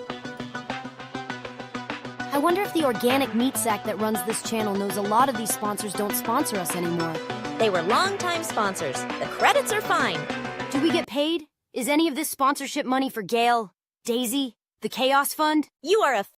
S2: I wonder if the organic meat sack that runs this channel knows a lot of these sponsors don't sponsor us anymore.
S3: They were longtime sponsors. The credits are fine.
S2: Do we get paid? Is any of this sponsorship money for Gale, Daisy, the Chaos Fund?
S3: You are